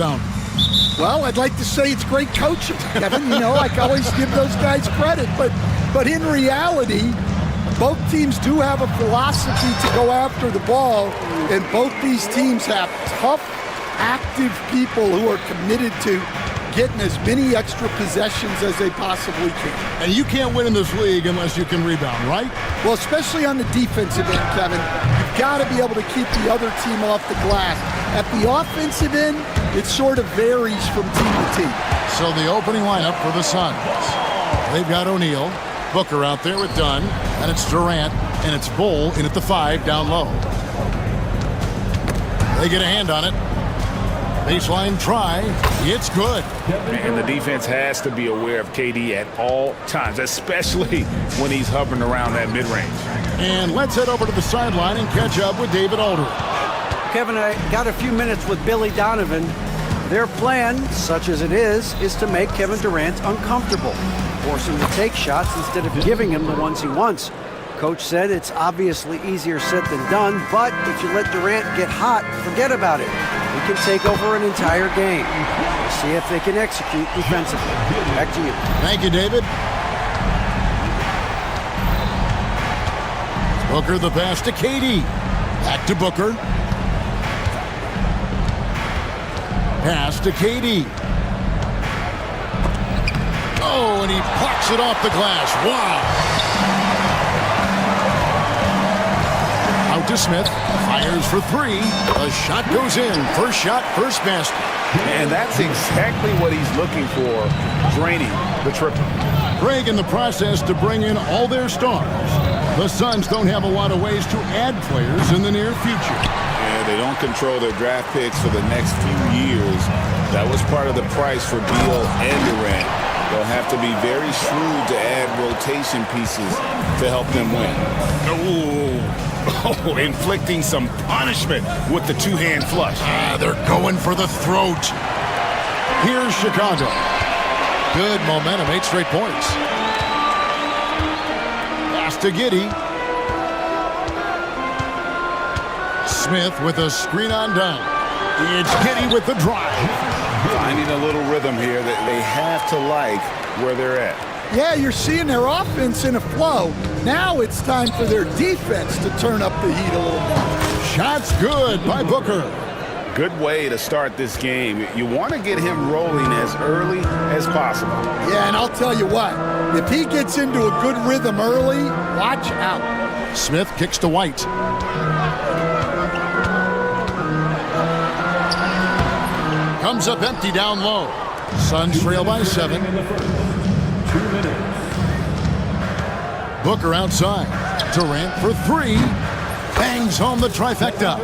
rebound? Well, I'd like to say it's great coaching, Kevin. You know, I always give those guys credit. But in reality, both teams do have a philosophy to go after the ball, and both these teams have tough, active people who are committed to getting as many extra possessions as they possibly can. And you can't win in this league unless you can rebound, right? Well, especially on the defensive end, Kevin, you've got to be able to keep the other team off the glass. At the offensive end, it sort of varies from team to team. So the opening lineup for the Suns. They've got O'Neal, Booker out there with Dunn, and it's Durant, and it's Bull in at the 5 down low. They get a hand on it. Baseline try. It's good. And the defense has to be aware of KD at all times, especially when he's hovering around that mid-range. And let's head over to the sideline and catch up with David Aldridge. Kevin, I got a few minutes with Billy Donovan. Their plan, such as it is to make Kevin Durant uncomfortable, force him to take shots instead of giving him the ones he wants. Coach said it's obviously easier said than done, but if you let Durant get hot, forget about it. He can take over an entire game. We'll see if they can execute defensively. Back to you. Thank you, David. Booker the pass to KD. Back to Booker. Pass to KD. Oh, and he plucks it off the glass. Wow. Out to Smith. Fires for 3. The shot goes in. First shot, first basket. And that's exactly what he's looking for, draining the triple. Craig in the process to bring in all their stars. The Suns don't have a lot of ways to add players in the near future. Yeah, they don't control their draft picks for the next few years. That was part of the price for Beal and Durant. They'll have to be very shrewd to add rotation pieces to help them win. Oh, inflicting some punishment with the two-hand flush. They're going for the throat. Here's Chicago. Good momentum, 8 straight points. Pass to Giddey. Smith with a screen on down. It's Giddey with the drive. Finding a little rhythm here that they have to like where they're at. Yeah, you're seeing their offense in a flow. Now it's time for their defense to turn up the heat a little more. Shots good by Booker. Good way to start this game. You want to get him rolling as early as possible. Yeah, and I'll tell you what, if he gets into a good rhythm early, watch out. Smith kicks to White. Comes up empty down low. Suns trail by 7. 2 minutes. Booker outside. Durant for 3. Bangs home the trifecta.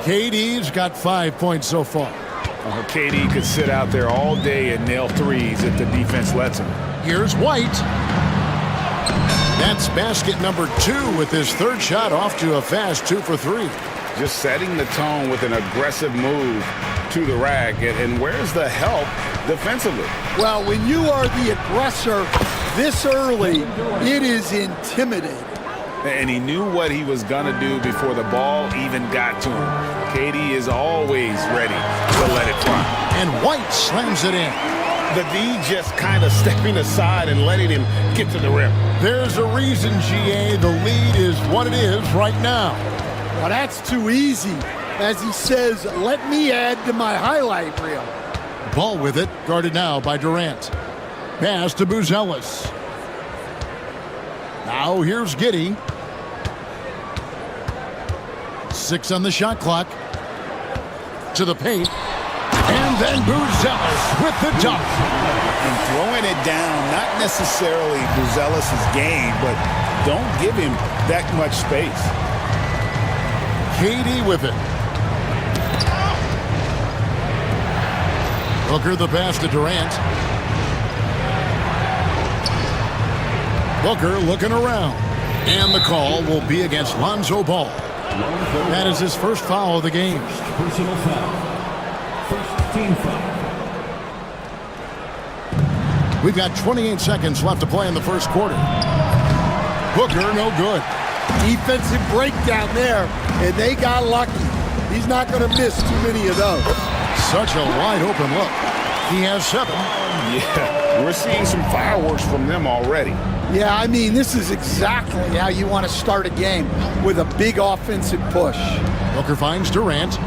KD's got 5 points so far. Well, KD could sit out there all day and nail threes if the defense lets him. Here's White. That's basket number 2 with his third shot off to a fast 2 for 3. Just setting the tone with an aggressive move to the rack. And where's the help defensively? Well, when you are the aggressor this early, it is intimidating. And he knew what he was going to do before the ball even got to him. KD is always ready to let it fly. And White slams it in. The D just kind of stepping aside and letting him get to the rim. There's a reason, GA, the lead is what it is right now. Well, that's too easy. As he says, let me add to my highlight reel. Ball with it, guarded now by Durant. Pass to Buzelis. Now here's Giddey. 6 on the shot clock. To the paint. And then Buzelis with the dunk. And throwing it down, not necessarily Buzelis' game, but don't give him that much space. KD with it. Booker the pass to Durant. Booker looking around. And the call will be against Lonzo Ball. That is his first foul of the game. Personal foul. First team foul. We've got 28 seconds left to play in the first quarter. Booker, no good. Defensive breakdown there, and they got lucky. He's not going to miss too many of those. Such a wide open look. He has 7. Yeah, we're seeing some fireworks from them already. Yeah, I mean, this is exactly how you want to start a game, with a big offensive push. Booker finds Durant.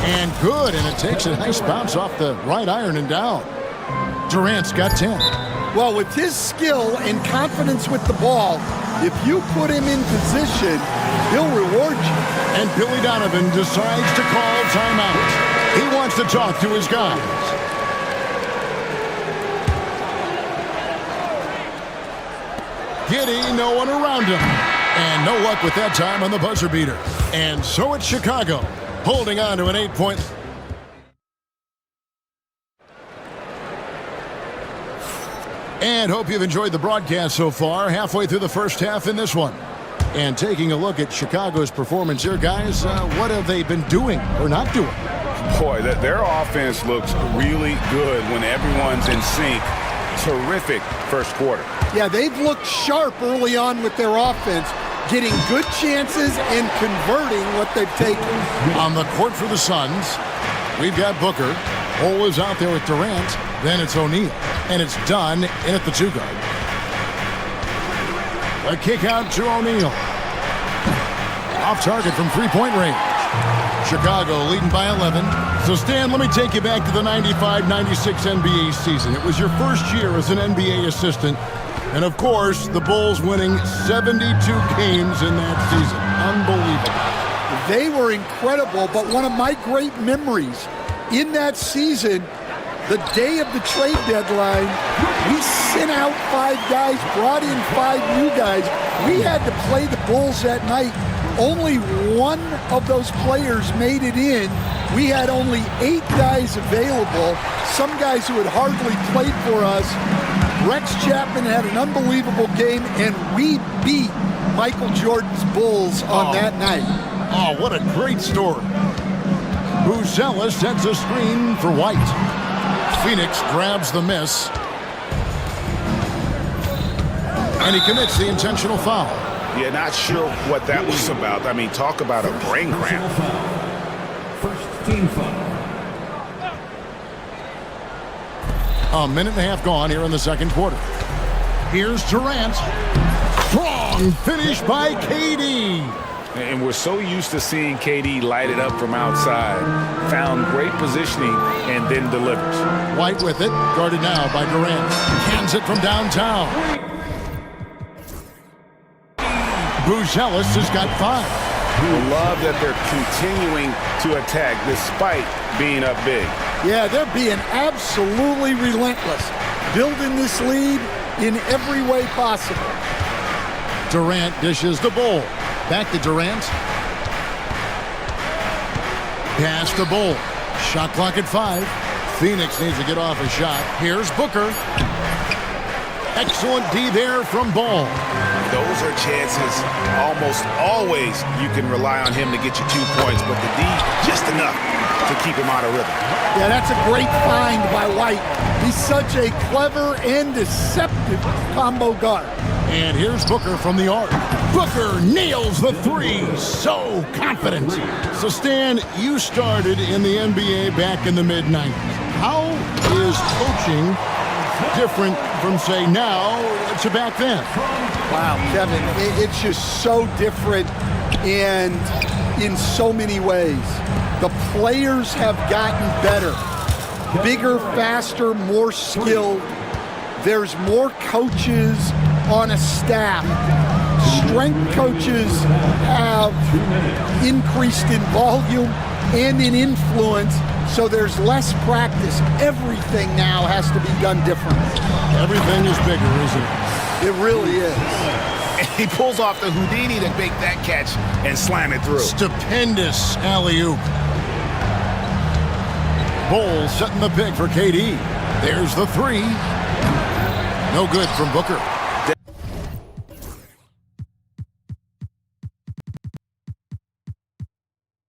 And good, and it takes a nice bounce off the right iron and down. Durant's got 10. Well, with his skill and confidence with the ball, if you put him in position, he'll reward you. And Billy Donovan decides to call timeout. He wants to talk to his guys. Giddy, no one around him. And no luck with that time on the buzzer beater. And so it's Chicago, holding on to an 8-point. And hope you've enjoyed the broadcast so far, halfway through the first half in this one. And taking a look at Chicago's performance here, guys, what have they been doing or not doing? Boy, their offense looks really good when everyone's in sync. Terrific first quarter. Yeah, they've looked sharp early on with their offense, getting good chances and converting what they've taken. On the court for the Suns, we've got Booker. Cole is out there with Durant. Then it's O'Neal. And it's done in at the 2 guard. A kick out to O'Neal. Off target from 3-point range. Chicago leading by 11. So, Stan, let me take you back to the 95-96 NBA season. It was your first year as an NBA assistant. And, of course, the Bulls winning 72 games in that season. Unbelievable. They were incredible, but one of my great memories in that season, the day of the trade deadline, we sent out 5 guys, brought in 5 new guys. We had to play the Bulls that night. Only one of those players made it in. We had only 8 guys available, some guys who had hardly played for us. Rex Chapman had an unbelievable game, and we beat Michael Jordan's Bulls on that night. Oh, what a great story. Buzella sets a screen for White. Phoenix grabs the miss. And he commits the intentional foul. Yeah, not sure what that was about. I mean, talk about a brain cramp. First team foul. A minute and a half gone here in the second quarter. Here's Durant. Strong finish by KD. And we're so used to seeing KD light it up from outside. Found great positioning and then delivers. White with it, guarded now by Durant. Hands it from downtown. Buzelis has got 5. Love that they're continuing to attack despite being up big. Yeah, they're being absolutely relentless, building this lead in every way possible. Durant dishes the ball. Back to Durant. Pass to Bull. Shot clock at 5. Phoenix needs to get off a shot. Here's Booker. Excellent D there from Ball. Those are chances almost always you can rely on him to get you 2 points, but the D just enough to keep him out of rhythm. Yeah, that's a great find by White. He's such a clever and deceptive combo guard. And here's Booker from the arc. Booker nails the 3. So confident. So, Stan, you started in the NBA back in the mid-90s. How is coaching different from, say, now to back then? Wow, Kevin, it's just so different and in so many ways. The players have gotten better. Bigger, faster, more skilled. There's more coaches on a staff. Strength coaches have increased in volume and in influence, so there's less practice. Everything now has to be done differently. Everything is bigger, isn't it? It really is. And he pulls off the Houdini to make that catch and slam it through. Stupendous alley-oop. Bull setting the pick for KD. There's the 3. No good from Booker.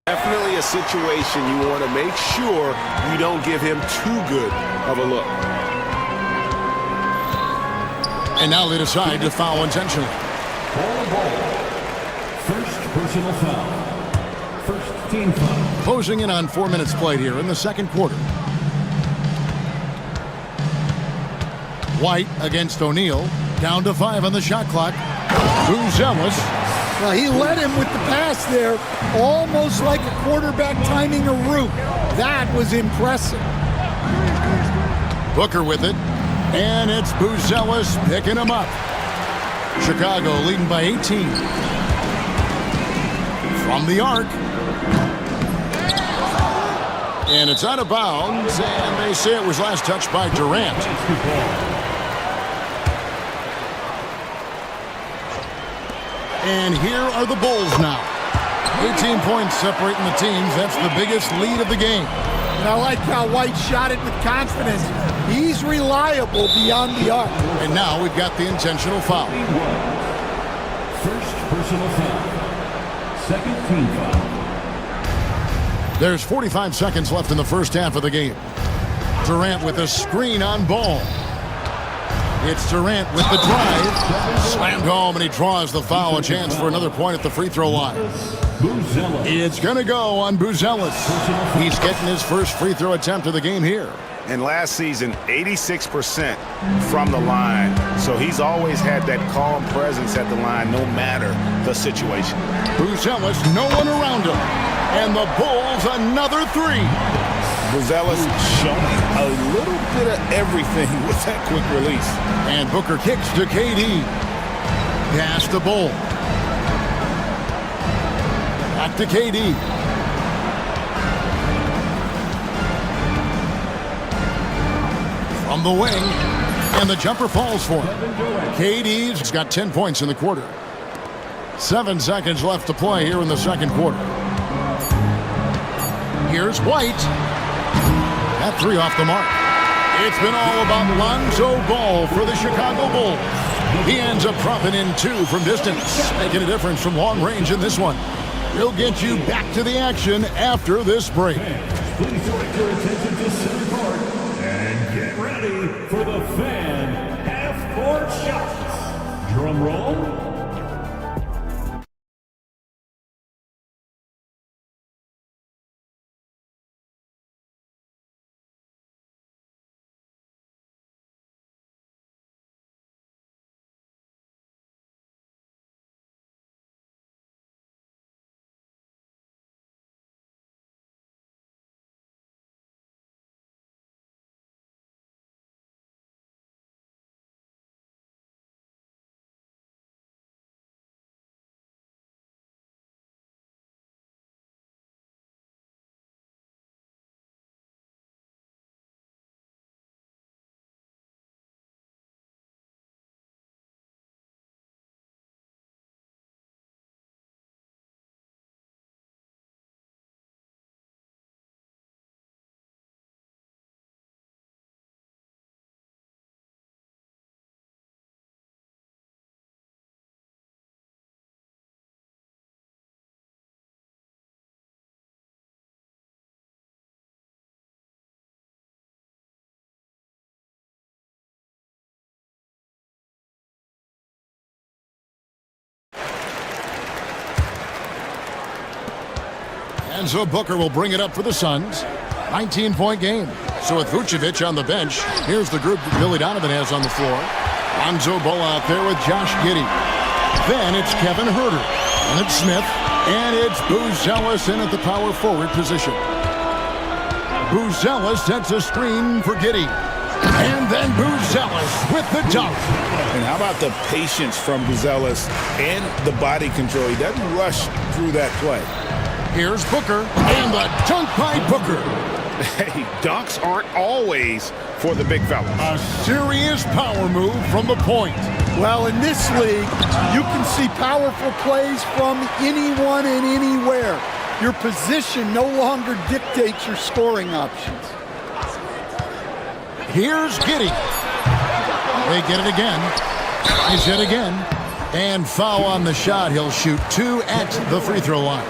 Definitely a situation you want to make sure you don't give him too good of a look. And now they decide to foul intentionally. Ball. First personal foul. First team foul. Closing in on 4 minutes played here in the second quarter. White against O'Neal. Down to 5 on the shot clock. Buzelis. Well, he led him with the pass there, almost like a quarterback timing a route. That was impressive. Booker with it. And it's Buzelis picking him up. Chicago leading by 18. From the arc. And it's out of bounds, and they say it was last touched by Durant. And here are the Bulls now. 18 points separating the teams. That's the biggest lead of the game. And I like how White shot it with confidence. He's reliable beyond the arc. And now we've got the intentional foul. First personal foul. Second team foul. There's 45 seconds left in the first half of the game. Durant with a screen on Ball. It's Durant with the drive. Slammed home, and he draws the foul. A chance for another point at the free throw line. It's going to go on Buzelis. He's getting his first free throw attempt of the game here. And last season, 86% from the line. So he's always had that calm presence at the line, no matter the situation. Buzelis, no one around him. And the Bulls, another three. Buzelis showing a little bit of everything with that quick release. And Booker kicks to KD. Pass the Bull. Back to KD. From the wing. And the jumper falls for him. KD's got 10 points in the quarter. 7 seconds left to play here in the second quarter. Here's White. That three off the mark. It's been all about Lonzo Ball for the Chicago Bulls. He ends up dropping in 2 from distance, making a difference from long range in this one. We'll get you back to the action after this break. Please direct your attention to center court and get ready for the fan half-court shots. Drum roll. And so Booker will bring it up for the Suns. 19-point game. So with Vucevic on the bench, here's the group that Billy Donovan has on the floor. Lonzo Ball out there with Josh Giddey. Then it's Kevin Huerter. And it's Smith. And it's Buzelis in at the power forward position. Buzelis sets a screen for Giddey. And then Buzelis with the dunk. And how about the patience from Buzelis and the body control? He doesn't rush through that play. Here's Booker, and the dunk by Booker. Hey, dunks aren't always for the big fellas. A serious power move from the point. Well, in this league, you can see powerful plays from anyone and anywhere. Your position no longer dictates your scoring options. Here's Giddey. They get it again. He's hit again. And foul on the shot. He'll shoot 2 at the free throw line.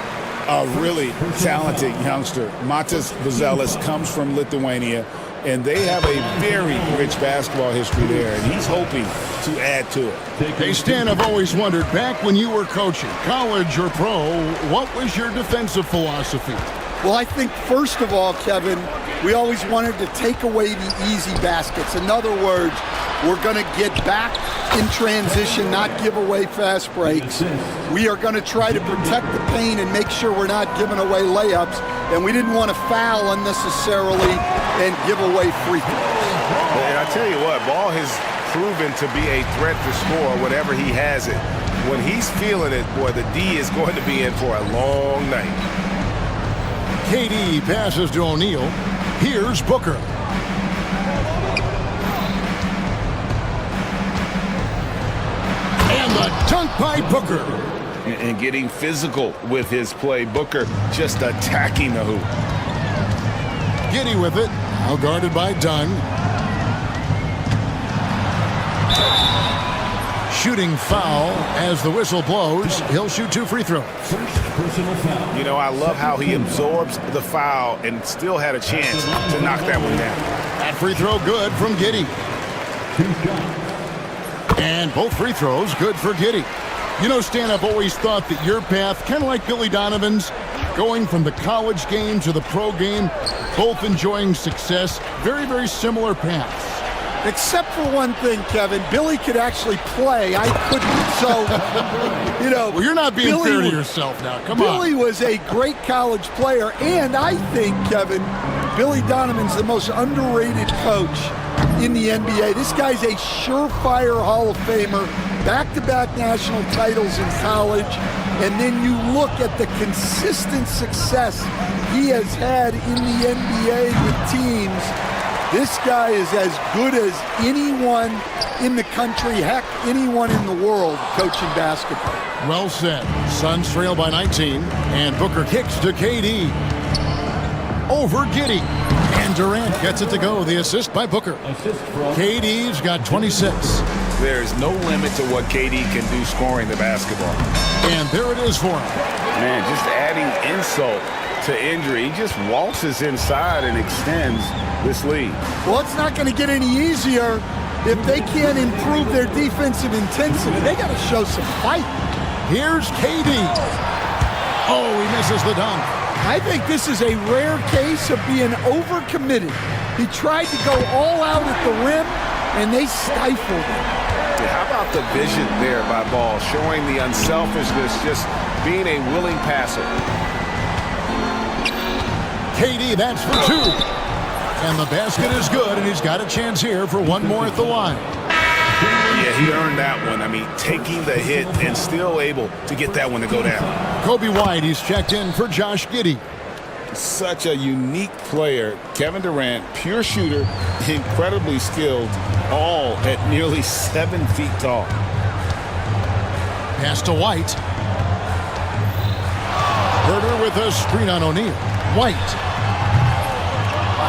A really talented youngster. Matas Buzelis comes from Lithuania, And they have a very rich basketball history there, and he's hoping to add to it. Hey, Stan, I've always wondered, back when you were coaching, college or pro, what was your defensive philosophy? Well, I think, first of all, Kevin, we always wanted to take away the easy baskets. In other words, we're going to get back in transition, not give away fast breaks. We are going to try to protect the paint and make sure we're not giving away layups. And we didn't want to foul unnecessarily and give away free throws. And I tell you what, Ball has proven to be a threat to score whenever he has it. When he's feeling it, boy, the D is going to be in for a long night. KD passes to O'Neal. Here's Booker. And the dunk by Booker. And getting physical with his play. Booker just attacking the hoop. Giddey with it. Now guarded by Dunn. Shooting foul as the whistle blows. He'll shoot 2 free throws. First personal foul. You know, I love how he absorbs the foul and still had a chance to knock that one down. That free throw good from Giddey. 2 shots. And both free throws good for Giddey. You know, Stan, I've always thought that your path, kind of like Billy Donovan's, going from the college game to the pro game, both enjoying success, very, very similar paths. Except for one thing, Kevin, Billy could actually play. I couldn't. So, you know. Well, you're not being Billy fair to was- yourself now. Come Billy on. was a great college player, and I think, Kevin, Billy Donovan's the most underrated coach in the NBA. This guy's a surefire Hall of Famer, back-to-back national titles in college, and then you look at the consistent success he has had in the NBA with teams. This guy is as good as anyone in the country, heck, anyone in the world coaching basketball. Well said. Suns trail by 19, and Booker kicks to KD. Over Giddey. And Durant gets it to go. The assist by Booker. Assist from KD's got 26. There's no limit to what KD can do scoring the basketball. And there it is for him. Man, just adding insult to injury. He just waltzes inside and extends this lead. Well, it's not going to get any easier if they can't improve their defensive intensity. They got to show some fight. Here's KD. Oh, he misses the dunk. I think this is a rare case of being overcommitted. He tried to go all out at the rim, and they stifled him. How about the vision there by Ball, showing the unselfishness, just being a willing passer. KD, that's for 2. And the basket is good, and he's got a chance here for one more at the line. Yeah, he earned that one. I mean, taking the hit and still able to get that one to go down. Kobe White, he's checked in for Josh Giddey. Such a unique player. Kevin Durant, pure shooter, incredibly skilled, all at nearly 7 feet tall. Pass to White. Herter with a screen on O'Neal. White.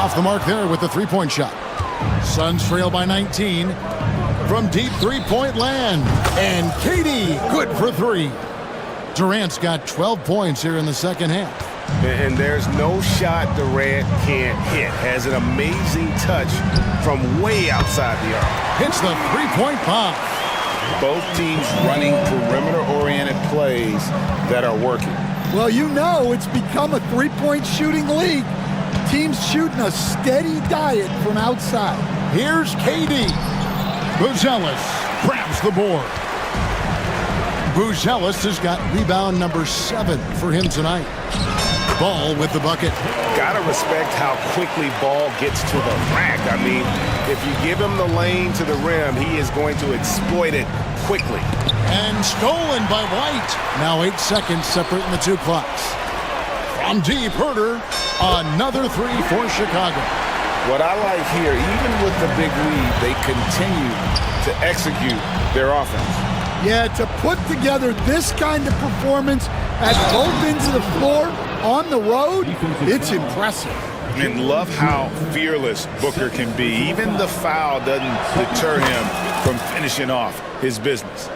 Off the mark there with the three-point shot. Suns trail by 19 from deep three-point land. And KD, good for 3. Durant's got 12 points here in the second half. And there's no shot Durant can't hit. Has an amazing touch from way outside the arc. Hits the three-point bomb. Both teams running perimeter-oriented plays that are working. Well, you know it's become a three-point shooting league. Teams shooting a steady diet from outside. Here's KD. Buzelis grabs the board. Buzelis has got rebound number 7 for him tonight. Ball with the bucket. Gotta respect how quickly Ball gets to the rack. I mean, if you give him the lane to the rim, he is going to exploit it quickly. And stolen by White. Now 8 seconds separating the 2 clocks. From deep, Herter, another 3 for Chicago. What I like here, even with the big lead, they continue to execute their offense. Yeah, to put together this kind of performance at both ends of the floor on the road, it's impressive. And love how fearless Booker can be. Even the foul doesn't deter him from finishing off his business.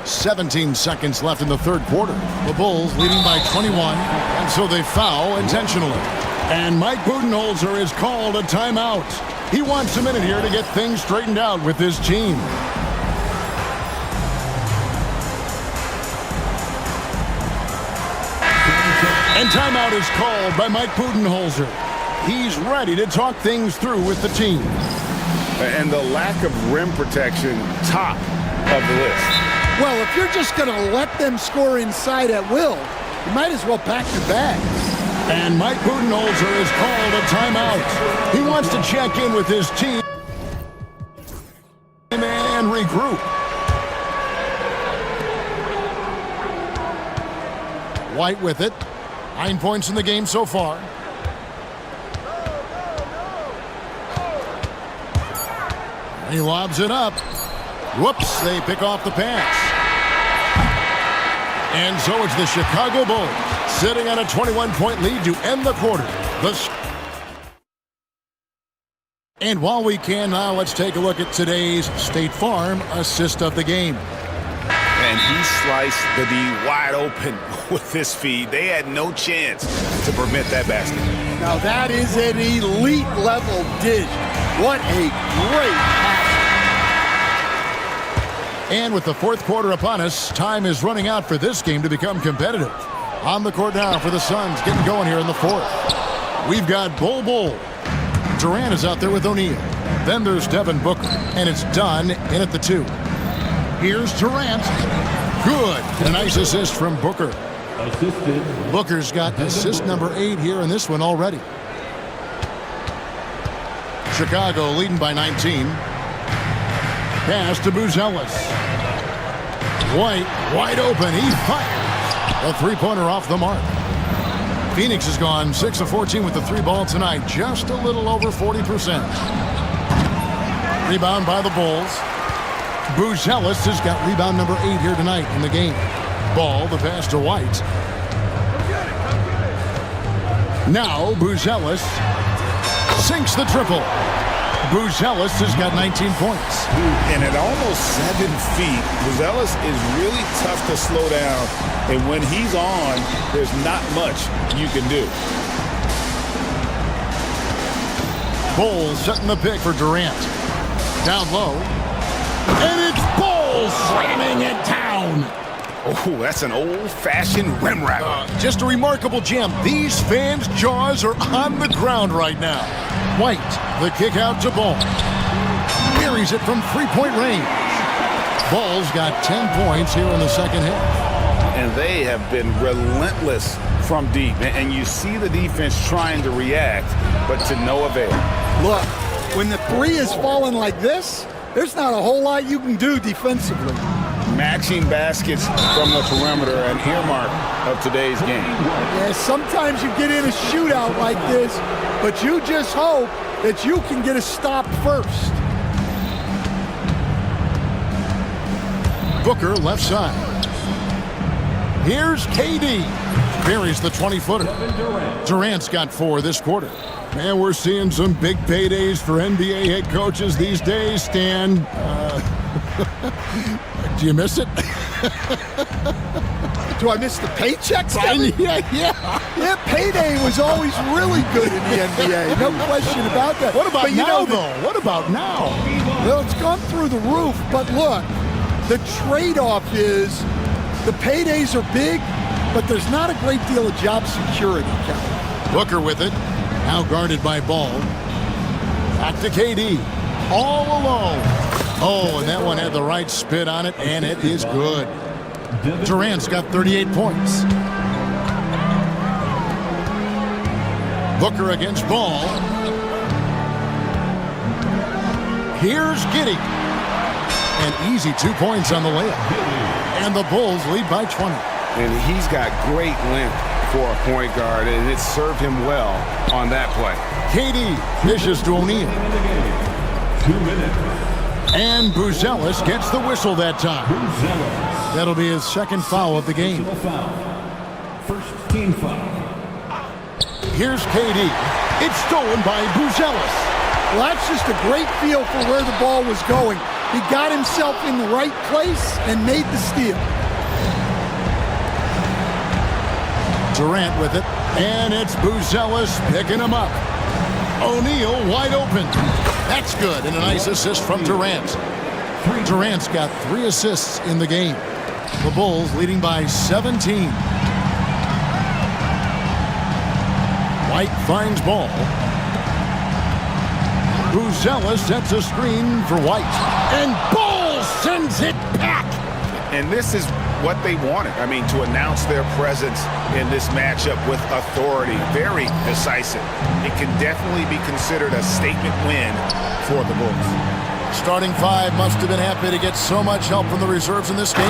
17 seconds left in the third quarter. The Bulls leading by 21, and so they foul intentionally. And Mike Budenholzer has called a timeout. He wants a minute here to get things straightened out with his team. And timeout is called by Mike Budenholzer. He's ready to talk things through with the team. And the lack of rim protection, top of the list. Well, if you're just going to let them score inside at will, you might as well pack your bags. And Mike Budenholzer has called a timeout. He wants to check in with his team and regroup. White with it. 9 points in the game so far. He lobs it up. Whoops, they pick off the pass. And so it's the Chicago Bulls sitting on a 21-point lead to end the quarter. And while we can now, let's take a look at today's State Farm assist of the game. And he sliced the D wide open with his feed. They had no chance to permit that basket. Now that is an elite level dish. What a great pass. And with the fourth quarter upon us, time is running out for this game to become competitive. On the court now for the Suns, getting going here in the fourth. We've got Bull. Durant is out there with O'Neal. Then there's Devin Booker, and it's done in at the 2. Here's Durant. Good. A nice assist from Booker. Assisted. Booker's got assist number 8 here in this one already. Chicago leading by 19. Pass to Buzelis. White, wide open. He fires. A three-pointer off the mark. Phoenix has gone 6 of 14 with the 3 ball tonight. Just a little over 40%. Rebound by the Bulls. Buzelis has got rebound number 8 here tonight in the game. Ball, the pass to White. Now Buzelis sinks the triple. Buzelis has got 19 points. And at almost 7 feet, Buzelis is really tough to slow down. And when he's on, there's not much you can do. Bulls setting the pick for Durant. Down low. And it's Bulls slamming it down. Oh, that's an old-fashioned rim wrap. Just a remarkable gem. These fans' jaws are on the ground right now. White, the kick out to Ball. Buries it from three-point range. Ball's got 10 points here in the second half. And they have been relentless from deep. And you see the defense trying to react, but to no avail. Look, when the 3 is falling like this, there's not a whole lot you can do defensively. Matching baskets from the perimeter, an earmark of today's game. Yeah, sometimes you get in a shootout like this, but you just hope that you can get a stop first. Booker left side. Here's KD. Buries the 20-footer. Durant's got 4 this quarter. Man, we're seeing some big paydays for NBA head coaches these days, Stan. Do you miss it? Do I miss the paychecks, Kevin? Yeah, payday was always really good in the NBA. No question about that. What about but now, though? What about now? Well, it's gone through the roof, but look, the trade-off is the paydays are big, but there's not a great deal of job security, Kevin. Booker with it. Now guarded by Ball. Back to KD. All alone. Oh, and that one had the right spit on it, and it is good. Durant's got 38 points. Booker against Ball. Here's Giddey. An easy 2 points on the layup. And the Bulls lead by 20. And he's got great length for a point guard, and it served him well on that play. KD dishes to O'Neal. 2 minutes. And Buzelis gets the whistle that time. That'll be his second foul of the game. First team foul. Here's KD. It's stolen by Buzelis. Well, that's just a great feel for where the ball was going. He got himself in the right place and made the steal. Durant with it, and it's Buzelis picking him up. O'Neal wide open. That's good, and a nice assist from Durant. Durant's got 3 assists in the game. The Bulls leading by 17. White finds ball. Buzelis sets a screen for White. And Ball sends it back. And this is what they wanted. I mean, to announce their presence in this matchup with authority. Very decisive. It can definitely be considered a statement win for the Bulls. Starting 5 must have been happy to get so much help from the reserves in this game.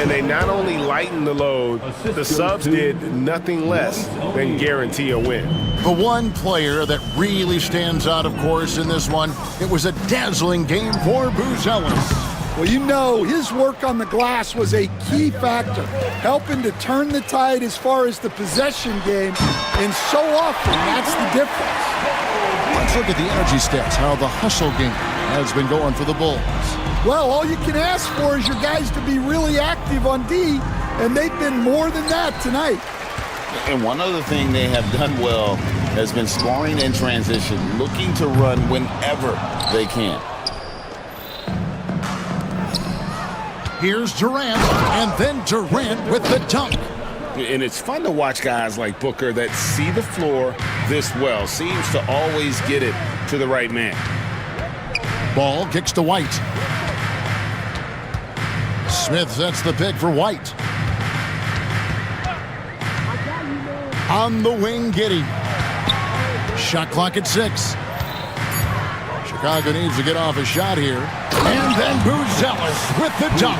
And they not only lightened the load, the subs did nothing less than guarantee a win. The one player that really stands out, of course, in this one, it was a dazzling game for Buzelis. Well, you know, his work on the glass was a key factor, helping to turn the tide as far as the possession game, and so often that's the difference. Let's look at the energy stats, how the hustle game has been going for the Bulls. Well, all you can ask for is your guys to be really active on D, and they've been more than that tonight. And one other thing they have done well has been scoring in transition, looking to run whenever they can. Here's Durant, and then Durant with the dunk. And it's fun to watch guys like Booker that see the floor this well. Seems to always get it to the right man. Ball kicks to White. Smith sets the pick for White. On the wing, Giddey. Shot clock at 6. Chicago needs to get off a shot here. And then Buzelis with the dunk.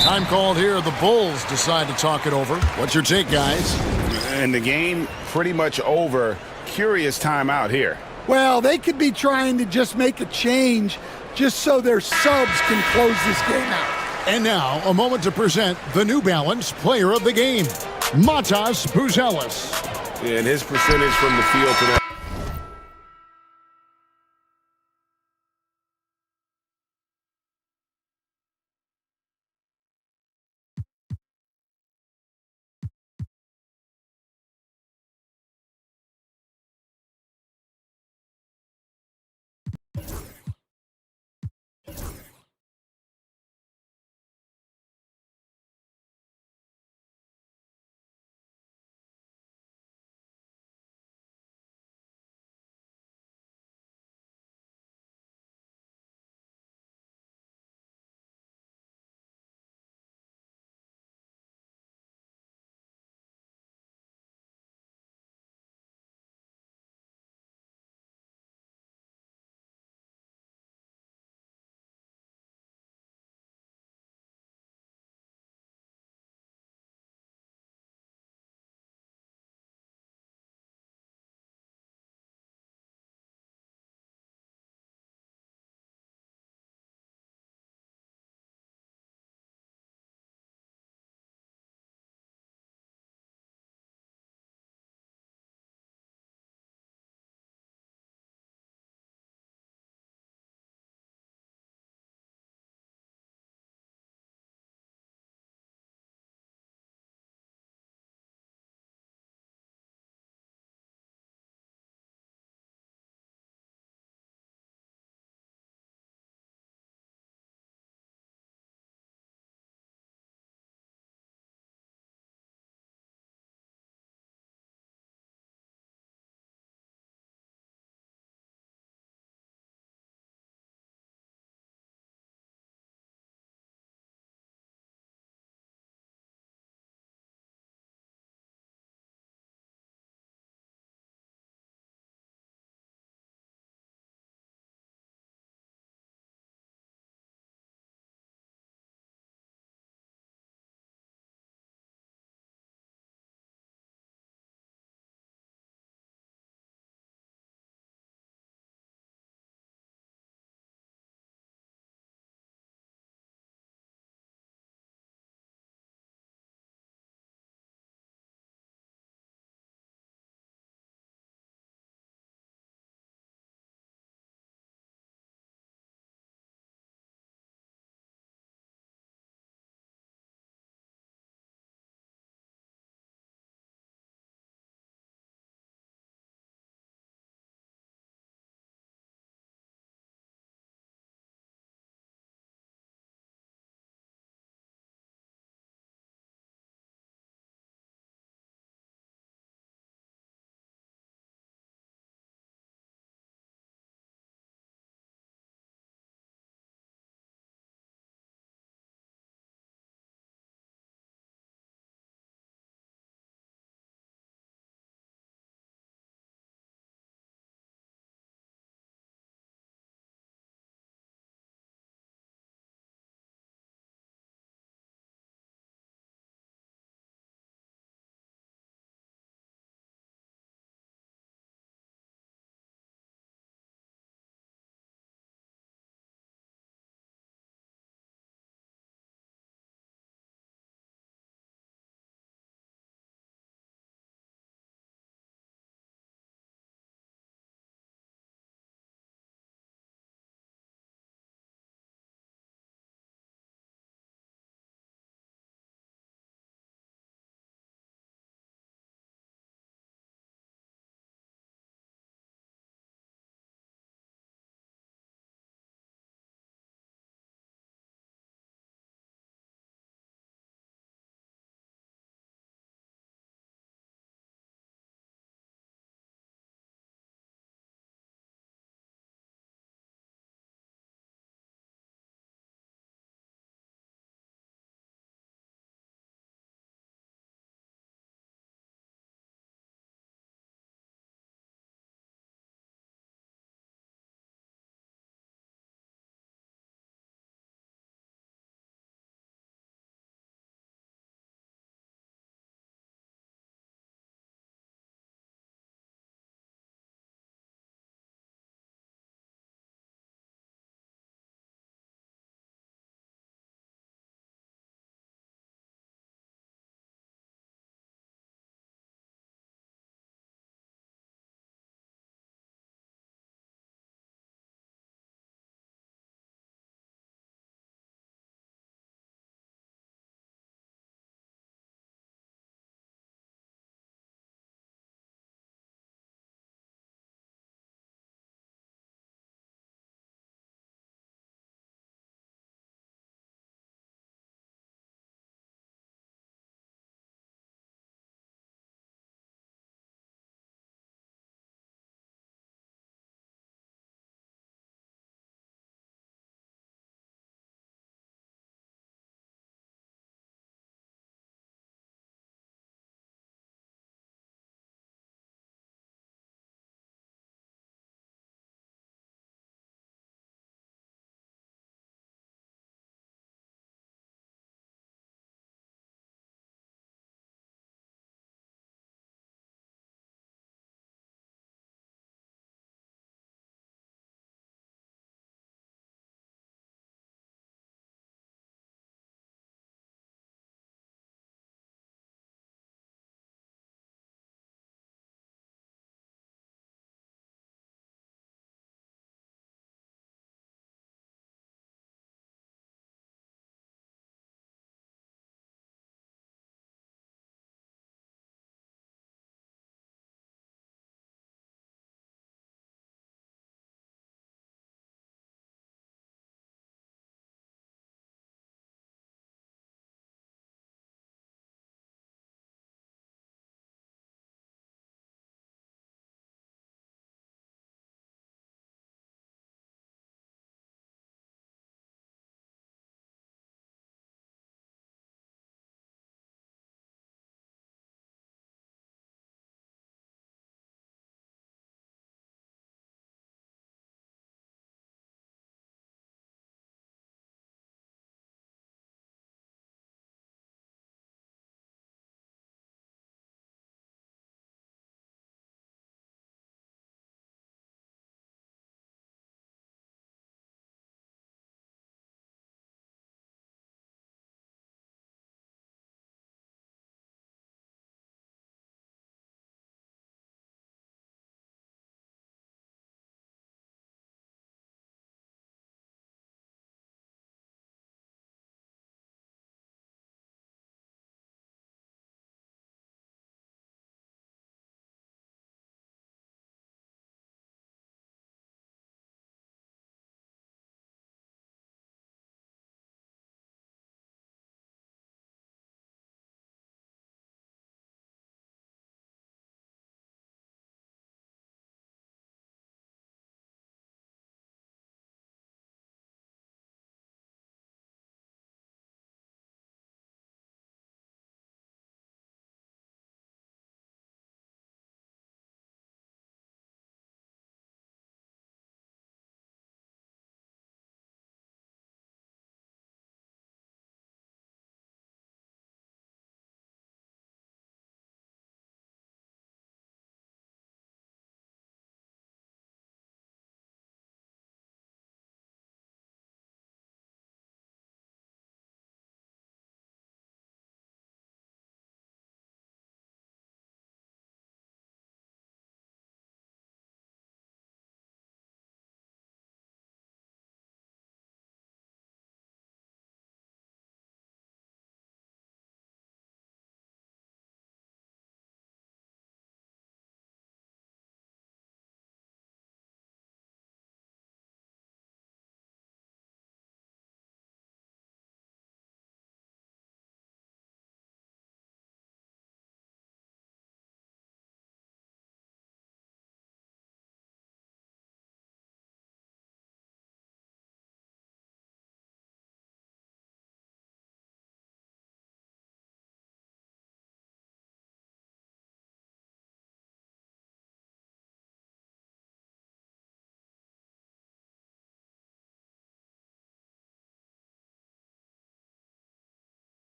Time called here. The Bulls decide to talk it over. What's your take, guys? And the game pretty much over. Curious timeout here. Well, they could be trying to just make a change just so their subs can close this game out. And now, a moment to present the New Balance Player of the Game, Matas Buzelis. And his percentage from the field tonight.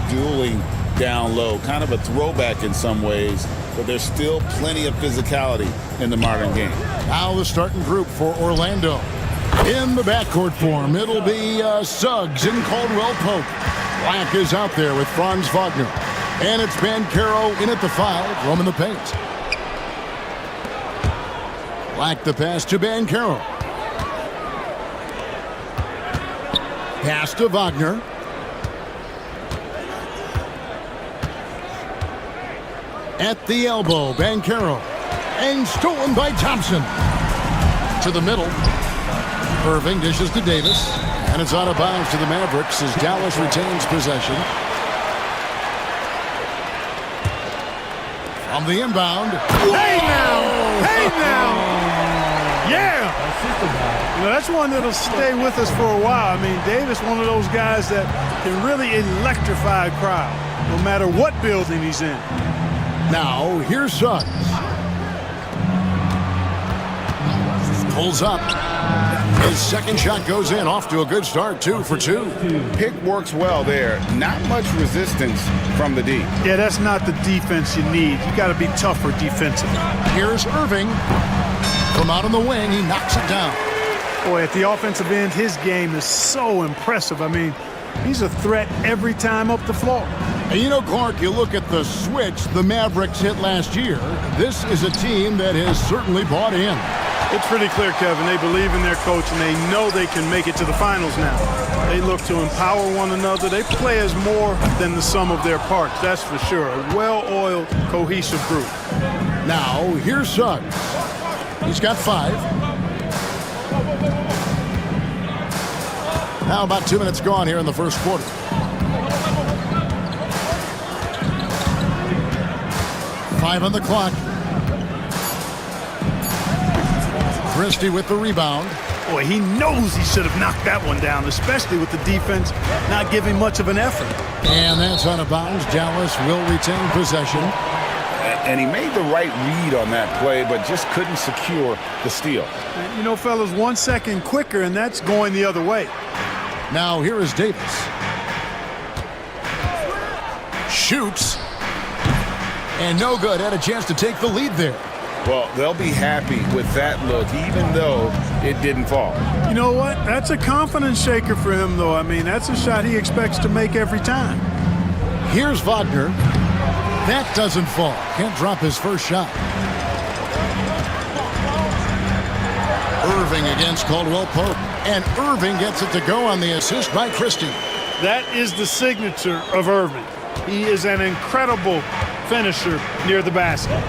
dueling down low, kind of a throwback in some ways, but there's still plenty of physicality in the modern game. Now the starting group for Orlando. In the backcourt form, it'll be Suggs and Caldwell Pope. Black is out there with Franz Wagner. And it's Bancaro in at the 5, roaming the paint. Black the pass to Bancaro. Pass to Wagner. At the elbow, Bancaro. And stolen by Thompson. To the middle. Irving dishes to Davis. And it's out of bounds to the Mavericks as Dallas retains possession. From the inbound. Hey now! Hey now! Yeah! You know, that's one that'll stay with us for a while. I mean, Davis, one of those guys that can really electrify a crowd, no matter what building he's in. Now, here's Suggs. Pulls up. His second shot goes in, off to a good start, 2 for 2. Pick works well there. Not much resistance from the D. Yeah, that's not the defense you need. You got to be tougher defensively. Here's Irving. From out on the wing, he knocks it down. Boy, at the offensive end, his game is so impressive. I mean, he's a threat every time up the floor. And you know, Clark, you look at the switch the Mavericks hit last year. This is a team that has certainly bought in. It's pretty clear, Kevin. They believe in their coach, and they know they can make it to the finals now. They look to empower one another. They play as more than the sum of their parts, that's for sure. A well-oiled, cohesive group. Now, here's Suggs. He's got 5. Now about 2 minutes gone here in the first quarter. Five on the clock. Christie with the rebound. Boy, he knows he should have knocked that one down, especially with the defense not giving much of an effort. And that's out of bounds. Dallas will retain possession. And he made the right read on that play, but just couldn't secure the steal. You know, fellas, 1 second quicker, and that's going the other way. Now here is Davis. Shoots. And no good. Had a chance to take the lead there. Well, they'll be happy with that look, even though it didn't fall. You know what? That's a confidence shaker for him, though. I mean, that's a shot he expects to make every time. Here's Wagner. That doesn't fall. Can't drop his first shot. Irving against Caldwell Pope. And Irving gets it to go on the assist by Christie. That is the signature of Irving. He is an incredible finisher near the basket.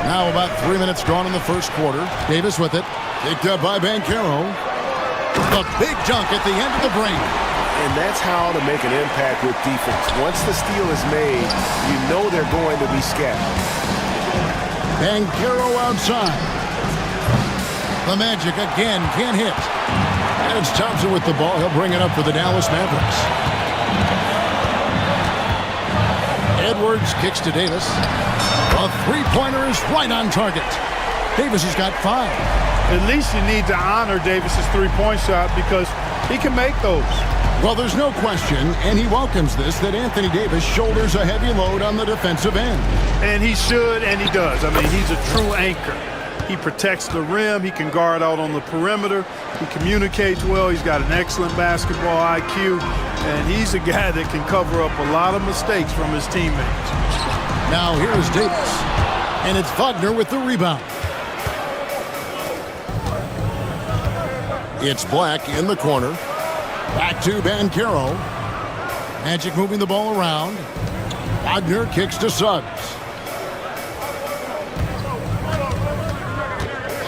Now about 3 minutes gone in the first quarter. Davis with it. Picked up by Bancaro. A big dunk at the end of the break. And that's how to make an impact with defense. Once the steal is made, you know they're going to be scattered. Bancaro outside. The Magic again can't hit. And it's Thompson with the ball. He'll bring it up for the Dallas Mavericks. Edwards kicks to Davis. A three-pointer is right on target. Davis has got 5. At least you need to honor Davis's three-point shot because he can make those. Well, there's no question, and he welcomes this, that Anthony Davis shoulders a heavy load on the defensive end. And he should, and he does. I mean, he's a true anchor. He protects the rim. He can guard out on the perimeter. He communicates well. He's got an excellent basketball IQ. And he's a guy that can cover up a lot of mistakes from his teammates. Now here is Davis. And it's Wagner with the rebound. It's Black in the corner. Back to Bancaro. Magic moving the ball around. Wagner kicks to Suggs.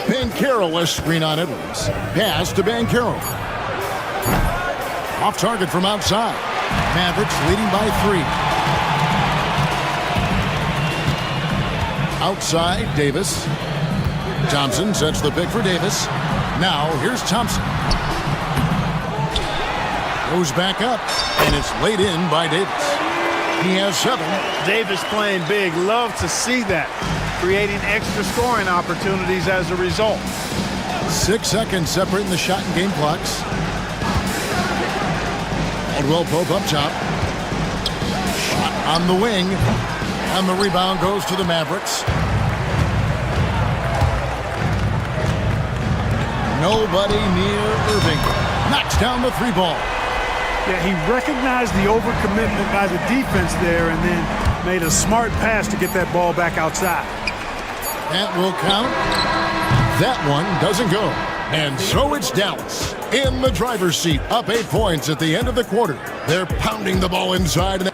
Bancaro a screen on Edwards. Pass to Bancaro. Off target from outside. Mavericks leading by 3. Outside, Davis. Thompson sets the pick for Davis. Now, here's Thompson. Goes back up, and it's laid in by Davis. He has 7. Davis playing big. Love to see that. Creating extra scoring opportunities as a result. 6 seconds separating the shot and game clocks. Caldwell Pope up top. Shot on the wing. And the rebound goes to the Mavericks. Nobody near Irving. Knocks down the three ball. Yeah, he recognized the overcommitment by the defense there and then made a smart pass to get that ball back outside. That will count. That one doesn't go. And so it's Dallas in the driver's seat, up 8 points at the end of the quarter. They're pounding the ball inside.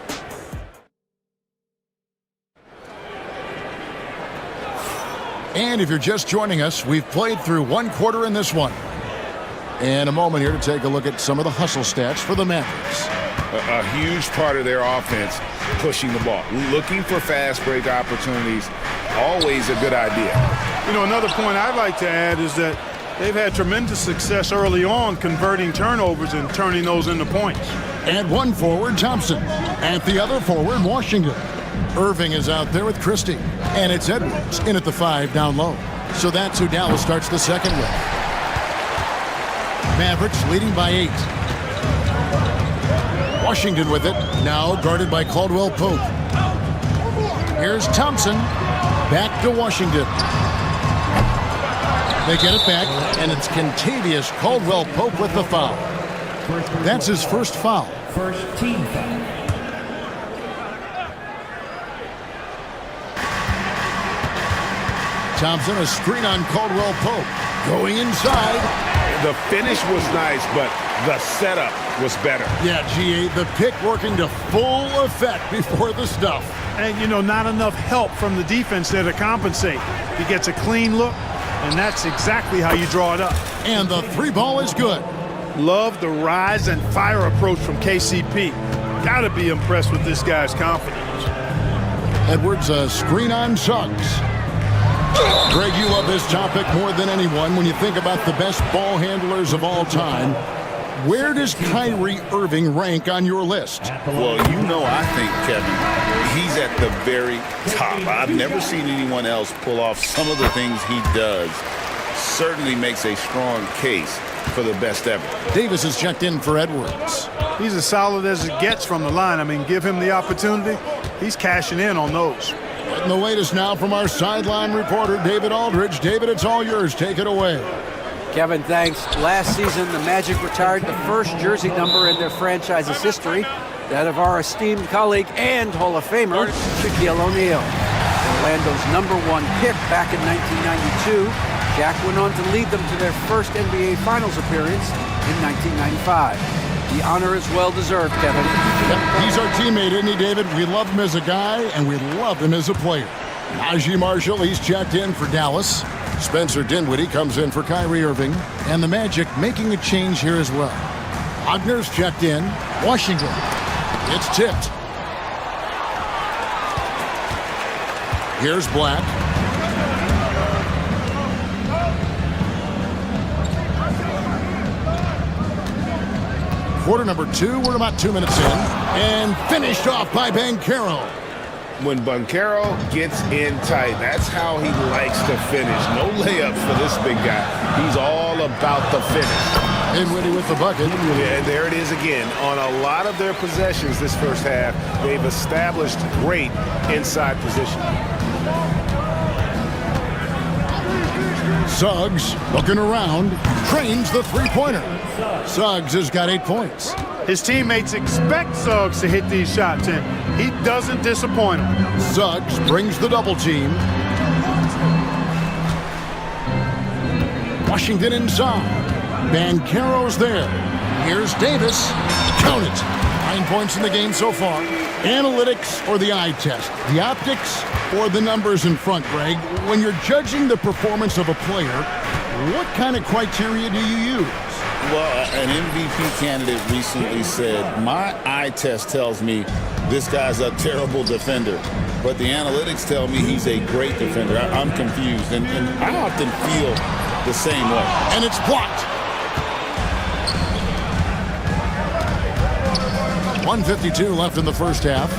And if you're just joining us, we've played through one quarter in this one. And a moment here to take a look at some of the hustle stats for the Mavericks. A huge part of their offense, pushing the ball. Looking for fast break opportunities, always a good idea. You know, another point I'd like to add is that they've had tremendous success early on converting turnovers and turning those into points. At one forward, Thompson. At the other forward, Washington. Irving is out there with Christie. And it's Edwards in at the 5 down low. So that's who Dallas starts the second with. Mavericks leading by 8. Washington with it, now guarded by Caldwell Pope. Here's Thompson, back to Washington. They get it back, and it's Kentavious Caldwell Pope with the foul. That's his first foul. First team foul. Thompson, a screen on Caldwell Pope. Going inside. The finish was nice, but the setup was better. Yeah, G8, the pick working to full effect before the stuff. And, you know, not enough help from the defense there to compensate. He gets a clean look, and that's exactly how you draw it up. And the three ball is good. Love the rise and fire approach from KCP. Gotta be impressed with this guy's confidence. Edwards, a screen on Suggs. Greg, you love this topic more than anyone when you think about the best ball handlers of all time. Where does Kyrie Irving rank on your list? Well, you know, I think, Kevin, he's at the very top. I've never seen anyone else pull off some of the things he does. Certainly makes a strong case for the best ever. Davis is checked in for Edwards. He's as solid as it gets from the line. I mean, give him the opportunity. He's cashing in on those. And the latest now from our sideline reporter, David Aldridge. David, it's all yours. Take it away. Kevin, thanks. Last season, the Magic retired the first jersey number in their franchise's history, that of our esteemed colleague and Hall of Famer, Shaquille O'Neal. Orlando's #1 pick back in 1992, Shaq went on to lead them to their first NBA Finals appearance in 1995. The honor is well-deserved, Kevin. Yep, he's our teammate, isn't he, David? We love him as a guy, and we love him as a player. Najee Marshall, he's checked in for Dallas. Spencer Dinwiddie comes in for Kyrie Irving. And the Magic making a change here as well. Wagner's checked in. Washington. It's tipped. Here's Black. Quarter number 2, we're about 2 minutes in. And finished off by Banchero. When Banchero gets in tight, that's how he likes to finish. No layups for this big guy. He's all about the finish. Dinwiddie with the bucket. Yeah, and there it is again. On a lot of their possessions this first half, they've established great inside position. Suggs looking around, trains the three-pointer. Suggs has got 8 points. His teammates expect Suggs to hit these shots, and he doesn't disappoint them. Suggs brings the double team. Washington inside. Banchero's there. Here's Davis. Count it. 9 points in the game so far. Analytics or the eye test? The optics or the numbers in front, Greg? When you're judging the performance of a player, what kind of criteria do you use? Well, an MVP candidate recently said, my eye test tells me this guy's a terrible defender, but the analytics tell me he's a great defender. I'm confused, and I often feel the same way. And it's blocked. 1:52 left in the first half.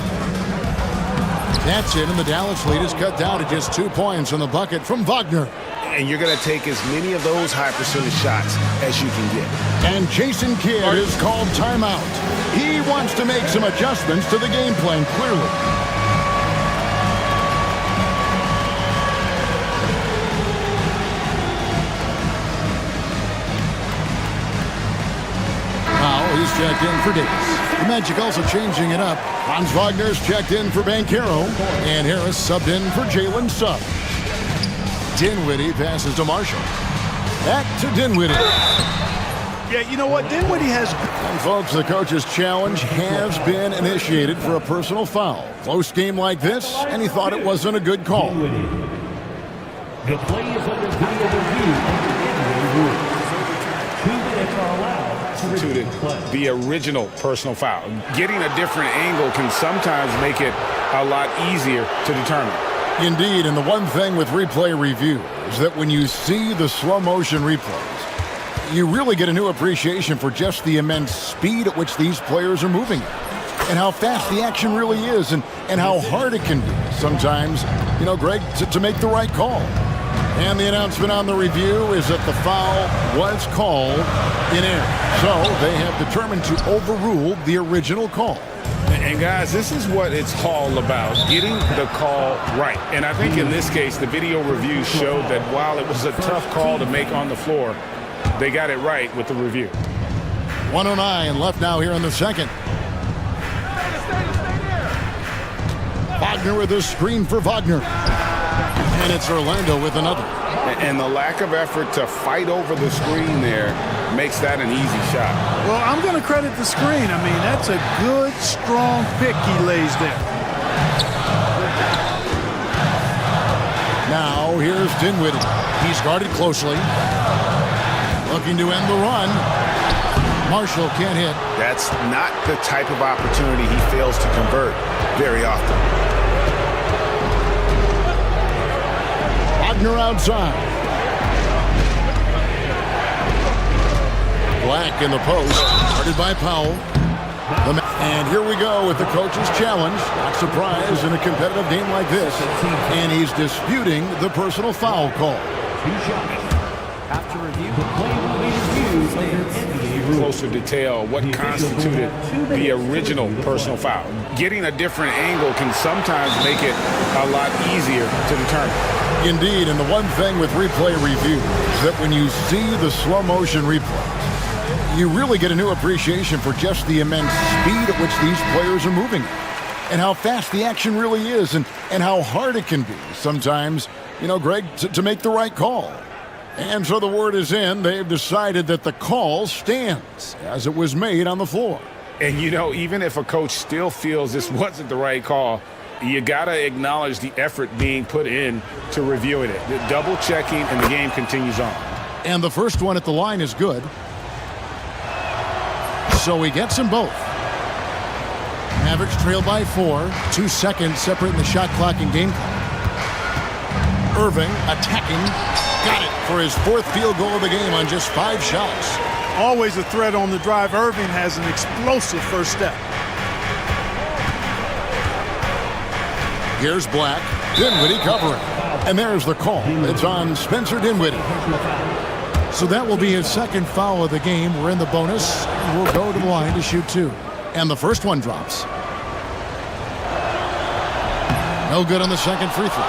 That's it, and the Dallas lead is cut down to just 2 points on the bucket from Wagner. And you're going to take as many of those high percentage shots as you can get. And Jason Kidd is called timeout. He wants to make some adjustments to the game plan, clearly. Now he's checked in for Davis. The Magic also changing it up. Hans Wagner's checked in for Banchero, and Harris subbed in for Jalen Suggs. Dinwiddie passes to Marshall. Back to Dinwiddie. Yeah, you know what? Dinwiddie has... And folks, the coach's challenge has been initiated for a personal foul. Close game like this, and he thought it wasn't a good call. The play is under video review under NBA rules. 2 minutes are allowed to review play. The original personal foul. Getting a different angle can sometimes make it a lot easier to determine. Indeed, and the one thing with replay review is that when you see the slow motion replays, you really get a new appreciation for just the immense speed at which these players are moving and how fast the action really is and how hard it can be sometimes, you know, Greg, to make the right call. And the announcement on the review is that the foul was called in error. So they have determined to overrule the original call. And guys, this is what it's all about, getting the call right. And I think in this case, the video review showed that while it was a tough call to make on the floor, they got it right with the review. 1:09 left now here in the second. Wagner with a screen for Wagner. And it's Orlando with another. And the lack of effort to fight over the screen there makes that an easy shot. Well, I'm going to credit the screen. I mean, that's a good, strong pick he lays there. Now here's Dinwiddie. He's guarded closely. Looking to end the run. Marshall can't hit. That's not the type of opportunity he fails to convert very often. Wagner outside. Black in the post. Guarded by Powell. And here we go with the coach's challenge. Not surprised in a competitive game like this. And he's disputing the personal foul call. After review, The play will be reviewed under NBA rules. Closer detail what constituted the original personal foul. Getting a different angle can sometimes make it a lot easier to determine. Indeed, and the one thing with replay review is that when you see the slow motion replays, you really get a new appreciation for just the immense speed at which these players are moving and how fast the action really is and how hard it can be sometimes, you know, Greg, to make the right call. And so the word is in. They've decided that the call stands as it was made on the floor. And, you know, even if a coach still feels this wasn't the right call, you got to acknowledge the effort being put in to reviewing it. The double checking, and the game continues on. And the first one at the line is good. So he gets them both. Mavericks trail by 4. 2 seconds separating the shot clock and game clock. Irving attacking. Got it for his 4th field goal of the game on just 5 shots. Always a threat on the drive. Irving has an explosive first step. Here's Black. Dinwiddie covering. And there's the call. It's on Spencer Dinwiddie. So that will be his 2nd foul of the game. We're in the bonus. And we'll go to the line to shoot 2. And the first one drops. No good on the 2nd free throw.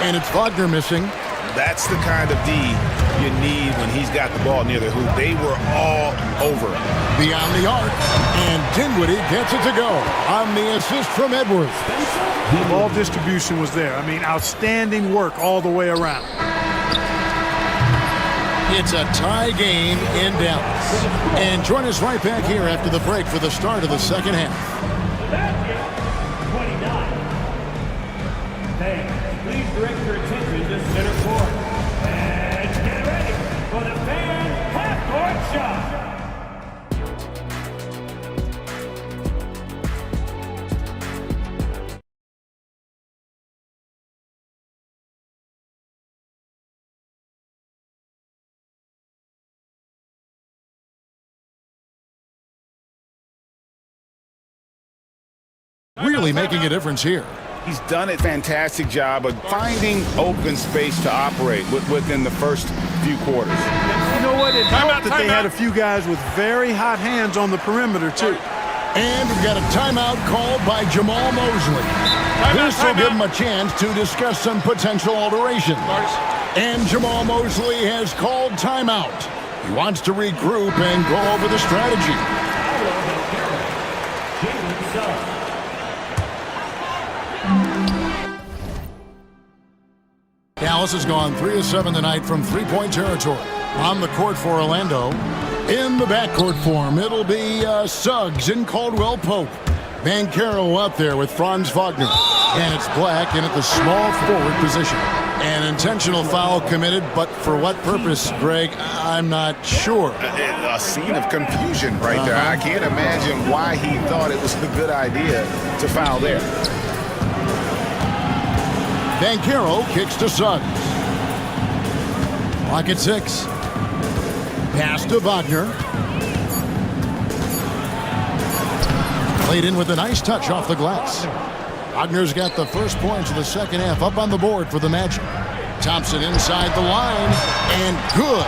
And it's Wagner missing. That's the kind of D you need when he's got the ball near the hoop. They were all over him. Beyond the arc. And Dinwiddie gets it to go on the assist from Edwards. The ball distribution was there. I mean, outstanding work all the way around. It's a tie game in Dallas. And join us right back here after the break for the start of the second half. 29. Hey, please direct your attention to center court. And get ready for the fan half-court shot. Really making a difference here. He's done a fantastic job of finding open space to operate within the first few quarters. You know know what? It helped that they had a few guys with very hot hands on the perimeter, too. And we've got a timeout called by Jamal Mosley. This will give him a chance to discuss some potential alterations. And Jamal Mosley has called timeout. He wants to regroup and go over the strategy. Dallas has gone 3 of 7 tonight from three-point territory. On the court for Orlando. In the backcourt form, it'll be Suggs and Caldwell Pope. Banchero out there with Franz Wagner. And it's Black in at the small forward position. An intentional foul committed, but for what purpose, Greg, I'm not sure. A scene of confusion right there. I can't imagine why he thought it was a good idea to foul there. Banchero kicks to Suggs. Clock at 6. Pass to Wagner. Played in with a nice touch off the glass. Wagner's got the first points of the second half up on the board for the Magic. Thompson inside the line, and good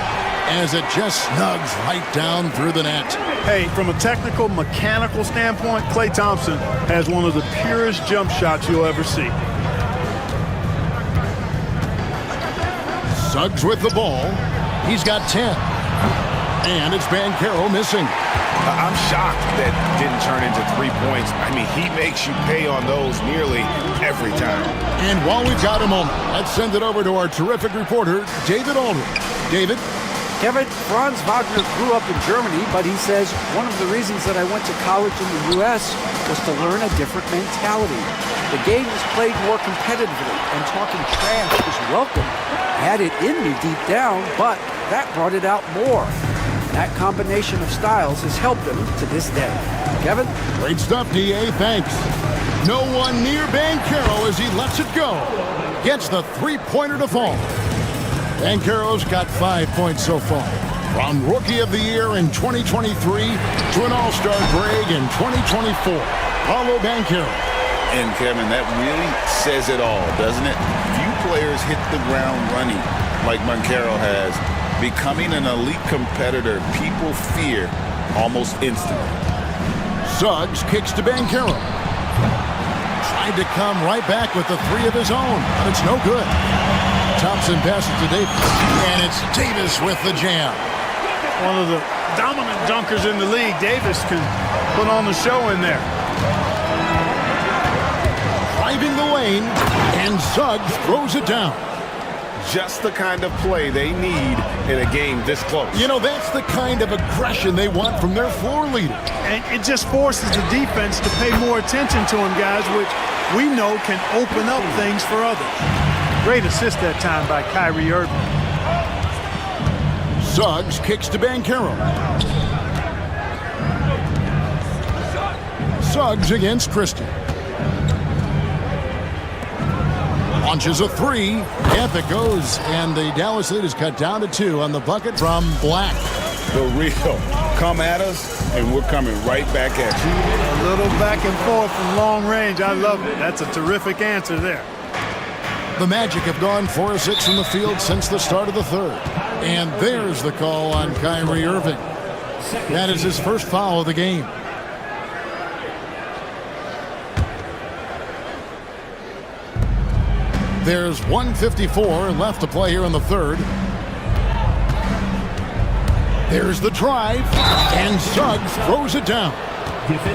as it just snugs right down through the net. Hey, from a technical, mechanical standpoint, Klay Thompson has one of the purest jump shots you'll ever see. Suggs with the ball. He's got 10. And it's Banchero missing. I'm shocked that didn't turn into 3 points. I mean, he makes you pay on those nearly every time. And while we've got a moment, let's send it over to our terrific reporter, David Aldridge. David? Kevin, Franz Wagner grew up in Germany, but he says one of the reasons that I went to college in the U.S. was to learn a different mentality. The game was played more competitively, and talking trash was welcome. I had it in me deep down, but that brought it out more. That combination of styles has helped him to this day. Kevin? Great stuff, D.A. Thanks. No one near Banchero as he lets it go. Gets the three-pointer to fall. Banchero's got 5 points so far. From Rookie of the Year in 2023 to an All-Star break in 2024. Paulo Banchero. And, Kevin, that really says it all, doesn't it? Few players hit the ground running like Banchero has. Becoming an elite competitor, people fear almost instantly. Suggs kicks to Banchero. Tried to come right back with the three of his own, but it's no good. Thompson passes to Davis, and it's Davis with the jam. One of the dominant dunkers in the league. Davis can put on the show in there. Driving the lane, and Suggs throws it down. Just the kind of play they need in a game this close. You know, that's the kind of aggression they want from their floor leader. And it just forces the defense to pay more attention to him, guys, which we know can open up things for others. Great assist that time by Kyrie Irving. Suggs kicks to Banchero. Suggs against Christie. Launches a three. Up it goes, and the Dallas lead is cut down to 2 on the bucket from Black. The real. Come at us, and we're coming right back at you. A little back and forth from long range. I love it. That's a terrific answer there. The Magic have gone 4 of 6 from the field since the start of the third. And there's the call on Kyrie Irving. That is his first foul of the game. There's 1:54 left to play here in the third. There's the drive, and Suggs throws it down.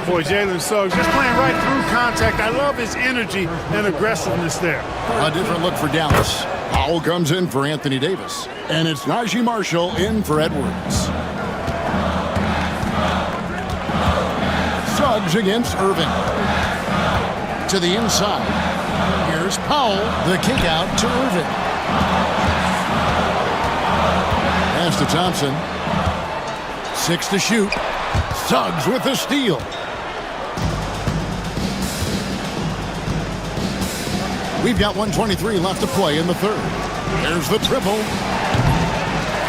Boy, Jalen Suggs just playing right through contact. I love his energy and aggressiveness there. A different look for Dallas. Powell comes in for Anthony Davis, and it's Najee Marshall in for Edwards. Suggs against Irving. To the inside. Here's Powell, the kick out to Irving. Pass to Thompson. 6 to shoot. Suggs with the steal. We've got 1:23 left to play in the third. There's the triple.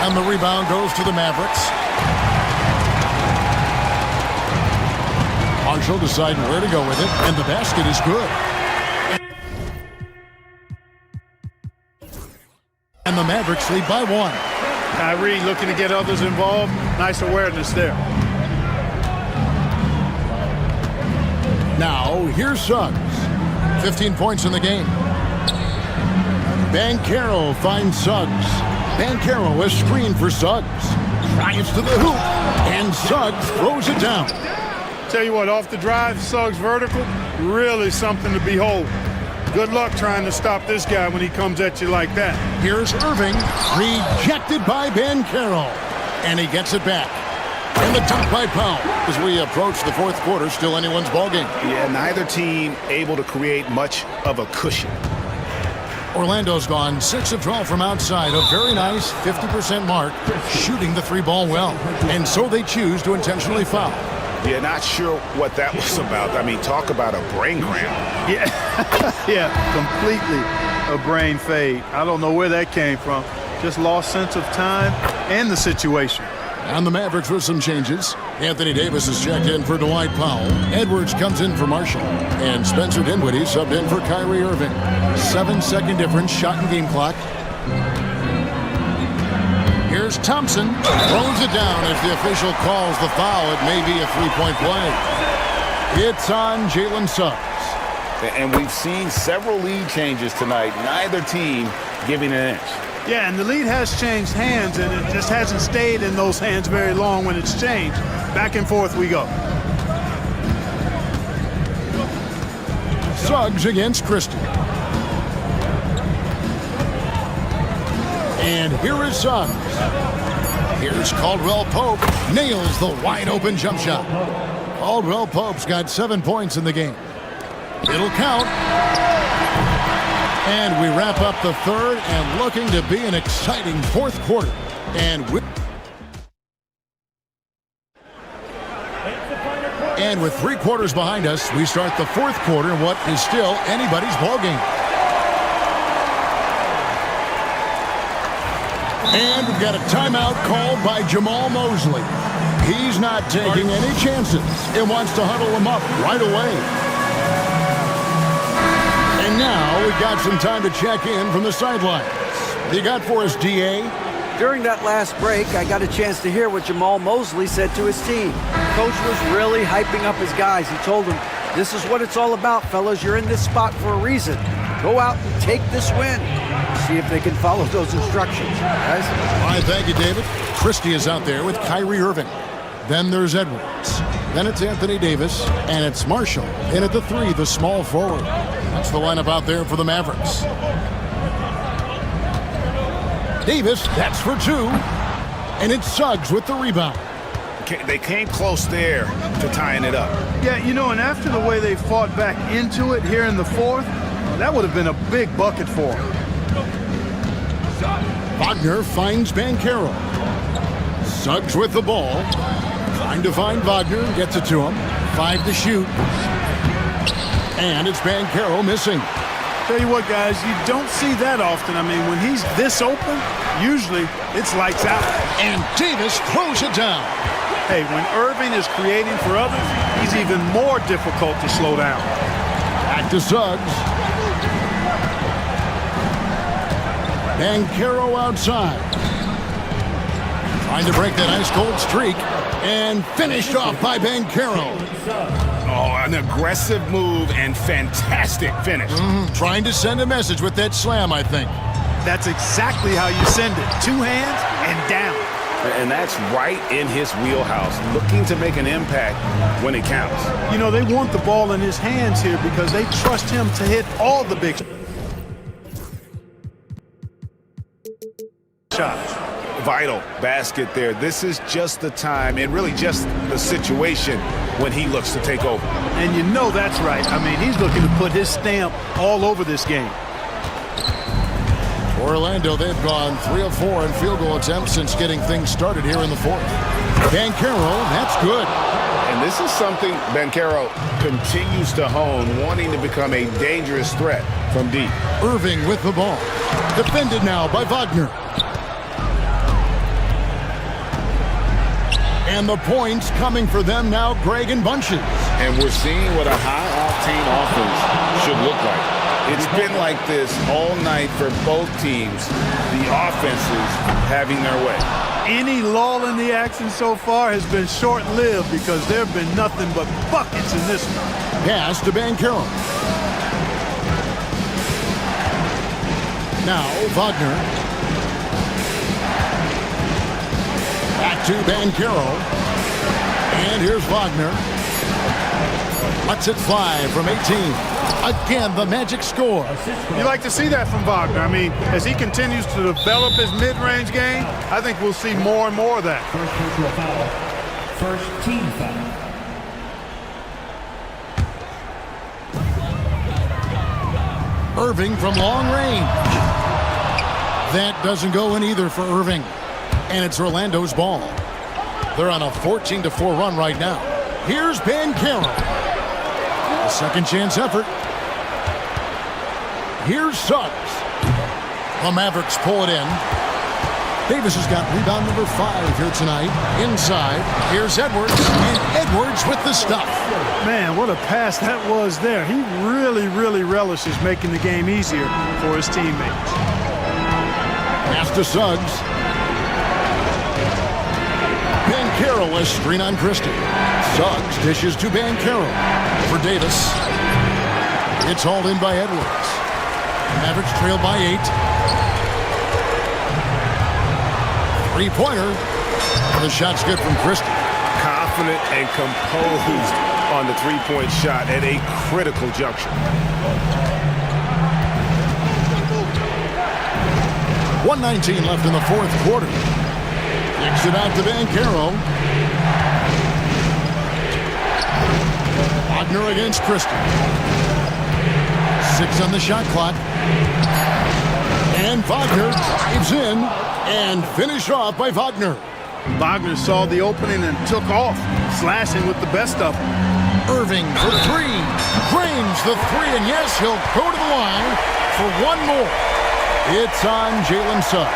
And the rebound goes to the Mavericks. Marshall deciding where to go with it, and the basket is good. And the Mavericks lead by 1. Kyrie looking to get others involved. Nice awareness there. Now, here's Suggs. 15 points in the game. Banchero finds Suggs. Banchero is screened for Suggs. Drives to the hoop, and Suggs throws it down. Tell you what, off the drive, Suggs vertical, really something to behold. Good luck trying to stop this guy when he comes at you like that. Here's Irving, rejected by Banchero, and he gets it back. And the dunk by Powell. As we approach the fourth quarter, still anyone's ballgame. Yeah, neither team able to create much of a cushion. Orlando's gone 6 of 12 from outside, a very nice 50% mark, shooting the three ball well. And so they choose to intentionally foul. Yeah, not sure what that was about. I mean, talk about a brain cramp. Yeah, yeah, completely a brain fade. I don't know where that came from. Just lost sense of time and the situation. And the Mavericks with some changes. Anthony Davis is checked in for Dwight Powell. Edwards comes in for Marshall. And Spencer Dinwiddie subbed in for Kyrie Irving. 7-second difference, shot and game clock. Here's Thompson, throws it down. If the official calls the foul, it may be a three-point play. It's on Jalen Suggs. And we've seen several lead changes tonight. Neither team giving an inch. Yeah, and the lead has changed hands, and it just hasn't stayed in those hands very long when it's changed. Back and forth we go. Suggs against Christie. And here is Suggs. Here's Caldwell Pope. Nails the wide-open jump shot. Caldwell Pope's got 7 points in the game. It'll count. And we wrap up the third and looking to be an exciting fourth quarter. And with 3 quarters behind us, we start the fourth quarter in what is still anybody's ballgame. And we've got a timeout called by Jamal Mosley. He's not taking any chances and wants to huddle them up right away. And now we've got some time to check in from the sidelines. You got for us, DA? During that last break, I got a chance to hear what Jamal Mosley said to his team. Coach was really hyping up his guys. He told them, this is what it's all about, fellas. You're in this spot for a reason. Go out and take this win. See if they can follow those instructions, guys. All right, thank you, David. Christie is out there with Kyrie Irving. Then there's Edwards. Then it's Anthony Davis, and it's Marshall. In at the 3, the small forward. That's the lineup out there for the Mavericks. Davis, that's for 2. And it's Suggs with the rebound. They came close there to tying it up. Yeah, you know, and after the way they fought back into it here in the fourth, that would have been a big bucket for them. Wagner finds Banchero. Suggs with the ball. Trying to find Wagner. Gets it to him. 5 to shoot. And it's Banchero missing. Tell you what, guys, you don't see that often. I mean, when he's this open, usually it's lights out. And Davis throws it down. Hey, when Irving is creating for others, he's even more difficult to slow down. Back to Suggs. Banchero outside. Trying to break that ice-cold streak. And finished off by Banchero. Oh, an aggressive move and fantastic finish. Trying to send a message with that slam, I think. That's exactly how you send it. 2 hands and down. And that's right in his wheelhouse, looking to make an impact when it counts. You know, they want the ball in his hands here because they trust him to hit all the big shots. Vital basket there. This is just the time and really just the situation when he looks to take over. And you know that's right. I mean, he's looking to put his stamp all over this game. Orlando, they've gone 3 of 4 in field goal attempts since getting things started here in the fourth. Banchero, that's good. And this is something Banchero continues to hone, wanting to become a dangerous threat from deep. Irving with the ball. Defended now by Wagner. And the points coming for them now, Greg, in bunches. And we're seeing what a high-octane offense should look like. It's been like this all night for both teams. The offenses having their way. Any lull in the action so far has been short-lived because there have been nothing but buckets in this one. Pass to Banchero. Now Wagner. Back to Banchero. And here's Wagner. Lets it fly from 18. Again, the Magic score. You like to see that from Wagner. I mean, as he continues to develop his mid-range game, I think we'll see more and more of that. First personal foul. First team foul. Irving from long range. That doesn't go in either for Irving. And it's Orlando's ball. They're on a 14-4 run right now. Here's Banchero. A second chance effort. Here's Suggs. The Mavericks pull it in. Davis has got rebound number 5 here tonight. Inside, here's Edwards. And Edwards with the stuff. Man, what a pass that was there. He really relishes making the game easier for his teammates. Pass to Suggs. Banchero a screen on Christie. Suggs dishes to Banchero. For Davis. It's hauled in by Edwards. Mavericks trail by 8. Three-pointer. The shot's good from Christie. Confident and composed on the three-point shot at a critical juncture. 1:19 left in the fourth quarter. Kicks it out to Banchero. Wagner against Christie. 6 on the shot clock. And Wagner dives in and finished off by Wagner. Wagner saw the opening and took off, slashing with the best of them. Irving for 3. Drains the 3, and yes, he'll go to the line for one more. It's on Jalen Suggs.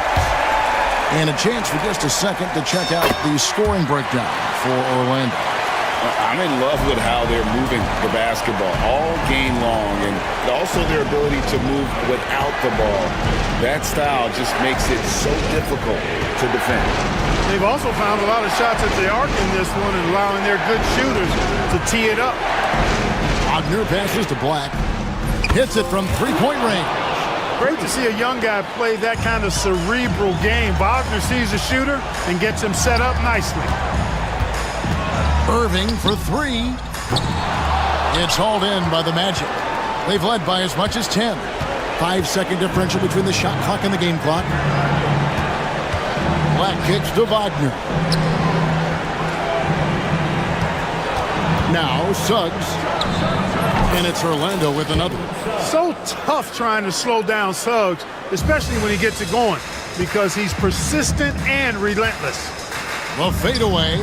And a chance for just a second to check out the scoring breakdown for Orlando. I'm in love with how they're moving the basketball all game long, and also their ability to move without the ball. That style just makes it so difficult to defend. They've also found a lot of shots at the arc in this one and allowing their good shooters to tee it up. Wagner passes to Black. Hits it from three-point range. Great to see a young guy play that kind of cerebral game. Wagner sees a shooter and gets him set up nicely. Irving for 3. It's hauled in by the Magic. They've led by as much as 10. 5-second differential between the shot clock and the game clock. Black kicks to Wagner. Now Suggs. And it's Orlando with another. So tough trying to slow down Suggs, especially when he gets it going, because he's persistent and relentless. The fadeaway.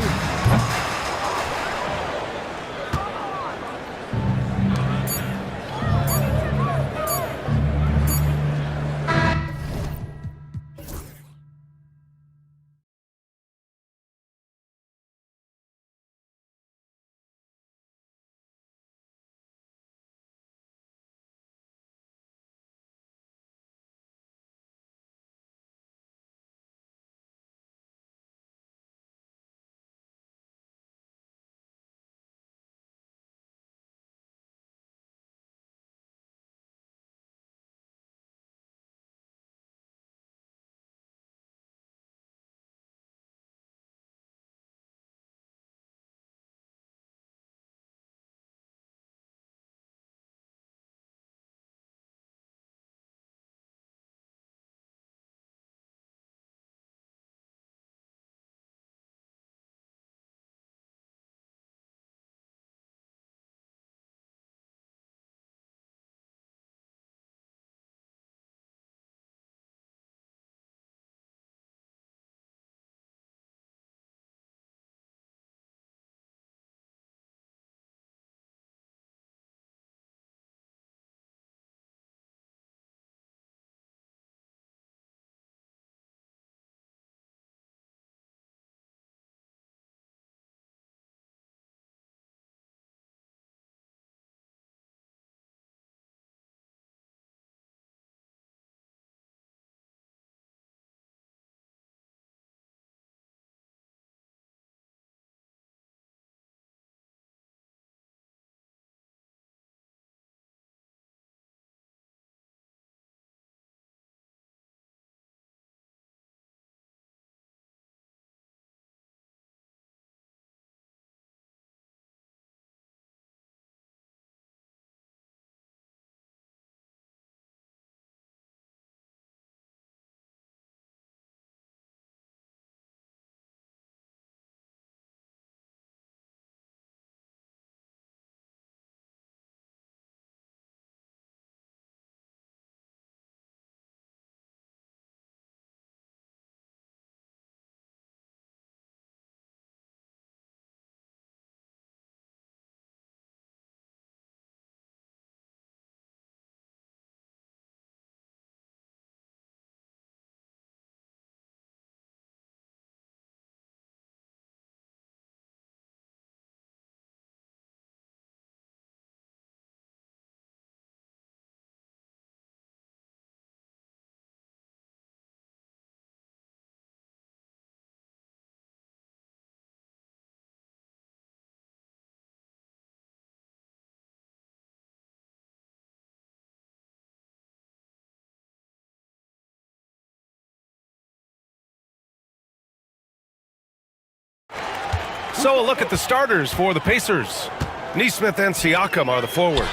So a look at the starters for the Pacers. Nesmith and Siakam are the forwards.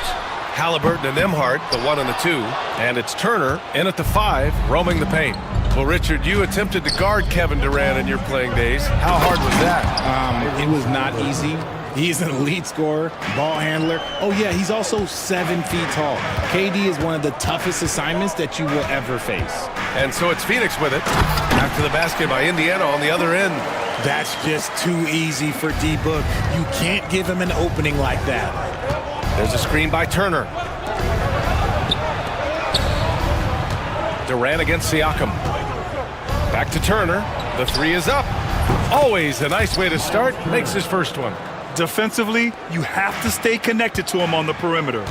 Halliburton and Nembhard, the 1 and the 2. And it's Turner in at the 5, roaming the paint. Well, Richard, you attempted to guard Kevin Durant in your playing days. How hard was that? It was not easy. He's an elite scorer, ball handler. Oh, yeah, he's also 7 feet tall. KD is one of the toughest assignments that you will ever face. And so it's Phoenix with it. After the basket by Indiana on the other end. That's just too easy for D-Book. You can't give him an opening like that. There's a screen by Turner. Durant against Siakam. Back to Turner. The 3 is up. Always a nice way to start. Makes his first one. Defensively, you have to stay connected to him on the perimeter.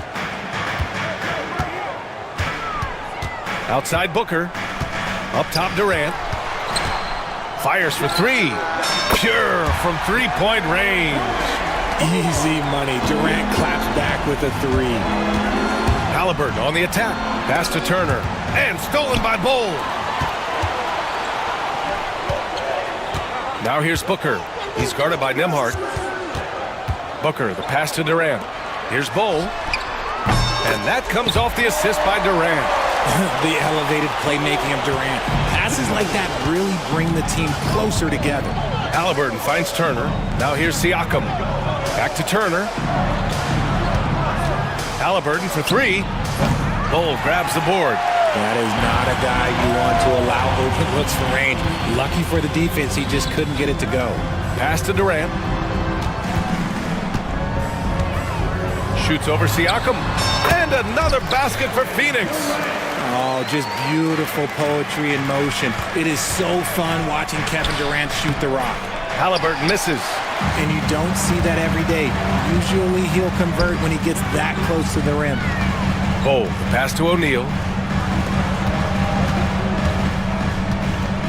Outside Booker. Up top Durant. Fires for 3. Pure from three-point range. Easy money. Durant claps back with a 3. Halliburton on the attack. Pass to Turner. And stolen by Bull. Now here's Booker. He's guarded by Nembhard. Booker, the pass to Durant. Here's Bull. And that comes off the assist by Durant. The elevated playmaking of Durant. Passes like that really bring the team closer together. Halliburton finds Turner. Now here's Siakam. Back to Turner. Halliburton for 3. Bull grabs the board. That is not a guy you want to allow open looks for range. Lucky for the defense, he just couldn't get it to go. Pass to Durant. Shoots over Siakam. And another basket for Phoenix. Oh, just beautiful poetry in motion. It is so fun watching Kevin Durant shoot the rock. Halliburton misses. And you don't see that every day. Usually he'll convert when he gets that close to the rim. Bull, the pass to O'Neal.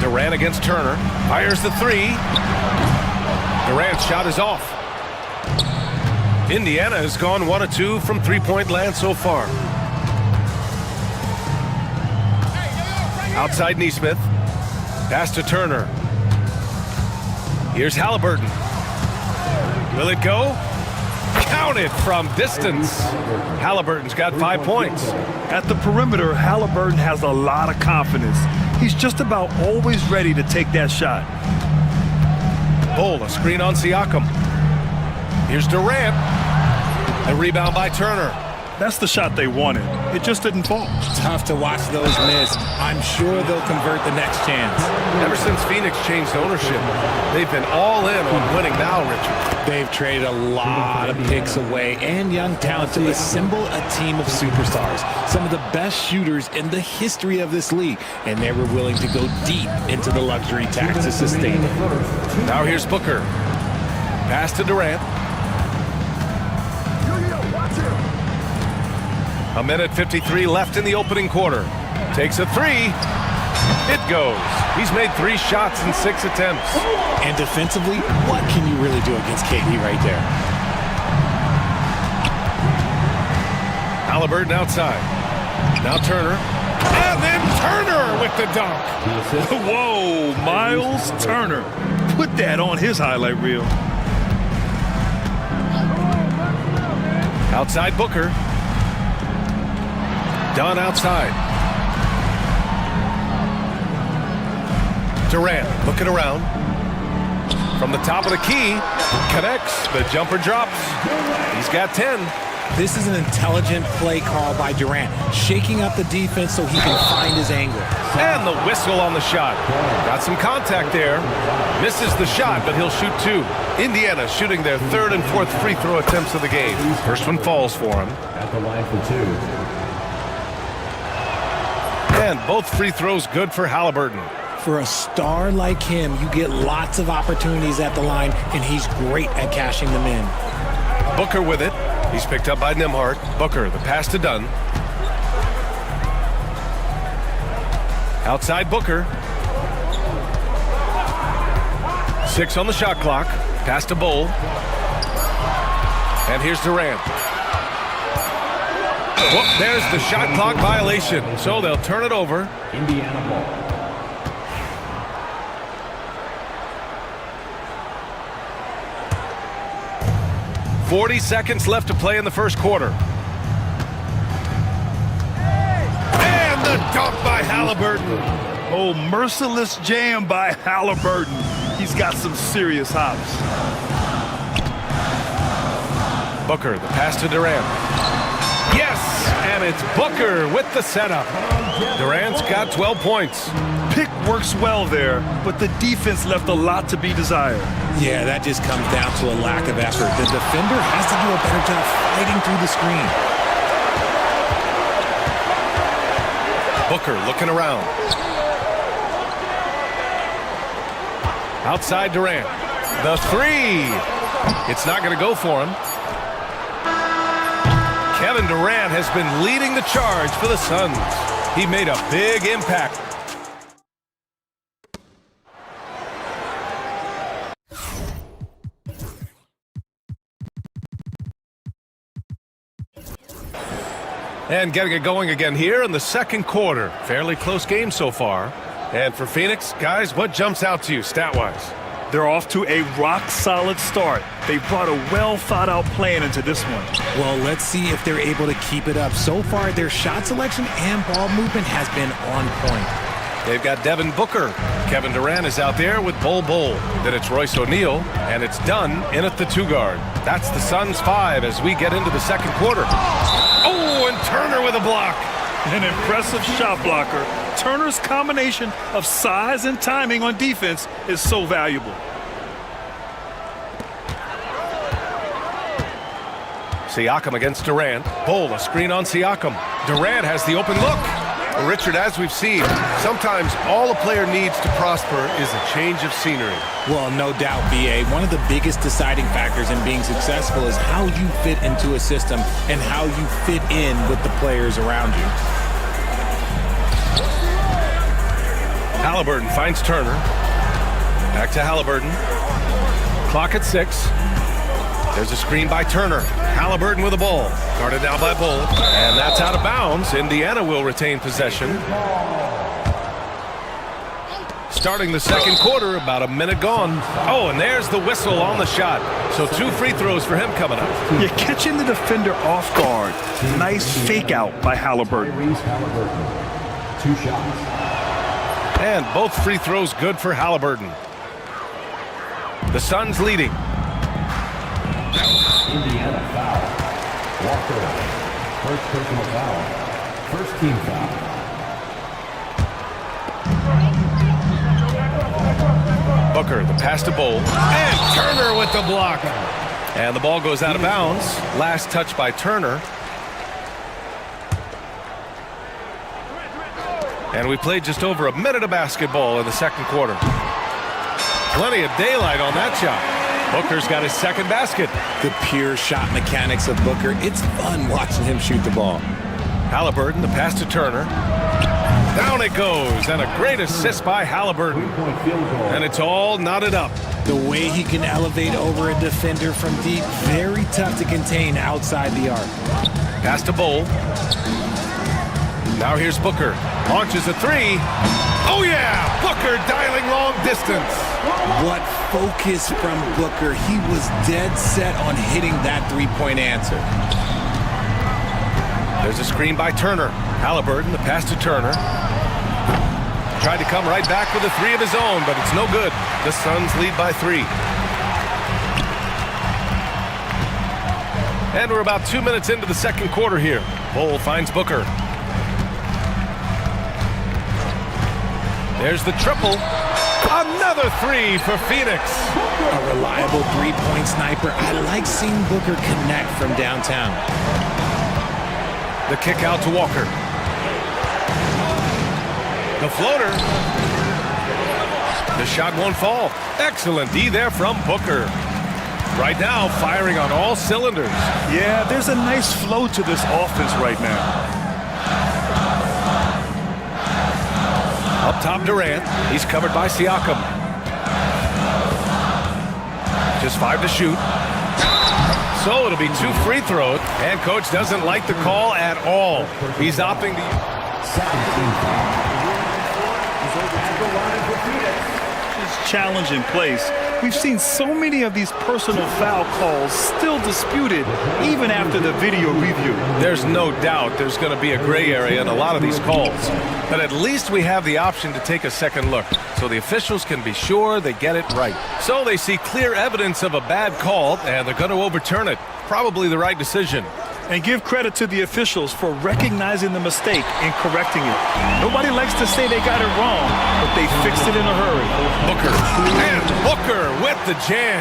Durant against Turner. Fires the 3. Durant's shot is off. Indiana has gone 1 of 2 from three-point land so far. Outside Nesmith. Pass to Turner. Here's Halliburton. Will it go? Counted from distance. Halliburton's got 5 points. At the perimeter, Halliburton has a lot of confidence. He's just about always ready to take that shot. Bull, a screen on Siakam. Here's Durant. A rebound by Turner. That's the shot they wanted. It just didn't fall. Tough to watch those miss. I'm sure they'll convert the next chance. Ever since Phoenix changed ownership, they've been all in on winning now, Richard. They've traded a lot of picks away and young talent to assemble a team of superstars. Some of the best shooters in the history of this league. And they were willing to go deep into the luxury tax to sustain it. Now here's Booker. Pass to Durant. A minute 53 left in the opening quarter. Takes a 3. It goes. He's made 3 shots in 6 attempts. And defensively, what can you really do against KD right there? Halliburton outside. Now Turner. And then Turner with the dunk. Whoa, Miles Turner. Put that on his highlight reel. Outside Booker. Dunn outside. Durant looking around. From the top of the key. Connects. The jumper drops. He's got 10. This is an intelligent play call by Durant. Shaking up the defense so he can find his angle. And the whistle on the shot. Got some contact there. Misses the shot, but he'll shoot 2. Indiana shooting their 3rd and 4th free throw attempts of the game. First one falls for him. At the line for 2. And both free throws good for Halliburton. For a star like him, you get lots of opportunities at the line, and he's great at cashing them in. Booker with it. He's picked up by Nembhard. Booker, the pass to Dunn. Outside Booker. 6 on the shot clock. Pass to Bull. And here's Durant. Whoop, there's the shot clock violation. So they'll turn it over. Indiana ball. 40 seconds left to play in the first quarter. And the dunk by Halliburton. Oh, merciless jam by Halliburton. He's got some serious hops. Booker, the pass to Durant. Yes, and it's Booker with the setup. Durant's got 12 points. Pick works well there, but the defense left a lot to be desired. Yeah, that just comes down to a lack of effort. The defender has to do a better job fighting through the screen. Booker looking around. Outside Durant. The three. It's not going to go for him. Kevin Durant has been leading the charge for the Suns. He made a big impact. And getting it going again here in the second quarter. Fairly close game so far. And for Phoenix, guys, what jumps out to you stat-wise? They're off to a rock-solid start. They brought a well-thought-out plan into this one. Well, let's see if they're able to keep it up. So far, their shot selection and ball movement has been on point. They've got Devin Booker. Kevin Durant is out there with Bol Bol. Then it's Royce O'Neal, and it's Dunn in at the two-guard. That's the Suns' 5 as we get into the second quarter. Oh, and Turner with a block. An impressive shot blocker. Turner's combination of size and timing on defense is so valuable. Siakam against Durant. Bol, a screen on Siakam. Durant has the open look. Well, Richard, as we've seen, sometimes all a player needs to prosper is a change of scenery. Well, no doubt, BA. One of the biggest deciding factors in being successful is how you fit into a system and how you fit in with the players around you. Halliburton finds Turner. Back to Halliburton. Clock at 6. There's a screen by Turner. Halliburton with the ball. Guarded now by Bol. And that's out of bounds. Indiana will retain possession. Starting the second quarter, about a minute gone. Oh, and there's the whistle on the shot. So 2 free throws for him coming up. You're catching the defender off guard. Nice fake out by Halliburton. 2 shots. And both free throws good for Halliburton. The Suns leading. Indiana foul. Walker. First personal foul. First team foul. Booker, the pass to Bol. And Turner with the block. And the ball goes out of bounds. Last touch by Turner. And we played just over a minute of basketball in the second quarter. Plenty of daylight on that shot. Booker's got his second basket. The pure shot mechanics of Booker. It's fun watching him shoot the ball. Halliburton, the pass to Turner. Down it goes, and a great assist by Halliburton. And it's all knotted up. The way he can elevate over a defender from deep, very tough to contain outside the arc. Pass to Bol. Now here's Booker. Launches a 3. Oh yeah! Booker dialing long distance. What focus from Booker. He was dead set on hitting that three-point answer. There's a screen by Turner. Halliburton, the pass to Turner. Tried to come right back with a 3 of his own, but it's no good. The Suns lead by 3. And we're about 2 minutes into the second quarter here. Bol finds Booker. There's the triple. Another 3 for Phoenix. A reliable three-point sniper. I like seeing Booker connect from downtown. The kick out to Walker. The floater. The shot won't fall. Excellent D there from Booker. Right now, firing on all cylinders. Yeah, there's a nice flow to this offense right now. Up top, Durant. He's covered by Siakam. Just 5 to shoot. So it'll be 2 free throws. And coach doesn't like the call at all. He's opting to... He's challenge in place, we've seen so many of these personal foul calls still disputed even after the video review. There's no doubt there's going to be a gray area in a lot of these calls. But at least we have the option to take a second look, so the officials can be sure they get it right. So they see clear evidence of a bad call, and they're going to overturn it. Probably the right decision. And give credit to the officials for recognizing the mistake and correcting it. Nobody likes to say they got it wrong, but they fixed it in a hurry. Booker with the jam.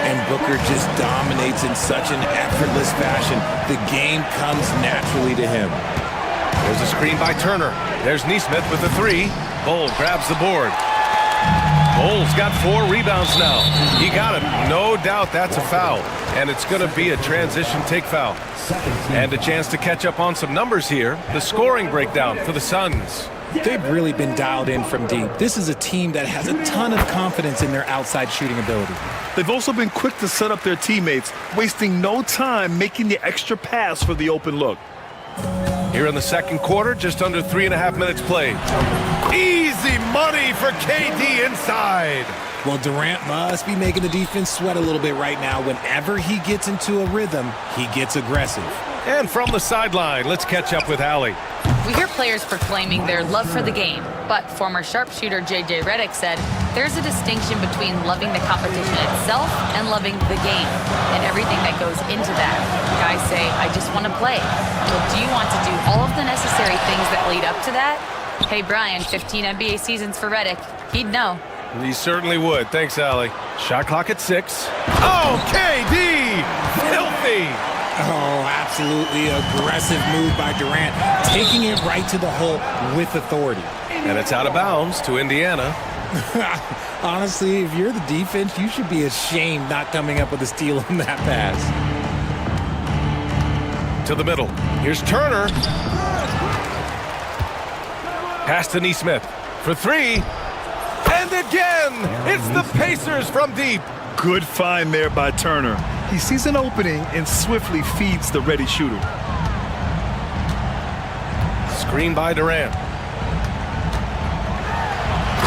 And Booker just dominates in such an effortless fashion. The game comes naturally to him. There's a screen by Turner. There's Neesmith with the three. Bull grabs the board. Bull's got 4 rebounds now. He got it. No doubt that's a foul. And it's going to be a transition take foul. And a chance to catch up on some numbers here. The scoring breakdown for the Suns. They've really been dialed in from deep. This is a team that has a ton of confidence in their outside shooting ability. They've also been quick to set up their teammates, wasting no time making the extra pass for the open look. Here in the second quarter, just under 3.5 minutes played. Easy money for KD inside. Well, Durant must be making the defense sweat a little bit right now. Whenever he gets into a rhythm, he gets aggressive. And from the sideline, let's catch up with Allie. We hear players proclaiming their love for the game, but former sharpshooter J.J. Redick said there's a distinction between loving the competition itself and loving the game and everything that goes into that. Guys say, I just want to play. Well, do you want to do all of the necessary things that lead up to that? Hey, Brian, 15 NBA seasons for Redick. He'd know. He certainly would. Thanks, Allie. Shot clock at 6. Oh, KD! Filthy! Oh, absolutely aggressive move by Durant, taking it right to the hole with authority. And it's out of bounds to Indiana. Honestly, if you're the defense, you should be ashamed not coming up with a steal on that pass. To the middle. Here's Turner. Pass to Neesmith for 3. And again, it's the Pacers from deep. Good find there by Turner. He sees an opening and swiftly feeds the ready shooter. Screen by Durant.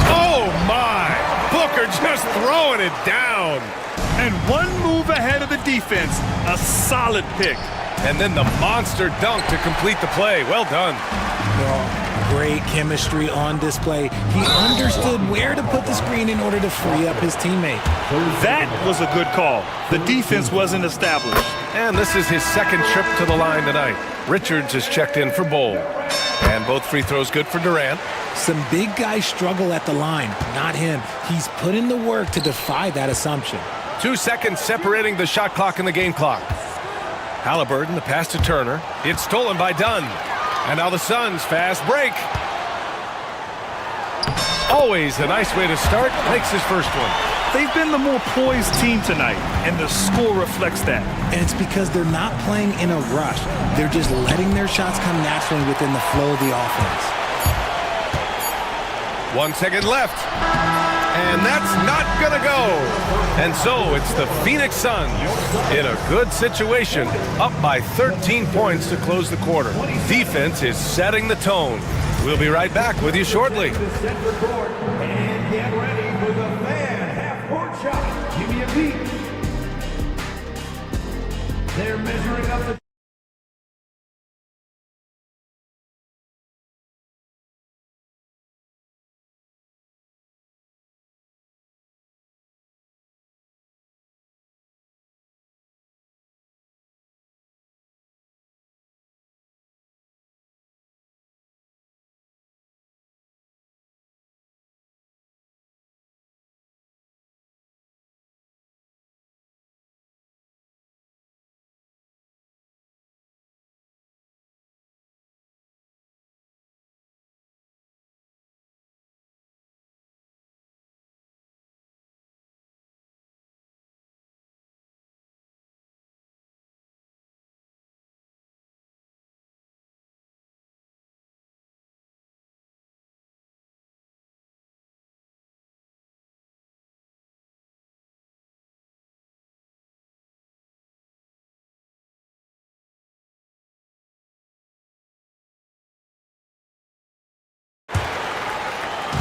Oh my! Booker just throwing it down. And one move ahead of the defense. A solid pick. And then the monster dunk to complete the play. Well done. Well, great chemistry on display. He understood where to put the screen in order to free up his teammate. That was a good call. The defense wasn't established. And this is his second trip to the line tonight. Richards is checked in for Bowl. And both free throws good for Durant. Some big guys struggle at the line, not him. He's put in the work to defy that assumption. 2 seconds separating the shot clock and the game clock. Halliburton, the pass to Turner. It's stolen by Dunn. And now the Suns fast break. Always a nice way to start. Makes his first one. They've been the more poised team tonight, and the score reflects that. And it's because they're not playing in a rush. They're just letting their shots come naturally within the flow of the offense. 1 second left. And that's not gonna go. And so it's the Phoenix Suns in a good situation, up by 13 points to close the quarter. Defense is setting the tone. We'll be right back with you shortly. And get ready for the fan half-court shot. Give me a beat. They're measuring up the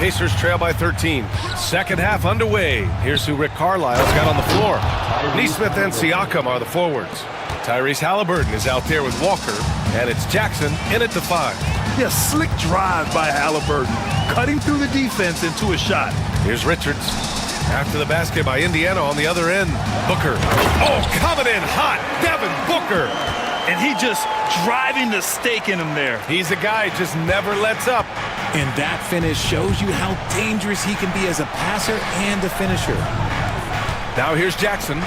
Pacers trail by 13. Second half underway. Here's who Rick Carlisle's got on the floor. Neesmith and Siakam are the forwards. Tyrese Halliburton is out there with Walker, and it's Jackson in at the 5. Yeah, slick drive by Halliburton, cutting through the defense into a shot. Here's Richards. After the basket by Indiana on the other end. Booker. Oh, coming in hot. Devin Booker. And he just driving the stake in him there. He's a guy who just never lets up. And that finish shows you how dangerous he can be as a passer and a finisher. Now here's Jackson.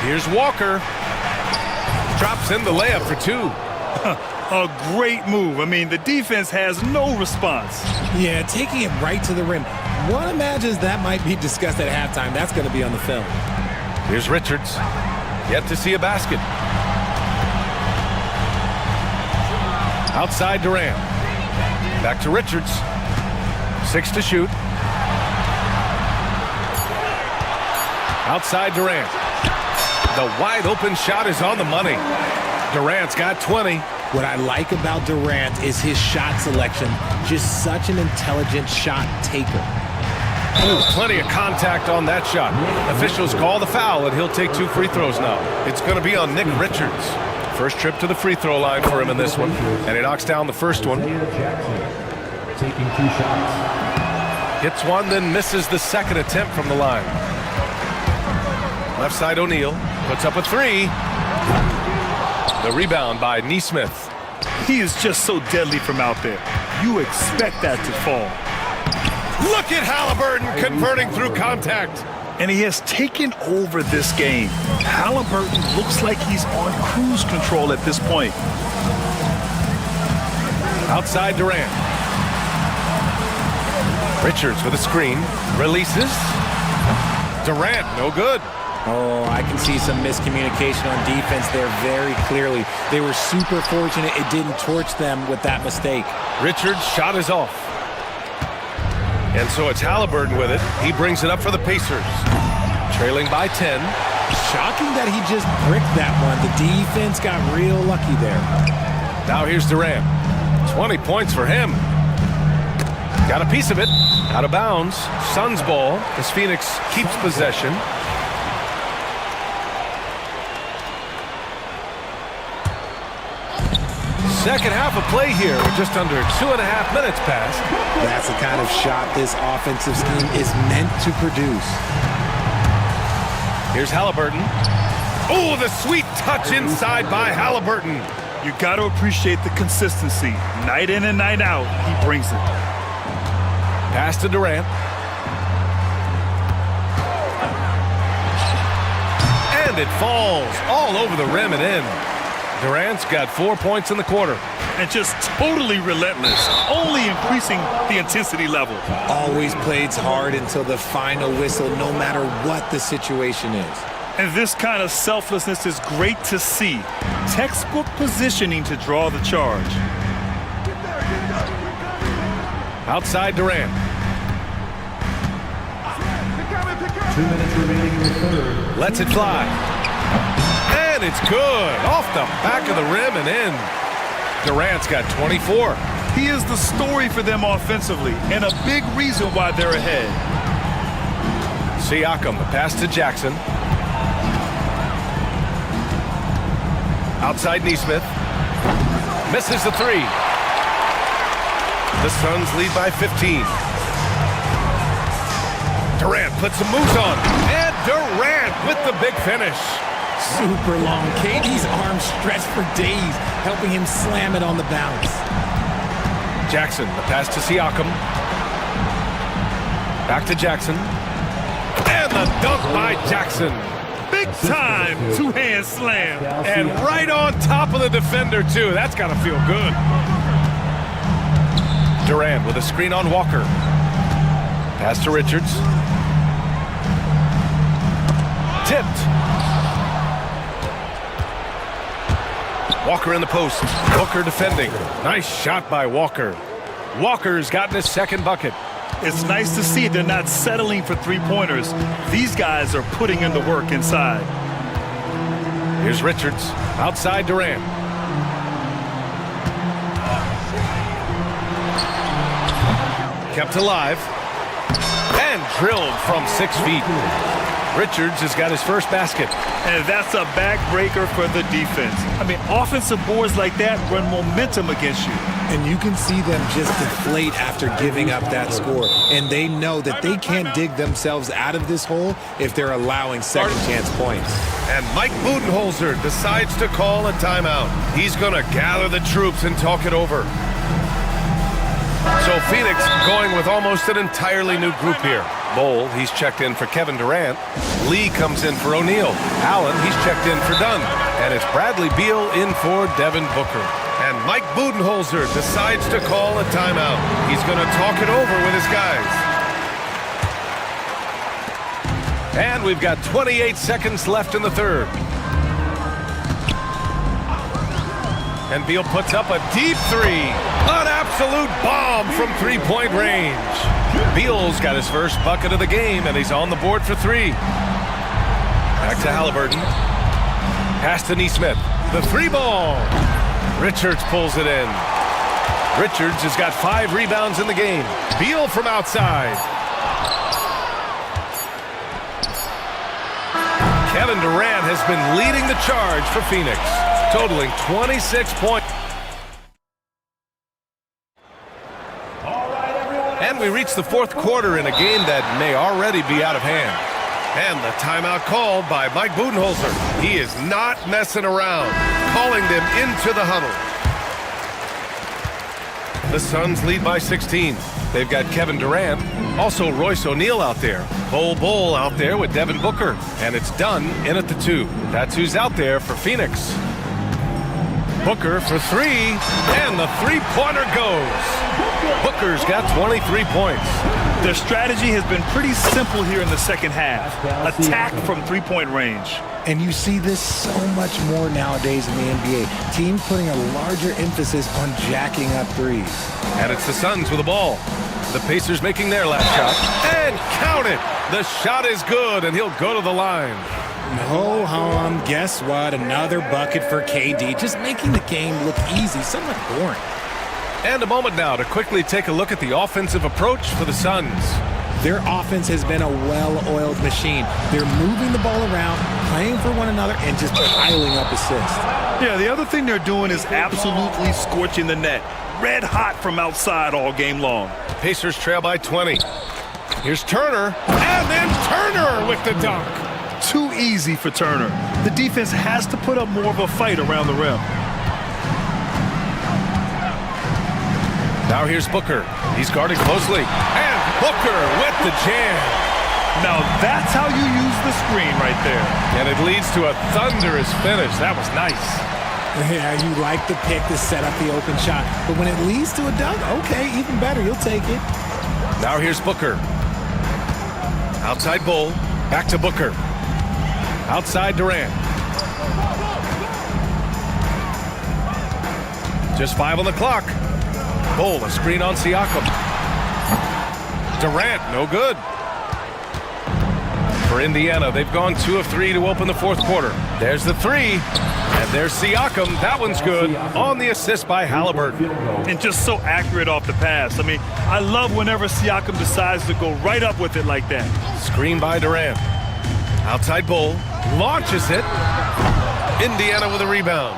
Here's Walker. Drops in the layup for 2. A great move. I mean, the defense has no response. Yeah, taking it right to the rim. One imagines that might be discussed at halftime. That's going to be on the film. Here's Richards. Yet to see a basket. Outside Durant. Back to Richards. 6 to shoot. Outside Durant. The wide open shot is on the money. Durant's got 20. What I like about Durant is his shot selection. Just such an intelligent shot taker. Ooh, plenty of contact on that shot. Officials call the foul, and he'll take 2 free throws now. It's going to be on Nick Richards. First trip to the free throw line for him in this one, and he knocks down the first one. Taking 2 shots. Hits one, then misses the second attempt from the line. Left side O'Neal puts up a 3. The rebound by Neesmith. He is just so deadly from out there. You expect that to fall. Look at Halliburton converting through contact. And he has taken over this game. Halliburton looks like he's on cruise control at this point. Outside Durant. Richards with a screen. Releases. Durant, no good. Oh, I can see some miscommunication on defense there very clearly. They were super fortunate it didn't torch them with that mistake. Richards' shot is off. And so it's Halliburton with it. He brings it up for the Pacers. Trailing by 10. Shocking that he just bricked that one. The defense got real lucky there. Now here's Durant. 20 points for him. Got a piece of it. Out of bounds. Suns ball as Phoenix keeps possession. Second half of play here. We're just under 2.5 minutes past. That's the kind of shot this offensive scheme is meant to produce. Here's Halliburton. Oh, the sweet touch inside by Halliburton. You got to appreciate the consistency. Night in and night out, he brings it. Pass to Durant. And it falls all over the rim and in. Durant's got 4 points in the quarter. And just totally relentless, only increasing the intensity level. Always plays hard until the final whistle, no matter what the situation is. And this kind of selflessness is great to see. Textbook positioning to draw the charge. Outside Durant. 2 minutes remaining in the third. Lets it fly. And it's good. Off the back of the rim and in. Durant's got 24. He is the story for them offensively and a big reason why they're ahead. Siakam, the pass to Jackson. Outside Neesmith. Misses the 3. The Suns lead by 15. Durant puts some moves on. And Durant with the big finish. Super long. KD's arms stretched for days, helping him slam it on the bounce. Jackson, the pass to Siakam. Back to Jackson. And the dunk by Jackson. Big time two-hand slam. And right on top of the defender, too. That's got to feel good. Durant with a screen on Walker. Pass to Richards. Tipped. Walker in the post. Booker defending. Nice shot by Walker. Walker's gotten his second bucket. It's nice to see they're not settling for three-pointers. These guys are putting in the work inside. Here's Richards. Outside Durant. Kept alive. And drilled from 6 feet. Richards has got his first basket. And that's a backbreaker for the defense. I mean, offensive boards like that run momentum against you. And you can see them just deflate after giving up that score. And they know that they can't dig themselves out of this hole if they're allowing second chance points. And Mike Budenholzer decides to call a timeout. He's going to gather the troops and talk it over. So Phoenix going with almost an entirely new group here. Bowl, he's checked in for Kevin Durant. Lee comes in for O'Neal. Allen, he's checked in for Dunn. And it's Bradley Beal in for Devin Booker. And Mike Budenholzer decides to call a timeout. He's going to talk it over with his guys. And we've got 28 seconds left in the third. And Beal puts up a deep three. An absolute bomb from three-point range. Beal's got his first bucket of the game, and he's on the board for 3. Back to Halliburton. Pass to Neesmith. The 3 ball. Richards pulls it in. Richards has got 5 rebounds in the game. Beal from outside. Kevin Durant has been leading the charge for Phoenix, totaling 26 points. And we reach the fourth quarter in a game that may already be out of hand. And the timeout called by Mike Budenholzer. He is not messing around, calling them into the huddle. The Suns lead by 16. They've got Kevin Durant, also Royce O'Neal out there. Bol out there with Devin Booker. And it's Dunn in at the 2. That's who's out there for Phoenix. Booker for 3, and the three-pointer goes. Booker's got 23 points. Their strategy has been pretty simple here in the second half. Attack from three-point range. And you see this so much more nowadays in the NBA. Teams putting a larger emphasis on jacking up threes. And it's the Suns with the ball. The Pacers making their last shot. And count it! The shot is good, and he'll go to the line. Ho-hum, guess what? Another bucket for KD. Just making the game look easy, somewhat boring. And a moment now to quickly take a look at the offensive approach for the Suns. Their offense has been a well-oiled machine. They're moving the ball around, playing for one another, and just piling up assists. Yeah, the other thing they're doing is absolutely scorching the net. Red hot from outside all game long. Pacers trail by 20. Here's Turner, and then Turner with the dunk. Too easy for Turner. The defense has to put up more of a fight around the rim. Now here's Booker. He's guarded closely. And Booker with the jam. Now that's how you use the screen right there. And it leads to a thunderous finish. That was nice. Yeah, you like the pick to set up the open shot. But when it leads to a dunk, okay, even better. You'll take it. Now here's Booker. Outside Bull. Back to Booker. Outside Durant. Just 5 on the clock. Bull, a screen on Siakam. Durant, no good. For Indiana, they've gone 2 of 3 to open the fourth quarter. There's the 3. And there's Siakam. That one's good. On the assist by Halliburton. And just so accurate off the pass. I mean, I love whenever Siakam decides to go right up with it like that. Screen by Durant. Outside Bull. Launches it. Indiana with a rebound.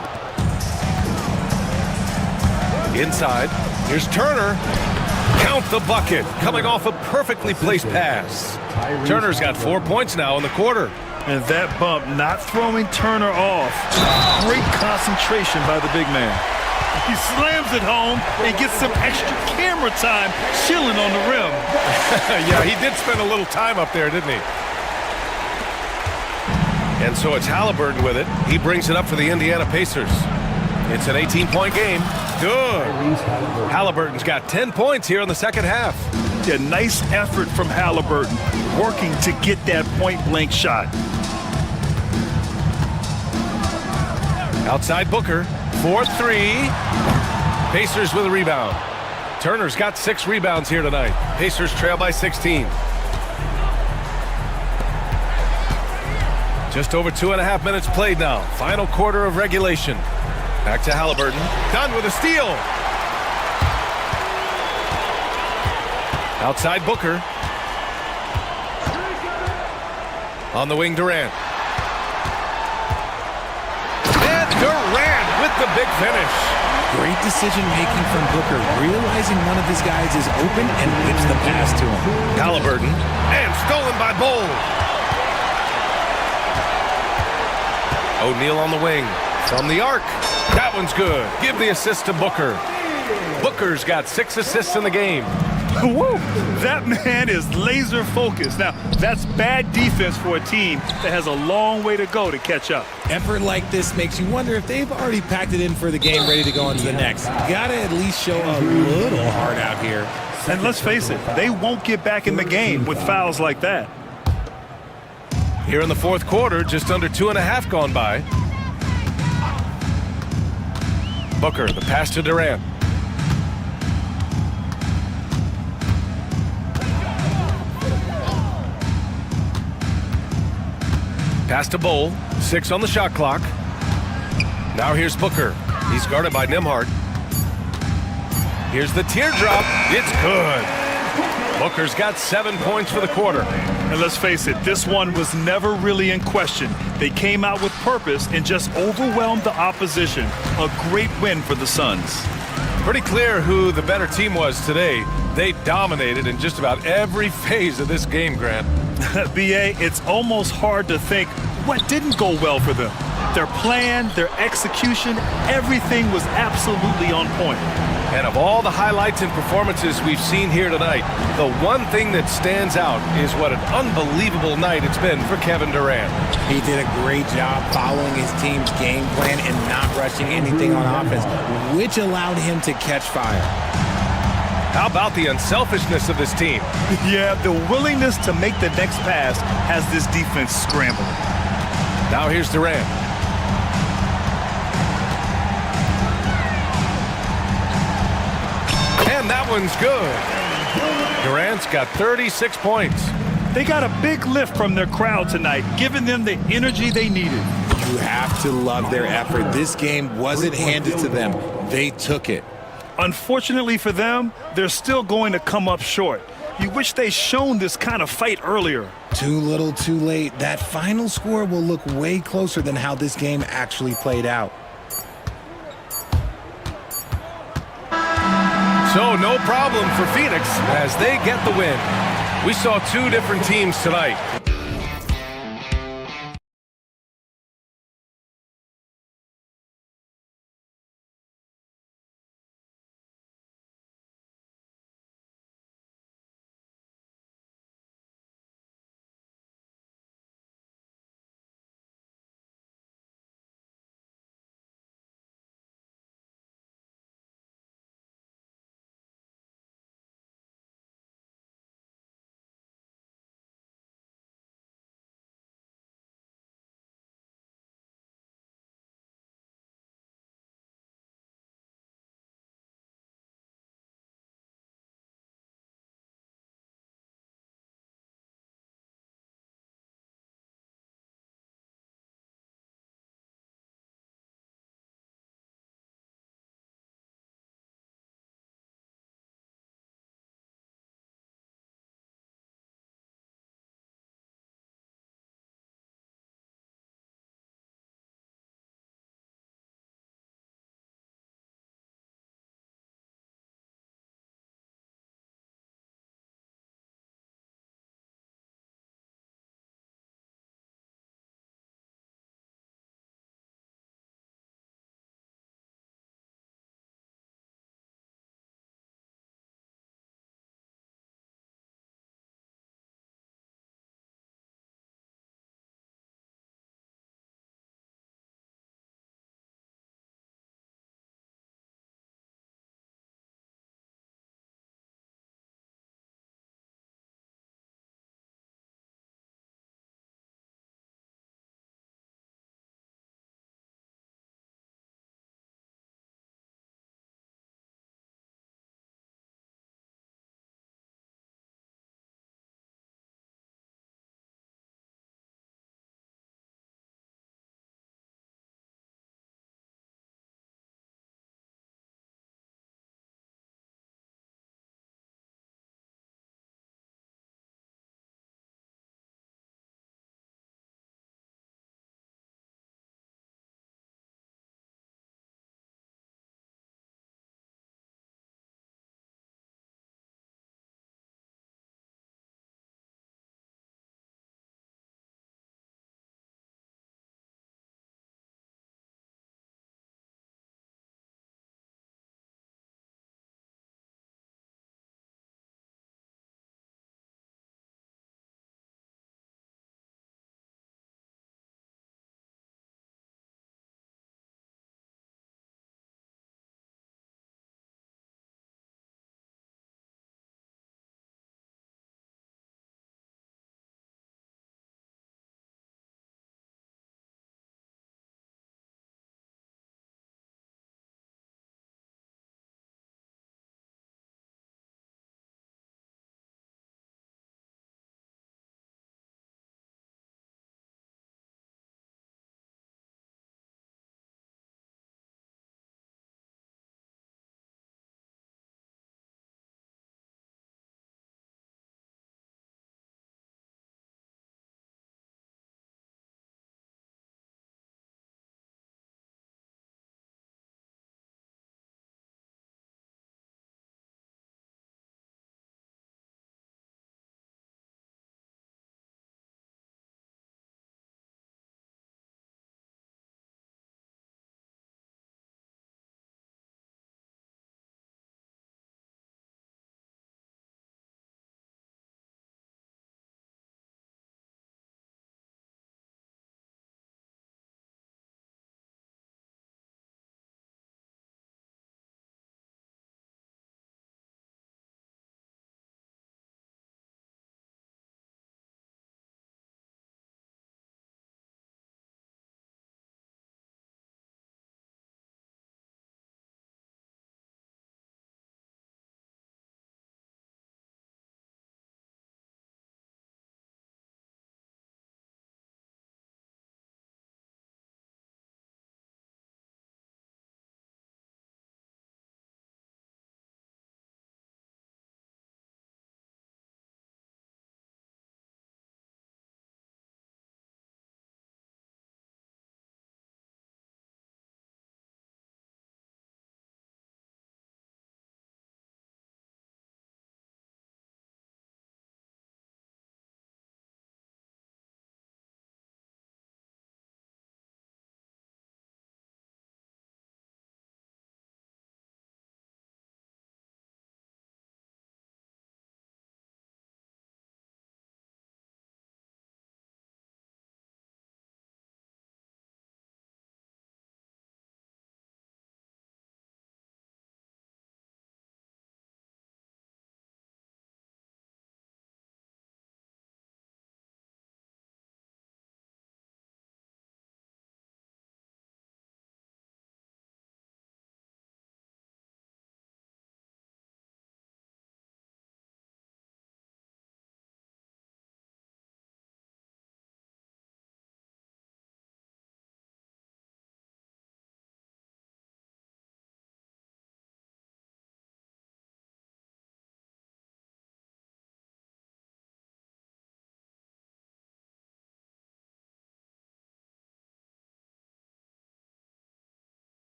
Inside. Here's Turner. Count the bucket. Coming off a perfectly placed pass. Turner's got 4 points now in the quarter. And that bump not throwing Turner off. Great concentration by the big man. He slams it home and gets some extra camera time chilling on the rim. Yeah, he did spend a little time up there, didn't he? And so it's Halliburton with it. He brings it up for the Indiana Pacers. It's an 18-point game. Good. Halliburton's got 10 points here in the second half. Yeah, nice effort from Halliburton, working to get that point-blank shot. Outside Booker, 4-3. Pacers with a rebound. Turner's got 6 rebounds here tonight. Pacers trail by 16. Just over 2.5 minutes played now. Final quarter of regulation. Back to Halliburton. Done with a steal. Outside Booker. On the wing, Durant. And Durant with the big finish. Great decision-making from Booker, realizing one of his guys is open and whips the pass to him. Halliburton. And stolen by Bull. O'Neal on the wing. From the arc. That one's good. Give the assist to Booker. Booker's got 6 assists in the game. Woo! That man is laser focused. Now, that's bad defense for a team that has a long way to go to catch up. Effort like this makes you wonder if they've already packed it in for the game, ready to go on to the next. Gotta at least show a little heart out here. And let's face it, they won't get back in the game with fouls like that. Here in the fourth quarter, just under 2.5 gone by. Booker, the pass to Durant. Pass to Bull. 6 on the shot clock. Now here's Booker. He's guarded by Nembhard. Here's the teardrop. It's good. Booker's got 7 points for the quarter. And let's face it, this one was never really in question. They came out with purpose and just overwhelmed the opposition. A great win for the Suns. Pretty clear who the better team was today. They dominated in just about every phase of this game, Grant. BA, it's almost hard to think what didn't go well for them. Their plan, their execution, everything was absolutely on point. And of all the highlights and performances we've seen here tonight, the one thing that stands out is what an unbelievable night it's been for Kevin Durant. He did a great job following his team's game plan and not rushing anything on offense, which allowed him to catch fire. How about the unselfishness of this team? Yeah, the willingness to make the next pass has this defense scrambling. Now here's Durant. And that one's good. Durant's got 36 points. They got a big lift from their crowd tonight, giving them the energy they needed. You have to love their effort. This game wasn't handed to them. They took it. Unfortunately for them, they're still going to come up short. You wish they'd shown this kind of fight earlier. Too little, too late. That final score will look way closer than how this game actually played out. So no problem for Phoenix as they get the win. We saw 2 different teams tonight.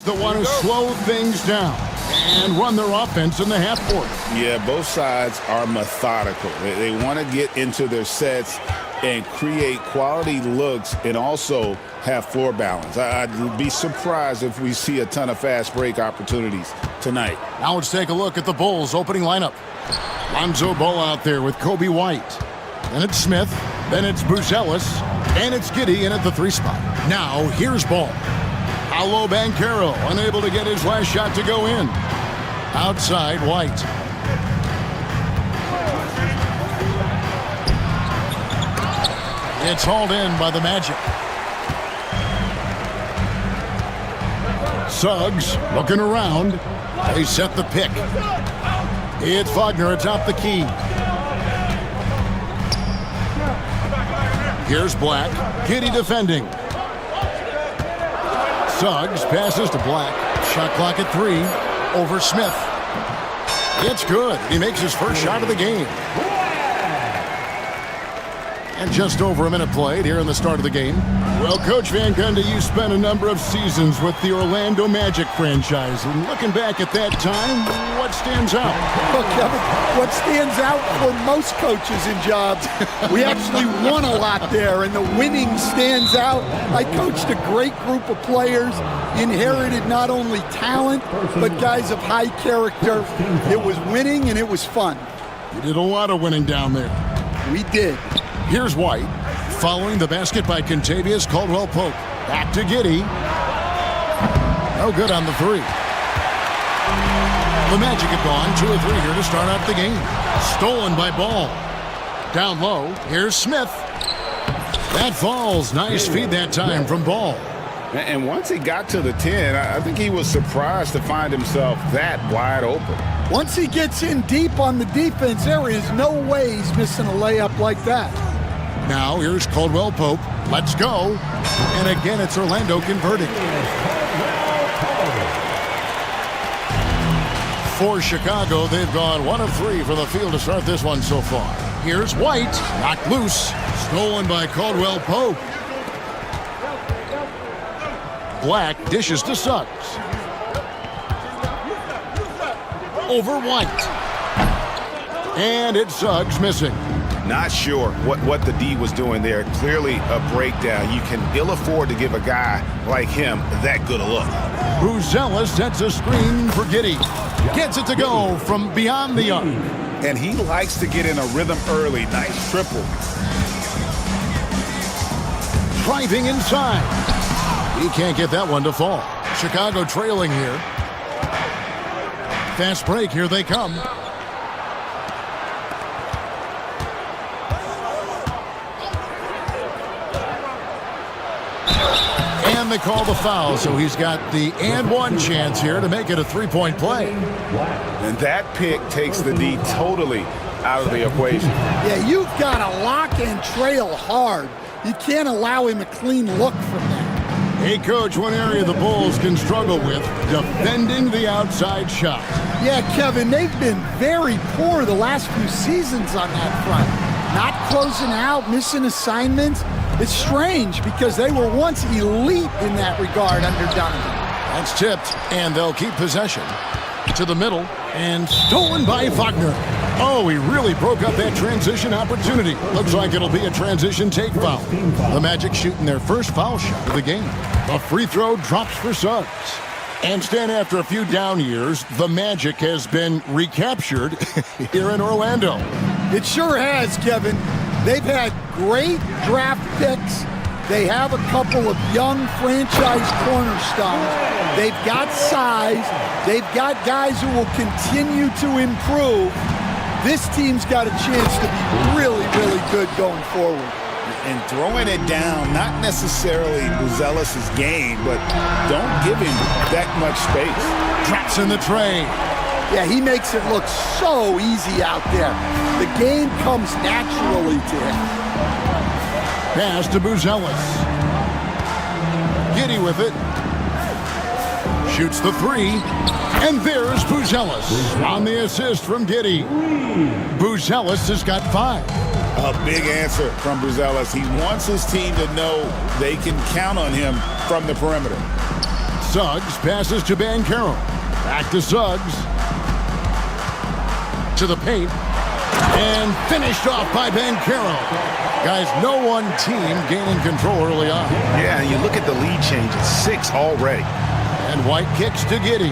that want to slow things down and run their offense in the half court. Yeah, both sides are methodical. They want to get into their sets and create quality looks and also have floor balance. I'd be surprised if we see a ton of fast break opportunities tonight. Now let's take a look at the Bulls' opening lineup. Lonzo Ball out there with Kobe White. Then it's Smith. Then it's Buzelis. And it's Giddey in at the 3 spot. Now here's Ball. Paolo Banchero unable to get his last shot to go in. Outside White. It's hauled in by the Magic. Suggs looking around. They set the pick. It's Wagner atop the key. Here's Black. Giddey defending. Suggs passes to Black. Shot clock at 3. Over Smith. It's good. He makes his first shot of the game. And just over a minute played here in the start of the game. Well, Coach Van Gundy, you spent a number of seasons with the Orlando Magic franchise. And looking back at that time, what stands out? Look, Kevin, what stands out for most coaches in jobs, we actually won a lot there, and the winning stands out. I coached a great group of players, inherited not only talent, but guys of high character. It was winning, and it was fun. You did a lot of winning down there. We did. Here's White, following the basket by Kentavious Caldwell-Pope. Back to Giddey. No good on the 3. The Magic have gone 2 of 3 here to start out the game. Stolen by Ball. Down low, here's Smith. That falls. Nice feed that time from Ball. And once he got to the 10, I think he was surprised to find himself that wide open. Once he gets in deep on the defense, there is no way he's missing a layup like that. Now here's Caldwell-Pope. Let's go. And again, it's Orlando converting. For Chicago, they've gone 1 of 3 from the field to start this one so far. Here's White. Knocked loose. Stolen by Caldwell-Pope. Black dishes to Suggs. Over White. And it's Suggs missing. Not sure what the D was doing there. Clearly a breakdown. You can ill afford to give a guy like him that good a look. Buzelis sets a screen for Giddey. Gets it to go from beyond the arc. And he likes to get in a rhythm early. Nice triple. Driving inside. He can't get that one to fall. Chicago trailing here. Fast break, here they come. And they call the foul, so he's got the and 1 chance here to make it a 3-point play. And that pick takes the D totally out of the equation. Yeah, you've got to lock and trail hard. You can't allow him a clean look from there. Hey, Coach, one area the Bulls can struggle with, defending the outside shot. Yeah, Kevin, they've been very poor the last few seasons on that front. Not closing out, missing assignments. It's strange because they were once elite in that regard under Donovan. That's tipped, and they'll keep possession. To the middle, and stolen by Wagner. Oh, he really broke up that transition opportunity. Looks like it'll be a transition take foul. The Magic shooting their first foul shot of the game. The free throw drops for Suggs. And Stan, after a few down years, the Magic has been recaptured here in Orlando. It sure has, Kevin. They've had great draft picks. They have a couple of young franchise cornerstones. They've got size. They've got guys who will continue to improve. This team's got a chance to be really, really good going forward. And throwing it down, not necessarily Buzelis' game, but don't give him that much space. Drops in the tray. Yeah, he makes it look so easy out there. The game comes naturally to him. Pass to Buzelis. Giddey with it. Shoots the 3. And there's Buzelis on the assist from Giddey. Buzelis has got 5. A big answer from Buzelis. He wants his team to know they can count on him from the perimeter. Suggs passes to Bancaro. Back to Suggs. To the paint. And finished off by Bancaro. Guys, no one team gaining control early on. Yeah, and you look at the lead change. It's 6 already. And White kicks to Giddey.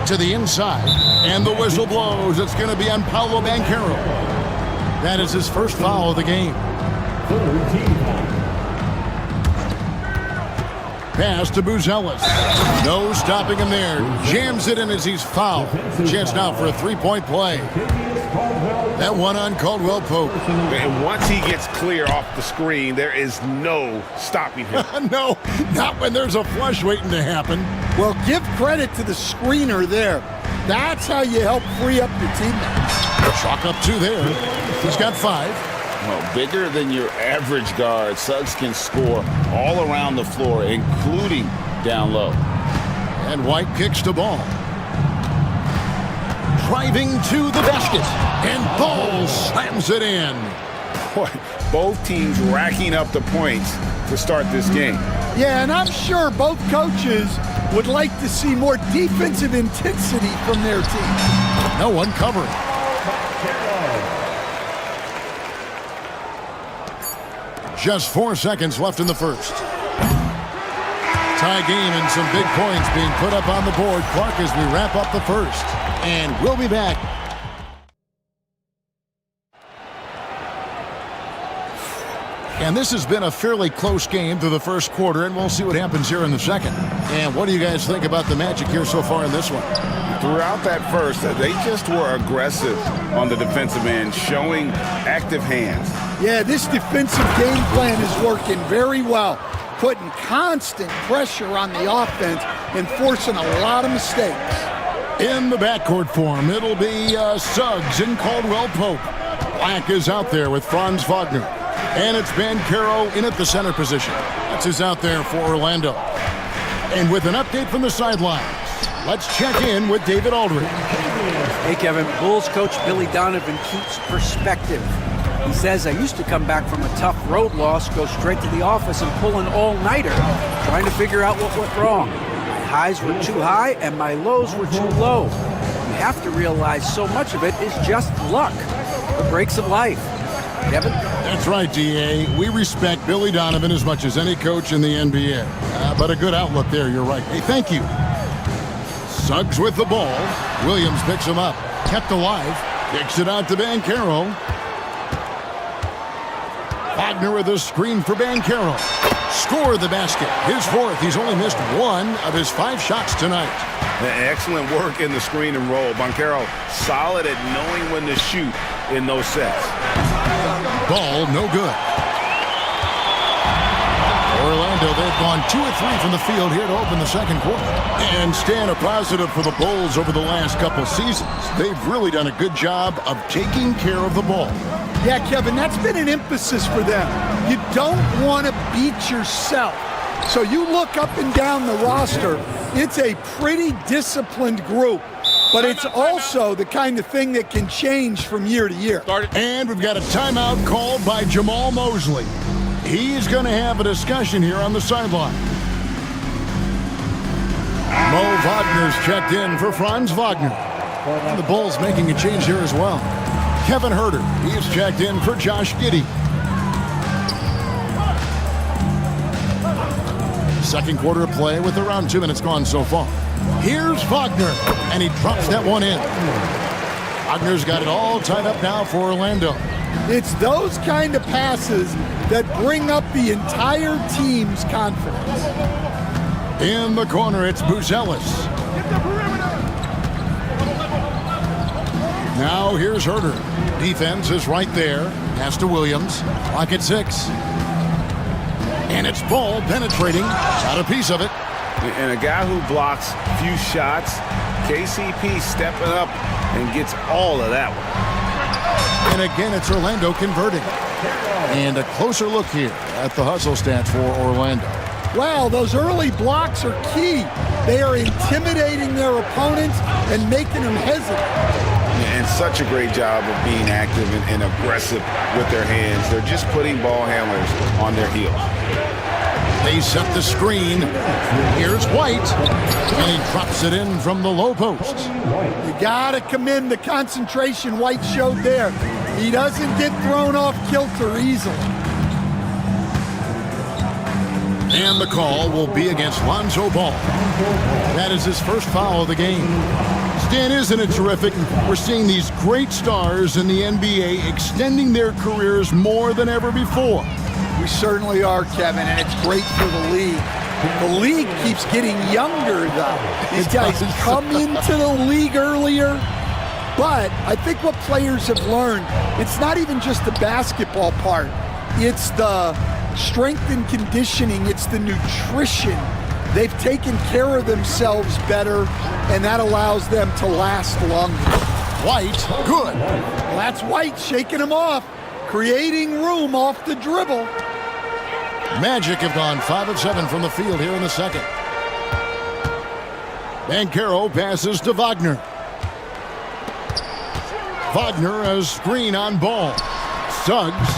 To the inside. And the whistle blows. It's going to be on Paolo Bancaro. That is his first foul of the game. Pass to Buzelis. No stopping him there. Jams it in as he's fouled. Chance now for a three-point play. That one on Caldwell Pope. And once he gets clear off the screen, there is no stopping him. No, not when there's a flush waiting to happen. Well, give credit to the screener there. That's how you help free up your teammates. Chalk up 2 there. He's got 5. Well, bigger than your average guard, Suggs can score all around the floor, including down low. And White kicks the ball. Driving to the basket. And Ball slams it in. Boy, both teams racking up the points to start this game. Yeah, and I'm sure both coaches would like to see more defensive intensity from their team. No one covering. Just 4 seconds left in the first. Tie game and some big points being put up on the board. Clark as we wrap up the first. And we'll be back. And this has been a fairly close game through the first quarter, and we'll see what happens here in the second. And what do you guys think about the Magic here so far in this one? Throughout that first, they just were aggressive on the defensive end, showing active hands. Yeah, this defensive game plan is working very well, putting constant pressure on the offense and forcing a lot of mistakes. In the backcourt form, it'll be Suggs and Caldwell Pope. Black is out there with Franz Wagner. And it's Bancaro in at the center position. That's who's out there for Orlando. And with an update from the sidelines, let's check in with David Aldridge. Hey, Kevin. Bulls coach Billy Donovan keeps perspective. He says, I used to come back from a tough road loss, go straight to the office and pull an all-nighter, trying to figure out what went wrong. My highs were too high and my lows were too low. You have to realize so much of it is just luck, the breaks of life. Kevin? That's right, D.A. We respect Billy Donovan as much as any coach in the NBA. But a good outlook there, you're right. Hey, thank you. Suggs with the ball. Williams picks him up. Kept alive. Kicks it out to Bancaro. Wagner with a screen for Bancaro. Score the basket. His 4th. He's only missed 1 of his 5 shots tonight. Excellent work in the screen and roll. Bancaro solid at knowing when to shoot in those sets. Ball no good. Orlando, they've gone 2 of 3 from the field here to open the second quarter. And staying a positive for the Bulls over the last couple seasons. They've really done a good job of taking care of the ball. Yeah, Kevin, that's been an emphasis for them. You don't want to beat yourself. So you look up and down the roster, it's a pretty disciplined group. But it's also the kind of thing that can change from year to year. And we've got a timeout called by Jamal Mosley. He's going to have a discussion here on the sideline. Mo Wagner's checked in for Franz Wagner. And the Bulls making a change here as well. Kevin Huerter, he's checked in for Josh Giddey. Second quarter of play with around 2 minutes gone so far. Here's Wagner, and he drops that one in. Wagner's got it all tied up now for Orlando. It's those kind of passes that bring up the entire team's confidence. In the corner, it's Buzelis. Now here's Huerter. Defense is right there. Pass to Williams. Clock at 6. And it's Ball penetrating. Got a piece of it. And a guy who blocks few shots, KCP stepping up and gets all of that one. And again, it's Orlando converting. And a closer look here at the hustle stats for Orlando. Wow, those early blocks are key. They are intimidating their opponents and making them hesitate. And such a great job of being active and aggressive with their hands. They're just putting ball handlers on their heels. They set the screen. Here's White, and he drops it in from the low post. You gotta commend the concentration White showed there. He doesn't get thrown off kilter easily. And the call will be against Lonzo Ball. That is his first foul of the game. Stan, isn't it terrific? We're seeing these great stars in the NBA extending their careers more than ever before. We certainly are, Kevin, and it's great for the league. The league keeps getting younger, though. These guys come into the league earlier, but I think what players have learned, it's not even just the basketball part. It's the strength and conditioning. It's the nutrition. They've taken care of themselves better, and that allows them to last longer. White, good. Well, that's White shaking him off, creating room off the dribble. Magic have gone 5 of 7 from the field here in the second. Banchero passes to Wagner. Wagner has screen on Ball. Suggs,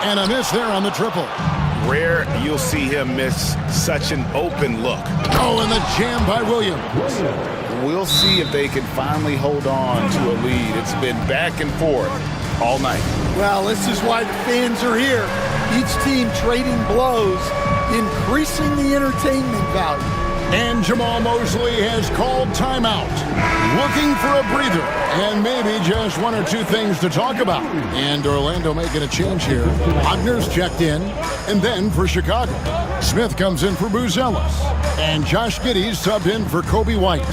and a miss there on the triple. Rare you'll see him miss such an open look. Oh, and the jam by Williams. We'll see if they can finally hold on to a lead. It's been back and forth all night. Well, this is why the fans are here. Each team trading blows, increasing the entertainment value. And Jamal Mosley has called timeout, looking for a breather, and maybe just one or two things to talk about. And Orlando making a change here. Wagner's checked in, and then for Chicago, Smith comes in for Buzelis, and Josh Giddey's subbed in for Kobe White.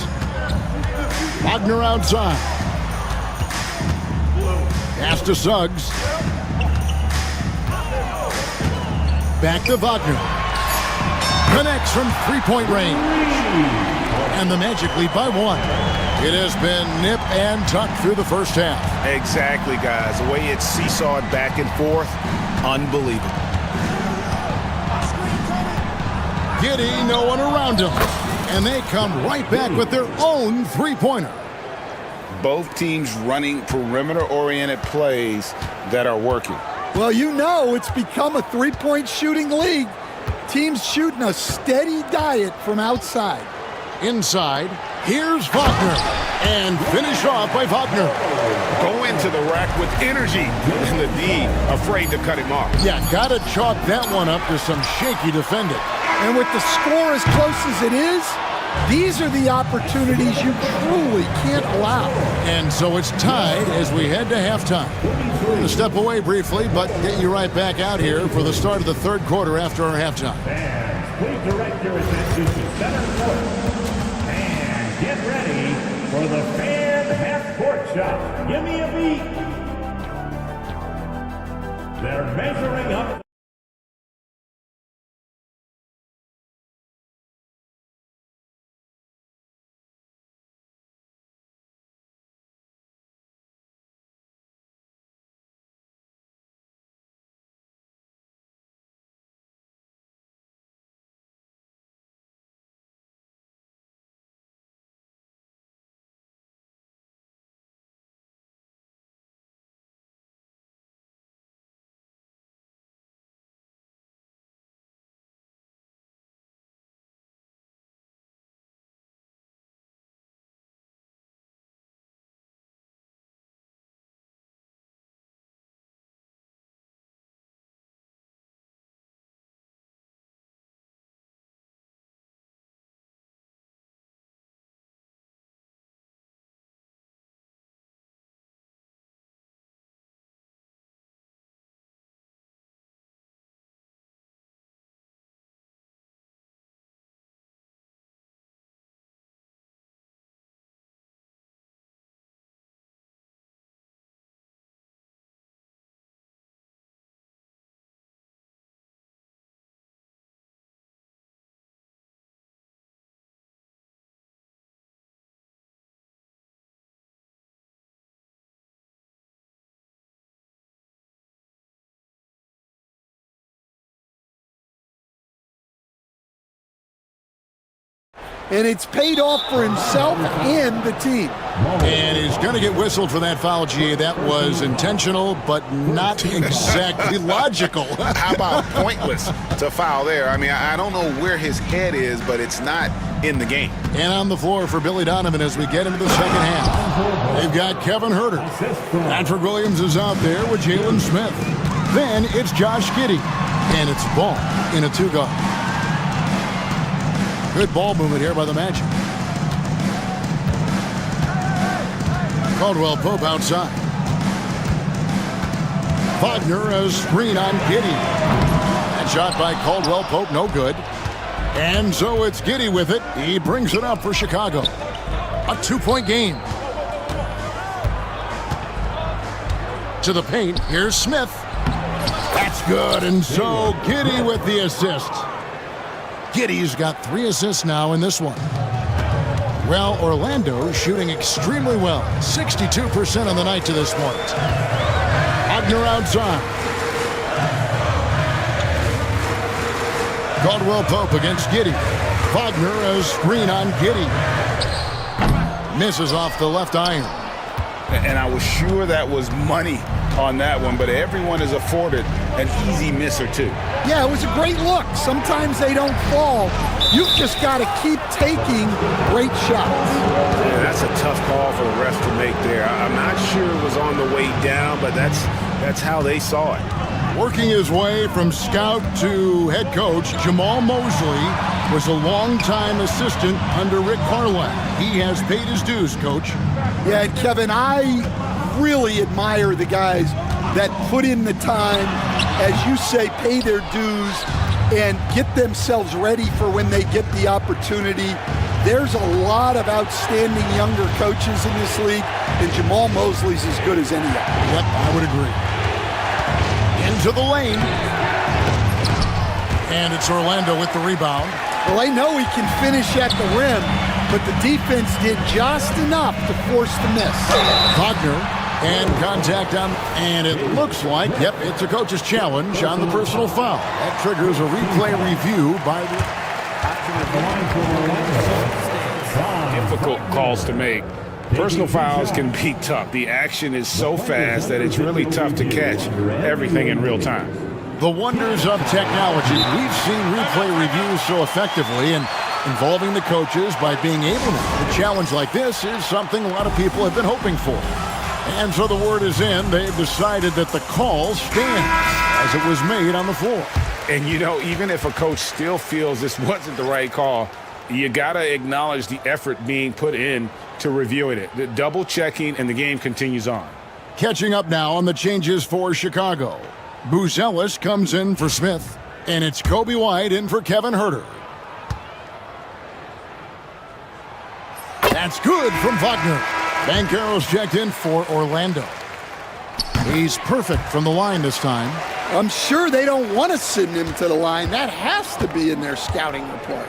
Wagner outside. Pass to Suggs. Back to Wagner. Connects from three-point range. And the Magic lead by 1. It has been nip and tuck through the first half. Exactly, guys. The way it's seesawed back and forth, unbelievable. Giddey, no one around him. And they come right back with their own three-pointer. Both teams running perimeter-oriented plays that are working. Well, you know it's become a three-point shooting league. Teams shooting a steady diet from outside. Inside, here's Wagner. And finished off by Wagner. Go into the rack with energy. And the D afraid to cut him off. Yeah, gotta chalk that one up to some shaky defending. And with the score as close as it is, these are the opportunities you truly can't allow. And so it's tied as we head to halftime. We're going to step away briefly, but get you right back out here for the start of the third quarter after our halftime. Fans, please direct your attention to center court. And get ready for the fan half-court shot. Give me a beat. They're measuring up. and it's paid off for himself and the team. And he's going to get whistled for that foul, G. That was intentional, but not exactly logical. How about pointless to foul there? I mean, I don't know where his head is, but it's not in the game. And on the floor for Billy Donovan as we get into the second half. They've got Kevin Herter. Patrick Williams is out there with Jalen Smith. Then it's Josh Giddey. And it's Ball in a two-guard. Good ball movement here by the Magic. Caldwell Pope outside. Wagner a screen on Giddey. That shot by Caldwell Pope, no good. And so it's Giddey with it. He brings it up for Chicago. A 2-point game. To the paint, here's Smith. That's good, and so Giddey with the assist. Giddey's got 3 assists now in this one. Well, Orlando shooting extremely well. 62% on the night to this point. Wagner outside. Caldwell Pope against Giddey. Wagner a screen on Giddey. Misses off the left iron. And I was sure that was money on that one, but everyone is afforded an easy miss or two. Yeah, it was a great look. Sometimes they don't fall. You've just got to keep taking great shots. Yeah, that's a tough call for the refs to make there. I'm not sure it was on the way down, but that's how they saw it. Working his way from scout to head coach, Jamal Mosley was a longtime assistant under Rick Carlisle. He has paid his dues, Coach. Yeah, and Kevin, I really admire the guys that put in the time, as you say, pay their dues and get themselves ready for when they get the opportunity. There's a lot of outstanding younger coaches in this league, and Jamal Mosley's as good as any of them. Yep, I would agree. Into the lane. And it's Orlando with the rebound. Well, they know he can finish at the rim, but the defense did just enough to force the miss. Wagner and contact on, and it looks like, yep, it's a coach's challenge on the personal foul. That triggers a replay review by the... Difficult calls to make. Personal fouls can be tough. The action is so fast that it's really tough to catch everything in real time. The wonders of technology. We've seen replay reviews so effectively, and involving the coaches by being able to. A challenge like this is something a lot of people have been hoping for. And so the word is in. They've decided that the call stands as it was made on the floor. And, you know, even if a coach still feels this wasn't the right call, you got to acknowledge the effort being put in to reviewing it. The double checking, and the game continues on. Catching up now on the changes for Chicago. Booz Ellis comes in for Smith, and it's Kobe White in for Kevin Herter. That's good from Wagner. Banchero's checked in for Orlando. He's perfect from the line this time. I'm sure they don't want to send him to the line. That has to be in their scouting report.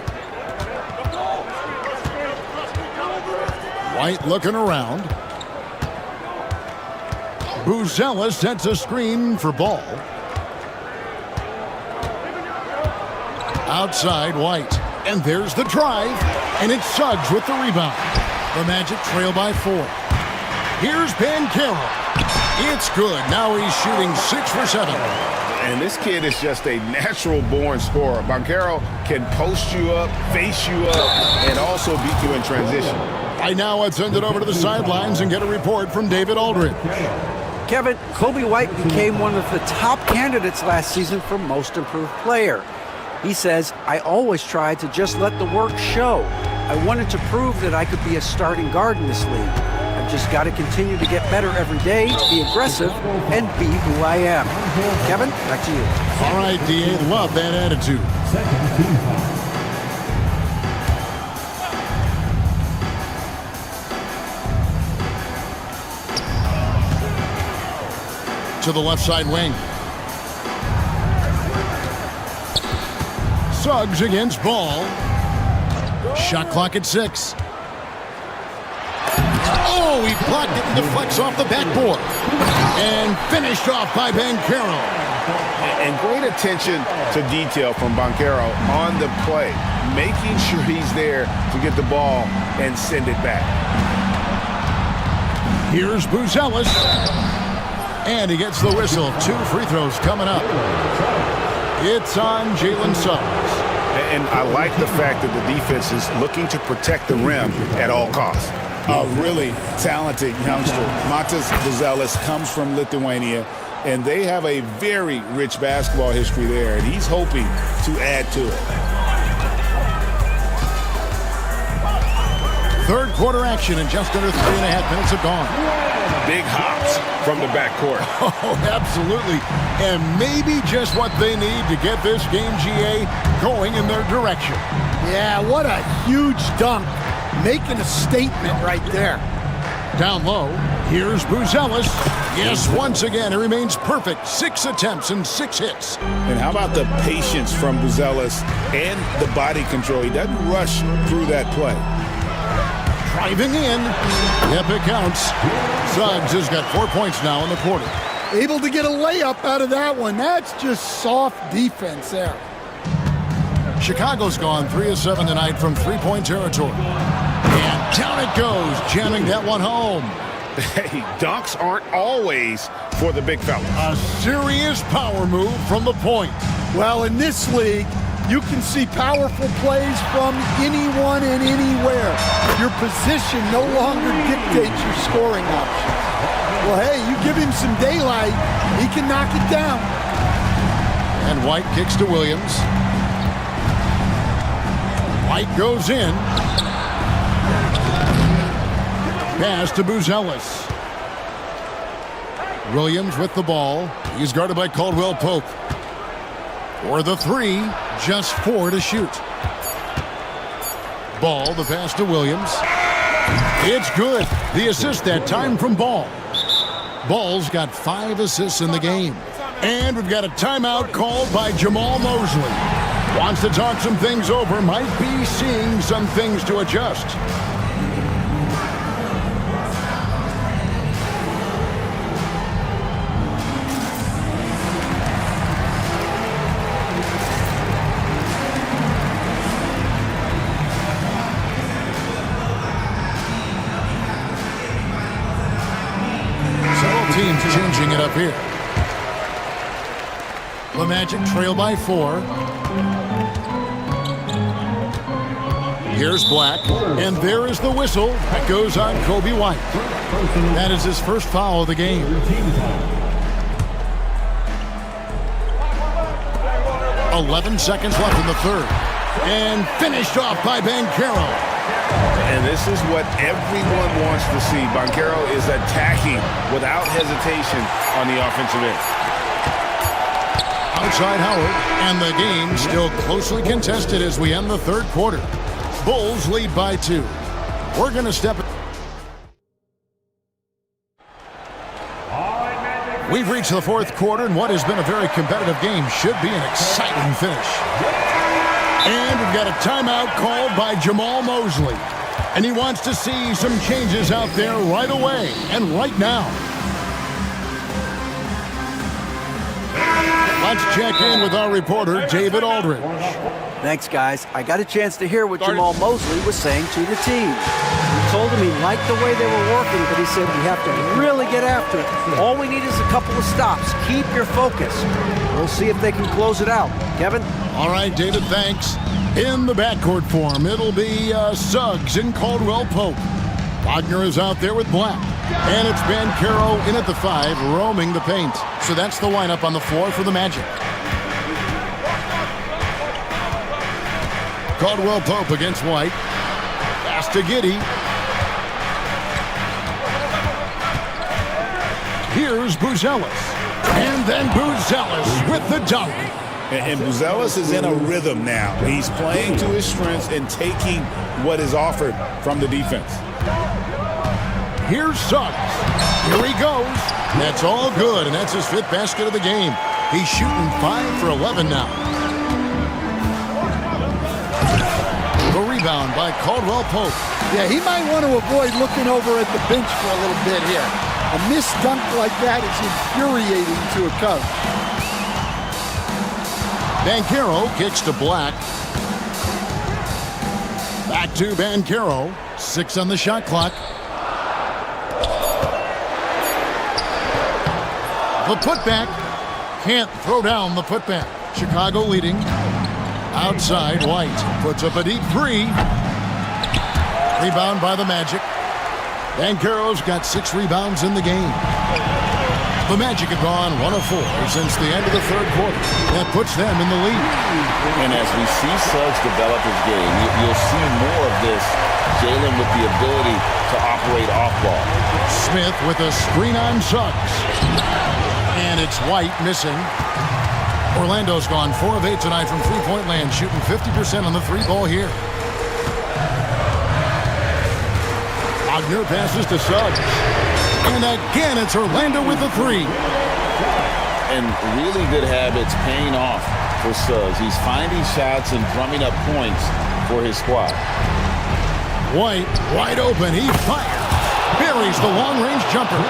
White looking around. Booz Ellis sets a screen for Ball. Outside White. And there's the drive. And it's Suggs with the rebound. The Magic trail by 4. Here's Banchero. It's good. Now he's shooting 6 for 7. And this kid is just a natural-born scorer. Banchero can post you up, face you up, and also beat you in transition. Right now, let's send it over to the sidelines and get a report from David Aldridge. Kevin, Kobe White became one of the top candidates last season for Most Improved Player. He says, I always tried to just let the work show. I wanted to prove that I could be a starting guard in this league. I've just got to continue to get better every day, be aggressive, and be who I am. Kevin, back to you. All right, D.A., love that attitude. To the left side wing. Suggs against Ball. Shot clock at 6. Oh, he blocked it and deflects off the backboard. And finished off by Banchero. And great attention to detail from Banchero on the play, making sure he's there to get the ball and send it back. Here's Buzelis. And he gets the whistle. 2 free throws coming up. It's on Jalen Suggs. And I like the fact that the defense is looking to protect the rim at all costs. A really talented youngster. Matas Buzelis comes from Lithuania, and they have a very rich basketball history there, and he's hoping to add to it. Third quarter action, and just under 3.5 minutes have gone. Big hops from the backcourt. Oh, absolutely. And maybe just what they need to get this game, GA, going in their direction. Yeah, what a huge dunk. Making a statement right there. Down low, here's Buzelis. Yes, once again, he remains perfect. 6 attempts and 6 hits. And how about the patience from Buzelis and the body control? He doesn't rush through that play. Driving in. Yep, it counts. Suggs has got 4 points now in the quarter. Able to get a layup out of that one. That's just soft defense there. Chicago's gone 3 of 7 tonight from 3-point territory. And down it goes, jamming that one home. Hey, dunks aren't always for the big fellas. A serious power move from the point. Well, in this league, you can see powerful plays from anyone and anywhere. Your position no longer dictates your scoring option. Well, hey, you give him some daylight, he can knock it down. And White kicks to Williams. White goes in. Pass to Buzelis. Williams with the ball. He's guarded by Caldwell Pope. For the 3, just 4 to shoot. Ball, the pass to Williams. It's good. The assist that time from Ball. Ball's got 5 assists in the game. And we've got a timeout called by Jamal Mosley. Wants to talk some things over, might be seeing some things to adjust. Several teams changing it up here. The Magic trail by 4. Here's Black, and there is the whistle that goes on Kobe White. That is his first foul of the game. "11 seconds left in the third. And finished off by Banchero. And this is what everyone wants to see. Banchero is attacking without hesitation on the offensive end. Outside Howard, and the game still closely contested as we end the third quarter. Bulls lead by 2. We're going to step. We've reached the fourth quarter, and what has been a very competitive game should be an exciting finish. And we've got a timeout called by Jamal Mosley. And he wants to see some changes out there right away and right now. Let's check in with our reporter, David Aldridge. Thanks, guys. I got a chance to hear what Jamal Mosley was saying to the team. He told them he liked the way they were working, but he said we have to really get after it. All we need is a couple of stops. Keep your focus. We'll see if they can close it out. Kevin? All right, David, thanks. In the backcourt form, it'll be Suggs and Caldwell Pope. Wagner is out there with Black. And it's Banchero in at the 5, roaming the paint. So that's the lineup on the floor for the Magic. Caldwell Pope against White. Pass to Giddey. Here's Buzelis. And then Buzelis with the dunk. And Buzelis is in a rhythm now. He's playing to his strengths and taking what is offered from the defense. Here's Suggs. Here he goes. That's all good, and that's his 5th basket of the game. He's shooting 5 for 11 now. The rebound by Caldwell Pope. Yeah, he might want to avoid looking over at the bench for a little bit here. A missed dunk like that is infuriating to a coach. Banchero kicks to Black. Back to Banchero. 6 on the shot clock. The putback. Can't throw down the putback. Chicago leading. Outside, White puts up a deep 3. Rebound by the Magic. Banchero's got 6 rebounds in the game. The Magic have gone 1 of 4 since the end of the third quarter. That puts them in the lead. And as we see Suggs develop his game, you'll see more of this. Jalen with the ability to operate off ball. Smith with a screen on Suggs. And it's White missing. Orlando's gone 4 of 8 tonight from three-point land, shooting 50% on the 3-ball here. Wagner passes to Suggs. And again, it's Orlando with the 3. And really good habits paying off for Suggs. He's finding shots and drumming up points for his squad. White, wide open, he fires. Buries the long-range jumper.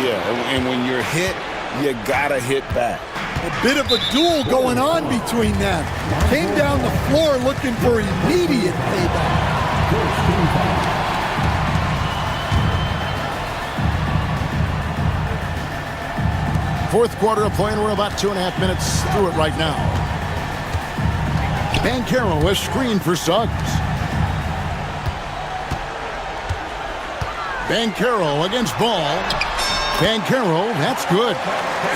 Yeah, and when you're hit, you gotta hit back. A bit of a duel going on between them. Came down the floor looking for immediate payback. Fourth quarter of play, and we're about 2.5 minutes through it right now. Banchero has screened for Suggs. Banchero against Ball. Banchero, that's good.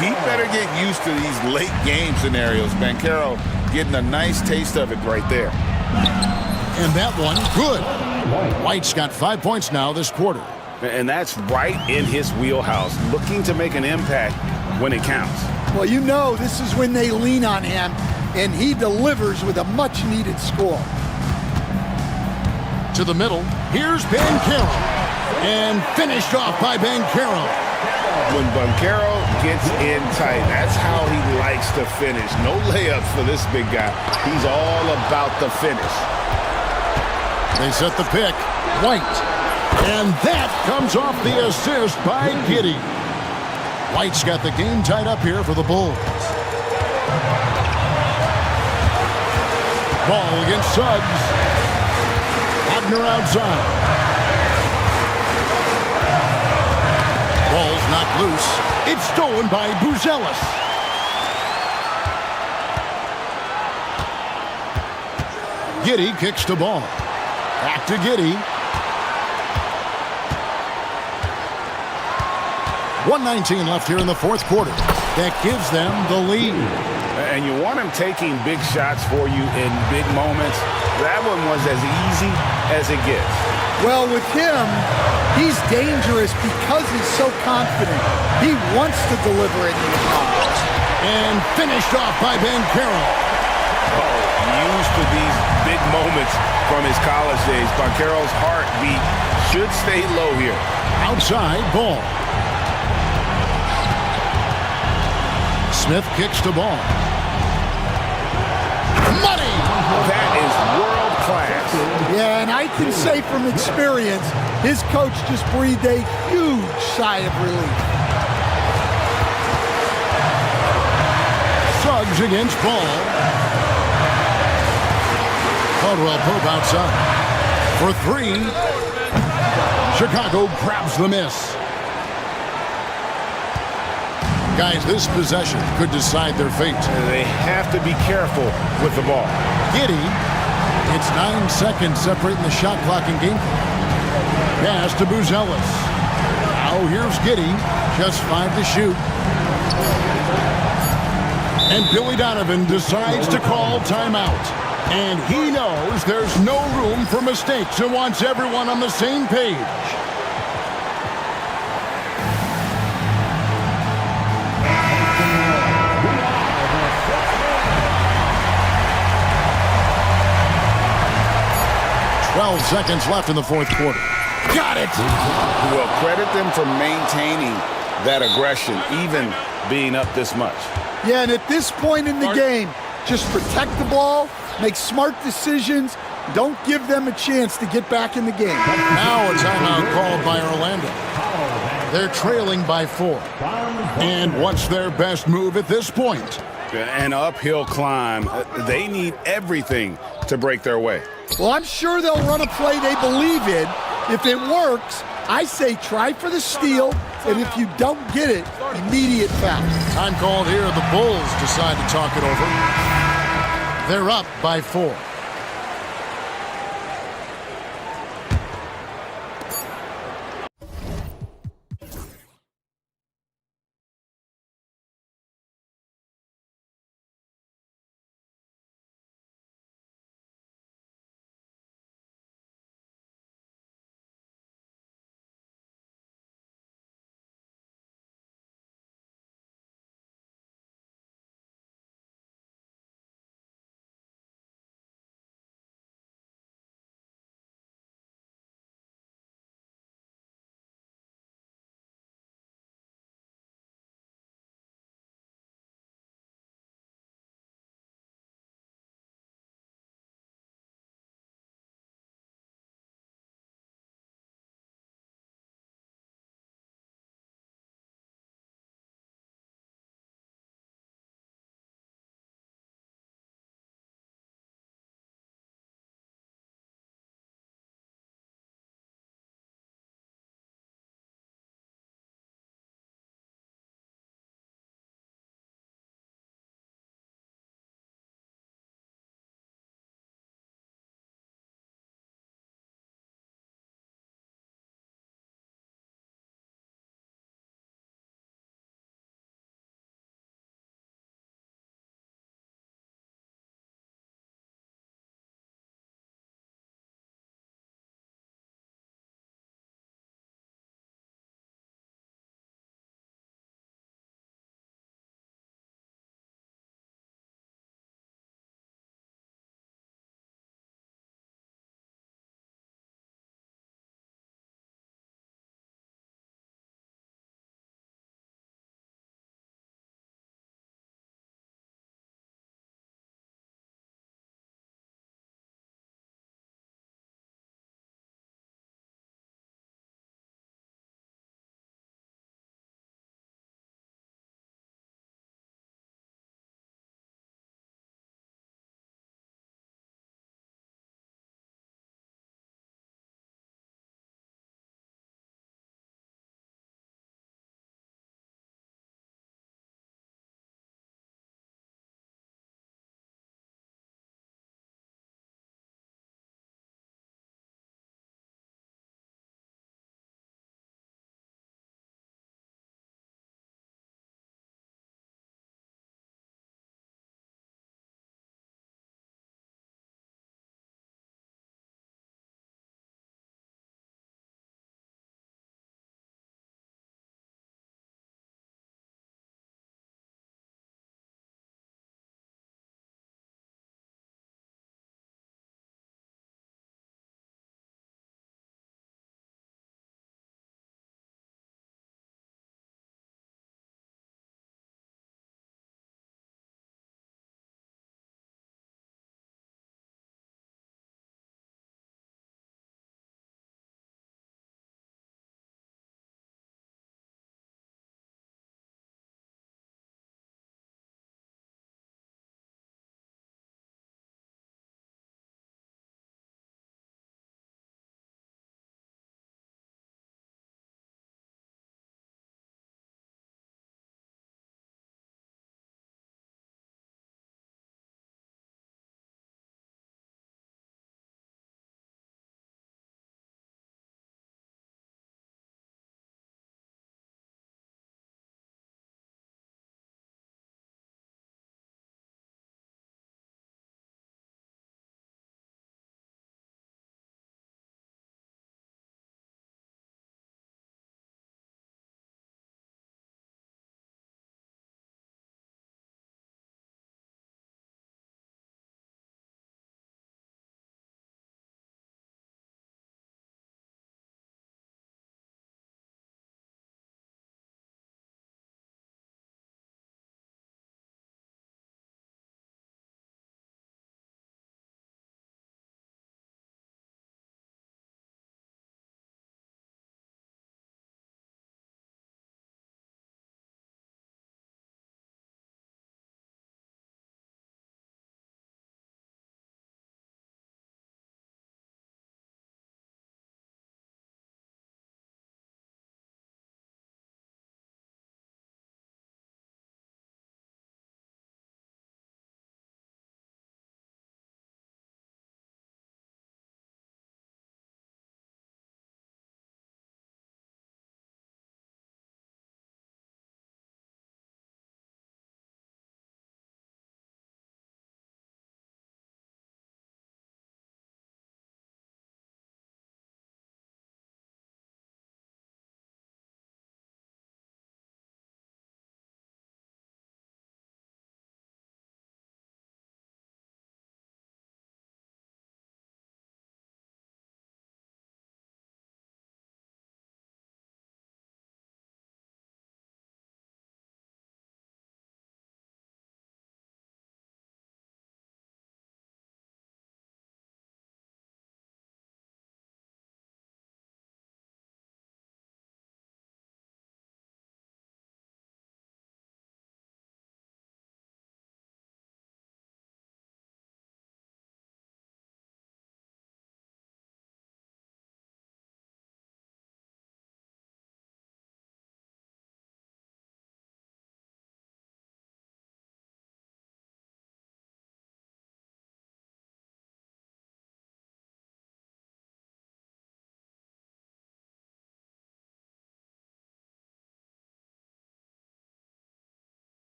He better get used to these late game scenarios. Banchero getting a nice taste of it right there. And that one, good. White's got 5 points now this quarter. And that's right in his wheelhouse, looking to make an impact when it counts. Well, you know this is when they lean on him, and he delivers with a much-needed score. To the middle, here's Banchero. And finished off by Banchero. When Banchero gets in tight, that's how he likes to finish. No layups for this big guy. He's all about the finish. They set the pick. White. And that comes off the assist by Giddey. White's got the game tied up here for the Bulls. Ball against Suggs. Wagner outside. Ball's knocked loose. It's stolen by Buzelis. Giddey kicks the ball. Back to Giddey. 1:19 left here in the fourth quarter. That gives them the lead. And you want him taking big shots for you in big moments. That one was as easy as it gets. Well, with him, he's dangerous because he's so confident. He wants to deliver it in the box. And finished off by Banchero. Oh, used to these big moments from his college days. Banchero's heartbeat should stay low here. Outside, Ball. Smith kicks the ball. Money! That is world class. Yeah, and I can say from experience, his coach just breathed a huge sigh of relief. Suggs against Ball. Caldwell Pope outside. For 3. Chicago grabs the miss. Guys, this possession could decide their fate. They have to be careful with the ball. Giddey. It's 9 seconds separating the shot clock and game clock. Pass to Buzelis. Now here's Giddey. Just 5 to shoot. And Billy Donovan decides to call timeout. And he knows there's no room for mistakes and wants everyone on the same page. Seconds left in the fourth quarter. Got it! Well, credit them for maintaining that aggression, even being up this much. Yeah, and at this point in the game, just protect the ball, make smart decisions, don't give them a chance to get back in the game. Now a timeout called by Orlando. They're trailing by 4. And what's their best move at this point? an uphill climb. They need everything to break their way. Well, I'm sure they'll run a play they believe in. If it works, I say try for the steal, and if you don't get it, immediate foul. Time called here. The Bulls decide to talk it over. They're up by 4.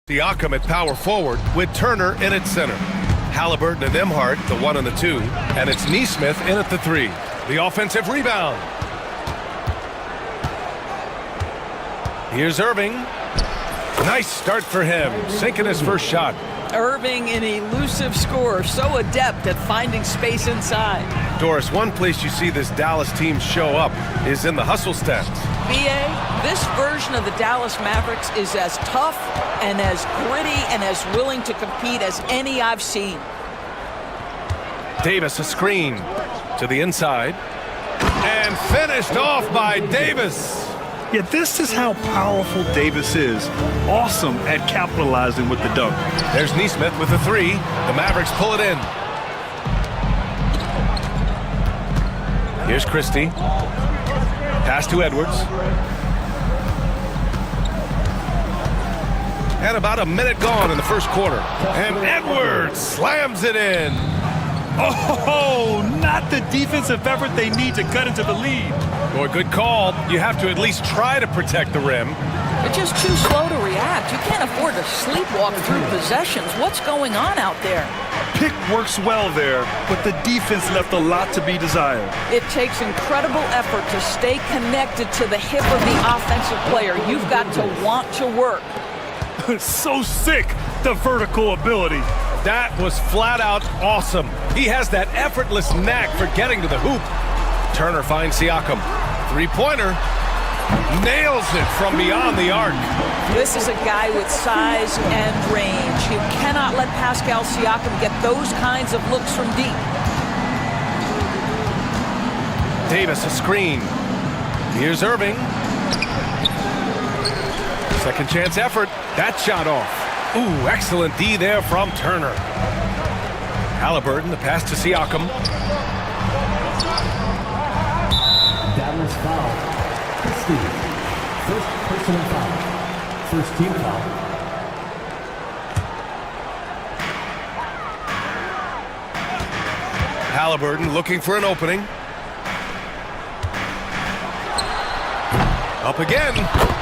Siakam at power forward with Turner in at center. Halliburton and Emhart, the 1 and the 2. And it's Neesmith in at the 3. The offensive rebound. Here's Irving. Nice start for him, sinking his first shot. Irving, an elusive scorer, so adept at finding space inside. Doris, one place you see this Dallas team show up is in the hustle stats. BA, this version of the Dallas Mavericks is as tough and as gritty and as willing to compete as any I've seen. Davis, a screen to the inside. And finished off by Davis. Yeah, this is how powerful Davis is. Awesome at capitalizing with the dunk. There's Neesmith with the 3. The Mavericks pull it in. Here's Christie. Pass to Edwards. And about a minute gone in the first quarter. And Edwards slams it in. Oh, not the defensive effort they need to cut into the lead. Boy, good call. You have to at least try to protect the rim. They're just too slow to react. You can't afford to sleepwalk through possessions. What's going on out there? Pick works well there, but the defense left a lot to be desired. It takes incredible effort to stay connected to the hip of the offensive player. You've got to want to work. So sick, the vertical ability. That was flat out awesome. He has that effortless knack for getting to the hoop. Turner finds Siakam. Three-pointer. Nails it from beyond the arc. This is a guy with size and range. You cannot let Pascal Siakam get those kinds of looks from deep. Davis, a screen. Here's Irving. Second chance effort. That shot off. Ooh, excellent D there from Turner. Halliburton, the pass to Siakam. Dallas foul. Steve. First personal foul. First team foul. Halliburton looking for an opening. Up again.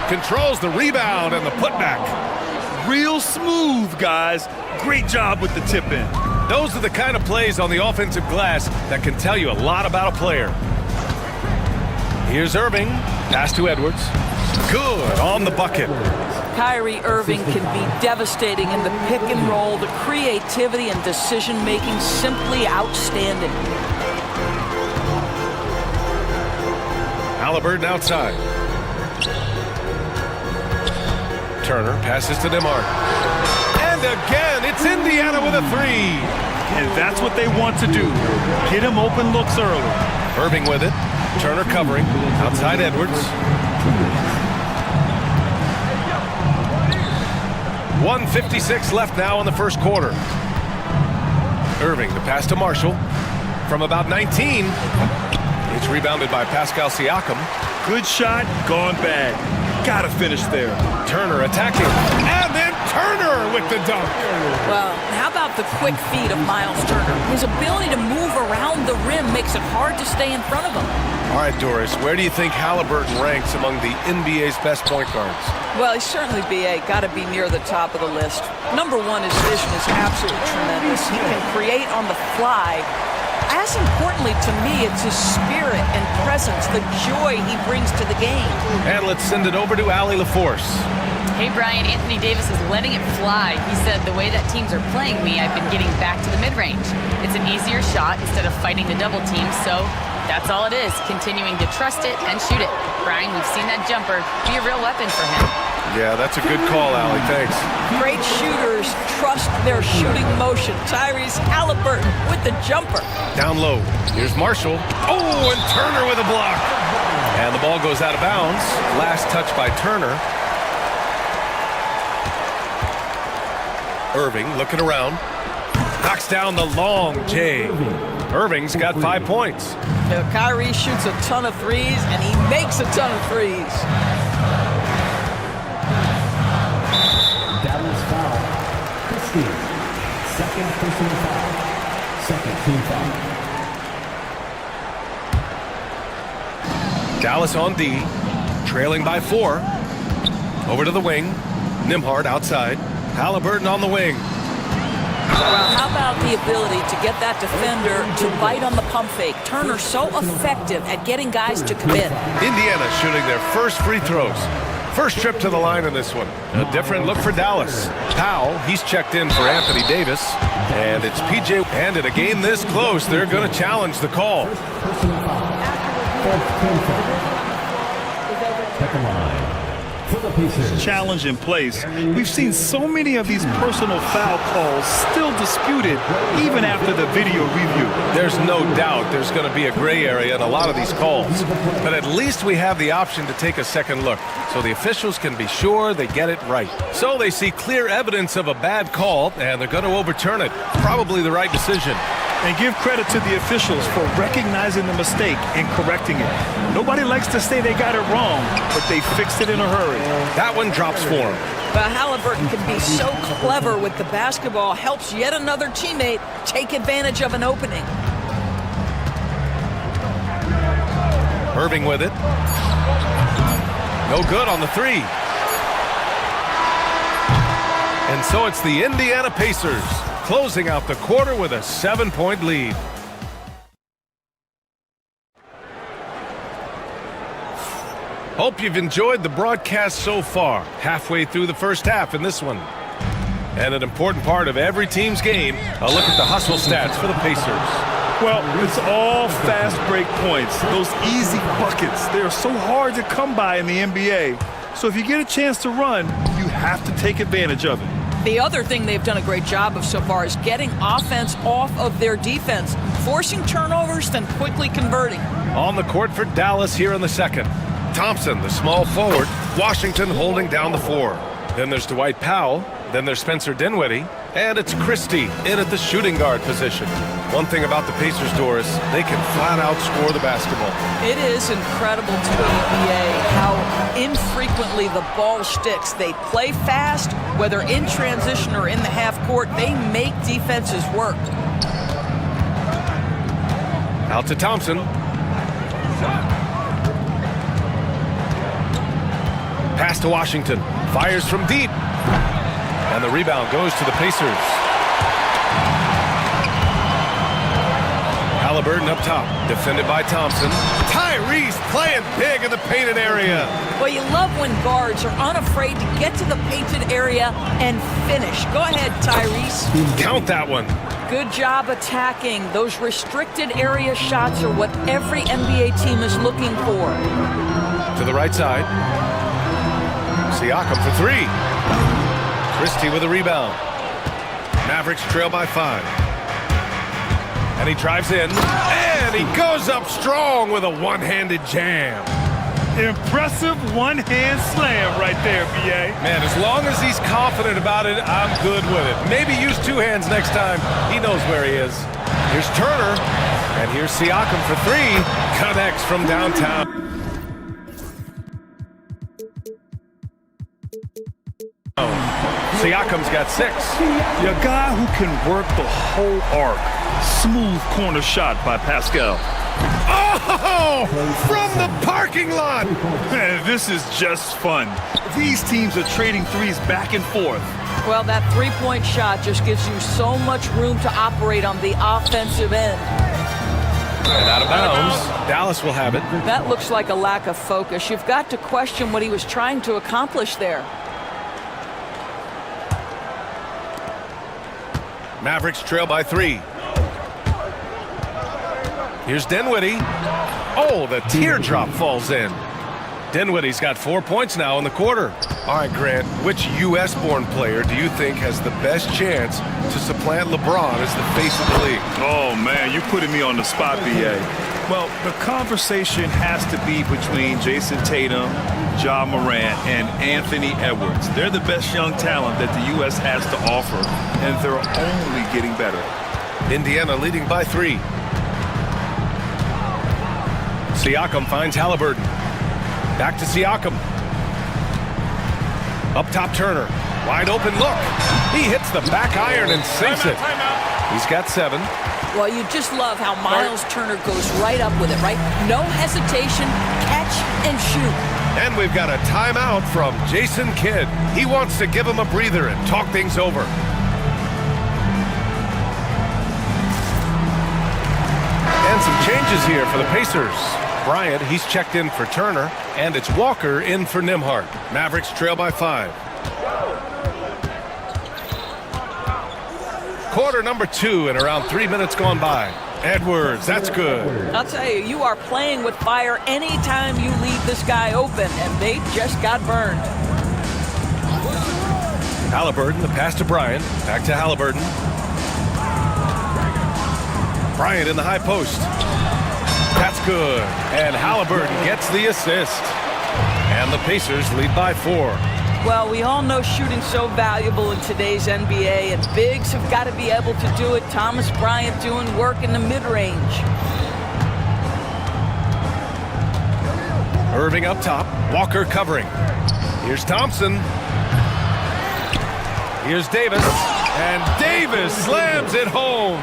Controls the rebound and the putback. Real smooth, guys. Great job with the tip in. Those are the kind of plays on the offensive glass that can tell you a lot about a player. Here's Irving. Pass to Edwards. Good on the bucket. Kyrie Irving can be devastating in the pick and roll. The creativity and decision-making simply outstanding. Halliburton outside. Turner passes to Demar. And again, it's Indiana with a 3. And that's what they want to do. Get him open looks early. Irving with it. Turner covering. Outside Edwards. 1:56 left now in the first quarter. Irving, the pass to Marshall. From about 19. It's rebounded by Pascal Siakam. Good shot, gone bad. Gotta finish there. Turner attacking. And then Turner with the dunk. Well, how about the quick feet of Miles Turner? His ability to move around the rim makes it hard to stay in front of him. All right, Doris, where do you think Halliburton ranks among the NBA's best point guards? Well, he's certainly, BA, got to be near the top of the list. Number one, his vision is absolutely tremendous. He can create on the fly. As importantly to me, it's his spirit and presence, the joy he brings to the game. And let's send it over to Allie LaForce. Hey, Brian, Anthony Davis is letting it fly. He said, the way that teams are playing me, I've been getting back to the mid-range. It's an easier shot instead of fighting the double team, so that's all it is, continuing to trust it and shoot it. Brian, we've seen that jumper be a real weapon for him. Yeah, that's a good call, Allie. Thanks. Great shooters trust their shooting motion. Tyrese Halliburton with the jumper. Down low. Here's Marshall. Oh, and Turner with a block. And the ball goes out of bounds. Last touch by Turner. Irving looking around. Knocks down the long J. Irving's got 5 points. Kyrie shoots a ton of threes, and he makes a ton of threes. Dallas foul. Christie. Second personal foul. Second team foul. Dallas on D. Trailing by 4. Over to the wing. Nembhard outside. Halliburton on the wing. Well, how about the ability to get that defender to bite on the pump fake? Turner so effective at getting guys to commit. Indiana shooting their first free throws. First trip to the line in this one. A different look for Dallas. Powell, he's checked in for Anthony Davis. And it's PJ. And in a game this close, they're going to challenge the call. Second line. Challenge in place. We've seen so many of these personal foul calls still disputed even after the video review. There's no doubt there's going to be a gray area in a lot of these calls. But at least we have the option to take a second look, so the officials can be sure they get it right. So they see clear evidence of a bad call, and they're going to overturn it. Probably the right decision. And give credit to the officials for recognizing the mistake and correcting it. Nobody likes to say they got it wrong, but they fixed it in a hurry. That one drops for him. But Halliburton can be so clever with the basketball, helps yet another teammate take advantage of an opening. Irving with it. No good on the three. And so it's the Indiana Pacers closing out the quarter with a 7-point lead. Hope you've enjoyed the broadcast so far. Halfway through the first half in this one. And an important part of every team's game, a look at the hustle stats for the Pacers. Well, it's all fast break points. Those easy buckets, they are so hard to come by in the NBA. So if you get a chance to run, you have to take advantage of it. The other thing they've done a great job of so far is getting offense off of their defense, forcing turnovers, then quickly converting. On the court for Dallas here in the second. Thompson, the small forward. Washington holding down the four. Then there's Dwight Powell. Then there's Spencer Dinwiddie. And it's Christie in at the shooting guard position. One thing about the Pacers, Doris, they can flat out score the basketball. It is incredible to the NBA how infrequently the ball sticks. They play fast, whether in transition or in the half court. They make defenses work. Out to Thompson. Pass to Washington. Fires from deep. And the rebound goes to the Pacers. Halliburton up top. Defended by Thompson. Tyrese playing big in the painted area. Well, you love when guards are unafraid to get to the painted area and finish. Go ahead, Tyrese. Count that one. Good job attacking. Those restricted area shots are what every NBA team is looking for. To the right side. Siakam for three. Christie with a rebound. Mavericks trail by 5. And he drives in. And he goes up strong with a one-handed jam. Impressive one-hand slam right there, B.A. Man, as long as he's confident about it, I'm good with it. Maybe use two hands next time. He knows where he is. Here's Turner. And here's Siakam for three. Connects from downtown. Siakam's got 6. A guy who can work the whole arc. Smooth corner shot by Pascal. Oh! From the parking lot! Man, this is just fun. These teams are trading threes back and forth. Well, that three-point shot just gives you so much room to operate on the offensive end. And out of bounds. Dallas will have it. That looks like a lack of focus. You've got to question what he was trying to accomplish there. Mavericks trail by 3. Here's Dinwiddie. Oh, the teardrop falls in. Dinwiddie's got 4 points now in the quarter. All right, Grant, which U.S.-born player do you think has the best chance to supplant LeBron as the face of the league? Oh, man, you're putting me on the spot, B.A. Well, the conversation has to be between Jason Tatum, Ja Morant, and Anthony Edwards. They're the best young talent that the U.S. has to offer, and they're only getting better. Indiana leading by 3. Siakam finds Halliburton. Back to Siakam. Up top, Turner. Wide open look. He hits the back iron and sinks it. He's got 7. Well, you just love how Miles Turner goes right up with it, right? No hesitation, catch and shoot. And we've got a timeout from Jason Kidd. He wants to give him a breather and talk things over. And some changes here for the Pacers. Bryant, he's checked in for Turner, and it's Walker in for Nembhard. Mavericks trail by 5. Quarter number 2 and around 3 minutes gone by. Edwards, that's good. I'll tell you, you are playing with fire anytime you leave this guy open, and they just got burned. Halliburton, the pass to Bryant. Back to Halliburton. Bryant in the high post. That's good. And Halliburton gets the assist. And the Pacers lead by 4. Well, we all know shooting's so valuable in today's NBA, and bigs have got to be able to do it. Thomas Bryant doing work in the mid-range. Irving up top. Walker covering. Here's Thompson. Here's Davis. And Davis slams it home.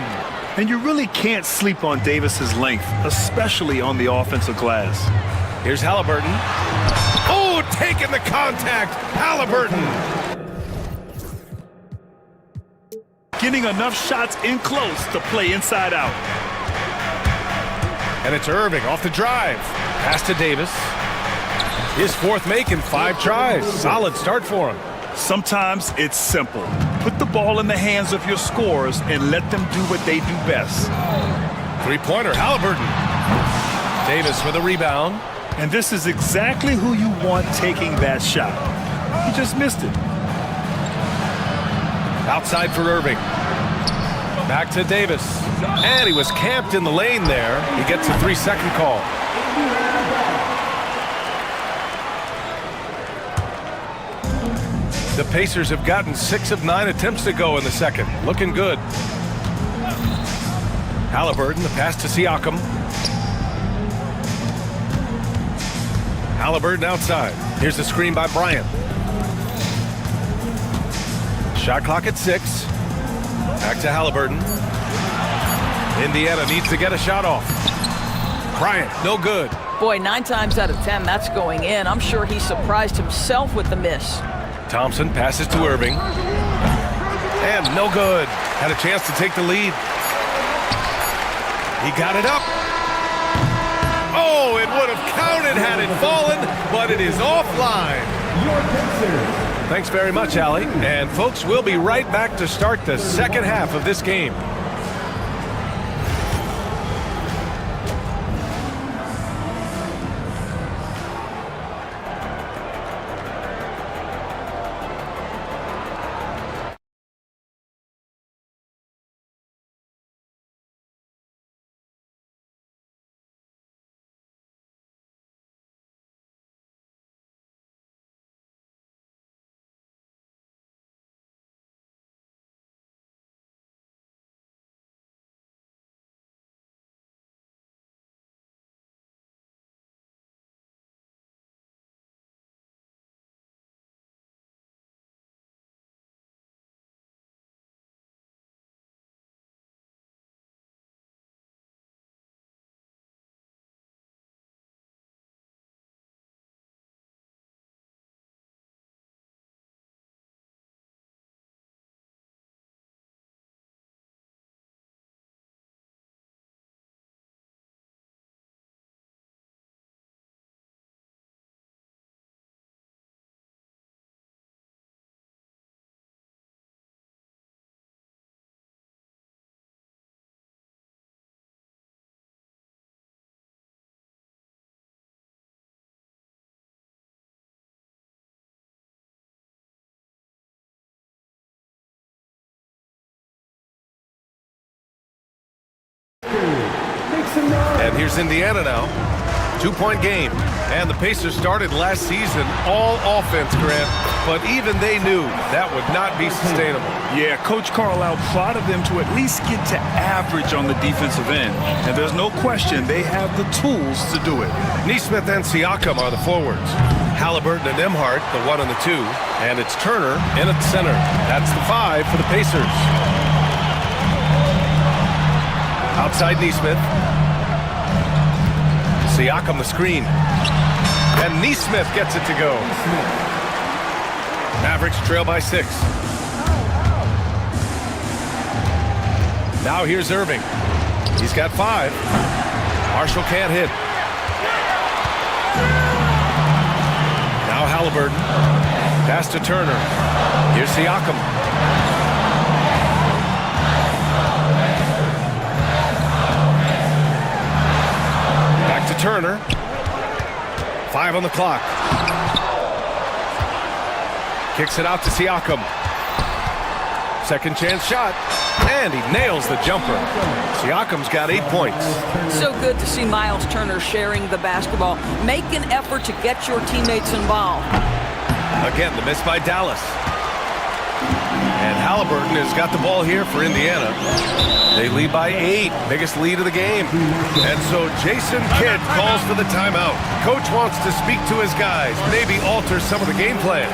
And you really can't sleep on Davis's length, especially on the offensive glass. Here's Halliburton. Oh, taking the contact. Halliburton. Getting enough shots in close to play inside out. And it's Irving off the drive. Pass to Davis. His 4th make in 5 tries. Solid start for him. Sometimes it's simple. Put the ball in the hands of your scorers and let them do what they do best. 3-pointer, Halliburton. Davis with a rebound. And this is exactly who you want taking that shot. He just missed it. Outside for Irving. Back to Davis. And he was camped in the lane there. He gets a 3-second call. The Pacers have gotten 6 of 9 attempts to go in the second. Looking good. Halliburton, the pass to Siakam. Halliburton outside. Here's the screen by Bryant. Shot clock at 6. Back to Halliburton. Indiana needs to get a shot off. Bryant, no good. Boy, 9 times out of 10, that's going in. I'm sure he surprised himself with the miss. Thompson passes to Irving. And no good. Had a chance to take the lead. He got it up. Oh, it would have counted had it fallen, but it is offline. Thanks very much, Allie. And folks, we'll be right back to start the second half of this game. And here's Indiana now. 2-point game. And the Pacers started last season all offense, Grant, but even they knew that would not be sustainable. Yeah, Coach Carlisle prodded them to at least get to average on the defensive end. And there's no question they have the tools to do it. Neesmith and Siakam are the forwards. Halliburton and Nembhard, the 1 and the 2. And it's Turner in at center. That's the 5 for the Pacers. Outside Neesmith. Siakam the screen. And Neesmith gets it to go. Mavericks trail by 6. Now here's Irving. He's got 5. Marshall can't hit. Now Halliburton. Pass to Turner. Here's Siakam. Back to Turner. 5 on the clock. Kicks it out to Siakam. Second chance shot. And he nails the jumper. Siakam's got 8 points. So good to see Miles Turner sharing the basketball. Make an effort to get your teammates involved. Again, the miss by Dallas. And Halliburton has got the ball here for Indiana. They lead by 8, biggest lead of the game. And so Jason Kidd calls for the timeout. Coach wants to speak to his guys, maybe alter some of the game plan.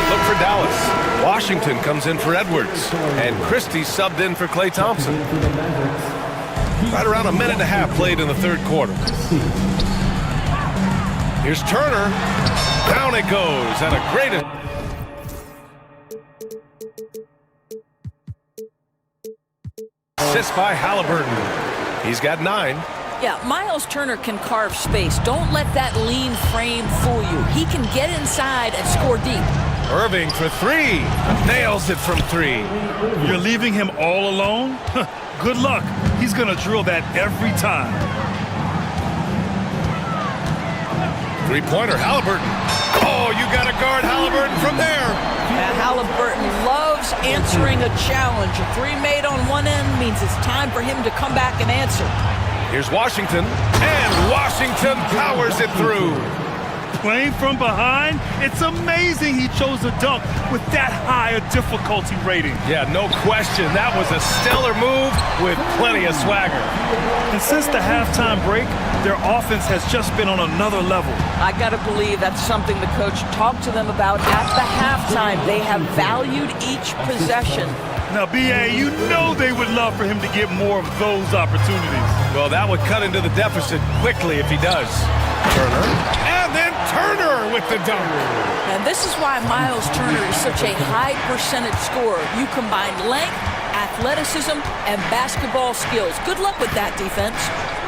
Look for Dallas. Washington comes in for Edwards. And Christie subbed in for Klay Thompson. Right around a minute and a half played in the third quarter. Here's Turner. Down it goes. And a great assist by Halliburton. He's got 9. Yeah, Miles Turner can carve space. Don't let that lean frame fool you. He can get inside and score deep. Irving for 3. Nails it from 3. You're leaving him all alone? Good luck. He's going to drill that every time. Three-pointer, Halliburton. Oh, you got to guard Halliburton from there. And Halliburton loves answering a challenge. A 3 made on one end means it's time for him to come back and answer. Here's Washington. And Washington powers it through. Playing from behind, it's amazing he chose a dunk with that high a difficulty rating. Yeah, no question. That was a stellar move with plenty of swagger. And since the halftime break, their offense has just been on another level. I gotta believe that's something the coach talked to them about at the halftime. They have valued each possession. Now, B.A., you know they would love for him to get more of those opportunities. Well, that would cut into the deficit quickly if he does. Turner. And then Turner with the dunk. And this is why Miles Turner is such a high percentage scorer. You combine length, athleticism, and basketball skills. Good luck with that, defense.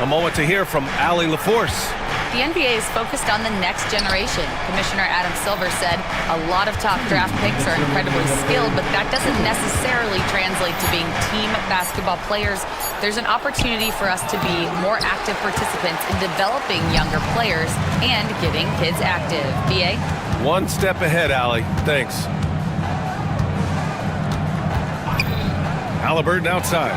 A moment to hear from Allie LaForce. The NBA is focused on the next generation. Commissioner Adam Silver said a lot of top draft picks are incredibly skilled, but that doesn't necessarily translate to being team basketball players. There's an opportunity for us to be more active participants in developing younger players and getting kids active. BA? One step ahead, Allie. Thanks. Halliburton outside.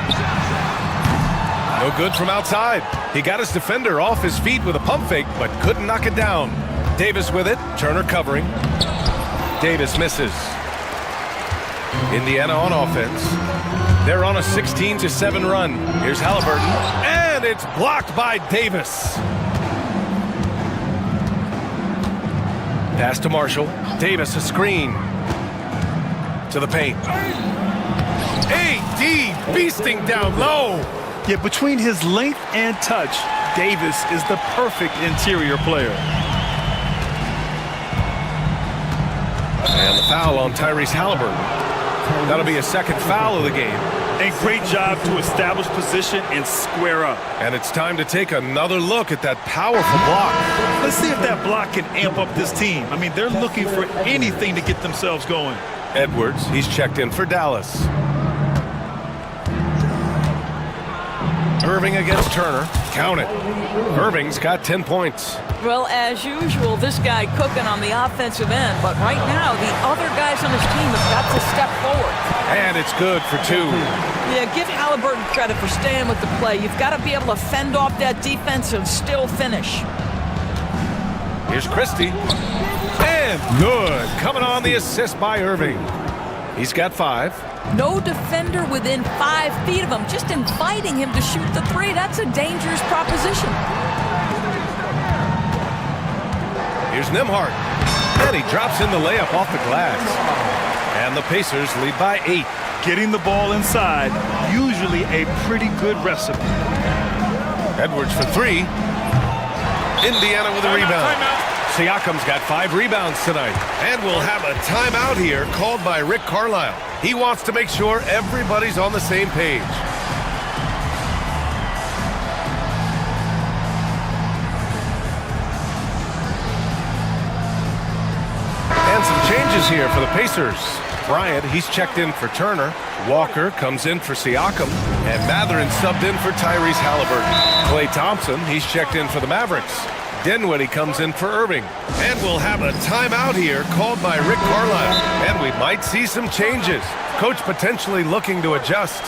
No good from outside. He got his defender off his feet with a pump fake, but couldn't knock it down. Davis with it. Turner covering. Davis misses. Indiana on offense. They're on a 16-7 run. Here's Halliburton. And it's blocked by Davis. Pass to Marshall. Davis a screen. To the paint. AD beasting down low. Yet between his length and touch, Davis is the perfect interior player. And the foul on Tyrese Halliburton. That'll be a second foul of the game. A great job to establish position and square up. And it's time to take another look at that powerful block. Let's see if that block can amp up this team. I mean, they're looking for anything to get themselves going. Edwards, he's checked in for Dallas. Irving against Turner. Count it. Irving's got 10 points. Well, as usual, this guy cooking on the offensive end, but right now, the other guys on his team have got to step forward. And it's good for 2. Yeah, give Halliburton credit for staying with the play. You've got to be able to fend off that defense and still finish. Here's Christie. And good. Coming on the assist by Irving. He's got 5. No defender within 5 feet of him. Just inviting him to shoot the 3. That's a dangerous proposition. Here's Nembhard. And he drops in the layup off the glass. And the Pacers lead by 8. Getting the ball inside usually a pretty good recipe. Edwards for three. Indiana with a rebound. Siakam's got 5 rebounds tonight. And we'll have a timeout here called by Rick Carlisle. He wants to make sure everybody's on the same page. And some changes here for the Pacers. Bryant, he's checked in for Turner. Walker comes in for Siakam. And Mathurin subbed in for Tyrese Halliburton. Klay Thompson, he's checked in for the Mavericks. Dinwiddie comes in for Irving. And we'll have a timeout here called by Rick Carlisle. And we might see some changes. Coach potentially looking to adjust.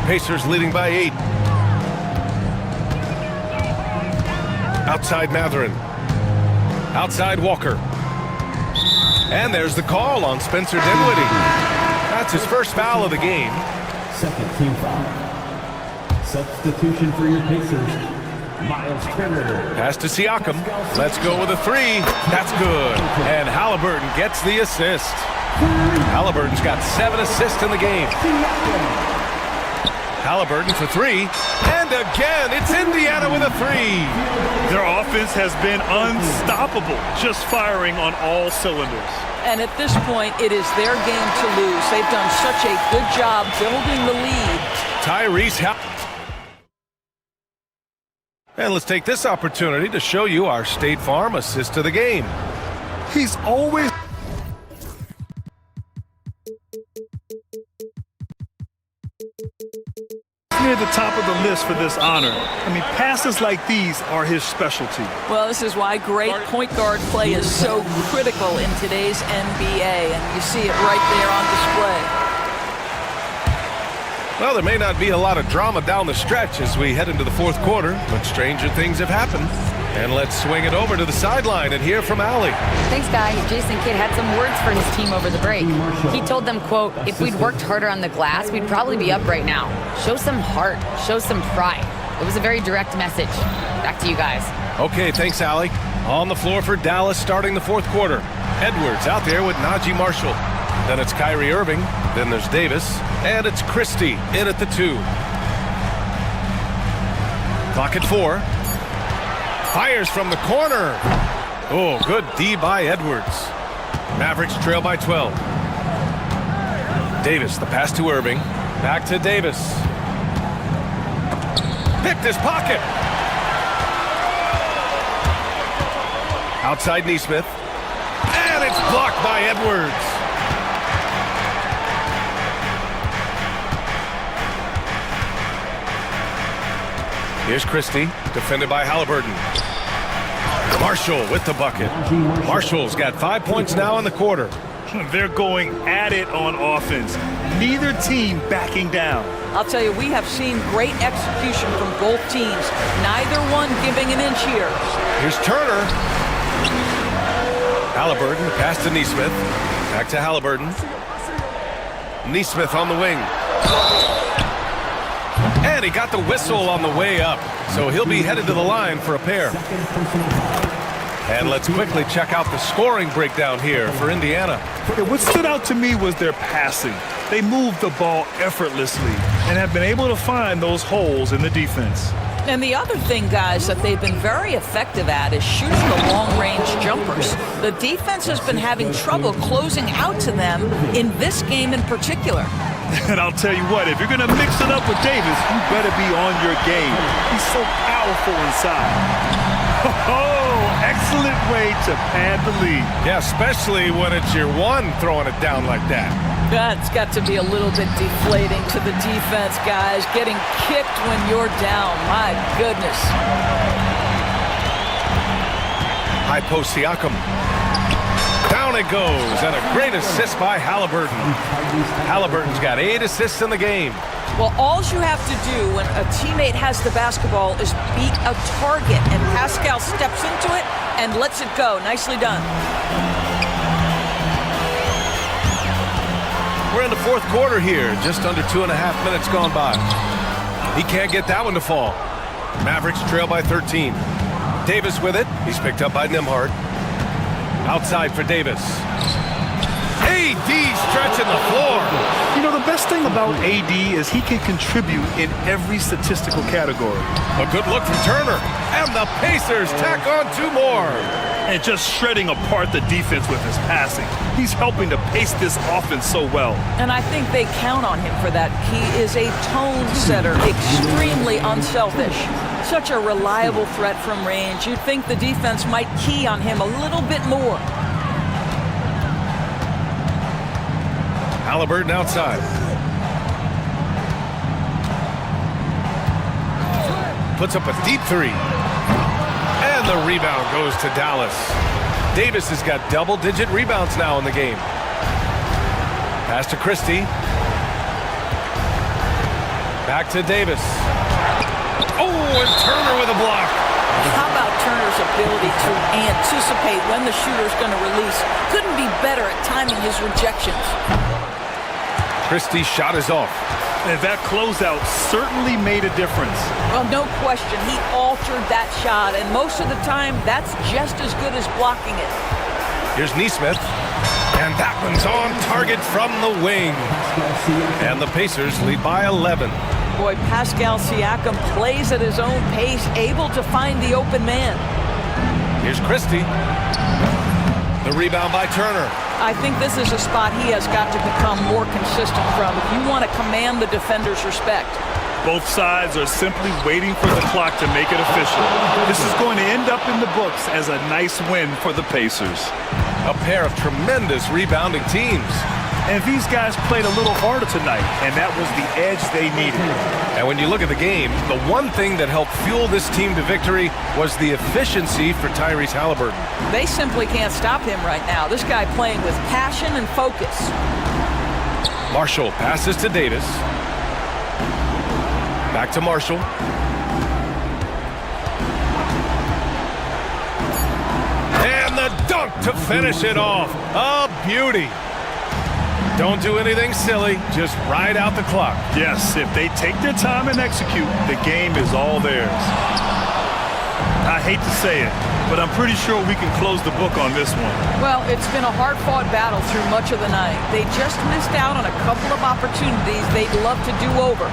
Pacers leading by 8. Outside Mathurin. Outside Walker. And there's the call on Spencer Dinwiddie. That's his first foul of the game. Second team foul. Substitution for your Pacers, Miles Turner. Pass to Siakam. Let's go with a 3. That's good. And Halliburton gets the assist. Halliburton's got 7 assists in the game. Halliburton for 3. And again, it's Indiana with a 3. Their offense has been unstoppable, just firing on all cylinders. And at this point, it is their game to lose. They've done such a good job building the lead. Tyrese Halliburton. And let's take this opportunity to show you our State Farm assist of the game. He's always near the top of the list for this honor. I mean, passes like these are his specialty. Well, this is why great point guard play is so critical in today's NBA, and you see it right there on display. Well, there may not be a lot of drama down the stretch as we head into the fourth quarter, but stranger things have happened. And let's swing it over to the sideline and hear from Allie. Thanks, Guy. Jason Kidd had some words for his team over the break. He told them, quote, if we'd worked harder on the glass, we'd probably be up right now. Show some heart. Show some pride. It was a very direct message. Back to you guys. Okay, thanks, Allie. On the floor for Dallas starting the fourth quarter. Edwards out there with Najee Marshall. Then it's Kyrie Irving. Then there's Davis. And it's Christie in at the 2. Clock at 4. Fires from the corner. Oh, good D by Edwards. Mavericks trail by 12. Davis, the pass to Irving. Back to Davis. Picked his pocket. Outside Neesmith. And it's blocked by Edwards. Here's Christie, defended by Halliburton. Marshall with the bucket. Marshall's got 5 points now in the quarter. They're going at it on offense. Neither team backing down. I'll tell you, we have seen great execution from both teams. Neither one giving an inch here. Here's Turner. Halliburton, pass to Neesmith. Back to Halliburton. Neesmith on the wing. And he got the whistle on the way up, so he'll be headed to the line for a pair. And let's quickly check out the scoring breakdown here for Indiana. What stood out to me was their passing. They moved the ball effortlessly and have been able to find those holes in the defense. And the other thing, guys, that they've been very effective at is shooting the long-range jumpers. The defense has been having trouble closing out to them in this game in particular. And I'll tell you what, if you're going to mix it up with Davis, you better be on your game. He's so powerful inside. Oh, excellent way to pad the lead. Yeah, especially when it's your one throwing it down like that. That's got to be a little bit deflating to the defense, guys. Getting kicked when you're down. My goodness. High post Siakam. Down it goes, and a great assist by Halliburton. Halliburton's got 8 assists in the game. Well, all you have to do when a teammate has the basketball is beat a target, and Pascal steps into it and lets it go. Nicely done. We're in the fourth quarter here, just under 2.5 minutes gone by. He can't get that one to fall. Mavericks trail by 13. Davis with it. He's picked up by Nembhard. Outside for Davis. AD stretching the floor. You know, the best thing about AD is he can contribute in every statistical category. A good look from Turner. And the Pacers tack on 2 more. And just shredding apart the defense with his passing. He's helping to pace this offense so well. And I think they count on him for that. He is a tone setter, extremely unselfish. Such a reliable threat from range. You'd think the defense might key on him a little bit more. Halliburton outside. Puts up a deep 3. And the rebound goes to Dallas. Davis has got double-digit rebounds now in the game. Pass to Christie. Back to Davis. Oh, and Turner with a block. How about Turner's ability to anticipate when the shooter's going to release? Couldn't be better at timing his rejections. Christie's shot is off. And that closeout certainly made a difference. Well, no question. He altered that shot, and most of the time, that's just as good as blocking it. Here's Neesmith. And that one's on target from the wing. And the Pacers lead by 11. Boy, Pascal Siakam plays at his own pace, able to find the open man. Here's Christie. The rebound by Turner. I think this is a spot he has got to become more consistent from if you want to command the defender's respect. Both sides are simply waiting for the clock to make it official. This is going to end up in the books as a nice win for the Pacers. A pair of tremendous rebounding teams. And these guys played a little harder tonight, and that was the edge they needed. And when you look at the game, the one thing that helped fuel this team to victory was the efficiency for Tyrese Halliburton. They simply can't stop him right now. This guy playing with passion and focus. Marshall passes to Davis. Back to Marshall. And the dunk to finish it off. A beauty. Don't do anything silly, just ride out the clock. Yes, if they take their time and execute, the game is all theirs. I hate to say it, but I'm pretty sure we can close the book on this one. Well, it's been a hard-fought battle through much of the night. They just missed out on a couple of opportunities they'd love to do over.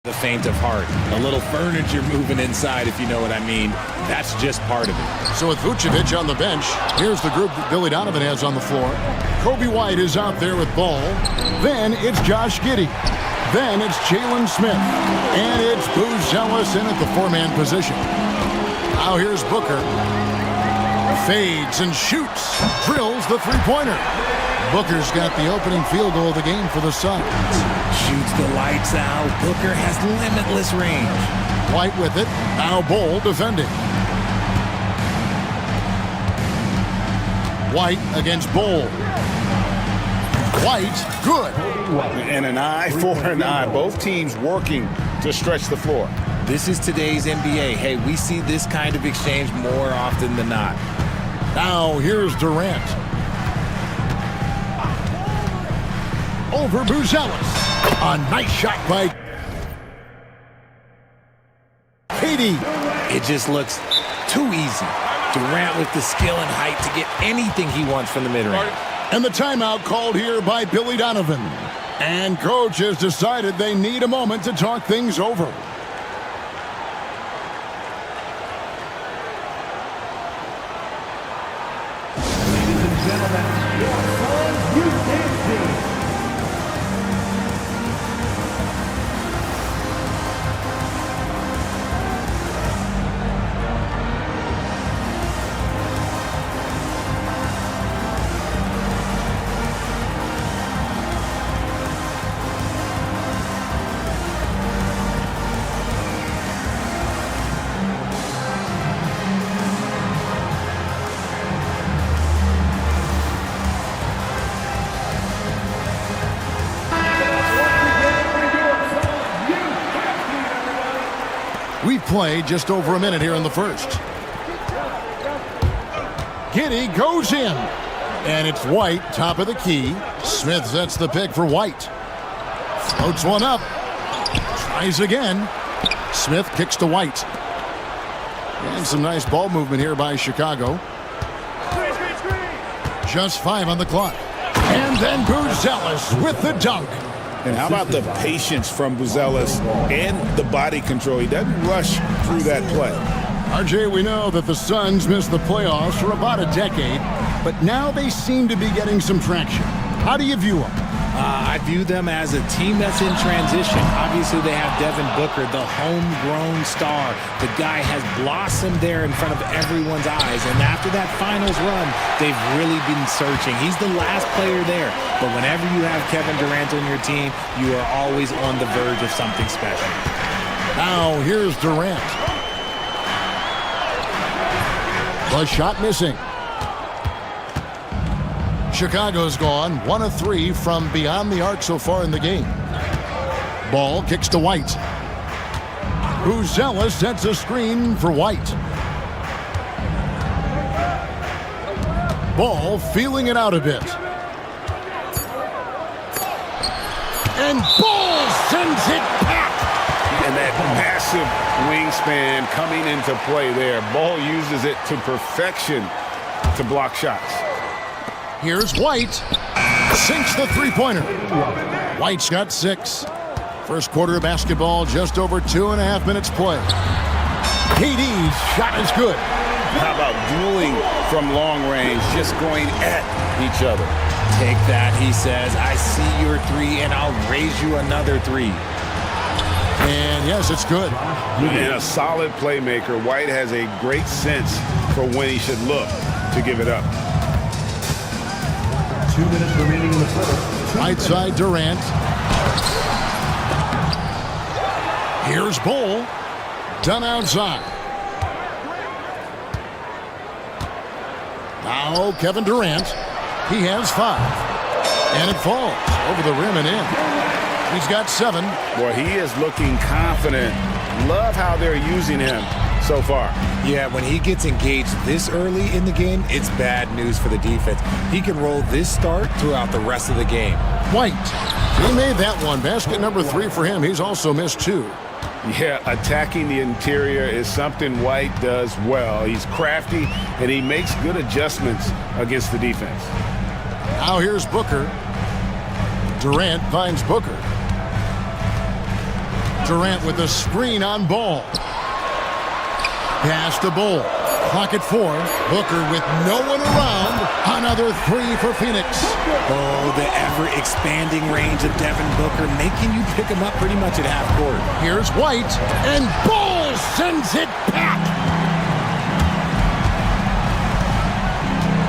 The feint of heart. A little furniture moving inside, if you know what I mean. That's just part of it. So with Vucevic on the bench, here's the group that Billy Donovan has on the floor. Kobe White is out there with ball. Then it's Josh Giddey. Then it's Jalen Smith. And it's Booz Ellis in at the four-man position. Now here's Booker. Fades and shoots. Drills the three-pointer. Booker's got the opening field goal of the game for the Suns. Shoots the lights out. Booker has limitless range. White with it. Now Bol defending. White against Bol. White, good. And an eye for an eye. Both teams working to stretch the floor. This is today's NBA. Hey, we see this kind of exchange more often than not. Now here's Durant. Over Booz Ellis. A nice shot by KD. It just looks too easy. Durant with the skill and height to get anything he wants from the mid-range. And the timeout called here by Billy Donovan. And coach has decided they need a moment to talk things over. Ladies and gentlemen, your son, you dancing. We play just over a minute here in the first. Giddey goes in. And it's White, top of the key. Smith sets the pick for White. Floats one up. Tries again. Smith kicks to White. And some nice ball movement here by Chicago. Just 5 on the clock. And then Booz Ellis with the dunk. And how about the patience from Booz Ellis and the body control? He doesn't rush through that play. RJ, we know that the Suns missed the playoffs for about a decade, but now they seem to be getting some traction. How do you view them? I view them as a team that's in transition. Obviously, they have Devin Booker, the homegrown star. The guy has blossomed there in front of everyone's eyes. And after that finals run, they've really been searching. He's the last player there. But whenever you have Kevin Durant on your team, you are always on the verge of something special. Now, here's Durant. The shot missing. Chicago's gone 1 of 3 from beyond the arc so far in the game. Ball kicks to White. Booz Ellis sets a screen for White. Ball feeling it out a bit. And Ball sends it back. And that massive wingspan coming into play there. Ball uses it to perfection to block shots. Here's White. Sinks the three-pointer. White's got 6. First quarter of basketball, just over 2.5 minutes play. KD's shot is good. How about dueling from long range, just going at each other? Take that, he says. I see your 3, and I'll raise you another 3. And yes, it's good. And a solid playmaker. White has a great sense for when he should look to give it up. 2 minutes remaining in the first. Right side Durant. Here's Bol. Done outside. Now Kevin Durant. He has 5. And it falls over the rim and in. He's got 7. Well, he is looking confident. Love how they're using him so far. Yeah, when he gets engaged this early in the game, it's bad news for the defense. He can roll this start throughout the rest of the game. White. He made that one. Basket number 3 for him. He's also missed 2. Yeah, attacking the interior is something White does well. He's crafty, and he makes good adjustments against the defense. Now here's Booker. Durant finds Booker. Durant with a screen on Ball. Pass to Ball. Clock at 4. Booker with no one around. Another 3 for Phoenix. Oh, the ever-expanding range of Devin Booker, making you pick him up pretty much at half court. Here's White, and Ball sends it back.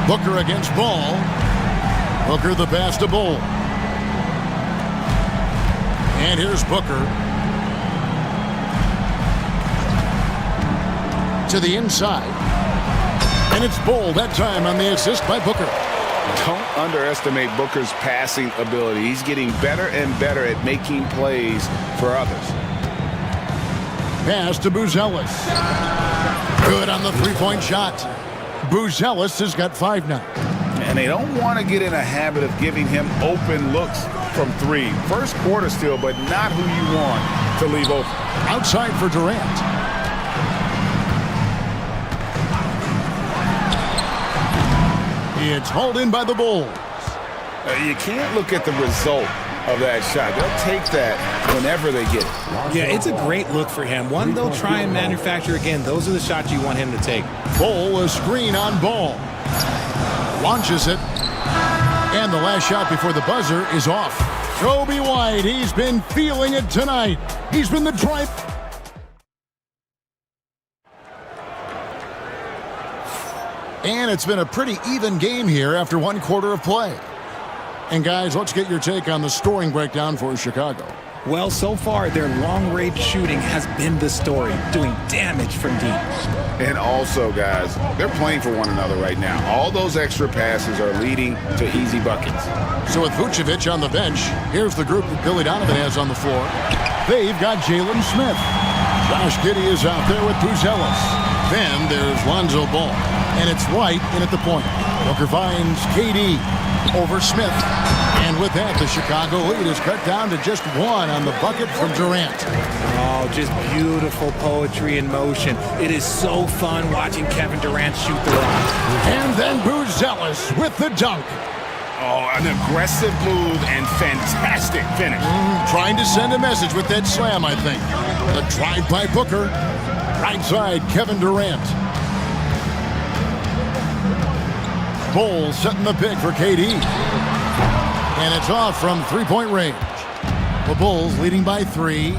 Booker against Ball. Booker the pass to Ball. And here's Booker. To the inside. And it's Ball that time on the assist by Booker. Don't underestimate Booker's passing ability. He's getting better and better at making plays for others. Pass to Buzelis. Good on the three-point shot. Buzelis has got 5 now. And they don't want to get in a habit of giving him open looks from 3. First quarter still, but not who you want to leave open. Outside for Durant. It's hauled in by the Bulls. You can't look at the result of that shot. They'll take that whenever they get it. Yeah, it's a great look for him. One they'll try and manufacture again. Those are the shots you want him to take. Bull, a screen on Ball. Launches it. And the last shot before the buzzer is off. Kobe White, he's been feeling it tonight. He's been the drive. And it's been a pretty even game here after 1 quarter of play. And guys, let's get your take on the scoring breakdown for Chicago. Well, so far, their long-range shooting has been the story, doing damage from deep. And also, guys, they're playing for one another right now. All those extra passes are leading to easy buckets. So with Vucevic on the bench, here's the group that Billy Donovan has on the floor. They've got Jalen Smith. Josh Giddey is out there with Buzelis. Then there's Lonzo Ball. And it's White in at the point. Booker finds KD over Smith. And with that, the Chicago lead is cut down to just 1 on the bucket from Durant. Oh, just beautiful poetry in motion. It is so fun watching Kevin Durant shoot the rock. And then Buzelis with the dunk. Oh, an aggressive move and fantastic finish. Trying to send a message with that slam, I think. The drive by Booker. Right side, Kevin Durant. Bull setting the pick for KD. And it's off from three-point range. The Bulls leading by 3.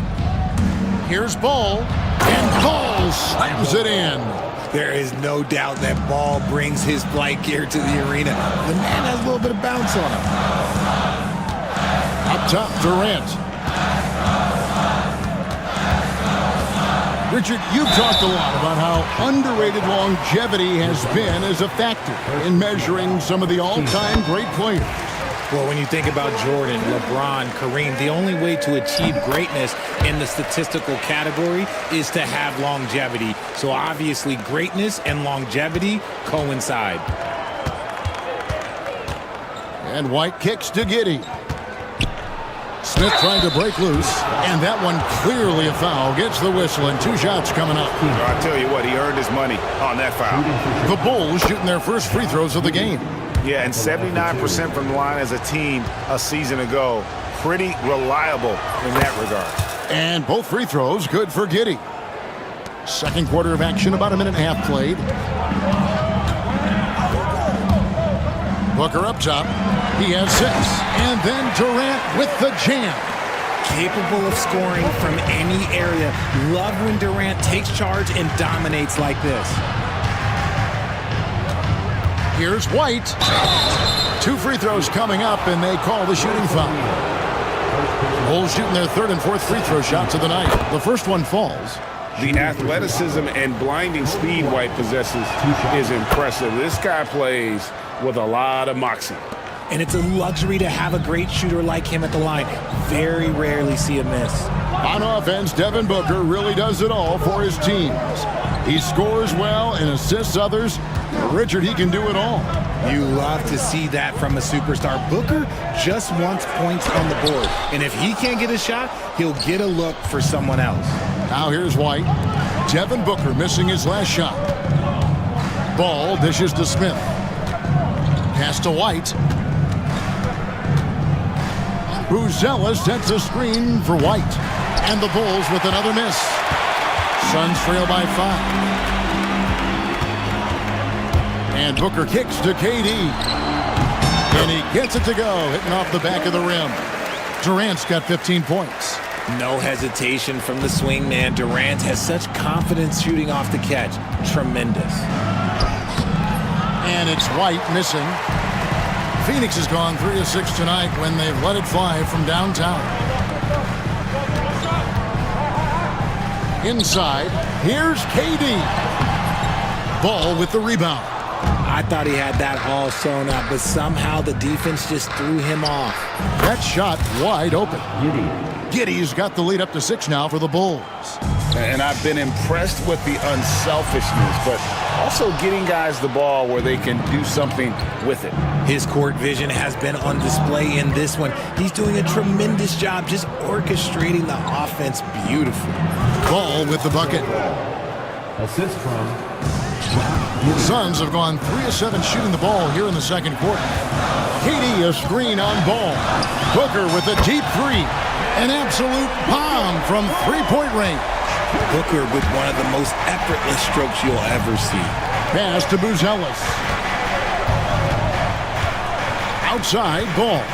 Here's Ball. And Ball slams it in. There is no doubt that Ball brings his flight gear to the arena. The man has a little bit of bounce on him. Up top, Durant. Richard, you've talked a lot about how underrated longevity has been as a factor in measuring some of the all-time great players. Well, when you think about Jordan, LeBron, Kareem, the only way to achieve greatness in the statistical category is to have longevity. So obviously greatness and longevity coincide. And White kicks to Giddey. Smith trying to break loose, and that one clearly a foul. Gets the whistle, and 2 shots coming up. I'll tell you what, he earned his money on that foul. The Bulls shooting their first free throws of the game. Yeah, and 79% from the line as a team a season ago. Pretty reliable in that regard. And both free throws good for Giddey. Second quarter of action, about 1.5 minutes played. Booker up top. He has 6. And then Durant with the jam. Capable of scoring from any area. Love when Durant takes charge and dominates like this. Here's White. 2 free throws coming up, and they call the shooting foul. Bulls shooting their 3rd and 4th free throw shots of the night. The first one falls. The athleticism and blinding speed White possesses is impressive. This guy plays with a lot of moxie. And it's a luxury to have a great shooter like him at the line. Very rarely see a miss. On offense, Devin Booker really does it all for his teams. He scores well and assists others. Richard, he can do it all. You love to see that from a superstar. Booker just wants points on the board. And if he can't get a shot, he'll get a look for someone else. Now here's White. Devin Booker missing his last shot. Ball dishes to Smith. Pass to White. Buzelis sets a screen for White. And the Bulls with another miss. Suns trail by 5. And Booker kicks to KD. And he gets it to go, hitting off the back of the rim. Durant's got 15 points. No hesitation from the swing man. Durant has such confidence shooting off the catch. Tremendous. And it's White missing. Phoenix has gone 3 of 6 tonight when they've let it fly from downtown. Inside, here's KD. Ball with the rebound. I thought he had that all sewn up, but somehow the defense just threw him off. That shot wide open. Giddey's got the lead up to 6 now for the Bulls. And I've been impressed with the unselfishness, but also getting guys the ball where they can do something with it. His court vision has been on display in this one. He's doing a tremendous job just orchestrating the offense beautifully. Ball with the bucket. Assist from Suns have gone 3 of 7 shooting the ball here in the second quarter. KD a screen on ball. Booker with a deep 3. An absolute bomb from 3-point range. Booker with one of the most effortless strokes you'll ever see. Pass to Buzelis. Outside ball.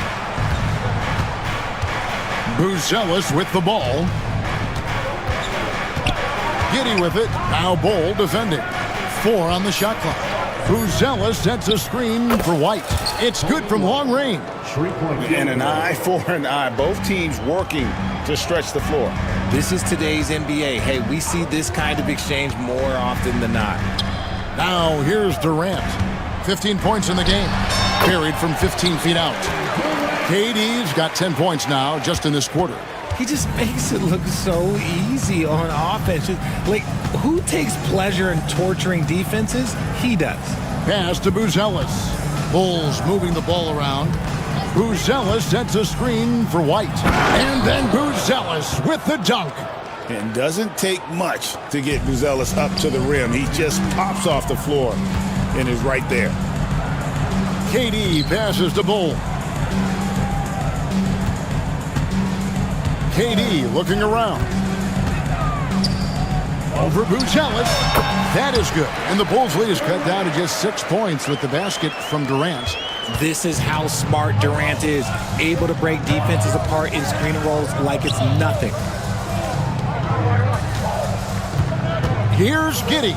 Buzelis with the ball. Giddey with it. Now Bol defending. 4 on the shot clock. Buzelis sets a screen for White. It's good from long range. And an eye for an eye. Both teams working to stretch the floor. This is today's NBA. Hey, we see this kind of exchange more often than not. Now here's Durant. 15 points in the game. Carried from 15 feet out. KD's got 10 points now just in this quarter. He just makes it look so easy on offense. Like, who takes pleasure in torturing defenses? He does. Pass to Buzelis. Bulls moving the ball around. Buzelis sets a screen for White. And then Buzelis with the dunk. It doesn't take much to get Buzelis up to the rim. He just pops off the floor and is right there. KD passes to Bol. KD looking around. Over Buzelis. That is good. And the Bulls' lead is cut down to just 6 points with the basket from Durant. This is how smart Durant is. Able to break defenses apart in screen rolls like it's nothing. Here's Giddey.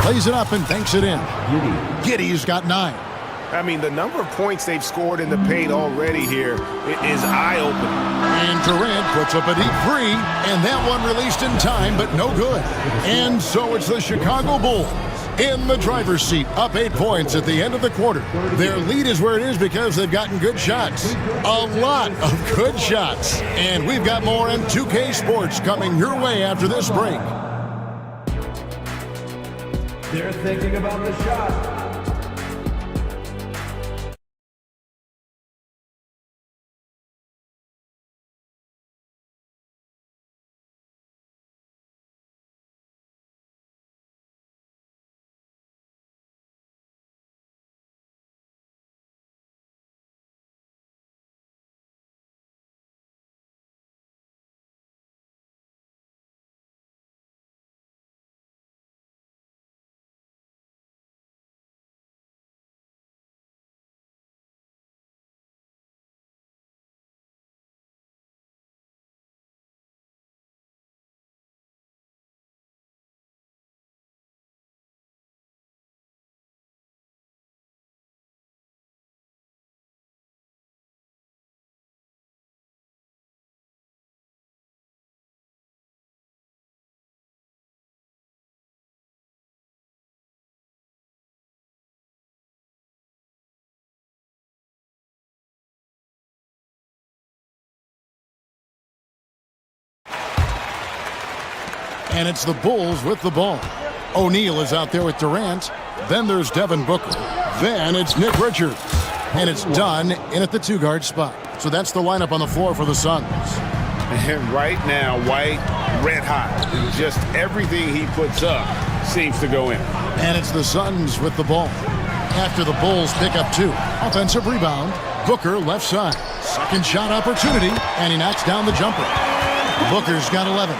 Plays it up and banks it in. Giddey's got 9. I mean, the number of points they've scored in the paint already here is eye-opening. And Durant puts up a deep 3, and that one released in time, but no good. And so it's the Chicago Bulls in the driver's seat, up 8 points at the end of the quarter. Their lead is where it is because they've gotten good shots. A lot of good shots. And we've got more in 2K Sports coming your way after this break. They're thinking about the shot. And it's the Bulls with the ball. O'Neal is out there with Durant. Then there's Devin Booker. Then it's Nick Richards. And it's done in at the 2-guard spot. So that's the lineup on the floor for the Suns. And right now, White, red hot. Just everything he puts up seems to go in. And it's the Suns with the ball. After the Bulls pick up 2. Offensive rebound. Booker left side. Second shot opportunity. And he knocks down the jumper. Booker's got 11.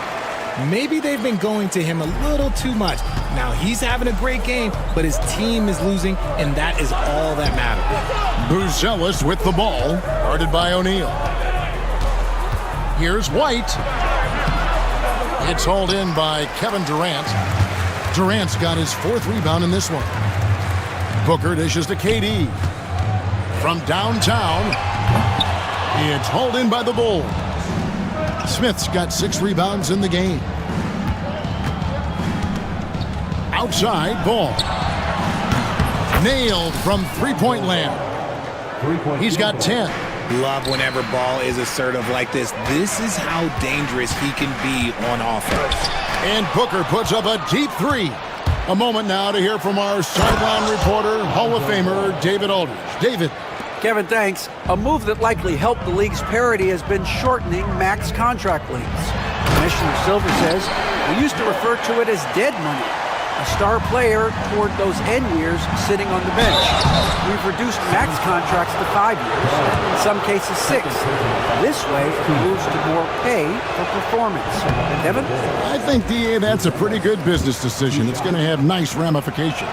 Maybe they've been going to him a little too much. Now he's having a great game, but his team is losing, and that is all that matters. Buzelis with the ball, guarded by O'Neal. Here's White. It's hauled in by Kevin Durant. Durant's got his 4th rebound in this one. Booker dishes to KD. From downtown, it's hauled in by the Bulls. Smith's got 6 rebounds in the game. Outside, Ball. Nailed from three-point land. He's got 10. Love whenever Ball is assertive like this. This is how dangerous he can be on offense. And Booker puts up a deep 3. A moment now to hear from our sideline reporter, Hall of Famer David Aldridge. David. Kevin, thanks. A move that likely helped the league's parity has been shortening max contract lengths. Commissioner Silver says we used to refer to it as dead money, a star player toward those end years sitting on the bench. We've reduced max contracts to 5 years, in some cases 6. This way, it moves to more pay for performance. Kevin? I think, DA, that's a pretty good business decision. It's going to have nice ramifications.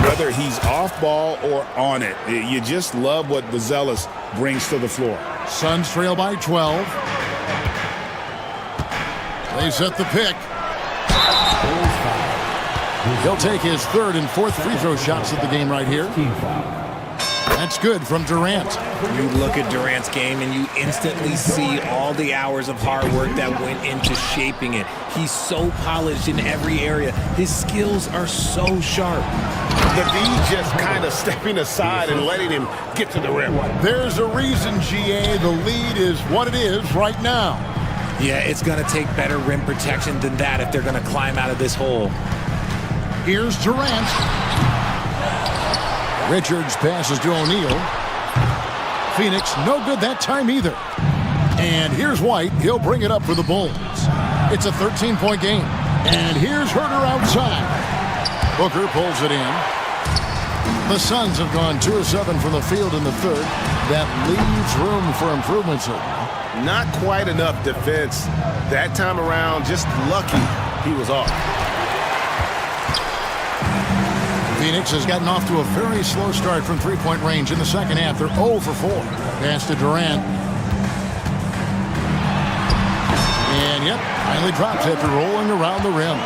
Whether he's off ball or on it, you just love what Buzelis brings to the floor. Suns trail by 12. They set the pick. He'll take his 3rd and 4th free throw shots of the game right here. That's good from Durant. You look at Durant's game and you instantly see all the hours of hard work that went into shaping it. He's so polished in every area. His skills are so sharp. The D just kind of stepping aside and letting him get to the rim. There's a reason, GA, the lead is what it is right now. Yeah, it's going to take better rim protection than that if they're going to climb out of this hole. Here's Durant. Richards passes to O'Neal. Phoenix, no good that time either. And here's White. He'll bring it up for the Bulls. It's a 13-point game. And here's Herter outside. Booker pulls it in. The Suns have gone 2 of 7 from the field in the 3rd. That leaves room for improvements here. Not quite enough defense that time around. Just lucky he was off. Phoenix has gotten off to a very slow start from three-point range in the second half. They're 0 for 4. Pass to Durant. And, yep, finally drops after rolling around the rim.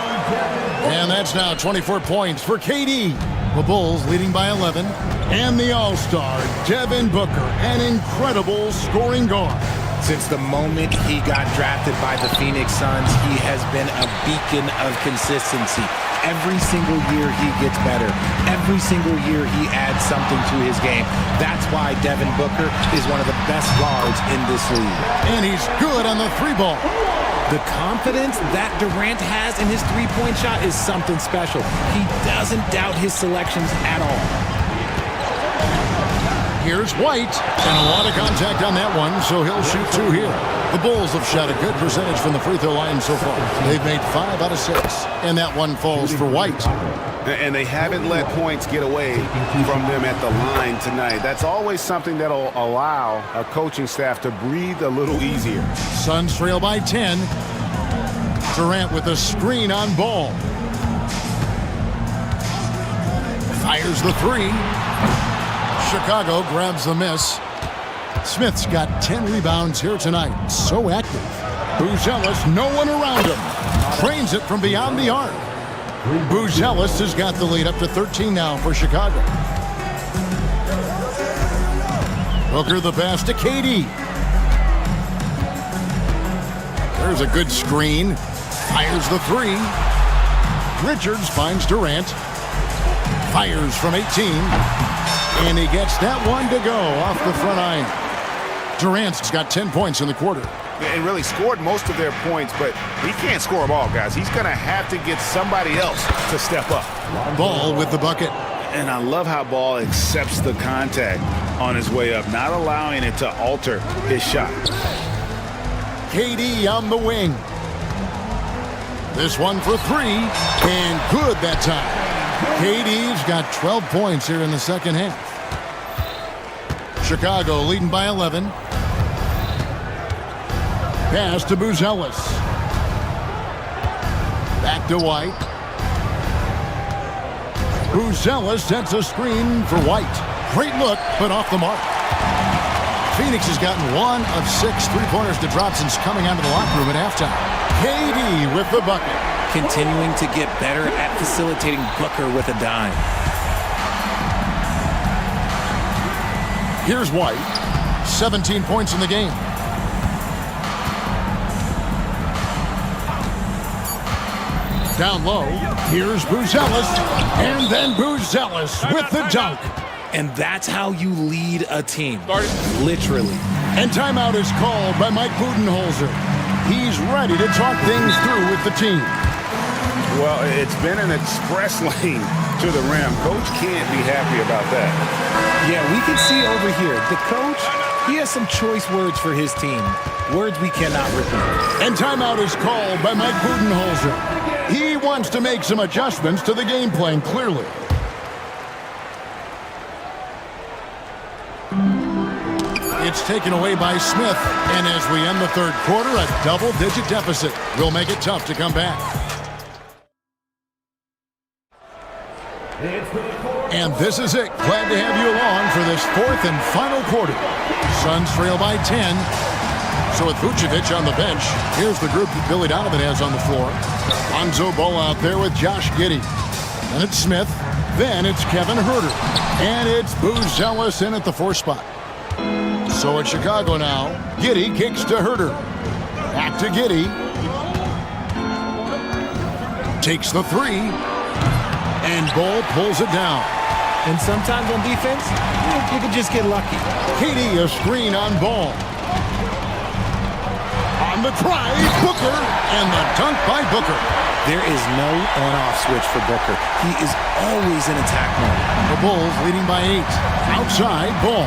And that's now 24 points for KD. The Bulls leading by 11. And the All-Star, Devin Booker, an incredible scoring guard. Since the moment he got drafted by the Phoenix Suns, he has been a beacon of consistency. Every single year he gets better. Every single year he adds something to his game. That's why Devin Booker is one of the best guards in this league. And he's good on the 3-ball. The confidence that Durant has in his three-point shot is something special. He doesn't doubt his selections at all. Here's White, and a lot of contact on that one, so he'll shoot 2 here. The Bulls have shot a good percentage from the free throw line so far. They've made 5 out of 6, and that one falls for White. And they haven't let points get away from them at the line tonight. That's always something that'll allow a coaching staff to breathe a little easier. Suns trail by 10. Durant with a screen on Ball. Fires the 3. Chicago grabs the miss. Smith's got 10 rebounds here tonight. So active. Buzelis, no one around him. Trains it from beyond the arc. Buzelis has got the lead up to 13 now for Chicago. Booker the pass to KD. There's a good screen. Fires the 3. Richards finds Durant. Fires from 18. And he gets that one to go off the front iron. Durant's got 10 points in the quarter. And really scored most of their points, but he can't score them all, guys. He's going to have to get somebody else to step up. Ball with the bucket. And I love how Ball accepts the contact on his way up, not allowing it to alter his shot. KD on the wing. This one for 3, and good that time. KD's got 12 points here in the second half. Chicago leading by 11. Pass to Buzelis. Back to White. Buzelis sets a screen for White. Great look, but off the mark. Phoenix has gotten 1 of 6 three-pointers to drop since coming out of the locker room at halftime. KD with the bucket. Continuing to get better at facilitating Booker with a dime. Here's White. 17 points in the game. Down low, here's Buzelis, and then Buzelis with the dunk. And that's how you lead a team. Literally. And timeout is called by Mike Budenholzer. He's ready to talk things through with the team. Well, it's been an express lane to the rim. Coach can't be happy about that. Yeah, we can see over here, the coach, he has some choice words for his team. Words we cannot repeat. And timeout is called by Mike Budenholzer. He wants to make some adjustments to the game plan, clearly. It's taken away by Smith. And as we end the third quarter, a double-digit deficit will make it tough to come back. And this is it. Glad to have you along for this fourth and final quarter. Suns trail by 10. So with Vucevic on the bench, here's the group that Billy Donovan has on the floor. Lonzo Ball out there with Josh Giddey. Then it's Smith. Then it's Kevin Huerter. And it's Buzelis in at the 4 spot. So it's Chicago now. Giddey kicks to Huerter. Back to Giddey. Takes the 3. And Ball pulls it down. And sometimes on defense, you can just get lucky. KD a screen on Ball. On the drive, Booker, and the dunk by Booker. There is no on-off switch for Booker. He is always in attack mode. The Bulls leading by 8. Outside, Ball.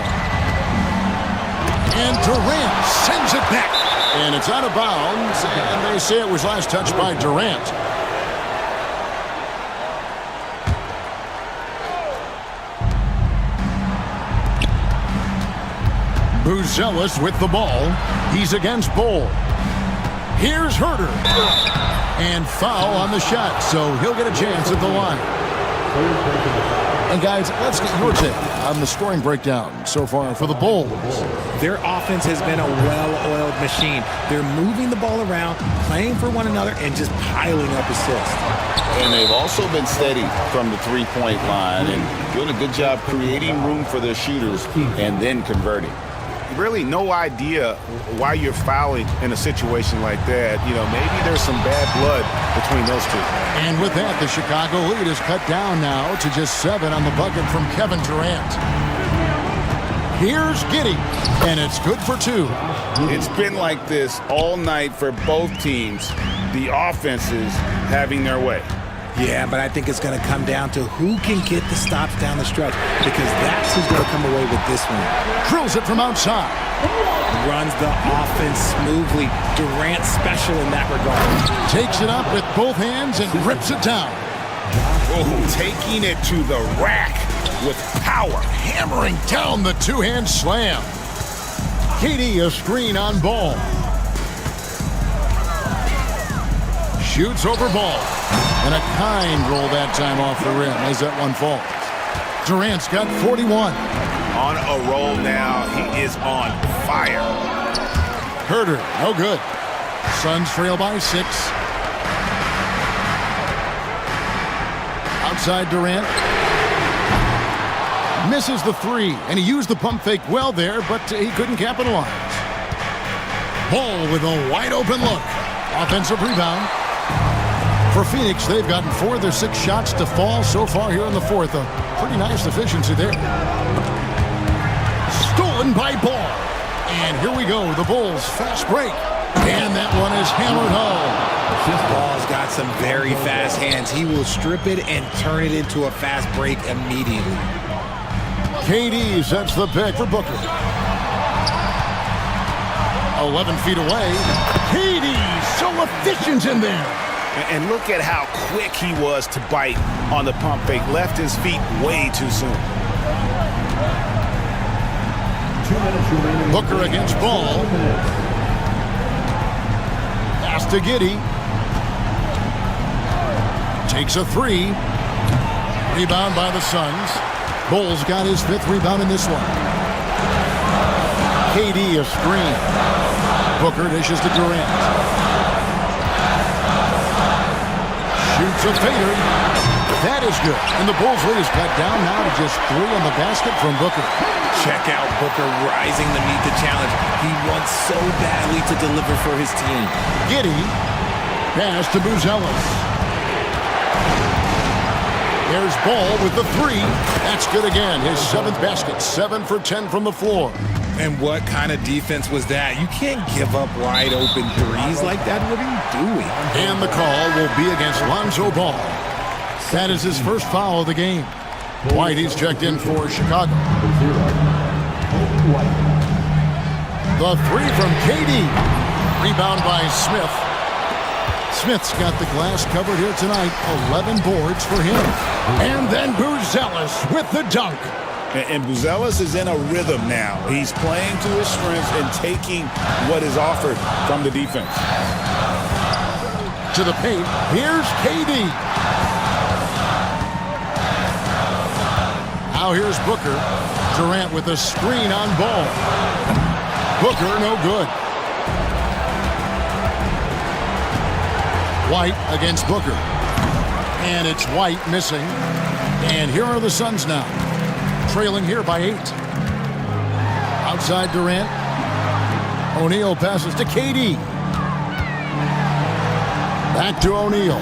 And Durant sends it back. And it's out of bounds, and they say it was last touched by Durant. Buzelis with the ball. He's against Ball. Here's Huerter. And foul on the shot, so he'll get a chance at the line. And guys, let's get your take on the scoring breakdown so far for the Bulls. Their offense has been a well-oiled machine. They're moving the ball around, playing for one another, and just piling up assists. And they've also been steady from the three-point line and doing a good job creating room for their shooters and then converting. Really no idea why you're fouling in a situation like that. You know, maybe there's some bad blood between those two. And with that, the Chicago lead is cut down now to just 7 on the bucket from Kevin Durant. Here's Giddey, and it's good for 2. It's been like this all night for both teams. The offenses having their way. Yeah, but I think it's going to come down to who can get the stops down the stretch, because that's who's going to come away with this one. Drills it from outside. Runs the offense smoothly. Durant special in that regard. Takes it up with both hands and rips it down. Oh, taking it to the rack with power. Hammering down the two-hand slam. KD a screen on Ball. Shoots over Ball. And a kind roll that time off the rim as that one falls. Durant's got 41. On a roll now. He is on fire. Huerter, no good. Suns trail by 6. Outside Durant. Misses the 3, and he used the pump fake well there, but he couldn't capitalize. Ball with a wide open look. Offensive rebound. For Phoenix, they've gotten 4 of their 6 shots to fall so far here in the fourth. A pretty nice efficiency there. Stolen by Ball. And here we go, the Bulls fast break. And that one is hammered home. Ball's got some very fast hands. He will strip it and turn it into a fast break immediately. KD sets the pick for Booker. 11 feet away. KD so efficient in there. And look at how quick he was to bite on the pump fake. Left his feet way too soon. 2 minutes remaining. Booker against Ball. Pass to Giddey. Takes a three. Rebound by the Suns. Bulls got his 5th rebound in this one. KD a screen. Booker dishes to Durant. Shoots a fader. That is good. And the Bulls lead is cut down now to just 3 on the basket from Booker. Check out Booker rising to meet the challenge. He wants so badly to deliver for his team. Giddey. Pass to Buzelis. There's Ball with the 3. That's good again. His 7th basket. 7 for 10 from the floor. And what kind of defense was that? You can't give up wide open threes like that. What are you doing? And the call will be against Lonzo Ball. That is his first foul of the game. White, he's checked in for Chicago. The 3 from KD. Rebound by Smith. Smith's got the glass covered here tonight. 11 boards for him. And then Buzelis with the dunk. And Buzelis is in a rhythm now. He's playing to his strengths and taking what is offered from the defense. To the paint. Here's KD. Now here's Booker. Durant with a screen on Ball. Booker, no good. White against Booker. And it's White missing. And here are the Suns now. Trailing here by 8. Outside Durant. O'Neal passes to KD. Back to O'Neal.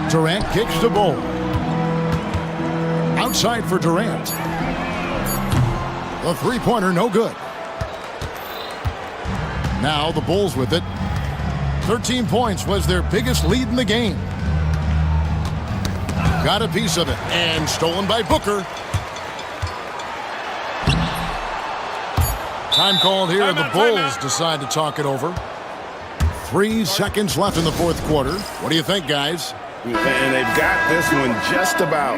Durant kicks to Ball. Outside for Durant. The 3-pointer, no good. Now the Bulls with it. 13 points was their biggest lead in the game. Got a piece of it, and stolen by Booker. Time called here, the Bulls decide to talk it over. 3 seconds left in the 4th quarter. What do you think, guys? And they've got this one just about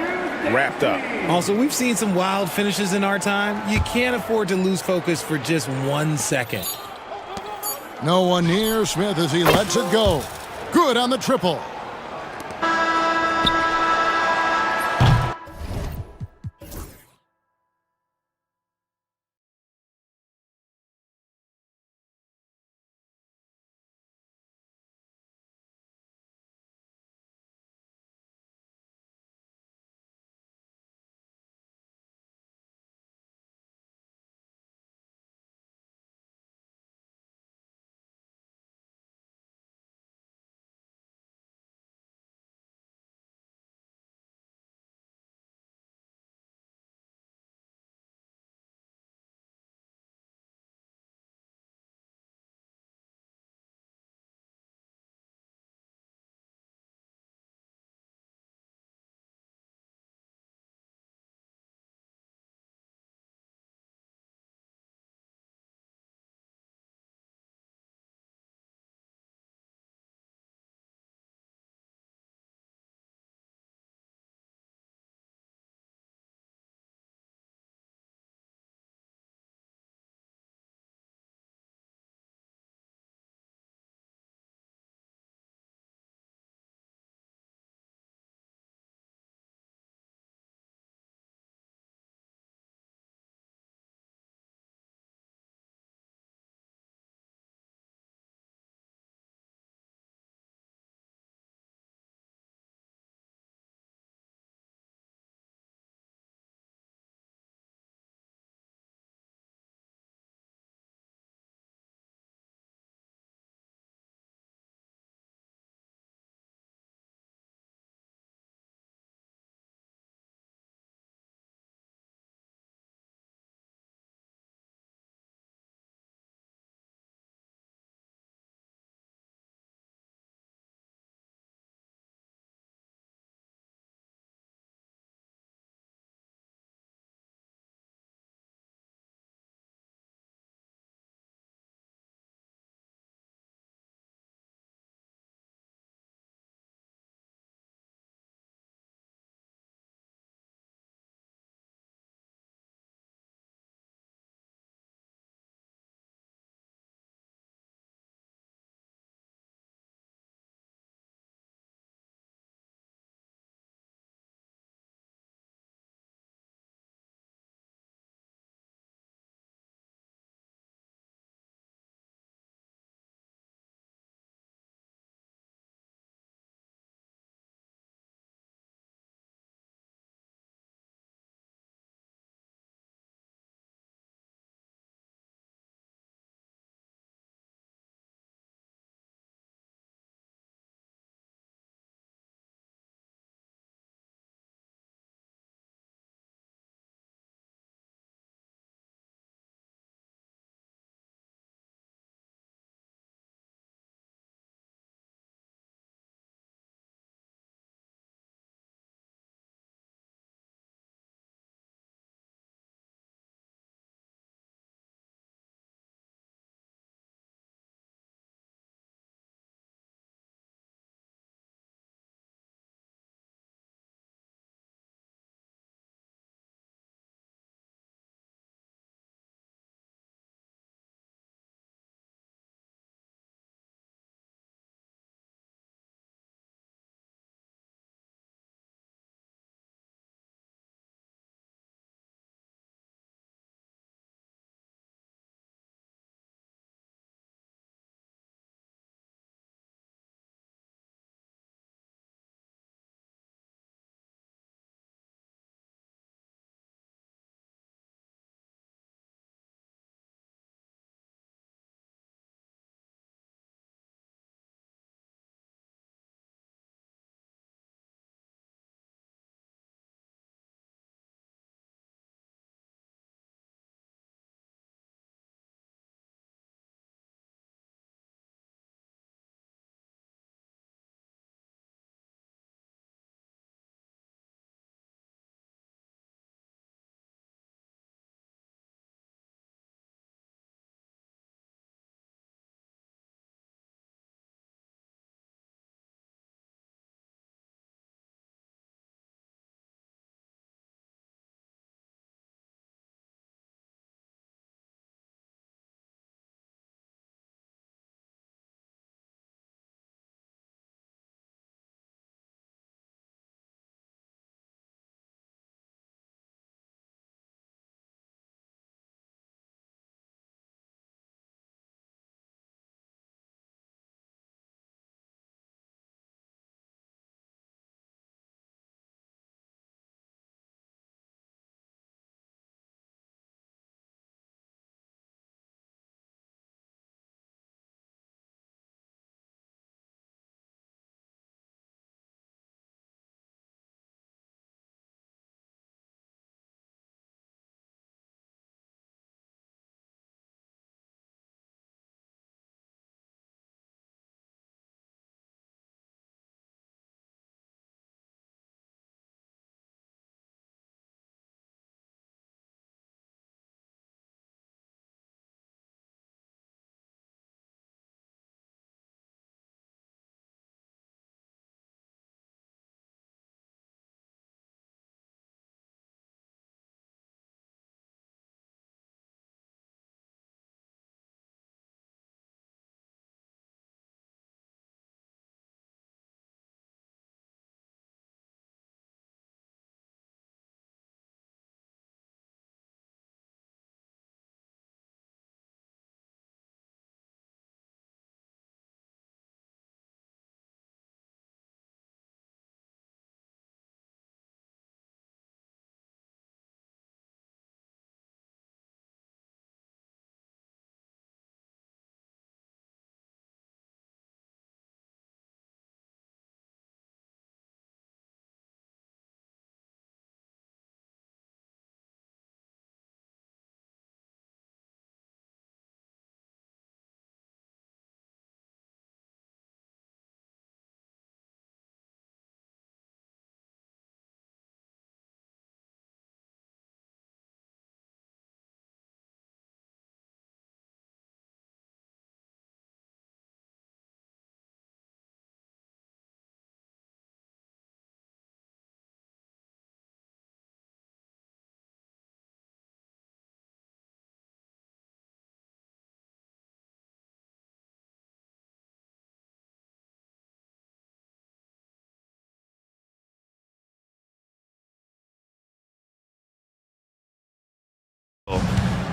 wrapped up. Also, we've seen some wild finishes in our time. You can't afford to lose focus for just 1 second. No one near Smith as he lets it go. Good on the triple.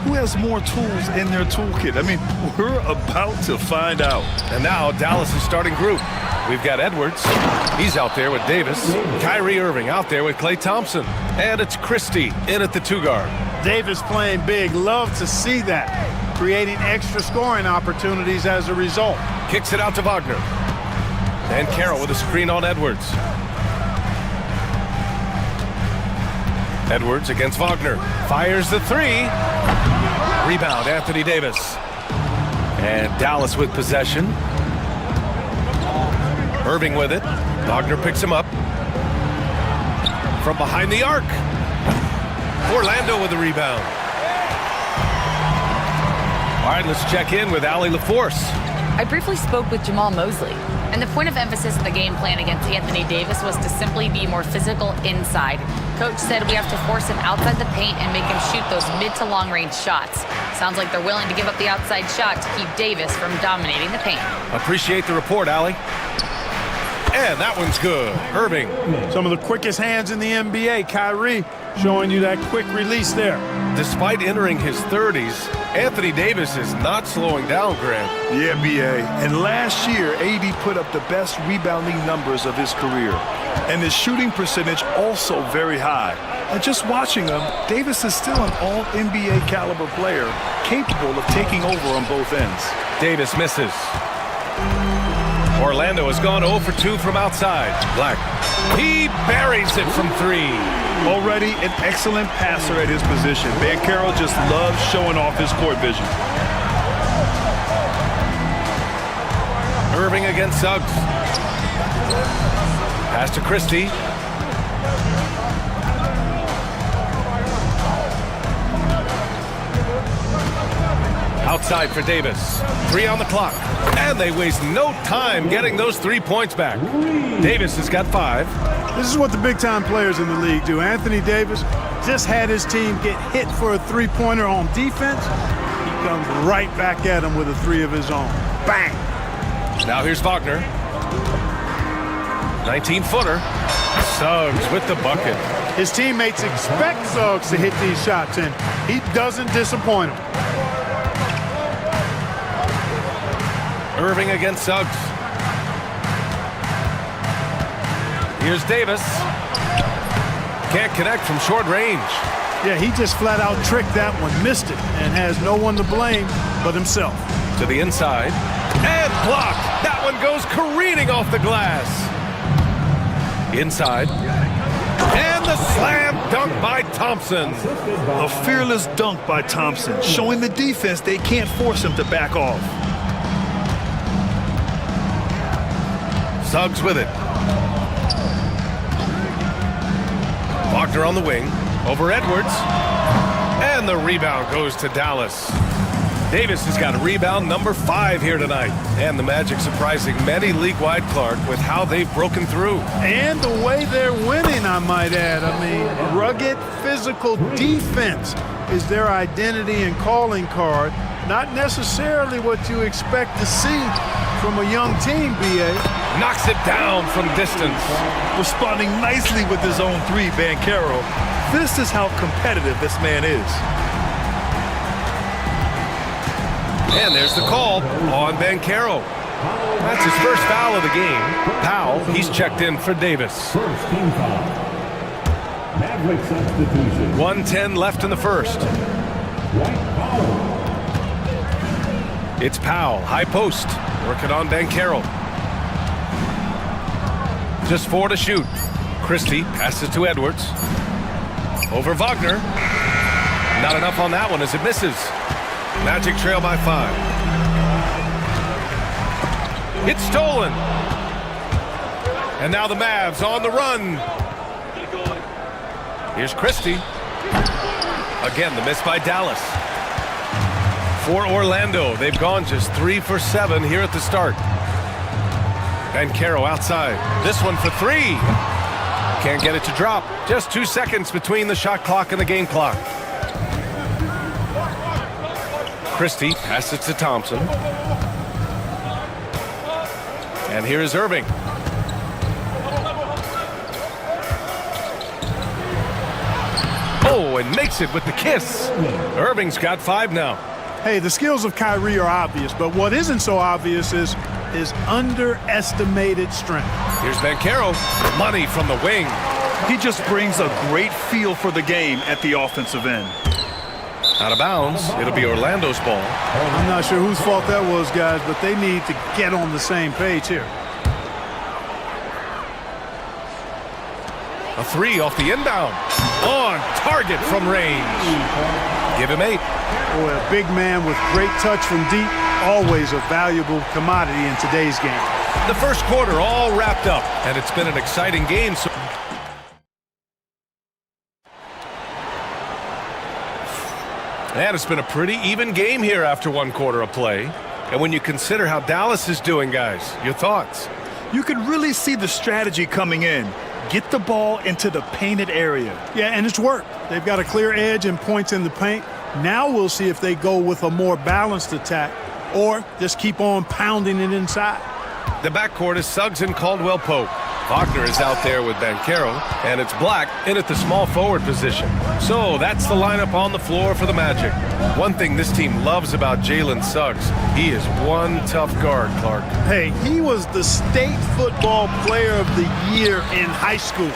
Who has more tools in their toolkit? I mean, we're about to find out. And now Dallas' starting group. We've got Edwards. He's out there with Davis. Kyrie Irving out there with Klay Thompson. And it's Christie in at the 2-guard. Davis playing big. Love to see that. Creating extra scoring opportunities as a result. Kicks it out to Wagner. And Carroll with a screen on Edwards. Edwards against Wagner. Fires the 3. Rebound, Anthony Davis. And Dallas with possession. Irving with it. Wagner picks him up. From behind the arc. Orlando with the rebound. All right, let's check in with Allie LaForce. I briefly spoke with Jamal Mosley, and the point of emphasis of the game plan against Anthony Davis was to simply be more physical inside. Coach said we have to force him outside the paint and make him shoot those mid to long range shots. Sounds like they're willing to give up the outside shot to keep Davis from dominating the paint. Appreciate the report, Allie. And that one's good. Irving. Some of the quickest hands in the NBA. Kyrie showing you that quick release there. Despite entering his 30s, Anthony Davis is not slowing down, Grant. Yeah, B.A. And last year, AD put up the best rebounding numbers of his career. And his shooting percentage also very high. And just watching him, Davis is still an all-NBA caliber player, capable of taking over on both ends. Davis misses. Orlando has gone 0 for 2 from outside. Black. He buries it from 3. Already an excellent passer at his position. Banchero just loves showing off his court vision. Irving against Suggs. Pass to Christie. Outside for Davis. 3 on the clock. And they waste no time getting those 3 points back. Davis has got 5. This is what the big-time players in the league do. Anthony Davis just had his team get hit for a three-pointer on defense. He comes right back at him with a 3 of his own. Bang! Now here's Wagner. 19-footer. Suggs with the bucket. His teammates expect Suggs to hit these shots, and he doesn't disappoint them. Irving against Suggs. Here's Davis. Can't connect from short range. Yeah, he just flat out tricked that one, missed it, and has no one to blame but himself. To the inside. And blocked. That one goes careening off the glass. Inside. And the slam dunk by Thompson. A fearless dunk by Thompson, showing the defense they can't force him to back off. Suggs with it. Wagner on the wing. Over Edwards. And the rebound goes to Dallas. Davis has got a rebound number 5 here tonight. And the Magic surprising many league-wide, Clark, with how they've broken through. And the way they're winning, I might add. I mean, rugged physical defense is their identity and calling card. Not necessarily what you expect to see from a young team, B.A. Knocks it down from distance. Responding nicely with his own 3, Banchero. This is how competitive this man is. And there's the call on Banchero. That's his first foul of the game. Powell, he's checked in for Davis. First team foul. Maverick substitution. 1:10 left in the first. White Powell. It's Powell, high post, working on Banchero. Just 4 to shoot. Christie passes to Edwards. Over Wagner. Not enough on that one as it misses. Magic trail by 5. It's stolen. And now the Mavs on the run. Here's Christie. Again, the miss by Dallas. For Orlando, they've gone just 3 for 7 here at the start. Banchero outside. This one for 3. Can't get it to drop. Just 2 seconds between the shot clock and the game clock. Christie passes to Thompson. And here is Irving. Oh, and makes it with the kiss. Irving's got 5 now. Hey, the skills of Kyrie are obvious, but what isn't so obvious is his underestimated strength. Here's Banchero. Money from the wing. He just brings a great feel for the game at the offensive end. Out of bounds. It'll be Orlando's ball. I'm not sure whose fault that was, guys, but they need to get on the same page here. A 3 off the inbound. On target from range. Give him 8. Boy, a big man with great touch from deep, always a valuable commodity in today's game. The first quarter all wrapped up, and it's been an exciting game. And it's been a pretty even game here after 1 quarter of play. And when you consider how Dallas is doing, guys, your thoughts? You can really see the strategy coming in. Get the ball into the painted area. Yeah, and it's worked. They've got a clear edge and points in the paint. Now we'll see if they go with a more balanced attack or just keep on pounding it inside. The backcourt is Suggs and Caldwell-Pope. Wagner is out there with Banchero, and it's Black in at the small forward position. So that's the lineup on the floor for the Magic. One thing this team loves about Jalen Suggs, he is one tough guard, Clark. Hey, he was the state football player of the year in high school.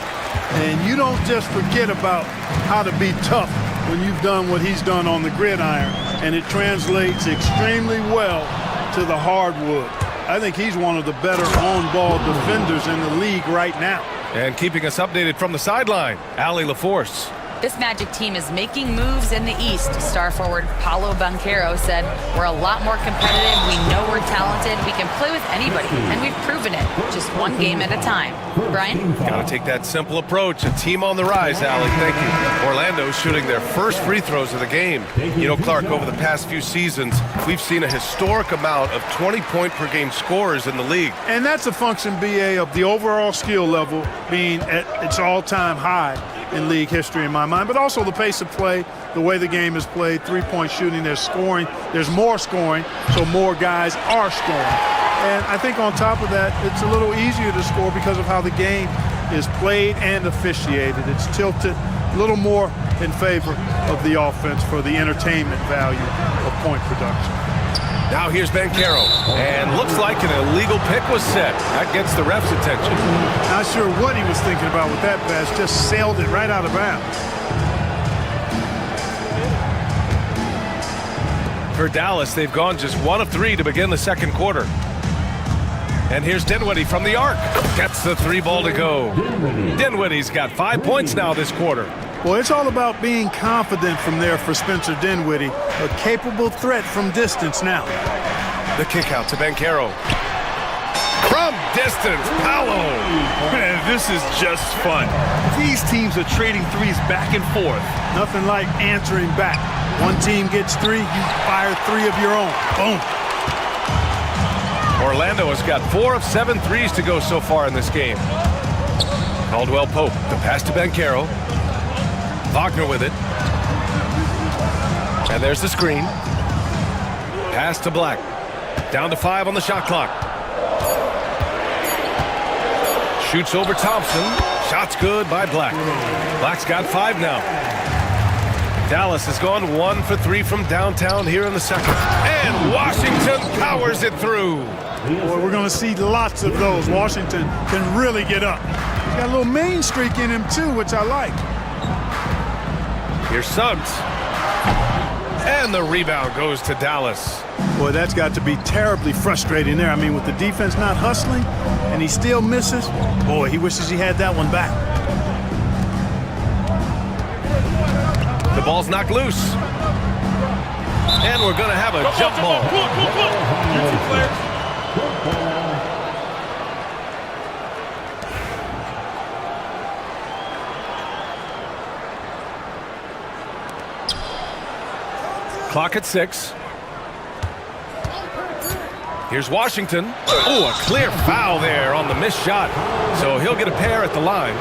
And you don't just forget about how to be tough when you've done what he's done on the gridiron. And it translates extremely well to the hardwood. I think he's one of the better on-ball defenders in the league right now. And keeping us updated from the sideline, Allie LaForce. This Magic team is making moves in the East. Star forward Paolo Banchero said, "We're a lot more competitive. We know we're talented. We can play with anybody, and we've proven it. Just one game at a time." Brian? Got to take that simple approach. A team on the rise, Allie. Thank you. Orlando's shooting their first free throws of the game. You know, Clark, over the past few seasons, we've seen a historic amount of 20-point-per-game scorers in the league. And that's a function, BA, of the overall skill level being at its all-time high in league history in my mind, but also the pace of play, the way the game is played, three-point shooting, there's scoring, there's more scoring, so more guys are scoring. And I think on top of that, it's a little easier to score because of how the game is played and officiated. It's tilted a little more in favor of the offense for the entertainment value of point production. Now here's Banchero, and looks like an illegal pick was set. That gets the ref's attention. Not sure what he was thinking about with that pass, just sailed it right out of bounds. For Dallas, they've gone just 1 of 3 to begin the second quarter. And here's Dinwiddie from the arc. Gets the 3 ball to go. Dinwiddie's got 5 points now this quarter. Well, it's all about being confident from there for Spencer Dinwiddie. A capable threat from distance now. The kick out to Banchero. From distance, Paolo. Man, this is just fun. These teams are trading threes back and forth. Nothing like answering back. One team gets 3, you fire 3 of your own. Boom. Orlando has got 4 of 7 threes to go so far in this game. Caldwell-Pope, the pass to Banchero. Wagner with it. And there's the screen. Pass to Black. Down to 5 on the shot clock. Shoots over Thompson. Shot's good by Black. Black's got 5 now. Dallas has gone 1 for 3 from downtown here in the second. And Washington powers it through. Boy, we're going to see lots of those. Washington can really get up. He's got a little main streak in him, too, which I like. Here's Suggs. And the rebound goes to Dallas. Boy, that's got to be terribly frustrating there. I mean, with the defense not hustling and he still misses, boy, he wishes he had that one back. The ball's knocked loose. And we're going to have a jump ball. Clock at 6. Here's Washington. Oh, a clear foul there on the missed shot. So he'll get a pair at the line.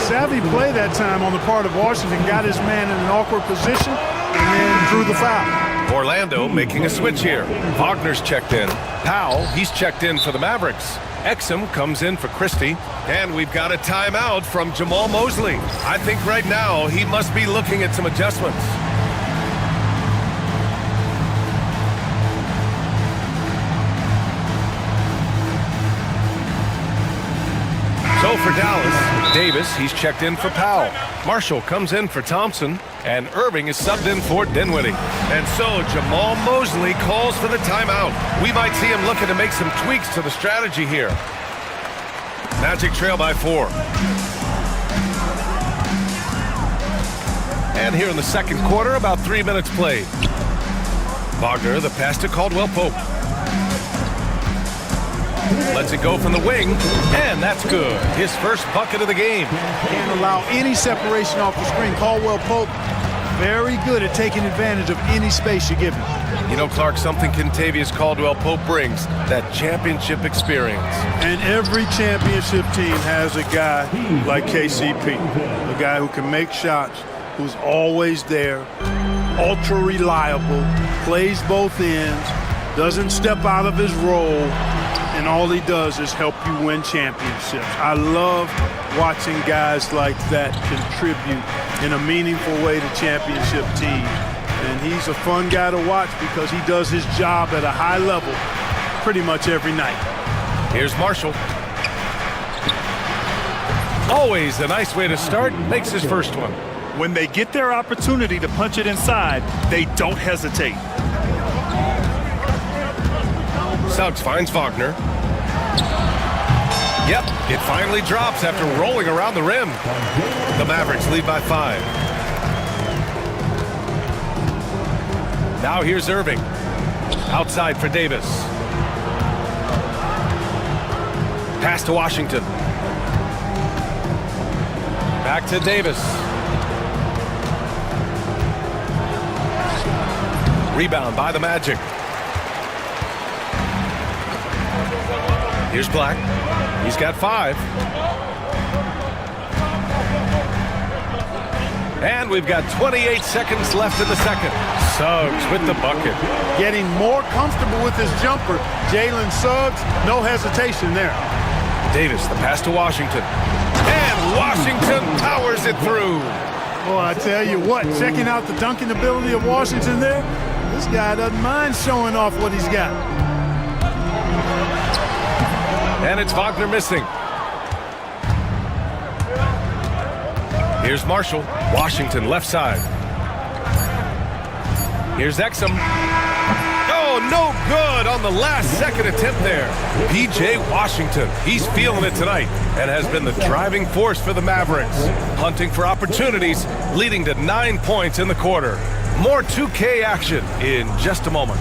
Savvy play that time on the part of Washington. Got his man in an awkward position and then drew the foul. Orlando making a switch here. Wagner's checked in. Powell, he's checked in for the Mavericks. Exum comes in for Christie. And we've got a timeout from Jamal Mosley. I think right now he must be looking at some adjustments. So for Dallas, Davis, he's checked in for Powell. Marshall comes in for Thompson, and Irving is subbed in for Dinwiddie. And so Jamal Mosley calls for the timeout. We might see him looking to make some tweaks to the strategy here. Magic trail by 4. And here in the second quarter, about 3 minutes played. Wagner, the pass to Caldwell-Pope. Lets it go from the wing, and that's good. His first bucket of the game. Can't allow any separation off the screen. Caldwell-Pope, very good at taking advantage of any space you give him. You know, Clark, something Kentavious Caldwell-Pope brings, that championship experience. And every championship team has a guy like KCP, a guy who can make shots, who's always there, ultra reliable, plays both ends, doesn't step out of his role, and all he does is help you win championships. I love watching guys like that contribute in a meaningful way to championship teams. And he's a fun guy to watch because he does his job at a high level pretty much every night. Here's Marshall. Always a nice way to start. Makes his first one. When they get their opportunity to punch it inside, they don't hesitate. Suggs finds Wagner. Yep, it finally drops after rolling around the rim. The Mavericks lead by 5. Now here's Irving. Outside for Davis. Pass to Washington. Back to Davis. Rebound by the Magic. Here's Black. He's got 5. And we've got 28 seconds left in the second. Suggs with the bucket. Getting more comfortable with his jumper. Jalen Suggs, no hesitation there. Davis, the pass to Washington. And Washington powers it through. Well, I tell you what, checking out the dunking ability of Washington there, this guy doesn't mind showing off what he's got. And it's Wagner missing. Here's Marshall. Washington left side. Here's Exum. Oh, no good on the last second attempt there. P.J. Washington. He's feeling it tonight and has been the driving force for the Mavericks. Hunting for opportunities, leading to 9 points in the quarter. More 2K action in just a moment.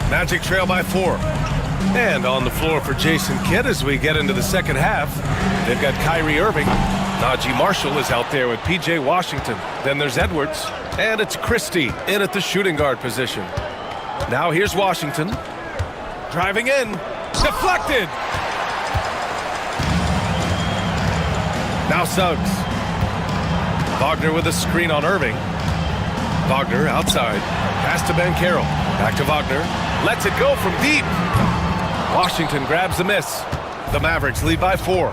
Magic trail by 4. And on the floor for Jason Kidd as we get into the second half. They've got Kyrie Irving. Najee Marshall is out there with P.J. Washington. Then there's Edwards. And it's Christie in at the shooting guard position. Now here's Washington. Driving in. Deflected. Now Suggs. Wagner with a screen on Irving. Wagner outside. Pass to Banchero. Back to Wagner. Lets it go from deep. Washington grabs the miss. The Mavericks lead by 4.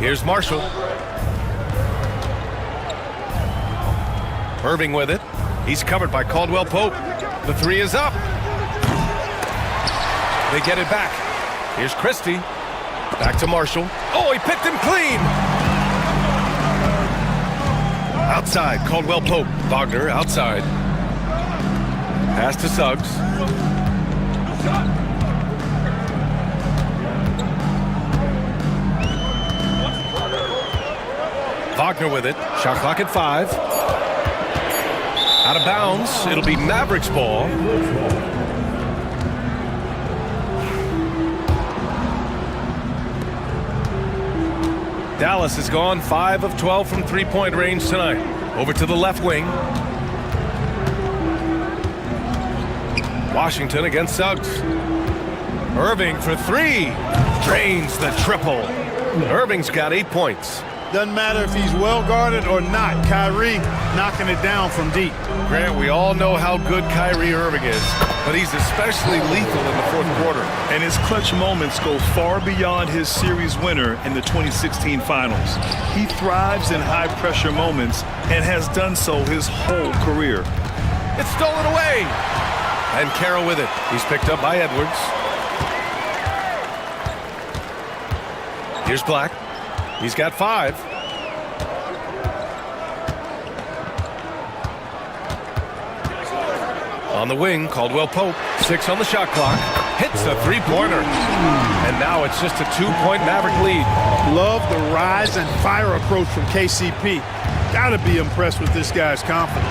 Here's Marshall. Irving with it. He's covered by Caldwell Pope. The three is up. They get it back. Here's Christie. Back to Marshall. Oh, he picked him clean. Outside, Caldwell Pope. Wagner outside. Pass to Suggs. Wagner with it. Shot clock at 5. Out of bounds. It'll be Mavericks ball. Dallas has gone 5 of 12 from three-point range tonight. Over to the left wing. Washington against Suggs. Irving for 3. Drains the triple. Irving's got 8 points. Doesn't matter if he's well guarded or not. Kyrie knocking it down from deep. Grant, we all know how good Kyrie Irving is, but he's especially lethal in the fourth quarter. And his clutch moments go far beyond his series winner in the 2016 finals. He thrives in high-pressure moments and has done so his whole career. It's stolen away. And Carroll with it. He's picked up by Edwards. Here's Black. He's got 5. On the wing, Caldwell Pope. 6 on the shot clock. Hits a three-pointer. And now it's just a 2-point Maverick lead. Love the rise and fire approach from KCP. Gotta be impressed with this guy's confidence.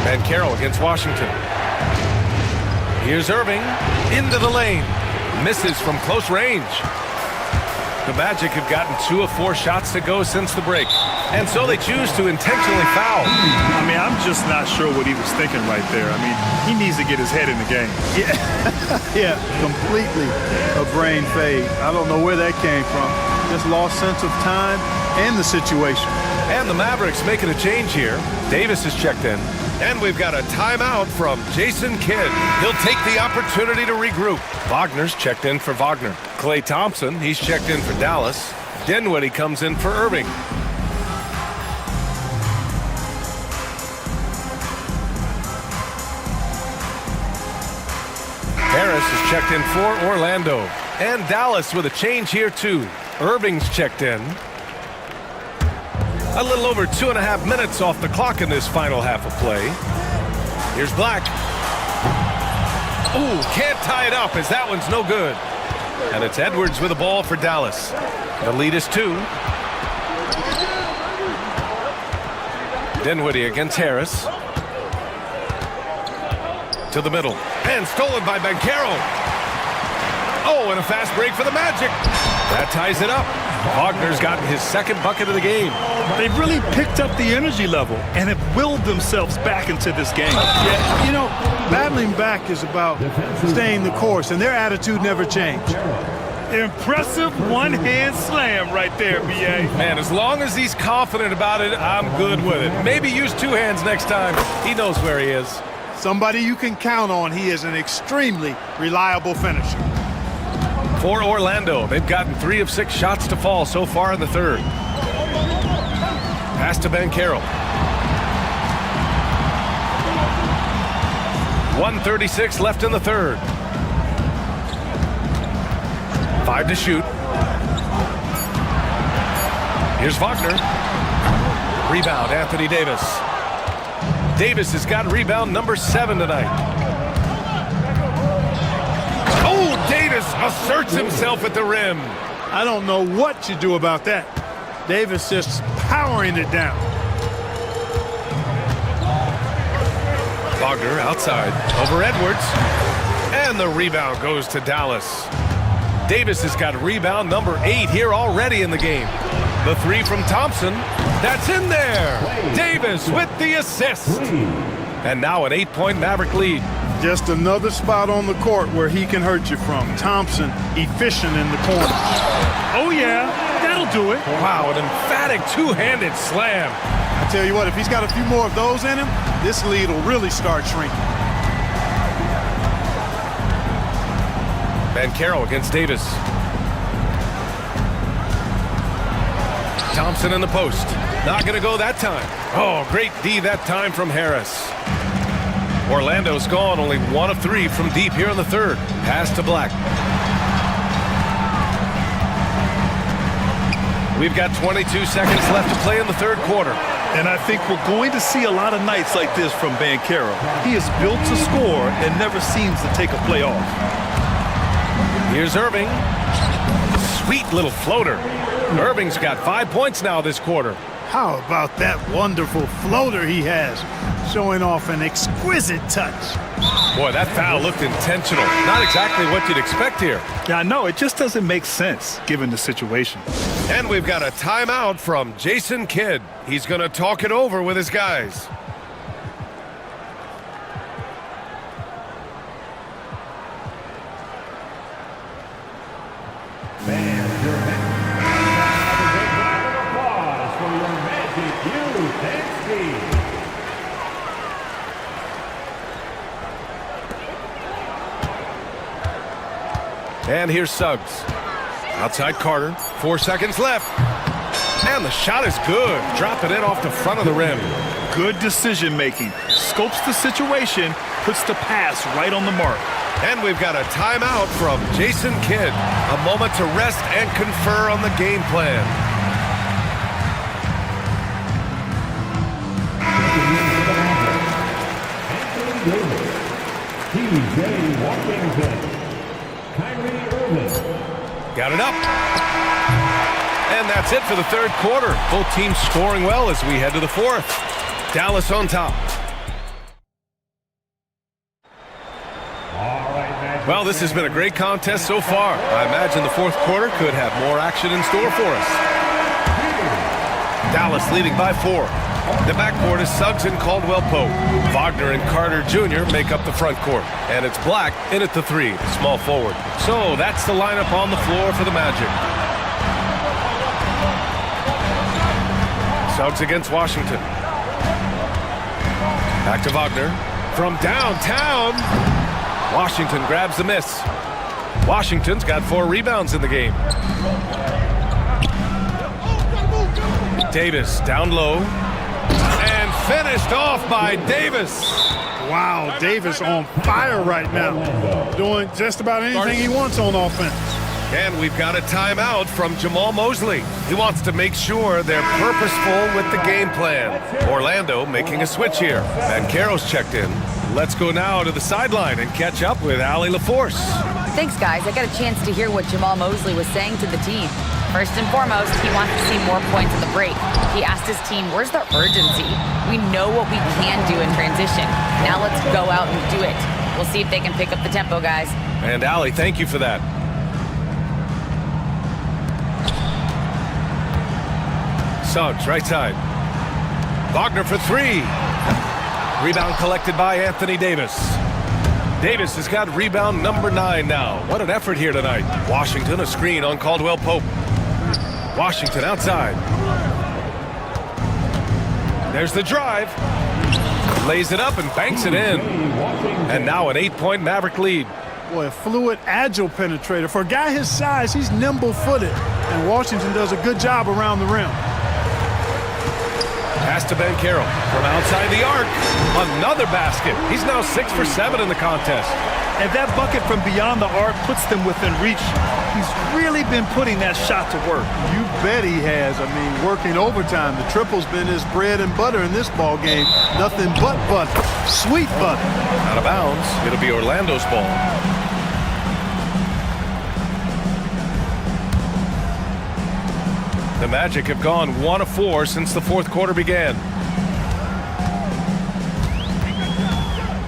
And Carroll against Washington. Here's Irving. Into the lane. Misses from close range. The Magic have gotten 2 of 4 shots to go since the break. And so they choose to intentionally foul. I mean, I'm just not sure what he was thinking right there. I mean, he needs to get his head in the game. Yeah, completely a brain fade. I don't know where that came from. Just lost sense of time and the situation. And the Mavericks making a change here. Davis is checked in. And we've got a timeout from Jason Kidd. He'll take the opportunity to regroup. Wagner's checked in for Wagner. Klay Thompson, he's checked in for Dallas. Dinwiddie comes in for Irving. Harris is checked in for Orlando. And Dallas with a change here too. Irving's checked in. A little over 2.5 minutes off the clock in this final half of play. Here's Black. Ooh, can't tie it up as that one's no good. And it's Edwards with the ball for Dallas. The lead is 2. Dinwiddie against Harris. To the middle. And stolen by Banchero. Oh, and a fast break for the Magic. That ties it up. Wagner's gotten his 2nd bucket of the game. They've really picked up the energy level and have willed themselves back into this game. Yeah, you know, battling back is about staying the course, and their attitude never changed. Impressive one-hand slam right there, B.A. Man, as long as he's confident about it, I'm good with it. Maybe use 2 hands next time. He knows where he is. Somebody you can count on. He is an extremely reliable finisher. For Orlando, they've gotten 3 of 6 shots to fall so far in the third. Pass to Banchero. 1:36 left in the third. 5 to shoot. Here's Wagner. Rebound, Anthony Davis. Davis has got rebound number 7 tonight. Davis asserts himself at the rim. I don't know what you do about that. Davis just powering it down. Wagner outside over Edwards. And the rebound goes to Dallas. Davis has got rebound number 8 here already in the game. The 3 from Thompson. That's in there. Davis with the assist. And now an 8-point Maverick lead. Just another spot on the court where he can hurt you from. Thompson, efficient in the corner. Oh, yeah, that'll do it. Wow, an emphatic 2-handed slam. I tell you what, if he's got a few more of those in him, this lead will really start shrinking. Banchero against Davis. Thompson in the post. Not going to go that time. Oh, great D that time from Harris. Orlando's gone only 1 of 3 from deep here in the third. Pass to Black. We've got 22 seconds left to play in the third quarter. And I think we're going to see a lot of nights like this from Banchero. He is built to score and never seems to take a play off. Here's Irving. Sweet little floater. Irving's got 5 points now this quarter. How about that wonderful floater he has, showing off an exquisite touch. Boy, that foul looked intentional. Not exactly what you'd expect here. Yeah, I know. It just doesn't make sense given the situation. And we've got a timeout from Jason Kidd. He's going to talk it over with his guys. And here's Suggs. Outside Carter. 4 seconds left. And the shot is good. Drop it in off the front of the rim. Good decision making. Scopes the situation, puts the pass right on the mark. And we've got a timeout from Jason Kidd. A moment to rest and confer on the game plan. TJ Washington. Got it up. And that's it for the third quarter. Both teams scoring well as we head to the fourth. Dallas on top. Well, this has been a great contest so far. I imagine the fourth quarter could have more action in store for us. Dallas leading by 4. The backcourt is Suggs and Caldwell Pope. Wagner and Carter Jr. make up the front court. And it's Black in at the 3, small forward. So that's the lineup on the floor for the Magic. Suggs against Washington. Back to Wagner. From downtown. Washington grabs the miss. Washington's got 4 rebounds in the game. Davis down low. And finished off by Davis. Wow, Davis on fire right now. Doing just about anything he wants on offense. And we've got a timeout from Jamal Mosley. He wants to make sure they're purposeful with the game plan. Orlando making a switch here. Banchero's checked in. Let's go now to the sideline and catch up with Allie LaForce. Thanks, guys. I got a chance to hear what Jamal Mosley was saying to the team. First and foremost, he wants to see more points in the break. He asked his team, where's the urgency? We know what we can do in transition. Now let's go out and do it. We'll see if they can pick up the tempo, guys. And Allie, thank you for that. Suggs, right side. Wagner for 3. Rebound collected by Anthony Davis. Davis has got rebound number 9 now. What an effort here tonight. Washington, a screen on Caldwell Pope. Washington outside. There's the drive. Lays it up and banks it in. And now an 8-point Maverick lead. Boy, a fluid, agile penetrator. For a guy his size, he's nimble-footed. And Washington does a good job around the rim. Pass to Banchero from outside the arc. Another basket. He's now 6 for 7 in the contest. And that bucket from beyond the arc puts them within reach. He's really been putting that shot to work. You bet he has. I mean, working overtime. The triple's been his bread and butter in this ball game. Nothing but butter. Sweet butter. Out of bounds. It'll be Orlando's ball. The Magic have gone 1 of 4 since the fourth quarter began.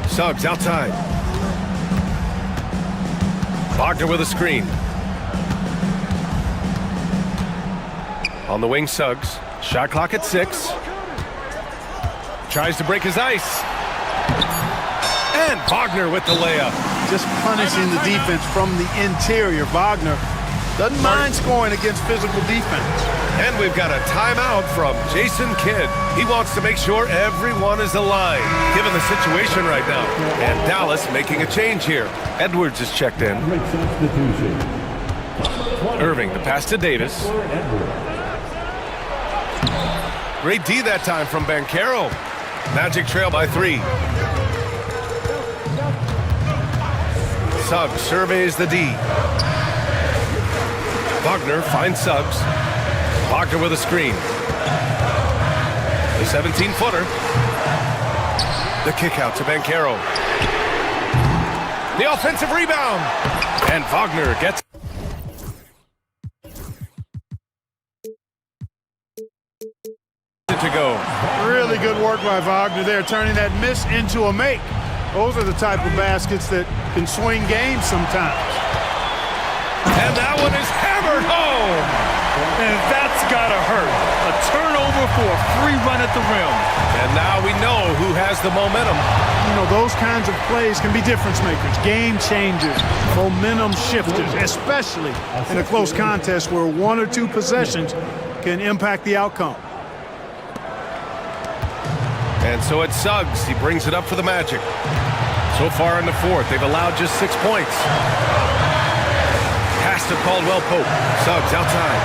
Suggs outside. Wagner with a screen. On the wing, Suggs. Shot clock at 6. Tries to break his ice. And Wagner with the layup. Just punishing the defense from the interior. Wagner Doesn't mind scoring against physical defense. And we've got a timeout from Jason Kidd. He wants to make sure everyone is aligned, given the situation right now. And Dallas making a change here. Edwards is checked in. Irving, the pass to Davis. Great D that time from Banchero. Magic trail by 3. Suggs surveys the D. Wagner finds Suggs. Wagner with a screen. The 17-footer. The kick out to Banchero. The offensive rebound. And Wagner gets to go. Really good work by Wagner there, turning that miss into a make. Those are the type of baskets that can swing games sometimes. And that one is hammered home. And that's gotta hurt. A turnover for a free run at the rim. And now we know who has the momentum. You know, those kinds of plays can be difference makers, game changers, momentum shifters, especially in a close contest where 1 or 2 possessions can impact the outcome. And so it's Suggs. He brings it up for the Magic. So far in the 4th, they've allowed just 6 points. Pass to Caldwell Pope. Suggs outside.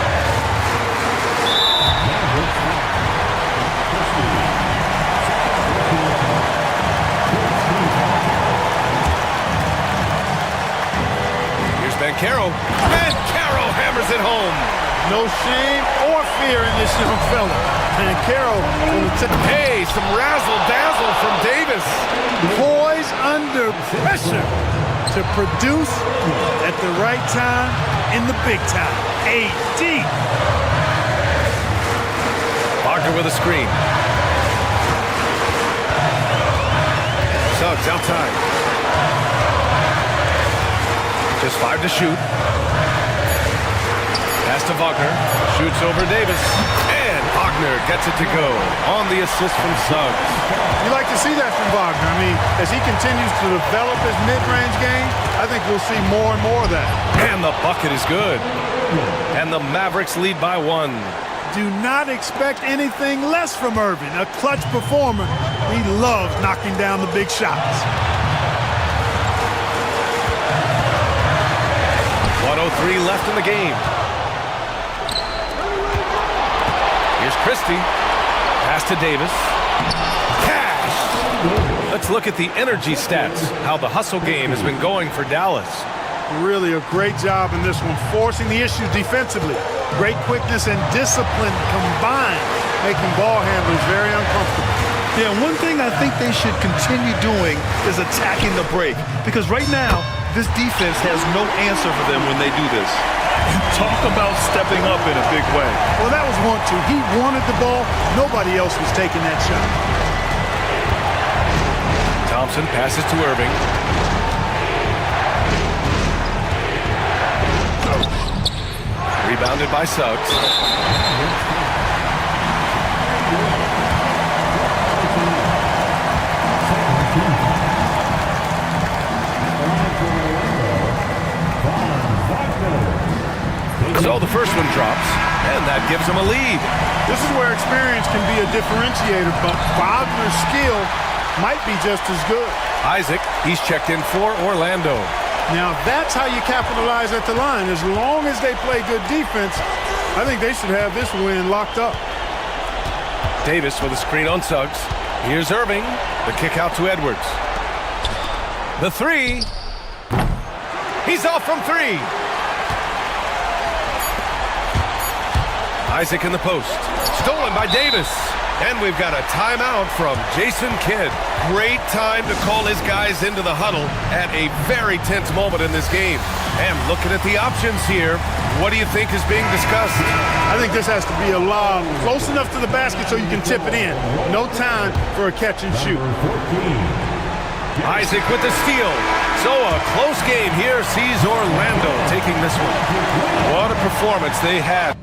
Here's Banchero. Banchero hammers it home. No shame or fear in this young fella. And Carroll will take. Hey, some razzle-dazzle from Davis. Poised under pressure to produce at the right time in the big time. AD. Wagner with a screen. Suggs outside. Just 5 to shoot. Pass to Wagner. Shoots over Davis. And Wagner gets it to go on the assist from Suggs. You like to see that from Wagner. I mean, as he continues to develop his mid-range game, I think we'll see more and more of that. And the bucket is good. And the Mavericks lead by 1. Do not expect anything less from Irving. A clutch performer. He loves knocking down the big shots. 1:03 left in the game. Here's Christie. Pass to Davis. Cash! Let's look at the energy stats, how the hustle game has been going for Dallas. Really a great job in this one, forcing the issues defensively. Great quickness and discipline combined, making ball handlers very uncomfortable. Yeah, one thing I think they should continue doing is attacking the break. Because right now, this defense has no answer for them when they do this. Talk about stepping up in a big way. Well, that was want to. He wanted the ball. Nobody else was taking that shot. Thompson passes to Irving. Rebounded by Suggs. So the first one drops, and that gives them a lead. This is where experience can be a differentiator, but Wagner's skill might be just as good. Isaac, he's checked in for Orlando. Now, that's how you capitalize at the line. As long as they play good defense, I think they should have this win locked up. Davis with a screen on Suggs. Here's Irving. The kick out to Edwards. The 3. He's off from 3. Isaac in the post. Stolen by Davis. And we've got a timeout from Jason Kidd. Great time to call his guys into the huddle at a very tense moment in this game. And looking at the options here, what do you think is being discussed? I think this has to be a lob close enough to the basket so you can tip it in. No time for a catch and shoot. Isaac with the steal. So a close game here sees Orlando taking this one. What a performance they had.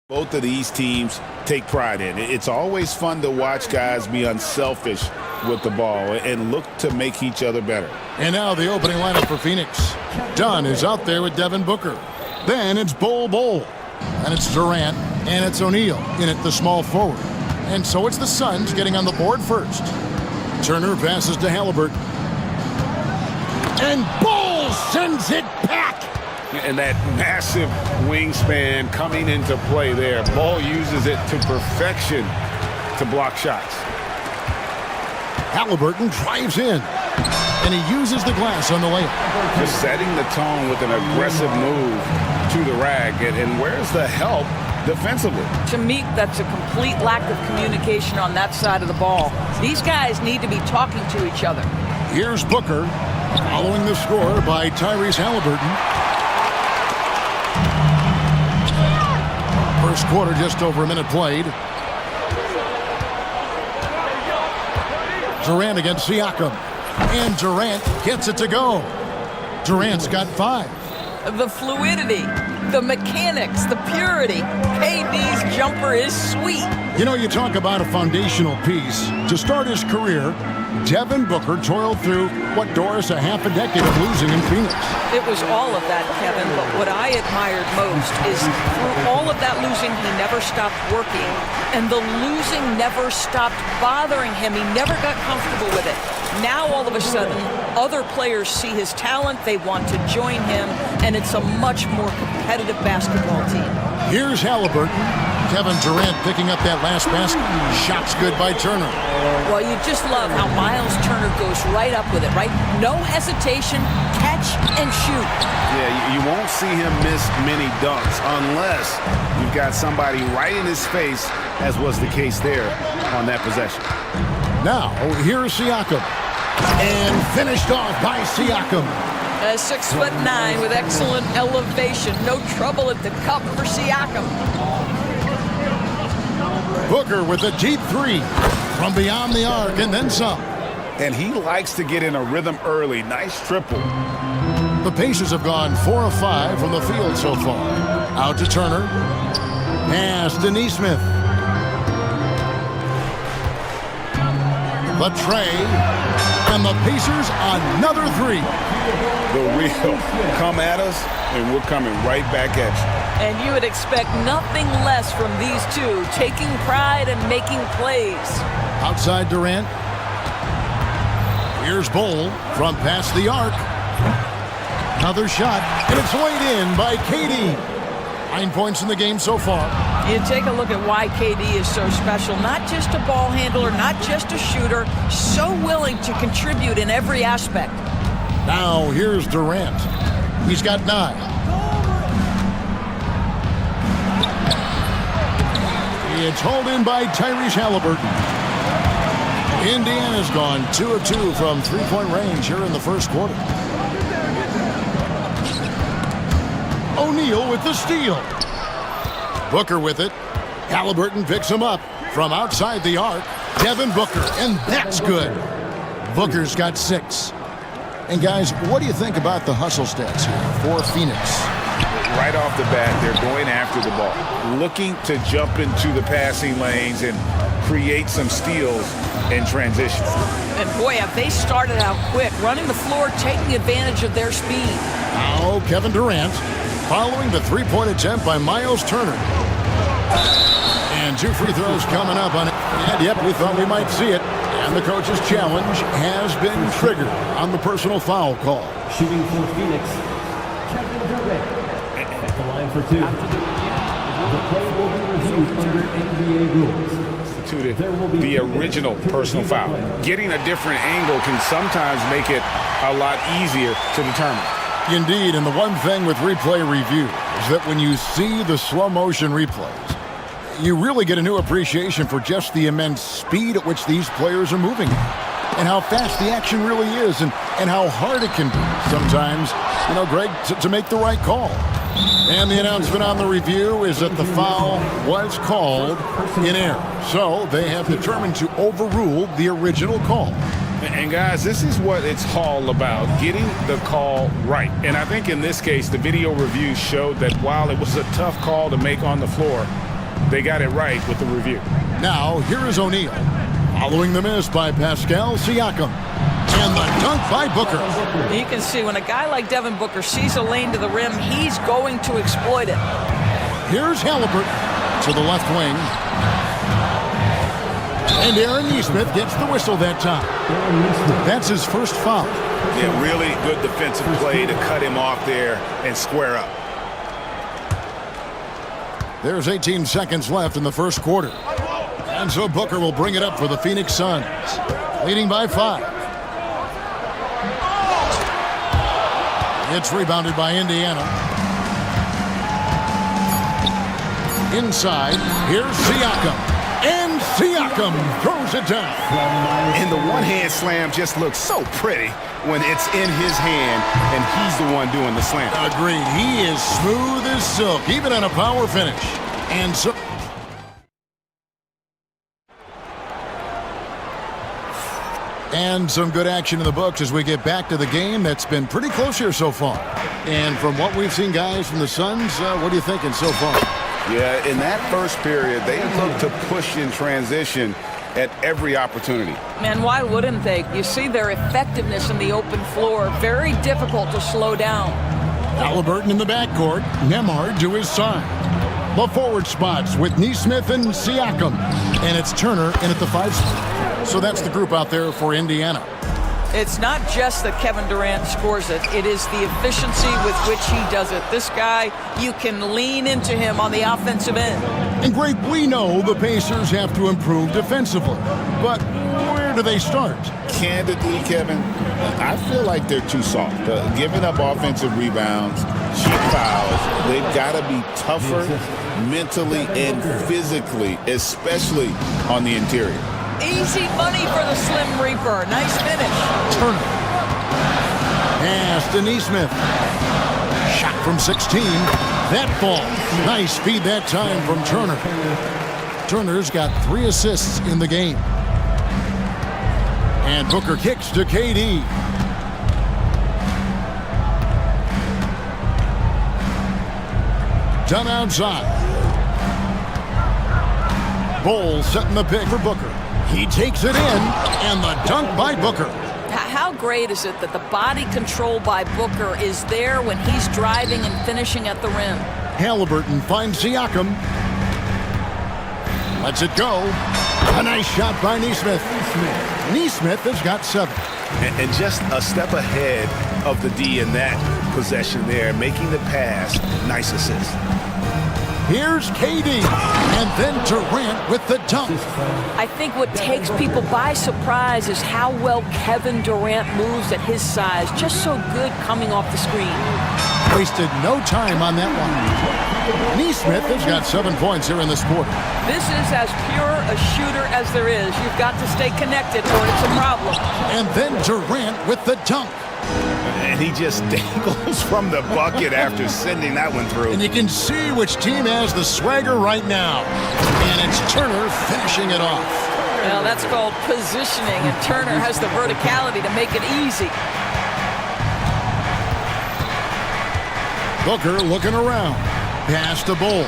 Both of these teams take pride in. It's always fun to watch guys be unselfish with the ball and look to make each other better. And now the opening lineup for Phoenix. Dunn is out there with Devin Booker. Then it's Bol. And it's Durant. And it's O'Neal in at the small forward. And so it's the Suns getting on the board first. Turner passes to Halliburton. And Bol sends it back. And that massive wingspan coming into play there. Ball uses it to perfection to block shots. Halliburton drives in. And he uses the glass on the layup. Just setting the tone with an aggressive move to the rack. And where's the help defensively? To me, that's a complete lack of communication on that side of the ball. These guys need to be talking to each other. Here's Booker, following the score by Tyrese Halliburton. First quarter, just over a minute played. Durant against Siakam. And Durant gets it to go. Durant's got 5. The fluidity, the mechanics, the purity. KD's jumper is sweet. You know, you talk about a foundational piece. To start his career, Devin Booker toiled through, what, Doris, a half a decade of losing in Phoenix. It was all of that, Kevin, but what I admired most is through all of that losing, he never stopped working. And the losing never stopped bothering him. He never got comfortable with it. Now, all of a sudden, other players see his talent, they want to join him, and it's a much more competitive basketball team. Here's Halliburton. Kevin Durant picking up that last basket. Shots good by Turner. Well, you just love how Miles Turner goes right up with it, right? No hesitation, catch and shoot. Yeah, you won't see him miss many dunks unless you've got somebody right in his face, as was the case there on that possession. Now, here's Siakam. And finished off by Siakam. 6'9" with excellent elevation. No trouble at the cup for Siakam. Booker with a deep 3 from beyond the arc and then some. And he likes to get in a rhythm early. Nice triple. The Pacers have gone 4 of 5 from the field so far. Out to Turner. Pass to Neesmith. The tray. And the Pacers another 3. The real come at us, and we're coming right back at you. And you would expect nothing less from these two, taking pride and making plays. Outside Durant. Here's Bol from past the arc. Another shot, and it's laid in by KD. 9 points in the game so far. You take a look at why KD is so special. Not just a ball handler, not just a shooter, so willing to contribute in every aspect. Now here's Durant. He's got 9. It's hauled in by Tyrese Halliburton. Indiana's gone 2 of 2 from three-point range here in the first quarter. O'Neal with the steal. Booker with it. Halliburton picks him up from outside the arc. Devin Booker, and that's good. Booker's got 6. And guys, what do you think about the hustle stats here for Phoenix? Right off the bat, they're going after the ball, looking to jump into the passing lanes and create some steals in transition. And boy, have they started out quick, running the floor, taking advantage of their speed. Now Kevin Durant, following the three-point attempt by Miles Turner. And 2 free throws coming up on it. And yep, we thought we might see it. And the coach's challenge has been triggered on the personal foul call. Shooting for Phoenix, Kevin Durant. At the line for 2. The play will be reviewed under NBA rules. The original personal foul. Getting a different angle can sometimes make it a lot easier to determine. Indeed, and the one thing with replay review is that when you see the slow motion replays, you really get a new appreciation for just the immense speed at which these players are moving and how fast the action really is and how hard it can be sometimes, you know, Greg, to make the right call. And the announcement on the review is that the foul was called in error. So they have determined to overrule the original call. And guys, this is what it's all about, getting the call right. And I think in this case, the video review showed that while it was a tough call to make on the floor, They got it right with the review. Now, here is O'Neal. Following the miss by Pascal Siakam. And the dunk by Booker. You can see when a guy like Devin Booker sees a lane to the rim, he's going to exploit it. Here's Halliburton to the left wing. And Aaron Nesmith gets the whistle that time. That's his first foul. Yeah, really good defensive play to cut him off there and square up. There's 18 seconds left in the first quarter. And so Booker will bring it up for the Phoenix Suns, leading by 5. It's rebounded by Indiana. Inside, here's Siakam. And Siakam throws it down. And the one-hand slam just looks so pretty when it's in his hand and he's the one doing the slam. Agreed. He is smooth as silk, even on a power finish. And so... And some good action in the books as we get back to the game that's been pretty close here so far. And from what we've seen, guys, from the Suns, what are you thinking so far? Yeah, in that first period, they looked to push in transition at every opportunity. Man, why wouldn't they? You see their effectiveness in the open floor. Very difficult to slow down. Halliburton in the backcourt. Nembhard to his side. The forward spots with Nesmith and Siakam. And it's Turner in at the 5 spot. So that's the group out there for Indiana. It's not just that Kevin Durant scores it. It is the efficiency with which he does it. This guy, you can lean into him on the offensive end. And Greg, we know the Pacers have to improve defensively. But where do they start? Candidly, Kevin, I feel like they're too soft. Giving up offensive rebounds, cheap fouls, they've got to be tougher mentally and physically, especially on the interior. Easy money for the Slim Reaper. Nice finish. Turner. Pass to Nesmith. Shot from 16. That ball. Nice feed that time from Turner. Turner's got 3 assists in the game. And Booker kicks to KD. Done outside. Bowles setting the pick for Booker. He takes it in, and the dunk by Booker. How great is it that the body control by Booker is there when he's driving and finishing at the rim? Halliburton finds Siakam. Lets it go. A nice shot by Nesmith. Nesmith has got 7. And just a step ahead of the D in that possession there, making the pass. Nice assist. Here's KD, and then Durant with the dunk. I think what takes people by surprise is how well Kevin Durant moves at his size. Just so good coming off the screen. Wasted no time on that one. Nesmith has got 7 points here in this quarter. This is as pure a shooter as there is. You've got to stay connected or it's a problem. And then Durant with the dunk. And he just dangles from the bucket after sending that one through. And you can see which team has the swagger right now. And it's Turner finishing it off. Well, that's called positioning, and Turner has the verticality to make it easy. Booker looking around. Pass to Bowles.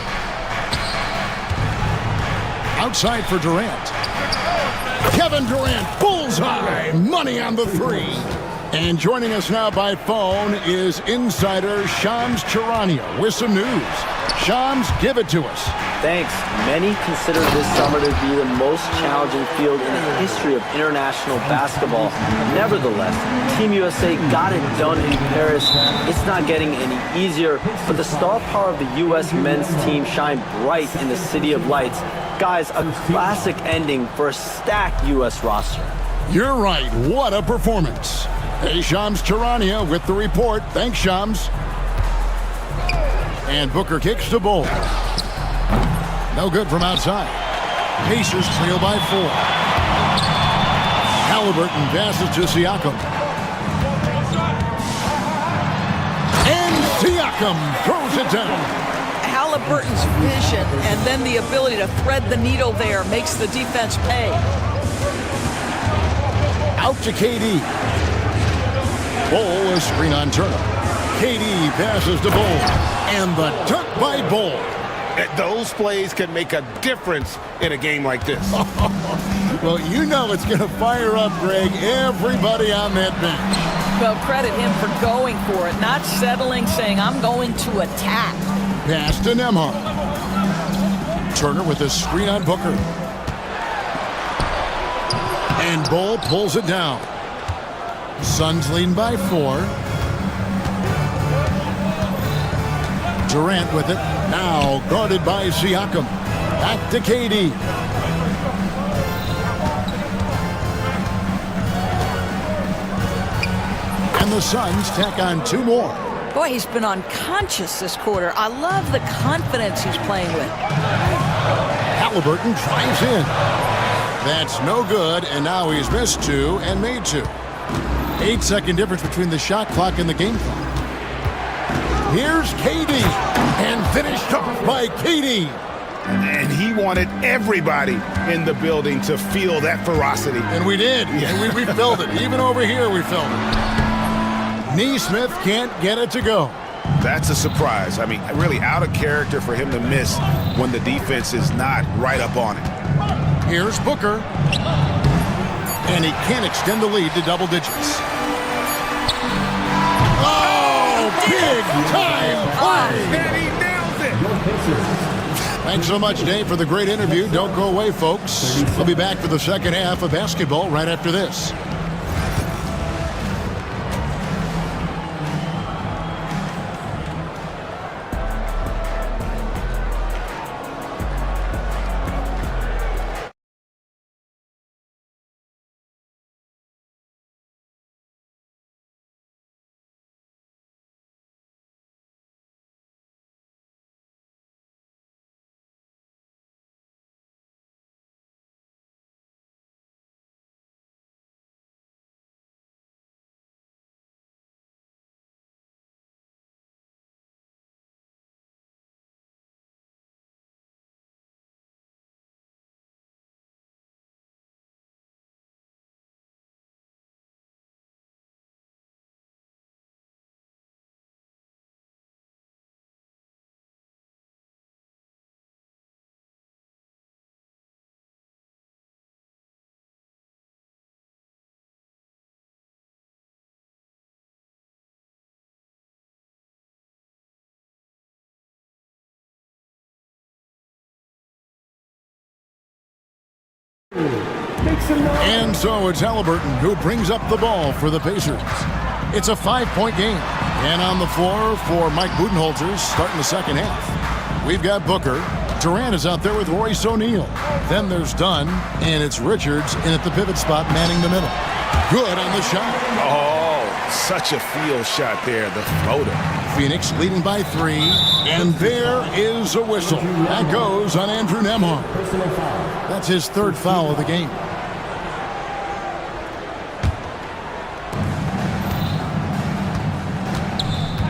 Outside for Durant. Kevin Durant, bullseye. Money on the 3. And joining us now by phone is insider Shams Charania with some news. Shams, give it to us. Thanks. Many consider this summer to be the most challenging field in the history of international basketball. Nevertheless, Team USA got it done in Paris. It's not getting any easier, but the star power of the U.S. men's team shined bright in the City of Lights. Guys, a classic ending for a stacked U.S. roster. You're right. What a performance. Hey, Shams Charania with the report. Thanks, Shams. And Booker kicks to Bowles. No good from outside. Pacers trail by 4. Halliburton passes to Siakam. And Siakam throws it down. Halliburton's vision and then the ability to thread the needle there makes the defense pay. Out to KD. Bowles, screen on Turner. KD passes to Bowles. And the dunk by Bowles. Those plays can make a difference in a game like this. Well, you know it's going to fire up, Greg, everybody on that bench. Well, credit him for going for it, not settling, saying, I'm going to attack. Pass to Nembhard. Turner with a screen on Booker. And Bull pulls it down. Suns leading by 4. Durant with it. Now guarded by Siakam. Back to KD. And the Suns tack on 2 more. Boy, he's been unconscious this quarter. I love the confidence he's playing with. Halliburton drives in. That's no good, and now he's missed 2 and made 2. 8-second difference between the shot clock and the game clock. Here's KD, and finished off by KD. And he wanted everybody in the building to feel that ferocity. And we did. Yeah. We felt it. Even over here, we felt it. Neesmith can't get it to go. That's a surprise. I mean, really out of character for him to miss when the defense is not right up on it. Here's Booker. And he can't extend the lead to double digits. Oh, big time play! And he nails it! Thanks so much, Dave, for the great interview. Don't go away, folks. We'll be back for the second half of basketball right after this. And so it's Halliburton who brings up the ball for the Pacers. It's a 5-point game. And on the floor for Mike Budenholzer starting the second half. We've got Booker. Durant is out there with Royce O'Neal. Then there's Dunn, and it's Richards in at the pivot spot manning the middle. Good on the shot. Oh, such a field shot there, the floater. Phoenix leading by 3, and there is a whistle. That goes on Andrew Nembhard. That's his 3rd foul of the game.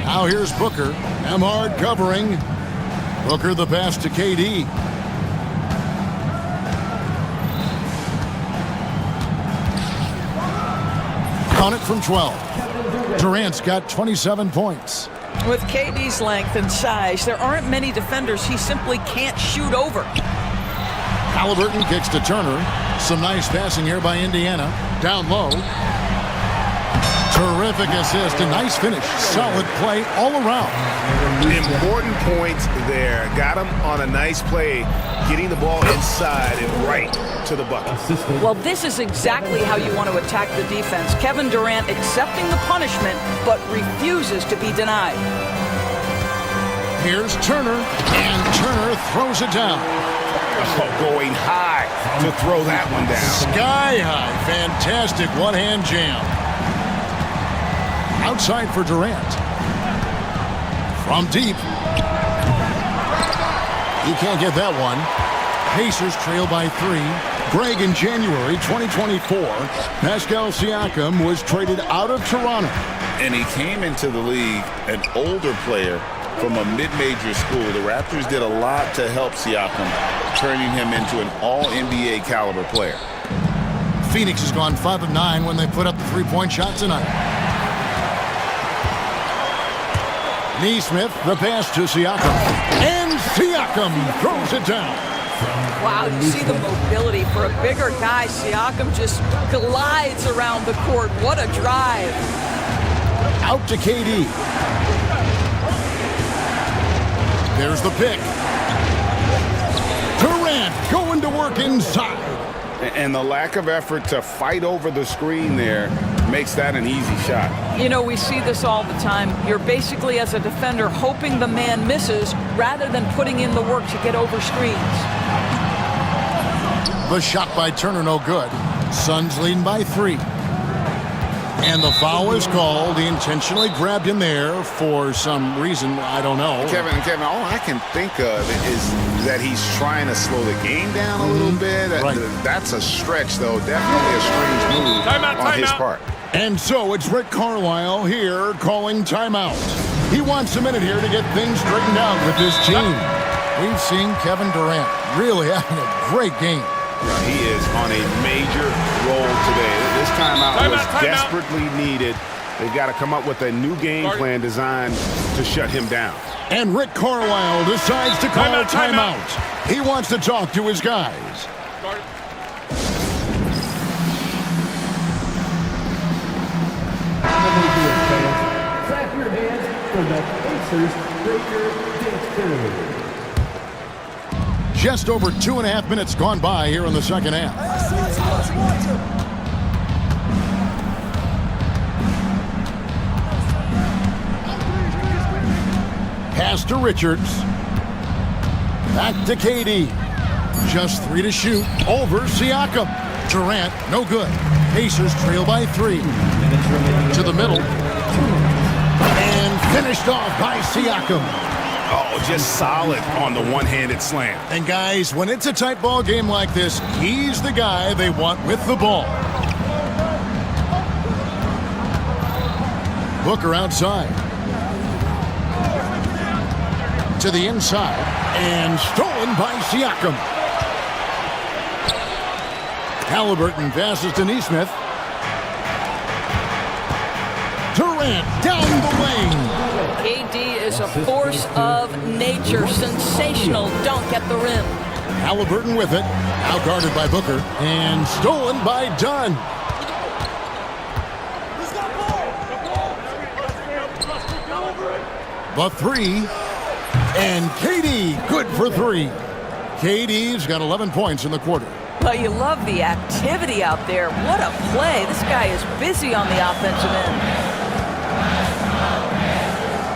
Now here's Booker. Nembhard covering. Booker the pass to KD. Count it from 12. Durant's got 27 points. With KD's length and size, there aren't many defenders he simply can't shoot over. Halliburton kicks to Turner. Some nice passing here by Indiana. Down low. Terrific assist, a nice finish. Solid play all around. Important points there. Got him on a nice play, getting the ball inside and right to the bucket. Well, this is exactly how you want to attack the defense. Kevin Durant accepting the punishment, but refuses to be denied. Here's Turner, and Turner throws it down. Oh, going high to throw that one down. Sky high. Fantastic one-hand jam. Outside for Durant. From deep. He can't get that one. Pacers trail by 3. Greg, in January 2024, Pascal Siakam was traded out of Toronto. And he came into the league an older player from a mid-major school. The Raptors did a lot to help Siakam, turning him into an all-NBA caliber player. Phoenix has gone 5 of 9 when they put up the 3-point shot tonight. Neesmith, the pass to Siakam. And And Siakam throws it down. Wow, you see the mobility for a bigger guy. Siakam just glides around the court. What a drive. Out to KD. There's the pick. Durant going to work inside. And the lack of effort to fight over the screen there makes that an easy shot. You know, we see this all the time. You're basically, as a defender, hoping the man misses rather than putting in the work to get over screens. The shot by Turner, no good. Suns leading by 3. And the foul is called. He intentionally grabbed him there for some reason. I don't know. Kevin, all I can think of is that he's trying to slow the game down a little bit. Right. That's a stretch, though. Definitely a strange move on his part. And so it's Rick Carlisle here calling timeout. He wants a minute here to get things straightened out with this team. We've seen Kevin Durant really having a great game. He is on a major roll today. This timeout was desperately needed. They've got to come up with a new game plan designed to shut him down. And Rick Carlisle decides to call timeout. He wants to talk to his guys. Clap your hands for the Pacers Breaker Dance Crew. Just over 2.5 minutes gone by here in the second half. Pass to Richards. Back to KD. Just 3 to shoot. Over Siakam. Durant, no good. Pacers trail by 3. To the middle. And finished off by Siakam. Oh, just solid on the one-handed slam. And guys, when it's a tight ball game like this, he's the guy they want with the ball. Booker outside. To the inside. And stolen by Siakam. Halliburton passes to Neesmith. Durant down the lane. KD is a force of nature. Sensational dunk at the rim. Halliburton with it. Now guarded by Booker. And stolen by Dunn. The 3. And KD good for 3. KD's got 11 points in the quarter. Well, you love the activity out there. What a play. This guy is busy on the offensive end.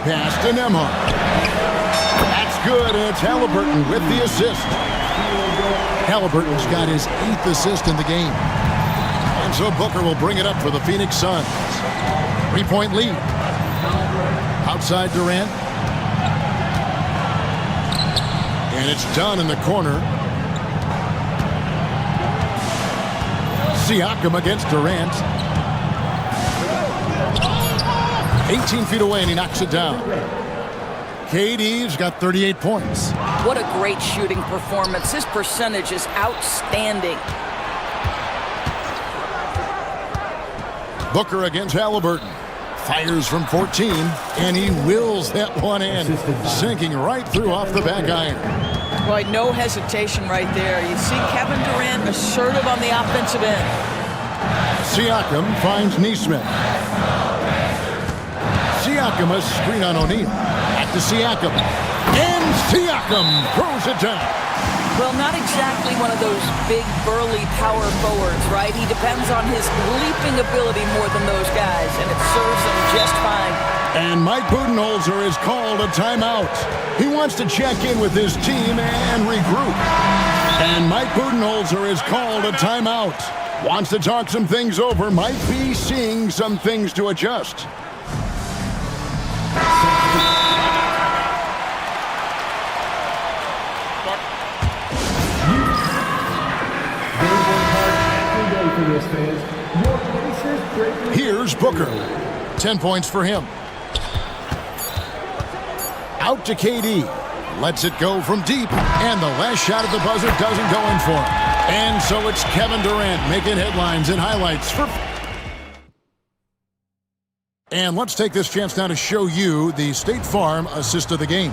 Pass to Nembhard. That's good, and it's Halliburton with the assist. Halliburton's got his 8th assist in the game. And so Booker will bring it up for the Phoenix Suns. 3-point lead. Outside Durant. And it's done in the corner. Siakam against Durant. 18 feet away, and he knocks it down. KD's got 38 points. What a great shooting performance. His percentage is outstanding. Booker against Halliburton. Fires from 14, and he wills that one in, sinking right through off the back iron. Boy, no hesitation right there. You see Kevin Durant assertive on the offensive end. Siakam finds Neesmith. Siakam a screen on O'Neal. Back to Siakam. And Siakam throws it down. Well, not exactly one of those big, burly power forwards, right? He depends on his leaping ability more than those guys, and it serves him just fine. And Mike Budenholzer has called a timeout. He wants to check in with his team and regroup. And Mike Budenholzer has called a timeout. Wants to talk some things over. Might be seeing some things to adjust. Here's Booker. 10 points for him. Out to KD. Lets it go from deep. And the last shot at the buzzer doesn't go in for him. And so it's Kevin Durant making headlines and highlights for... And let's take this chance now to show you the State Farm assist of the game.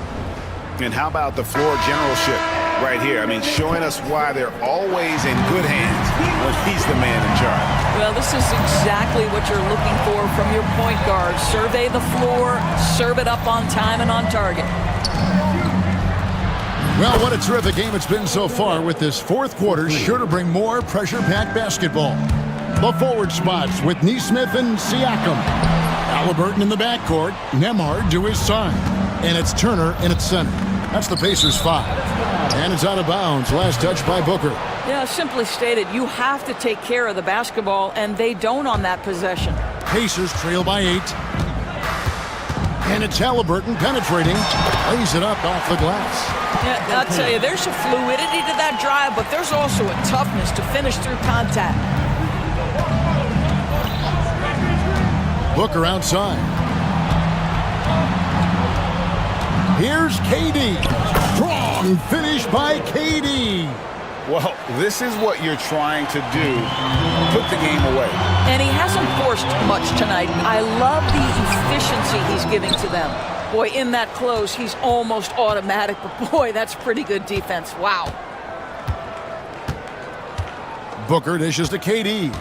And how about the floor generalship right here? I mean, showing us why they're always in good hands when he's the man in charge. Well, this is exactly what you're looking for from your point guard. Survey the floor, serve it up on time and on target. Well, what a terrific game it's been so far, with this fourth quarter sure to bring more pressure-packed basketball. The forward spots with Neesmith and Siakam. Halliburton in the backcourt, Nembhard to his side. And it's Turner in its center. That's the Pacers' 5. And it's out of bounds. Last touch by Booker. Yeah, simply stated, you have to take care of the basketball, and they don't on that possession. Pacers trail by 8. And it's Halliburton penetrating. Lays it up off the glass. Yeah, I'll tell you, there's a fluidity to that drive, but there's also a toughness to finish through contact. Booker outside. Here's KD. Strong finish by KD. Well, this is what you're trying to do. Put the game away. And he hasn't forced much tonight. I love the efficiency he's giving to them. Boy, in that close, he's almost automatic, but boy, that's pretty good defense. Wow. Booker dishes to KD.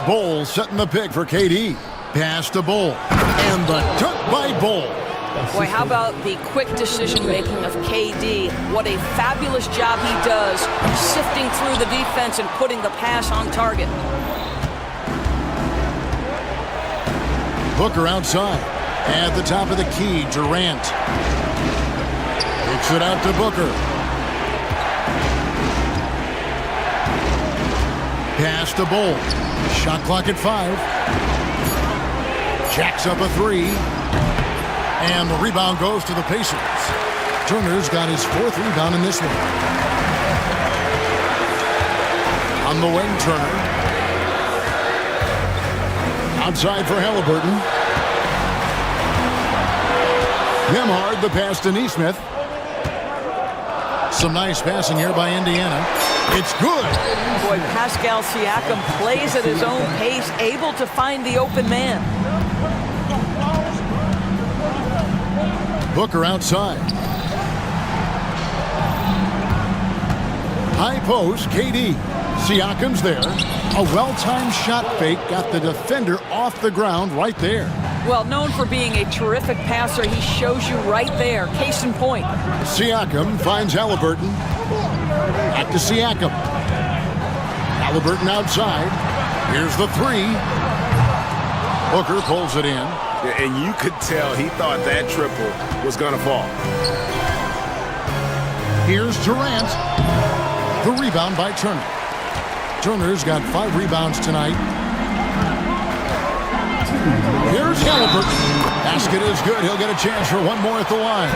Bull setting the pick for KD. Pass to Bull. And the dunk by Bull. Boy, how about the quick decision-making of KD? What a fabulous job he does sifting through the defense and putting the pass on target. Booker outside. At the top of the key, Durant. Kicks it out to Booker. Pass to Bull. Shot clock at 5. Jacks up a 3. And the rebound goes to the Pacers. Turner's got his 4th rebound in this one. On the wing, Turner. Outside for Halliburton. Nembhard, the pass to Neesmith. Some nice passing here by Indiana. It's good. Boy, Pascal Siakam plays at his own pace, able to find the open man. Booker outside. High post, KD. Siakam's there. A well-timed shot fake got the defender off the ground right there. Well, known for being a terrific passer, he shows you right there. Case in point. Siakam finds Halliburton. Back to Siakam. Halliburton outside. Here's the 3. Booker pulls it in. And you could tell he thought that triple was going to fall. Here's Durant. The rebound by Turner. Turner's got 5 rebounds tonight. Here's Halliburton. Basket is good. He'll get a chance for one more at the line.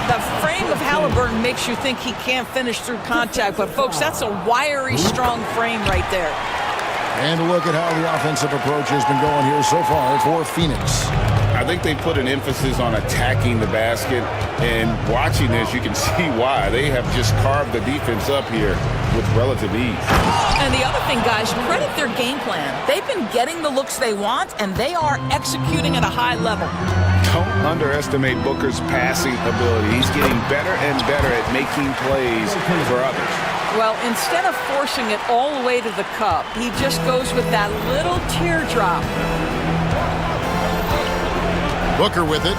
The frame of Halliburton makes you think he can't finish through contact, but folks, that's a wiry, strong frame right there. And look at how the offensive approach has been going here so far for Phoenix. I think they put an emphasis on attacking the basket, and watching this, you can see why. They have just carved the defense up here with relative ease. And the other thing, guys, credit their game plan. They've been getting the looks they want, and they are executing at a high level. Don't underestimate Booker's passing ability. He's getting better and better at making plays for others. Well, instead of forcing it all the way to the cup, he just goes with that little teardrop. Booker with it.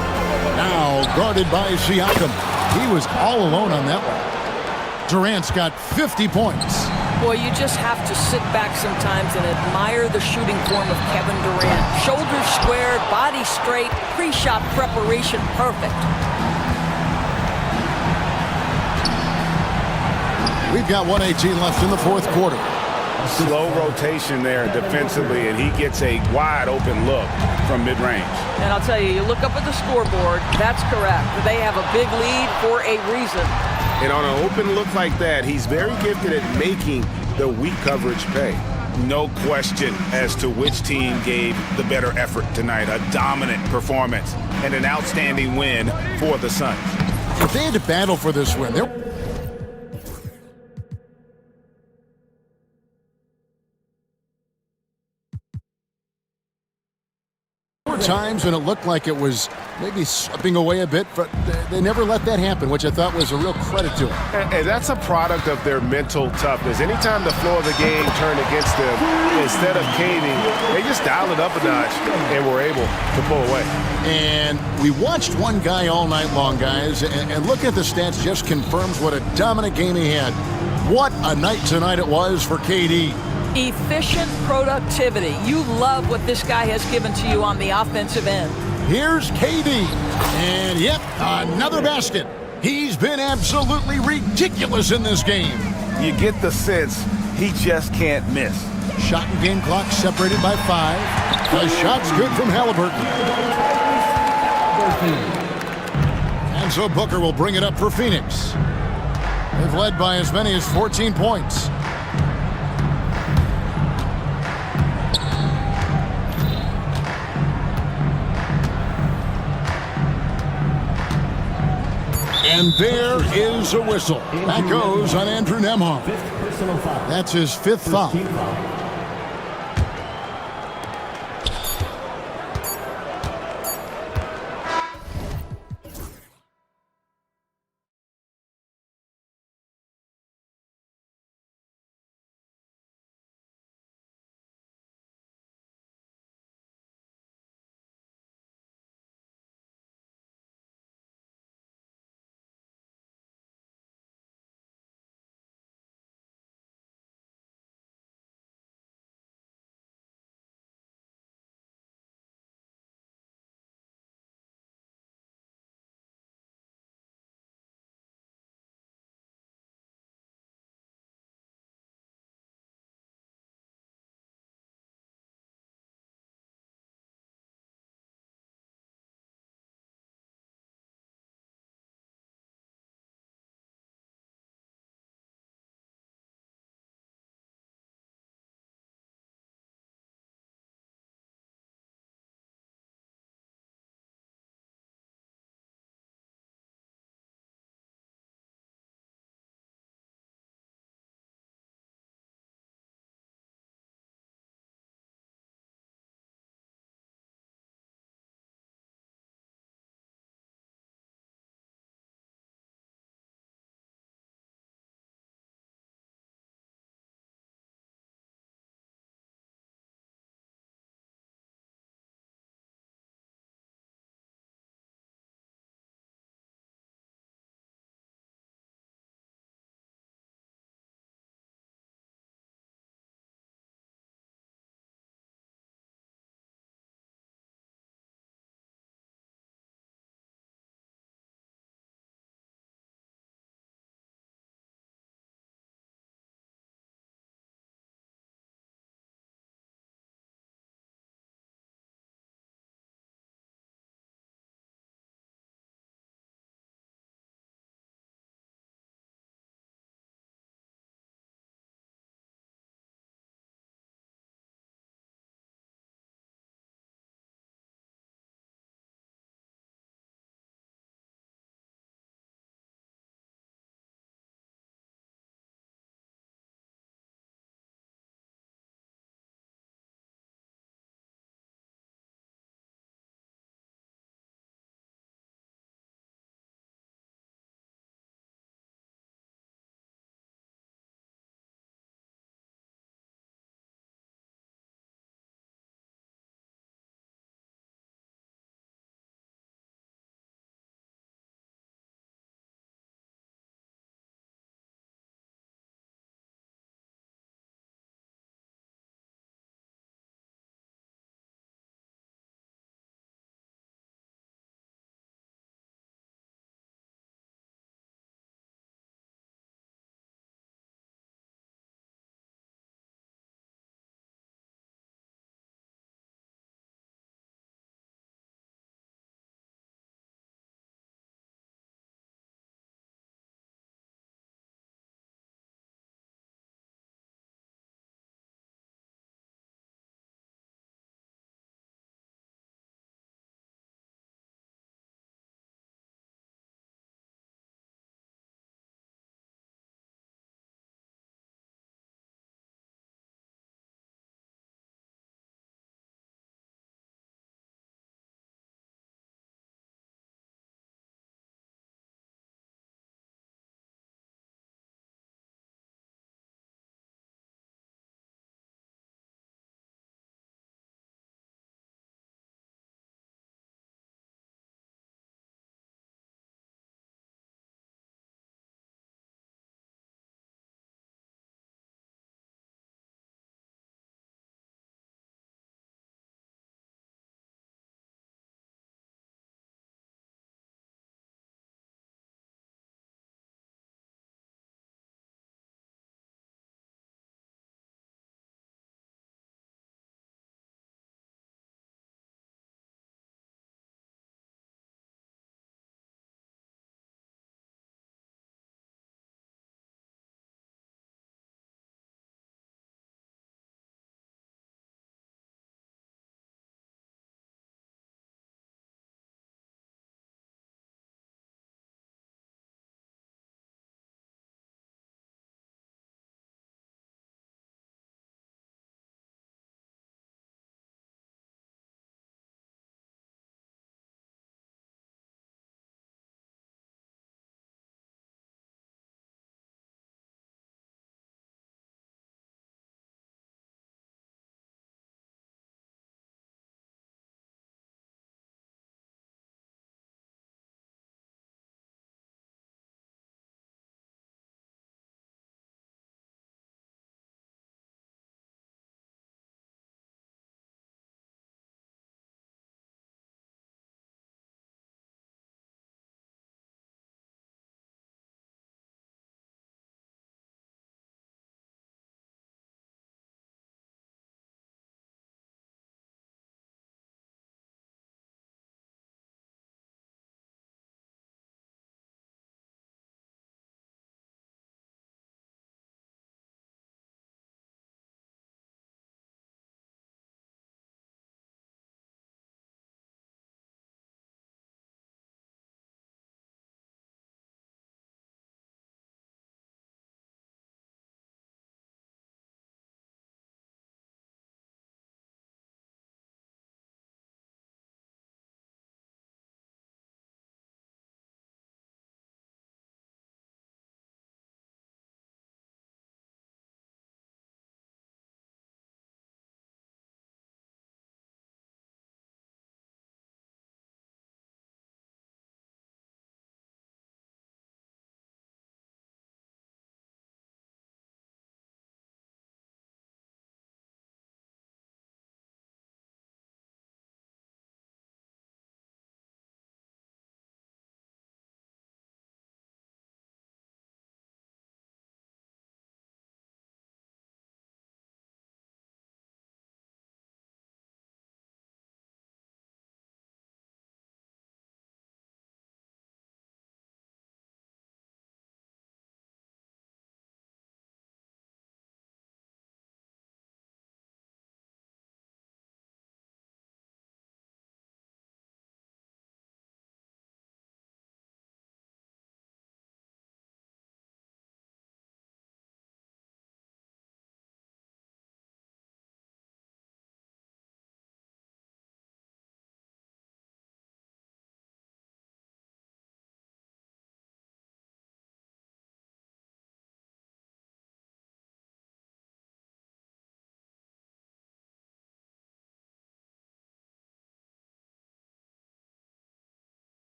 Now guarded by Siakam. He was all alone on that one. Durant's got 50 points. Boy, you just have to sit back sometimes and admire the shooting form of Kevin Durant. Shoulders squared, body straight, pre-shot preparation perfect. We've got 1:18 left in the fourth quarter. Slow rotation there defensively, and he gets a wide open look from mid-range. And I'll tell you, you look up at the scoreboard, that's correct. They have a big lead for a reason. And on an open look like that, he's very gifted at making the weak coverage pay. No question as to which team gave the better effort tonight. A dominant performance and an outstanding win for the Suns. If they had to battle for this win, they're times when it looked like it was maybe slipping away a bit, but they never let that happen, which I thought was a real credit to them. And that's a product of their mental toughness. Anytime the flow of the game turned against them, instead of caving, they just dialed it up a notch and were able to pull away. And we watched one guy all night long, guys, and looking at the stats just confirms what a dominant game he had. What a night tonight it was for KD. Efficient productivity. You love what this guy has given to you on the offensive end. Here's KD. And yep, another basket. He's been absolutely ridiculous in this game. You get the sense he just can't miss. Shot and game clock separated by 5. The shot's good from Halliburton. And so Booker will bring it up for Phoenix. They've led by as many as 14 points. And there is a whistle. That goes on Andrew Nembhard. That's his 5th foul.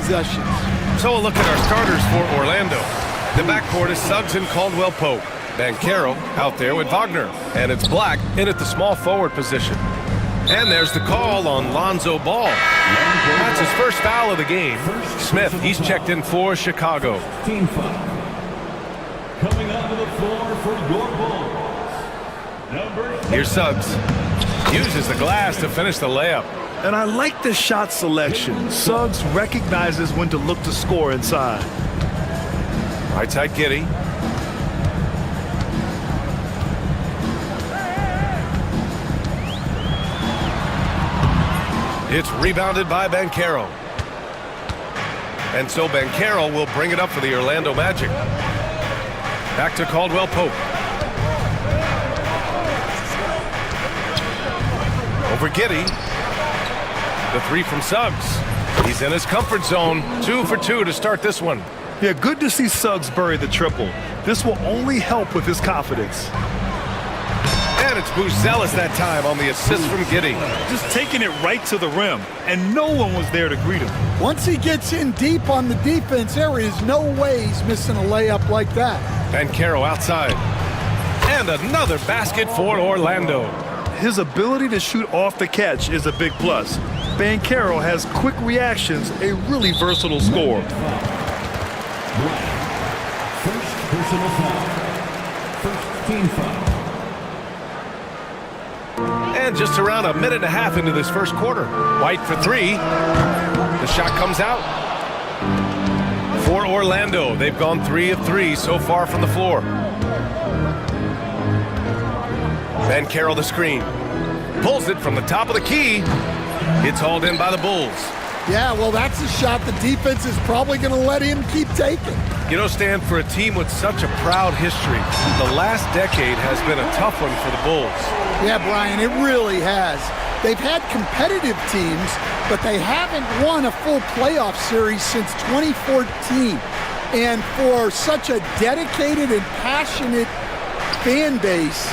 possessions. So a look at our starters for Orlando. The backcourt is Suggs and Caldwell-Pope. Banchero out there with Wagner. And it's Black in at the small forward position. And there's the call on Lonzo Ball. That's his first foul of the game. Smith, he's checked in for Chicago. Team foul. Coming onto the floor for your Bulls. Here's Suggs. Uses the glass to finish the layup. And I like the shot selection. Suggs recognizes when to look to score inside. Right side Giddey. It's rebounded by Banchero. And so Banchero will bring it up for the Orlando Magic. Back to Caldwell-Pope. Over Giddey. The three from Suggs. He's in his comfort zone. 2 for 2 to start this one. Yeah, good to see Suggs bury the triple. This will only help with his confidence. And it's Buzelis that time on the assist from Giddey. Just taking it right to the rim, and no one was there to greet him. Once he gets in deep on the defense, there is no way he's missing a layup like that. Banchero outside. And another basket for Orlando. His ability to shoot off the catch is a big plus. Banchero has quick reactions, a really versatile scorer. First personal foul. First team foul. And just around a minute and a half into this first quarter. White for three. The shot comes out. For Orlando, they've gone 3 of 3 so far from the floor. Banchero the screen. Pulls it from the top of the key. It's hauled in by the Bulls. Yeah, well, that's a shot the defense is probably going to let him keep taking. You know, Stan, for a team with such a proud history, the last decade has been a tough one for the Bulls. Yeah, Brian, it really has. They've had competitive teams, but they haven't won a full playoff series since 2014. And for such a dedicated and passionate fan base,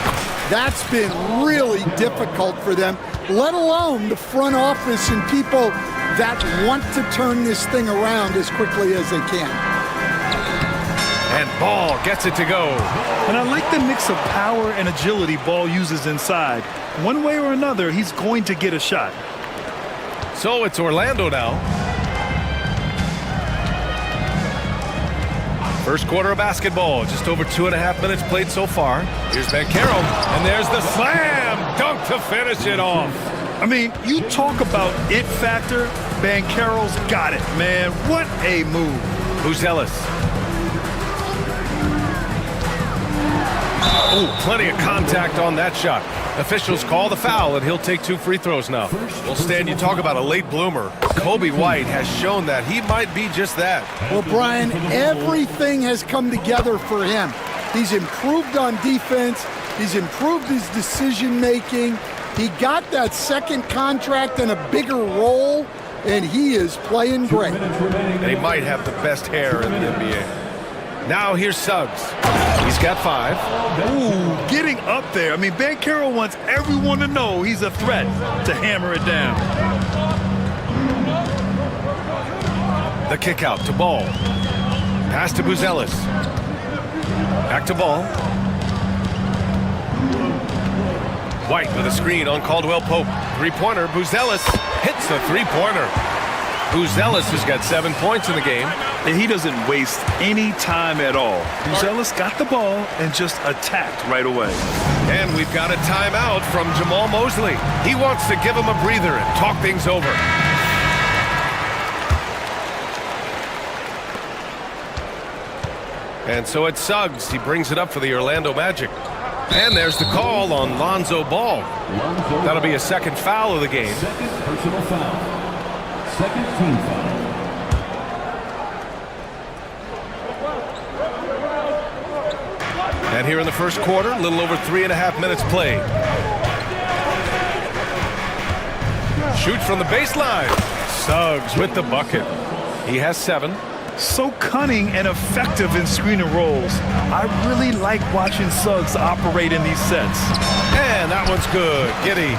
that's been really difficult for them, let alone the front office and people that want to turn this thing around as quickly as they can. And Ball gets it to go. And I like the mix of power and agility Ball uses inside. One way or another, he's going to get a shot. So it's Orlando now. First quarter of basketball, just over 2.5 minutes played so far. Here's Banchero, and there's the slam dunk to finish it off. I mean, you talk about it factor, Banchero's got it, man. What a move. Buzelis. Oh, plenty of contact on that shot. Officials call the foul, and he'll take 2 free throws now. Well, Stan, you talk about a late bloomer. Kobe White has shown that he might be just that. Well, Brian, everything has come together for him. He's improved on defense. He's improved his decision-making. He got that second contract and a bigger role, and he is playing great. And he might have the best hair in the NBA. Now here's Suggs. He's got 5. Ooh, getting up there. I mean, Banchero wants everyone to know he's a threat to hammer it down. The kick out to Ball. Pass to Buzelis. Back to Ball. White with a screen on Caldwell-Pope. Three-pointer. Buzelis hits the three-pointer. Buzelis has got 7 points in the game. And he doesn't waste any time at all. Buzelis got the ball and just attacked right away. And we've got a timeout from Jamal Mosley. He wants to give him a breather and talk things over. And so it's Suggs. He brings it up for the Orlando Magic. And there's the call on Lonzo Ball. That'll be a second foul of the game. Second personal foul. Second team foul. And here in the first quarter, a little over 3.5 minutes played. Shoots from the baseline. Suggs with the bucket. He has 7. So cunning and effective in screen and rolls. I really like watching Suggs operate in these sets. And that one's good. Giddy.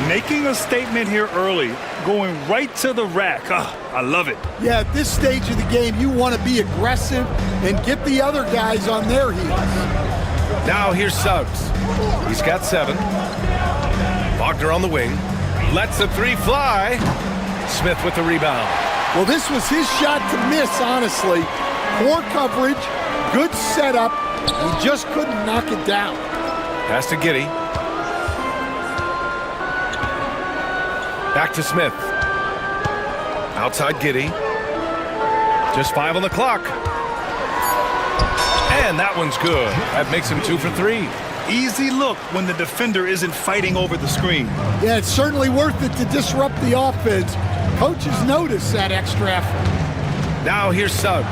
Making a statement here early, going right to the rack. I love it. Yeah, at this stage of the game, you want to be aggressive and get the other guys on their heels. Now here's Suggs. He's got 7. Wagner on the wing. Lets the 3 fly. Smith with the rebound. Well, this was his shot to miss, honestly. Poor coverage, good setup. He just couldn't knock it down. Pass to Giddy. Back to Smith. Outside Giddy. Just 5 on the clock. And that one's good. That makes him 2 for 3. Easy look when the defender isn't fighting over the screen. Yeah, it's certainly worth it to disrupt the offense. Coaches notice that extra effort. Now here's Suggs.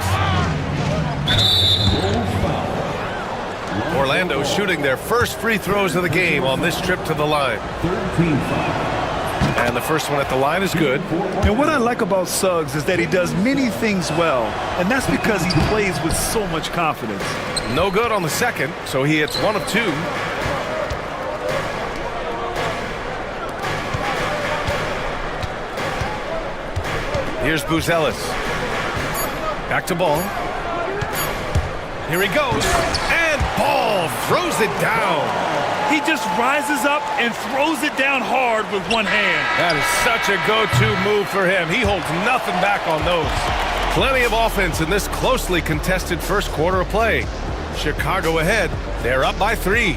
Orlando shooting their first free throws of the game on this trip to the line. And the first one at the line is good. And what I like about Suggs is that he does many things well, and that's because he plays with so much confidence. No good on the second, so he hits 1 of 2. Here's Buzelis. Back to Ball. Here he goes. And Ball throws it down. He just rises up and throws it down hard with one hand. That is such a go-to move for him. He holds nothing back on those. Plenty of offense in this closely contested first quarter of play. Chicago ahead. They're up by 3.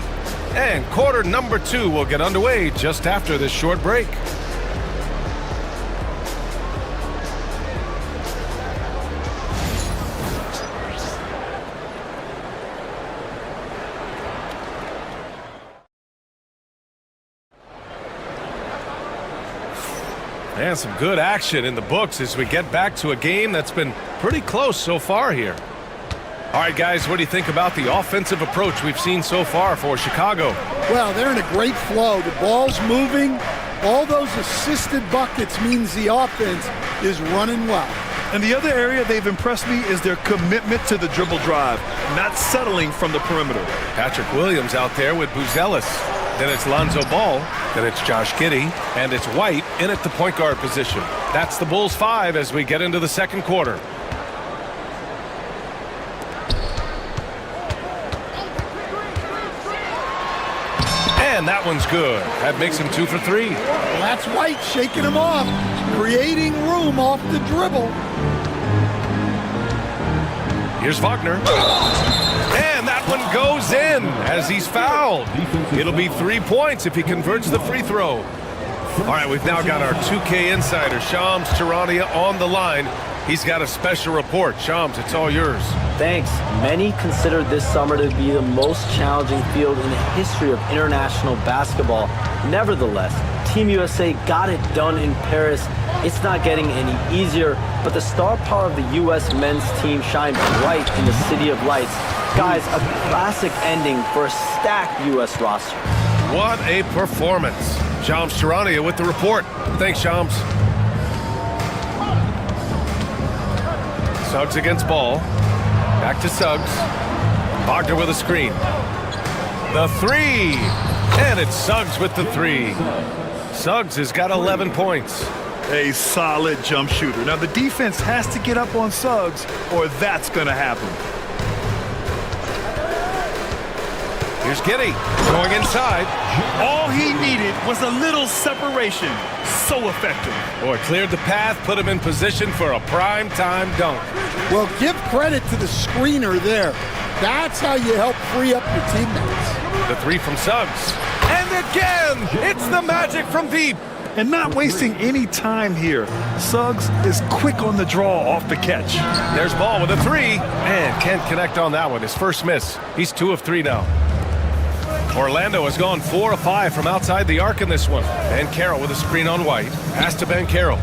And quarter number 2 will get underway just after this short break. And some good action in the books as we get back to a game that's been pretty close so far here. All right, guys, what do you think about the offensive approach we've seen so far for Chicago? Well, they're in a great flow. The ball's moving. All those assisted buckets means the offense is running well. And the other area they've impressed me is their commitment to the dribble drive, not settling from the perimeter. Patrick Williams out there with Buzelis. Then it's Lonzo Ball. Then it's Josh Giddey. And it's White in at the point guard position. That's the Bulls 5 as we get into the second quarter. And that one's good. That makes him 2 for 3. Well, that's White shaking him off, creating room off the dribble. Here's Wagner. And that one goes in as he's fouled. It'll be 3 points if he converts the free throw. All right, we've now got our 2K insider, Shams Charania, on the line. He's got a special report. Shams, it's all yours. Thanks. Many consider this summer to be the most challenging field in the history of international basketball. Nevertheless, Team USA got it done in Paris. It's not getting any easier, but the star power of the U.S. men's team shined bright in the City of Lights. Guys, a classic ending for a stacked U.S. roster. What a performance. Shams Charania with the report. Thanks, Shams. Suggs against Ball. Back to Suggs. Wagner with a screen. The 3. And it's Suggs with the 3. Suggs has got 11 points. A solid jump shooter. Now the defense has to get up on Suggs or that's going to happen. Here's Giddey going inside. All he needed was a little separation. So effective. Boy, cleared the path, put him in position for a prime-time dunk. Well, give credit to the screener there. That's how you help free up your teammates. The 3 from Suggs. And again, it's the magic from deep. And not wasting any time here. Suggs is quick on the draw off the catch. There's Ball with a 3. And can't connect on that one. His first miss. He's 2 of 3 now. Orlando has gone 4 of 5 from outside the arc in this one. Banchero with a screen on White. Pass to Banchero.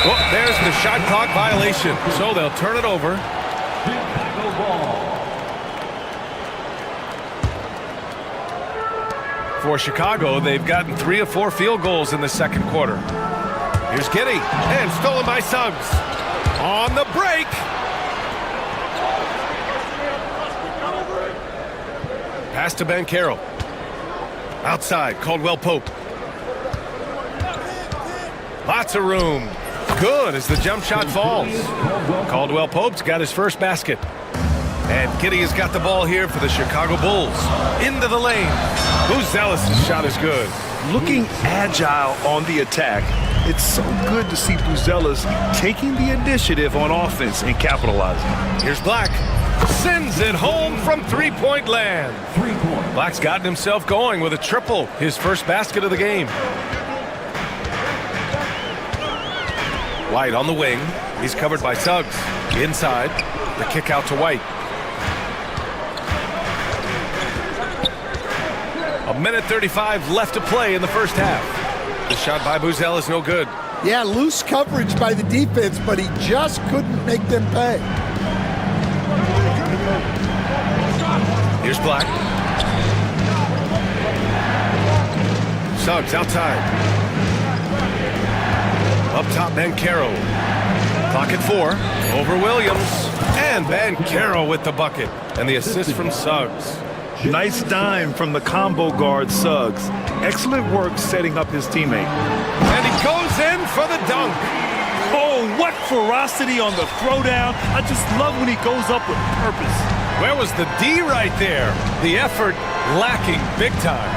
Oh, there's the shot clock violation. So they'll turn it over. Chicago ball. For Chicago, they've gotten 3 of 4 field goals in the second quarter. Here's Giddy, and stolen by Suggs. On the break. Pass to Banchero. Outside, Caldwell Pope. Lots of room. Good as the jump shot falls. Caldwell Pope's got his first basket. And Giddy has got the ball here for the Chicago Bulls. Into the lane. Buzelis' shot is good. Looking agile on the attack. It's so good to see Buzelis taking the initiative on offense and capitalizing. Here's Black. Sends it home from three-point land. Black's gotten himself going with a triple, his first basket of the game. White on the wing. He's covered by Suggs. Inside. The kick out to White. A minute 35 left to play in the first half. The shot by Buzel is no good. Yeah, loose coverage by the defense, but he just couldn't make them pay. Here's Black. Suggs outside. Up top, Banchero. Clock at 4. Over Williams. And Banchero with the bucket. And the assist from Suggs. Nice dime from the combo guard Suggs. Excellent work setting up his teammate. And he goes in for the dunk. Oh, what ferocity on the throwdown. I just love when he goes up with purpose. Where was the D right there? The effort lacking big time.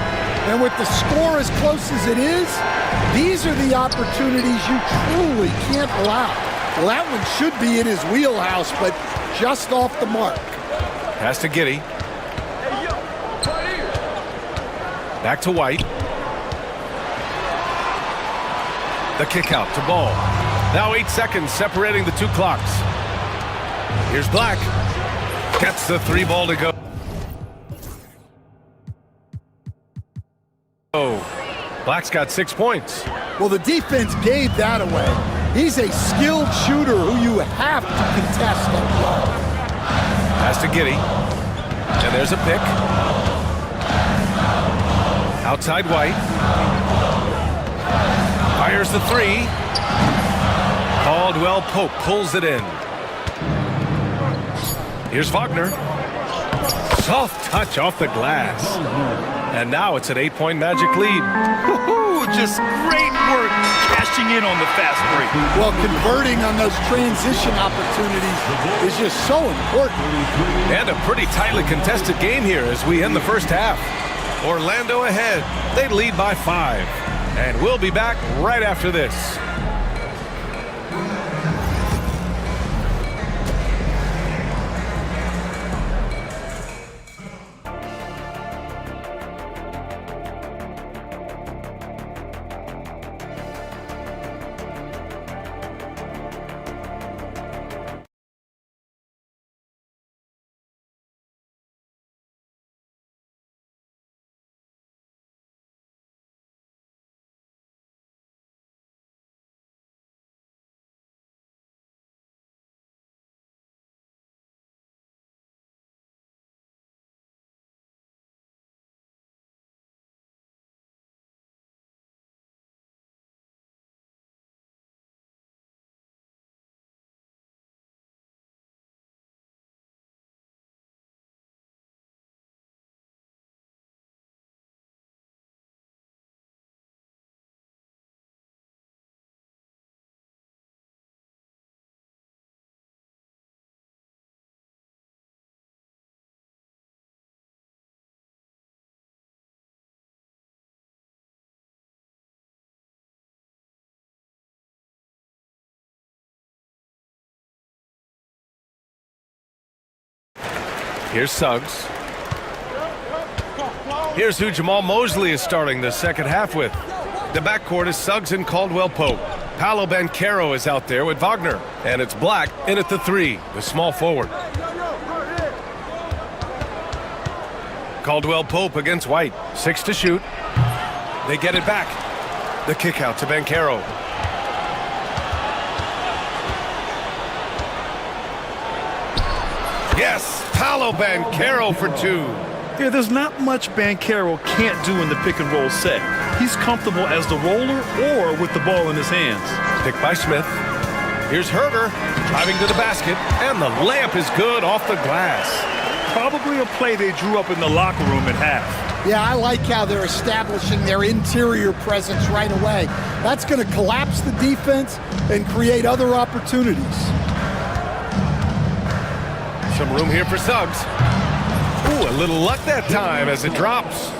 And with the score as close as it is, these are the opportunities you truly can't allow. Well, that one should be in his wheelhouse, but just off the mark. Pass to Giddy. Back to White. The kick out to Ball. Now 8 seconds separating the two clocks. Here's Black. Gets the 3 ball to go. Black's got 6 points. Well, the defense gave that away. He's a skilled shooter who you have to contest up low. Pass to Giddy. And there's a pick. Outside White. Fires the 3. Caldwell Pope pulls it in. Here's Wagner. Soft touch off the glass. And now it's an 8-point Magic lead. Just great work cashing in on the fast break. Well, converting on those transition opportunities is just so important. And a pretty tightly contested game here as we end the first half. Orlando ahead. They lead by 5. And we'll be back right after this. Here's Suggs. Here's who Jamal Mosley is starting the second half with. The backcourt is Suggs and Caldwell Pope. Paolo Banchero is out there with Wagner. And it's Black in at the 3, the small forward. Caldwell Pope against White. 6 to shoot. They get it back. The kick out to Banchero. Yes, Paolo Banchero for 2. Yeah, there's not much Banchero can't do in the pick-and-roll set. He's comfortable as the roller or with the ball in his hands. Picked by Smith. Here's Herder driving to the basket, and the layup is good off the glass. Probably a play they drew up in the locker room at half. Yeah, I like how they're establishing their interior presence right away. That's going to collapse the defense and create other opportunities. Some room here for Suggs. Ooh, a little luck that time as it drops.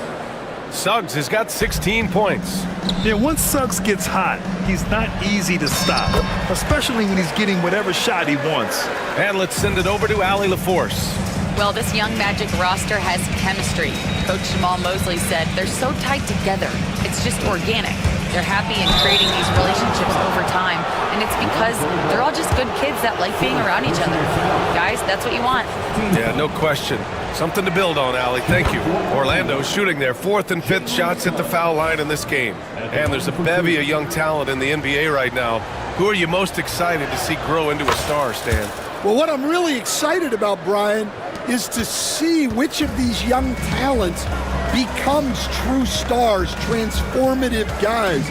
Suggs has got 16 points. Yeah, once Suggs gets hot, he's not easy to stop, especially when he's getting whatever shot he wants. And let's send it over to Allie LaForce. Well, this young Magic roster has chemistry. Coach Jamal Mosley said they're so tight together. It's just organic. They're happy in creating these relationships over time, and it's because they're all just good kids that like being around each other. Guys, that's what you want. Yeah, no question. Something to build on, Allie. Thank you. Orlando shooting their 4th and 5th shots at the foul line in this game. And there's a bevy of young talent in the NBA right now. Who are you most excited to see grow into a star, Stan? Well, what I'm really excited about, Brian, is to see which of these young talents becomes true stars, transformative guys.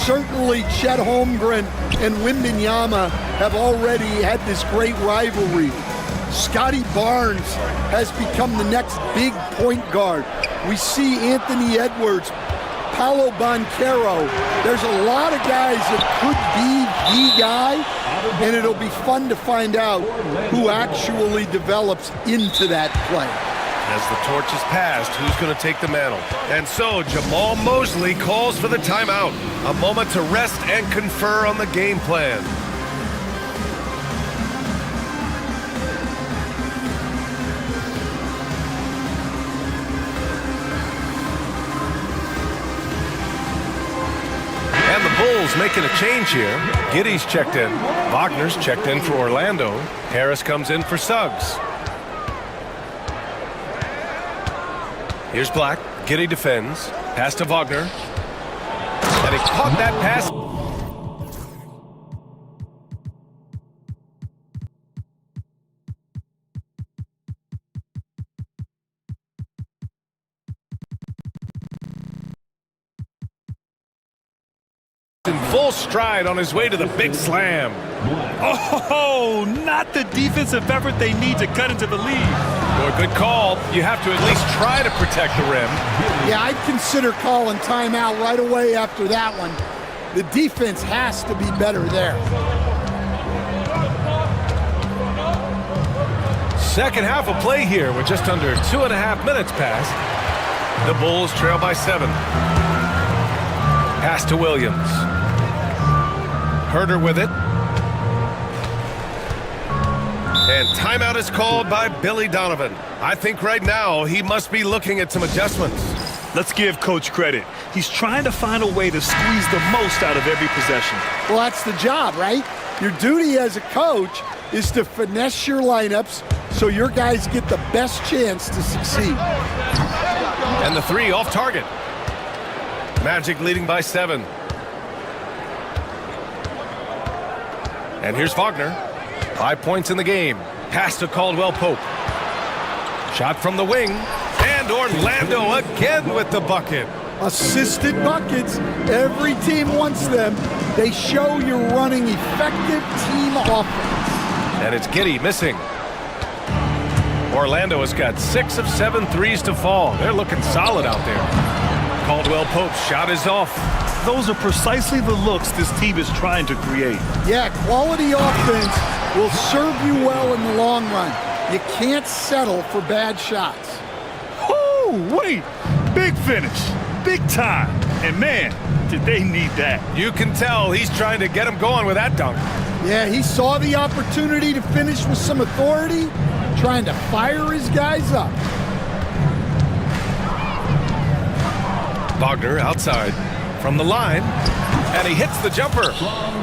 Certainly Chet Holmgren and Wembanyama have already had this great rivalry. Scotty Barnes has become the next big point guard. We see Anthony Edwards, Paolo Banchero. There's a lot of guys that could be the guy, and it'll be fun to find out who actually develops into that play. As the torch is passed, who's going to take the mantle? And so Jamal Mosley calls for the timeout. A moment to rest and confer on the game plan. And the Bulls making a change here. Giddey's checked in. Wagner's checked in for Orlando. Harris comes in for Suggs. Here's Black. Giddey defends. Pass to Wagner. And he caught that pass. In full stride on his way to the big slam. Oh, not the defensive effort they need to cut into the lead. Boy, good call. You have to at least try to protect the rim. Yeah, I'd consider calling timeout right away after that one. The defense has to be better there. Second half of play here with just under 2.5 minutes passed. The Bulls trail by 7. Pass to Williams. Herder with it. And timeout is called by Billy Donovan. I think right now he must be looking at some adjustments. Let's give Coach credit. He's trying to find a way to squeeze the most out of every possession. Well, that's the job, right? Your duty as a coach is to finesse your lineups so your guys get the best chance to succeed. And the 3 off target. Magic leading by 7. And here's Wagner. 5 points in the game. Pass to Caldwell Pope. Shot from the wing. And Orlando again with the bucket. Assisted buckets. Every team wants them. They show you're running effective team offense. And it's Giddey missing. Orlando has got 6 of 7 threes to fall. They're looking solid out there. Caldwell Pope's shot is off. Those are precisely the looks this team is trying to create. Yeah, quality offense will serve you well in the long run. You can't settle for bad shots. Oh, wait. Big finish. Big time. And man, did they need that. You can tell he's trying to get him going with that dunk. Yeah, he saw the opportunity to finish with some authority, trying to fire his guys up. Wagner outside from the line, and he hits the jumper.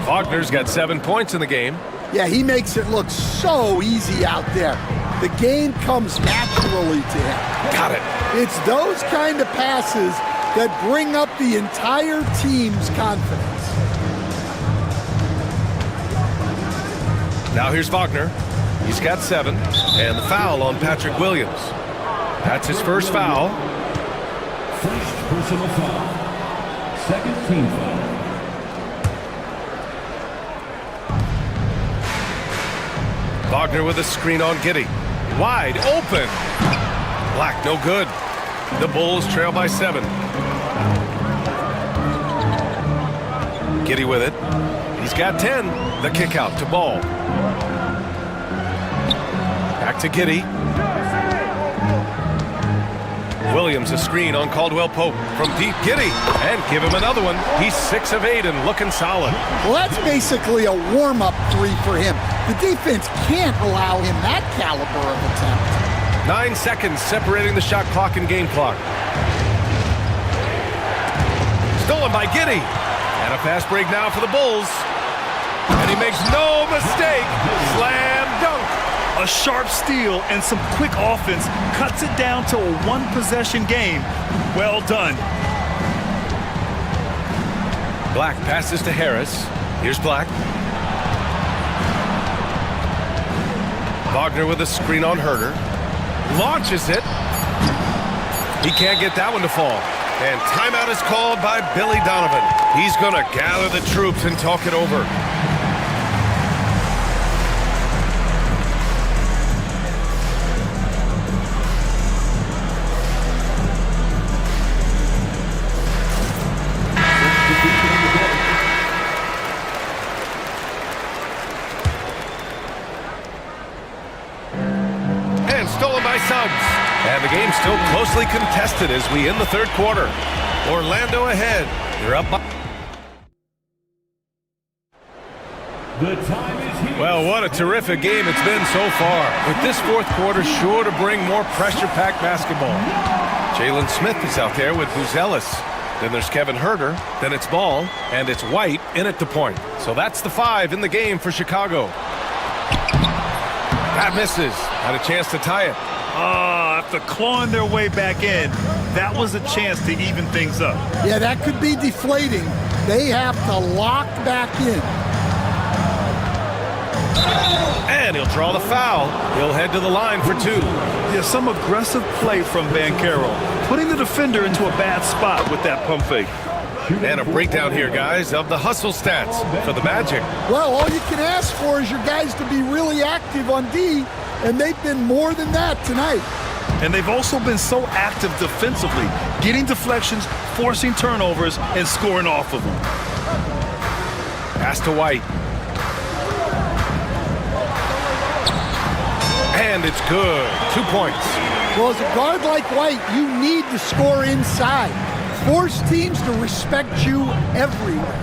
Wagner's got 7 points in the game. Yeah, he makes it look so easy out there. The game comes naturally to him. Got it. It's those kind of passes that bring up the entire team's confidence. Now here's Wagner. He's got 7, and the foul on Patrick Williams. That's his first foul. First personal foul. Second team foul. Wagner with a screen on Giddey. Wide open. Black, no good. The Bulls trail by 7. Giddey with it. He's got 10. The kick out to Ball. Back to Giddey. Williams a screen on Caldwell Pope from deep. Giddey, and give him another one. He's 6 of 8 and looking solid. Well, that's basically a warm-up three for him. The defense can't allow him that caliber of attempt. 9 seconds separating the shot clock and game clock. Stolen by Giddey. And a fast break now for the Bulls. And he makes no mistake. Slam dunk. A sharp steal and some quick offense cuts it down to a one-possession game. Well done. Black passes to Harris. Here's Black. Wagner with a screen on Herder. Launches it. He can't get that one to fall. And timeout is called by Billy Donovan. He's going to gather the troops and talk it over. And the game's still closely contested as we end the third quarter. Orlando ahead. They're up by... The time is here. Well, what a terrific game it's been so far. With this fourth quarter sure to bring more pressure-packed basketball. Jalen Smith is out there with Buzelis. Then there's Kevin Herder. Then it's Ball. And it's White in at the point. So that's the 5 in the game for Chicago. That misses. Had a chance to tie it. After clawing their way back in, that was a chance to even things up. Yeah, that could be deflating. They have to lock back in. And he'll draw the foul. He'll head to the line for 2. Yeah, some aggressive play from Banchero, putting the defender into a bad spot with that pump fake. And a breakdown here, guys, of the hustle stats for the Magic. Well, all you can ask for is your guys to be really active on D, and they've been more than that tonight. And they've also been so active defensively, getting deflections, forcing turnovers, and scoring off of them. Pass to White. And it's good. 2 points. Well, as a guard like White, you need to score inside. Force teams to respect you everywhere.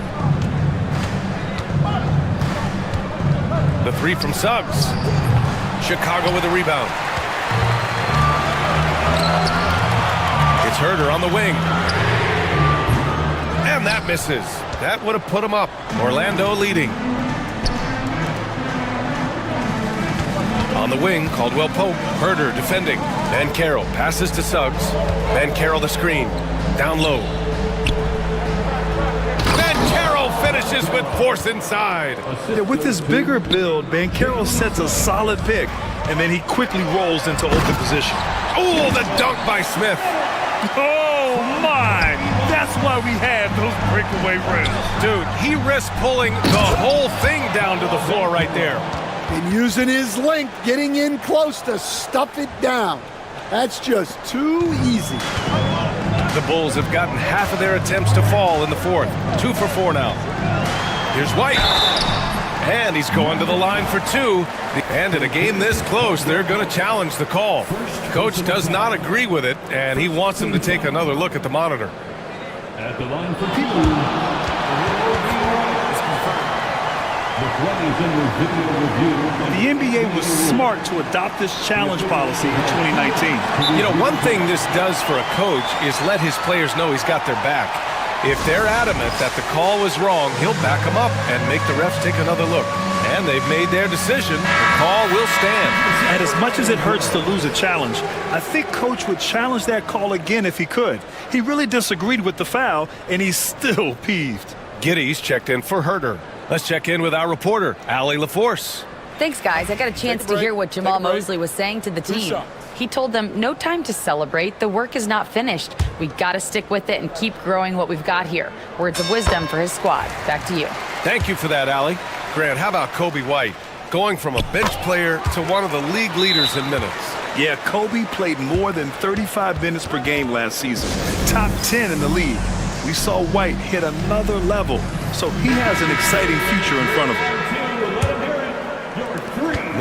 The 3 from Suggs. Chicago with a rebound. It's Herder on the wing. And that misses. That would have put him up. Orlando leading. On the wing, Caldwell Pope. Herder defending. Banchero passes to Suggs. Banchero the screen. Down low. Banchero finishes with force inside. Yeah, with his bigger build, Banchero sets a solid pick, and then he quickly rolls into open position. Oh, the dunk by Smith. Oh, my. That's why we had those breakaway rims. Dude, he risked pulling the whole thing down to the floor right there. And using his length, getting in close to stuff it down. That's just too easy. The Bulls have gotten half of their attempts to fall in the fourth. 2 for 4 now. Here's White. And he's going to the line for 2. And in a game this close, they're going to challenge the call. Coach does not agree with it, and he wants him to take another look at the monitor. At the line for 2. The NBA was smart to adopt this challenge policy in 2019. You know, one thing this does for a coach is let his players know he's got their back. If they're adamant that the call was wrong, he'll back them up and make the refs take another look. And they've made their decision. The call will stand. And as much as it hurts to lose a challenge, I think Coach would challenge that call again if he could. He really disagreed with the foul, and he's still peeved. Giddey's checked in for Herder. Let's check in with our reporter, Allie LaForce. Thanks, guys. I got a chance to hear what Jamal Mosley was saying to the team. He told them no time to celebrate. The work is not finished. We got to stick with it and keep growing what we've got here. Words of wisdom for his squad. Back to you. Thank you for that, Allie. Grant, how about Kobe White? Going from a bench player to one of the league leaders in minutes. Yeah, Kobe played more than 35 minutes per game last season. Top 10 in the league. We saw White hit another level, so he has an exciting future in front of him.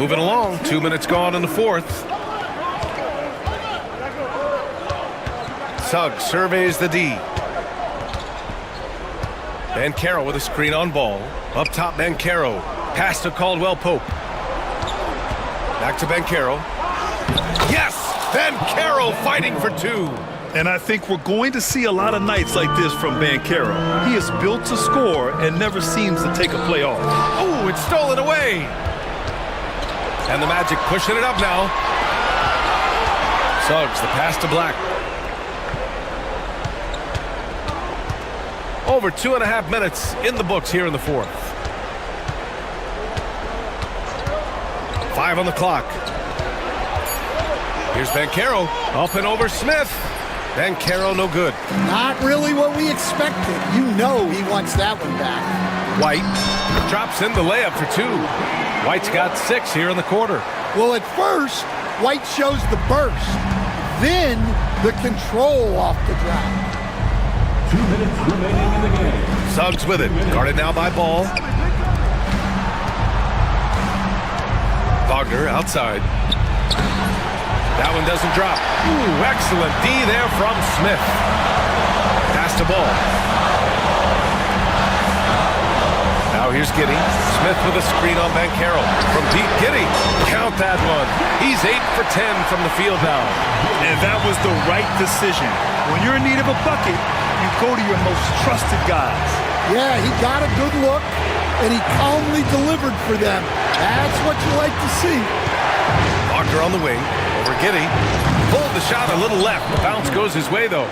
Moving along, 2 minutes gone in the fourth. Suggs surveys the D. Bancaro with a screen on ball. Up top, Bancaro. Pass to Caldwell Pope. Back to Bancaro. Yes! Bancaro fighting for two. And I think we're going to see a lot of nights like this from Bancaro. He is built to score and never seems to take a play off. Oh, it's stolen away. And the Magic pushing it up now. Suggs, the pass to Black. Over 2.5 minutes in the books here in the fourth. 5 on the clock. Here's Bancaro. Up and over Smith. Bancaro no good. Not really what we expected. You know he wants that one back. White drops in the layup for two. White's got 6 here in the quarter. Well, at first, White shows the burst. Then the control off the drive. 2 minutes remaining in the game. Suggs with it. Guarded now by Ball. Wagner outside. That one doesn't drop. Ooh, excellent D there from Smith. Pass to Ball. Now here's Giddey. Smith with a screen on Bancaro. From deep, Giddey. Count that one. He's 8 for 10 from the field now. And that was the right decision. When you're in need of a bucket, you go to your most trusted guys. Yeah, he got a good look, and he calmly delivered for them. That's what you like to see. Wagner on the wing. Over Giddey. Pulled the shot a little left. The bounce goes his way, though.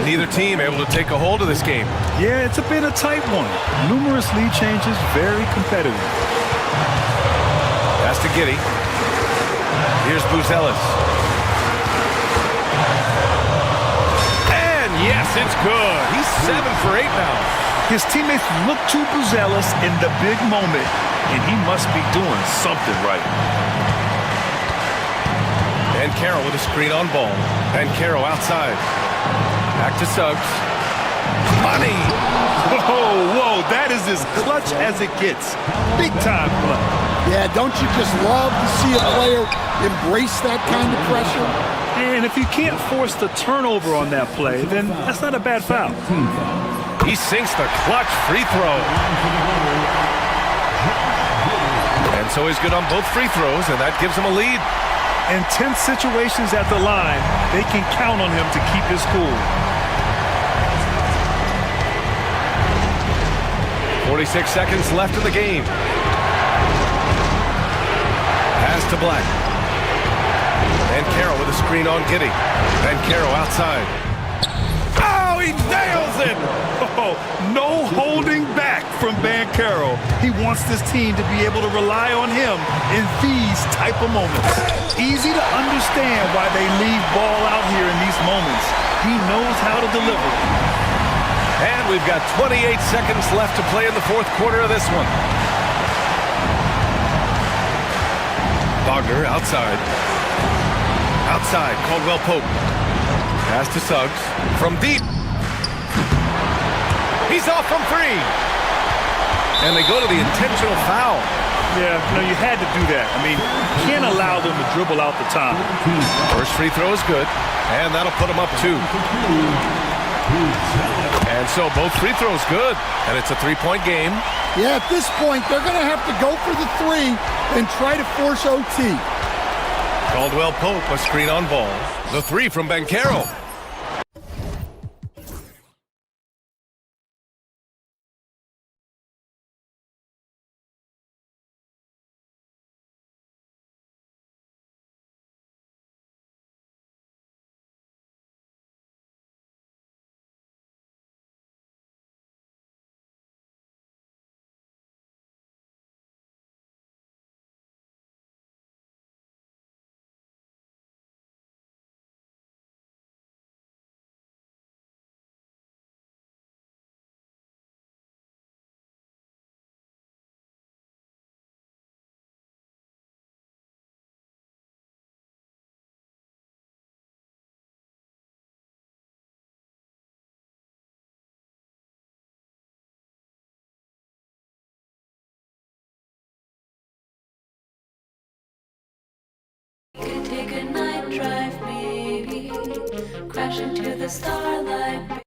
Neither team able to take a hold of this game. Yeah, it's been a tight one. Numerous lead changes, very competitive. Pass to Giddey. Here's Buzelis. And yes, it's good. He's 7 for 8 now. His teammates look to Buzelis in the big moment, and he must be doing something right. Bancaro with a screen on Ball. Bancaro outside. Back to Suggs. Money! Whoa, that is as clutch as it gets. Big time play. Yeah, don't you just love to see a player embrace that kind of pressure? And if you can't force the turnover on that play, then that's not a bad foul. He sinks the clutch free throw. And so he's good on both free throws, and that gives him a lead. In tense situations at the line, they can count on him to keep his cool. 46 seconds left in the game. Pass to Black. Bancaro with a screen on Giddey. Bancaro outside. Oh, he nails it! Oh, no holding back from Bancaro. He wants this team to be able to rely on him in these type of moments. Easy to understand why they leave Ball out here in these moments. He knows how to deliver. And we've got 28 seconds left to play in the fourth quarter of this one. Wagner outside. Outside, Caldwell Pope. Pass to Suggs. From deep. He's off from 3. And they go to the intentional foul. Yeah, you had to do that. I mean, you can't allow them to dribble out the time. First free throw is good, and that'll put them up 2. And so both free throws good, and it's a 3-point game. Yeah, at this point, they're going to have to go for the 3 and try to force OT. Caldwell Pope, a screen on Ball. The 3 from Bancaro. take a night drive, maybe crash into the starlight.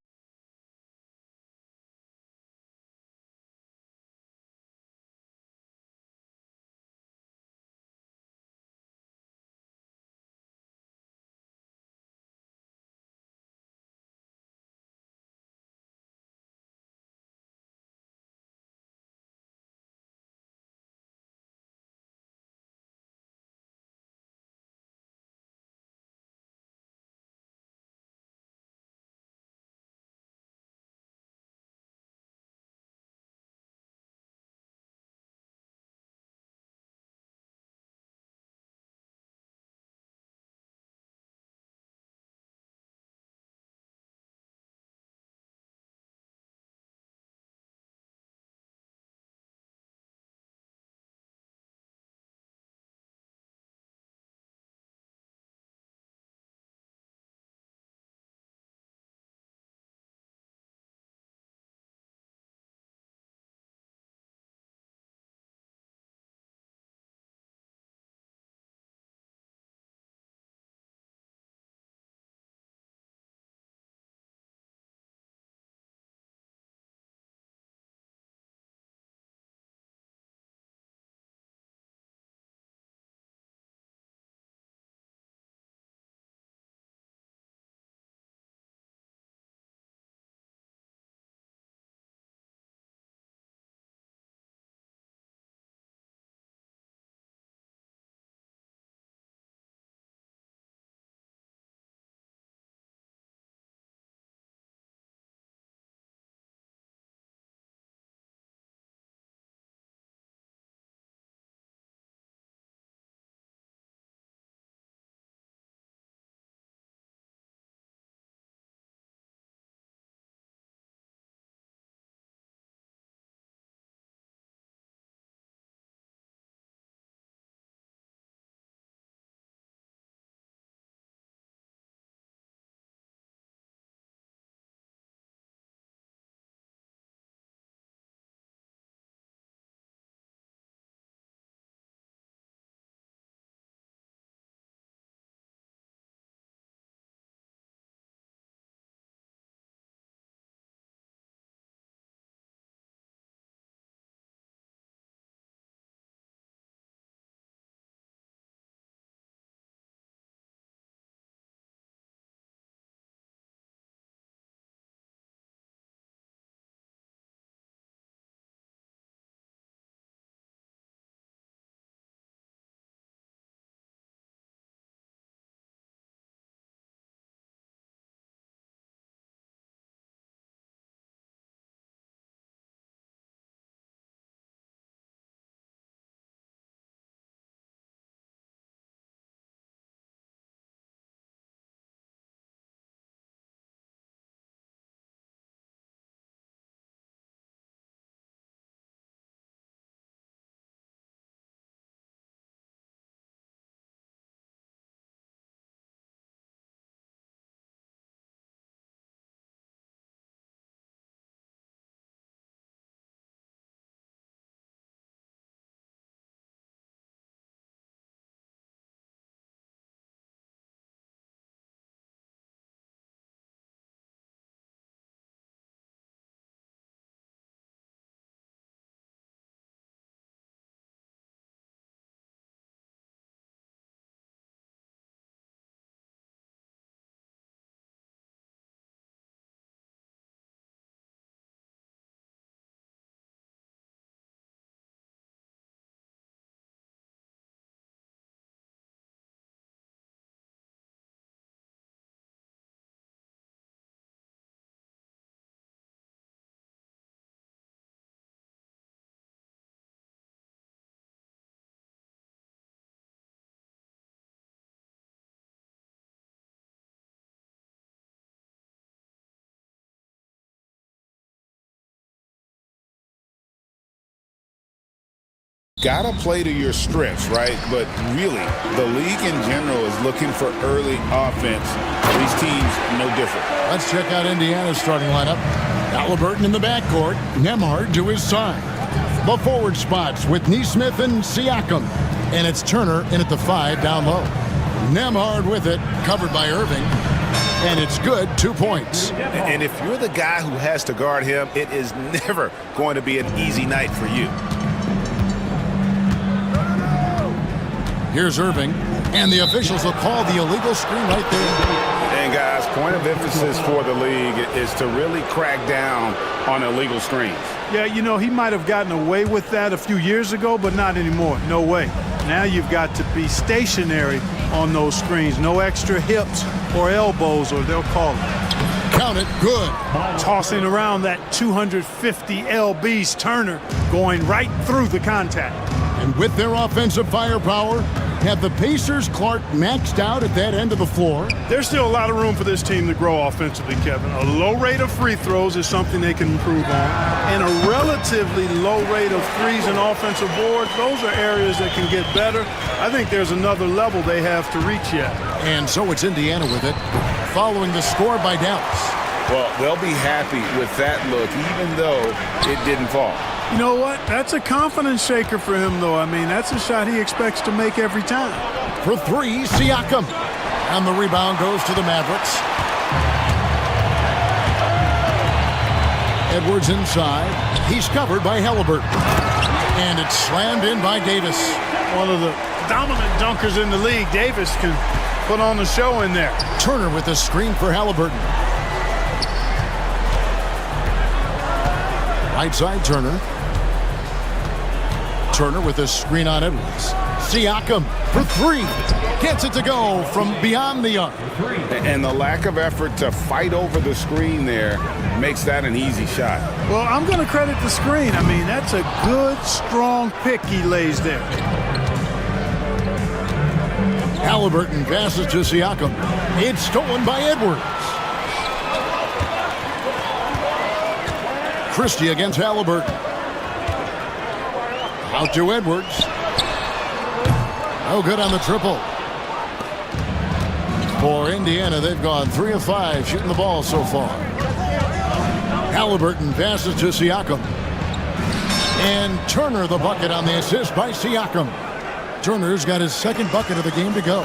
Gotta play to your strengths, right? But really, the league in general is looking for early offense. These teams, no different. Let's check out Indiana's starting lineup. Halliburton in the backcourt, Nembhard to his side. The forward spots with Neesmith and Siakam. And it's Turner in at the 5 down low. Nemhard with it, covered by Irving. And it's good, 2 points. And if you're the guy who has to guard him, it is never going to be an easy night for you. Here's Irving, and the officials will call the illegal screen right there. And guys, point of emphasis for the league is to really crack down on illegal screens. Yeah, you know, he might have gotten away with that a few years ago, but not anymore. No way. Now you've got to be stationary on those screens. No extra hips or elbows, or they'll call it. Count it, good. Tossing around that 250 lbs Turner, going right through the contact. And with their offensive firepower, have the Pacers Clark maxed out at that end of the floor? There's still a lot of room for this team to grow offensively, Kevin. A low rate of free throws is something they can improve on. And a relatively low rate of threes and offensive boards, those are areas that can get better. I think there's another level they have to reach yet. And so it's Indiana with it, following the score by Dallas. Well, they'll be happy with that look, even though it didn't fall. You know what? That's a confidence shaker for him, though. I mean, that's a shot he expects to make every time. For three, Siakam. And the rebound goes to the Mavericks. Edwards inside. He's covered by Halliburton. And it's slammed in by Davis. One of the dominant dunkers in the league. Davis can put on the show in there. Turner with the screen for Halliburton. Right side, Turner. Turner with a screen on Edwards. Siakam for three. Gets it to go from beyond the arc. And the lack of effort to fight over the screen there makes that an easy shot. Well, I'm going to credit the screen. I mean, that's a good, strong pick he lays there. Halliburton passes to Siakam. It's stolen by Edwards. Christie against Halliburton. Out to Edwards. No good on the triple. For Indiana, they've gone 3 of 5 shooting the ball so far. Halliburton passes to Siakam. And Turner the bucket on the assist by Siakam. Turner's got his second bucket of the game to go.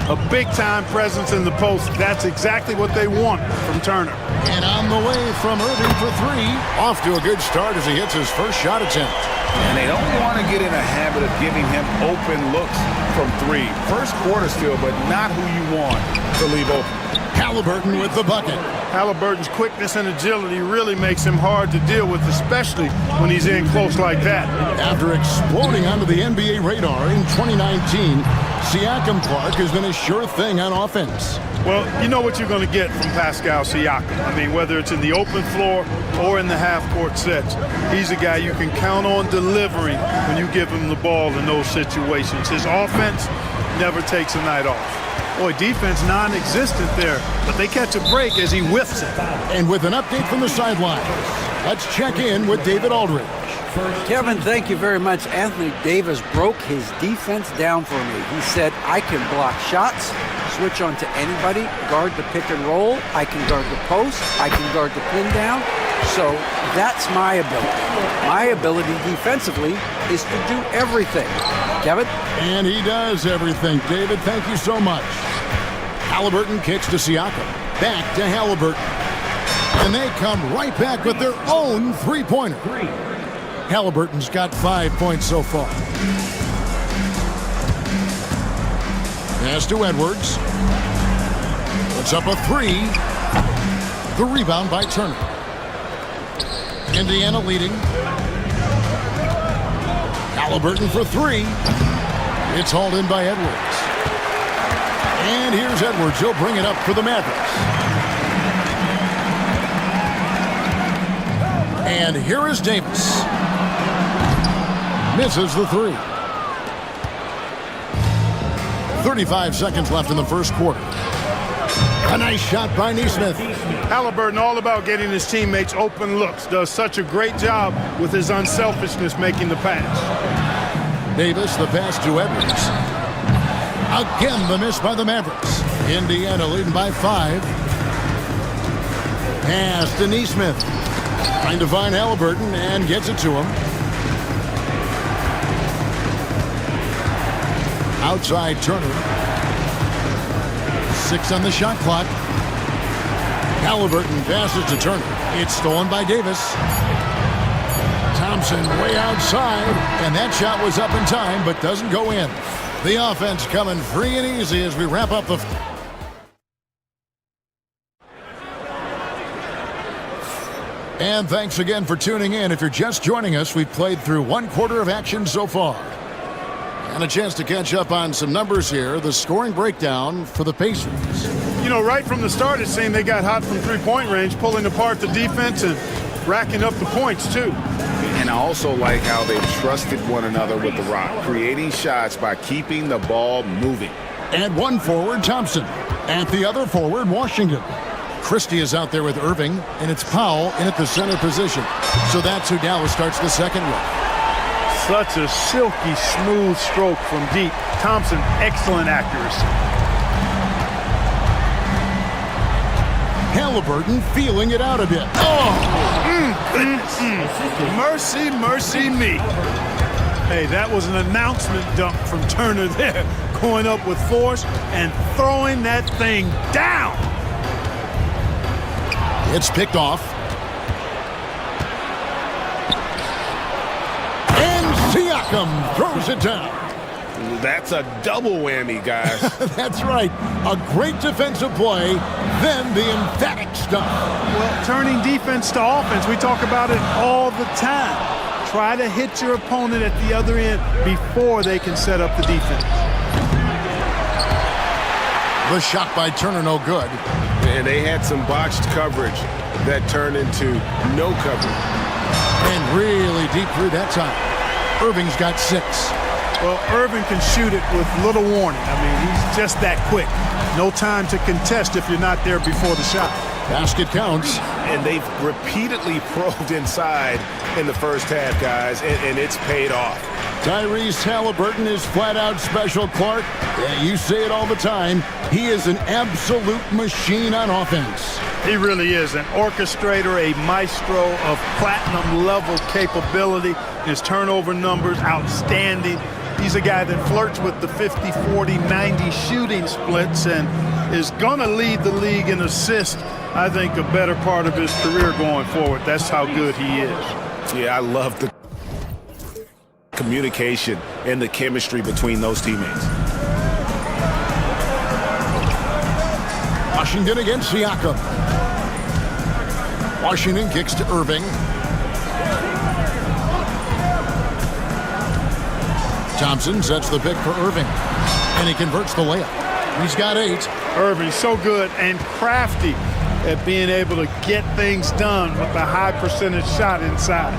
A big-time presence in the post. That's exactly what they want from Turner. And on the way from Irving for three. Off to a good start as he hits his first shot attempt. And they don't want to get in a habit of giving him open looks from three. First quarter still, but not who you want to leave open. Halliburton with the bucket. Halliburton's quickness and agility really makes him hard to deal with, especially when he's in close like that. After exploding onto the NBA radar in 2019, Siakam Clark has been a sure thing on offense. Well, you know what you're going to get from Pascal Siakam. I mean, whether it's in the open floor or in the half-court sets, he's a guy you can count on delivering when you give him the ball in those situations. His offense never takes a night off. Boy, defense non-existent there, but they catch a break as he whiffs it. And with an update from the sideline, let's check in with David Aldridge. Kevin, thank you very much. Anthony Davis broke his defense down for me. He said, I can block shots, switch on to anybody, guard the pick and roll, I can guard the post, I can guard the pin down. So that's my ability. My ability defensively is to do everything. Kevin? And he does everything. David, thank you so much. Halliburton kicks to Siakam. Back to Halliburton. And they come right back with their own three-pointer. Halliburton's got 5 points so far. Pass to Edwards. Puts up a three. The rebound by Turner. Indiana leading. Halliburton for three. It's hauled in by Edwards. And here's Edwards. He'll bring it up for the Mavericks. And here is Davis. Misses the three. 35 seconds left in the first quarter. A nice shot by Nesmith. Halliburton all about getting his teammates open looks. Does such a great job with his unselfishness making the pass. Davis, the pass to Edwards. Again, the miss by the Mavericks. Indiana leading by 5. Pass to Nesmith. Trying to find Halliburton and gets it to him. Outside Turner. 6 on the shot clock. Halliburton passes to Turner. It's stolen by Davis. Thompson way outside, and that shot was up in time, but doesn't go in. The offense coming free and easy as we wrap up the... And thanks again for tuning in. If you're just joining us, we've played through 1/4 of action so far. And a chance to catch up on some numbers here. The scoring breakdown for the Pacers. You know, right from the start, it seemed they got hot from three-point range, pulling apart the defense and racking up the points, too. And I also like how they trusted one another with the rock, creating shots by keeping the ball moving. At one forward, Thompson. At the other forward, Washington. Christie is out there with Irving, and it's Powell in at the center position. So that's who Dallas starts the second with. Such a silky, smooth stroke from deep. Thompson, excellent accuracy. Halliburton feeling it out a bit. Oh! Mercy, mercy me. Hey, that was an announcement dunk from Turner there. Going up with force and throwing that thing down. It's picked off. And Siakam throws it down. That's a double whammy, guys. That's right. A great defensive play, then the emphatic stuff. Well, turning defense to offense, we talk about it all the time. Try to hit your opponent at the other end before they can set up the defense. The shot by Turner, no good. And they had some botched coverage that turned into no coverage. And really deep through that time. Irving's got 6. Well, Irving can shoot it with little warning. I mean, he's just that quick. No time to contest if you're not there before the shot. Basket counts. And they've repeatedly probed inside in the first half, guys, and it's paid off. Tyrese Halliburton is flat-out special, Clark. Yeah, you say it all the time. He is an absolute machine on offense. He really is an orchestrator, a maestro of platinum-level capability. His turnover numbers, outstanding. He's a guy that flirts with the 50, 40, 90 shooting splits and is going to lead the league in assists, I think, a better part of his career going forward. That's how good he is. Yeah, I love the communication and the chemistry between those teammates. Washington against Siakam. Washington kicks to Irving. Thompson sets the pick for Irving, and he converts the layup. He's got 8. Irving so good and crafty at being able to get things done with a high percentage shot inside.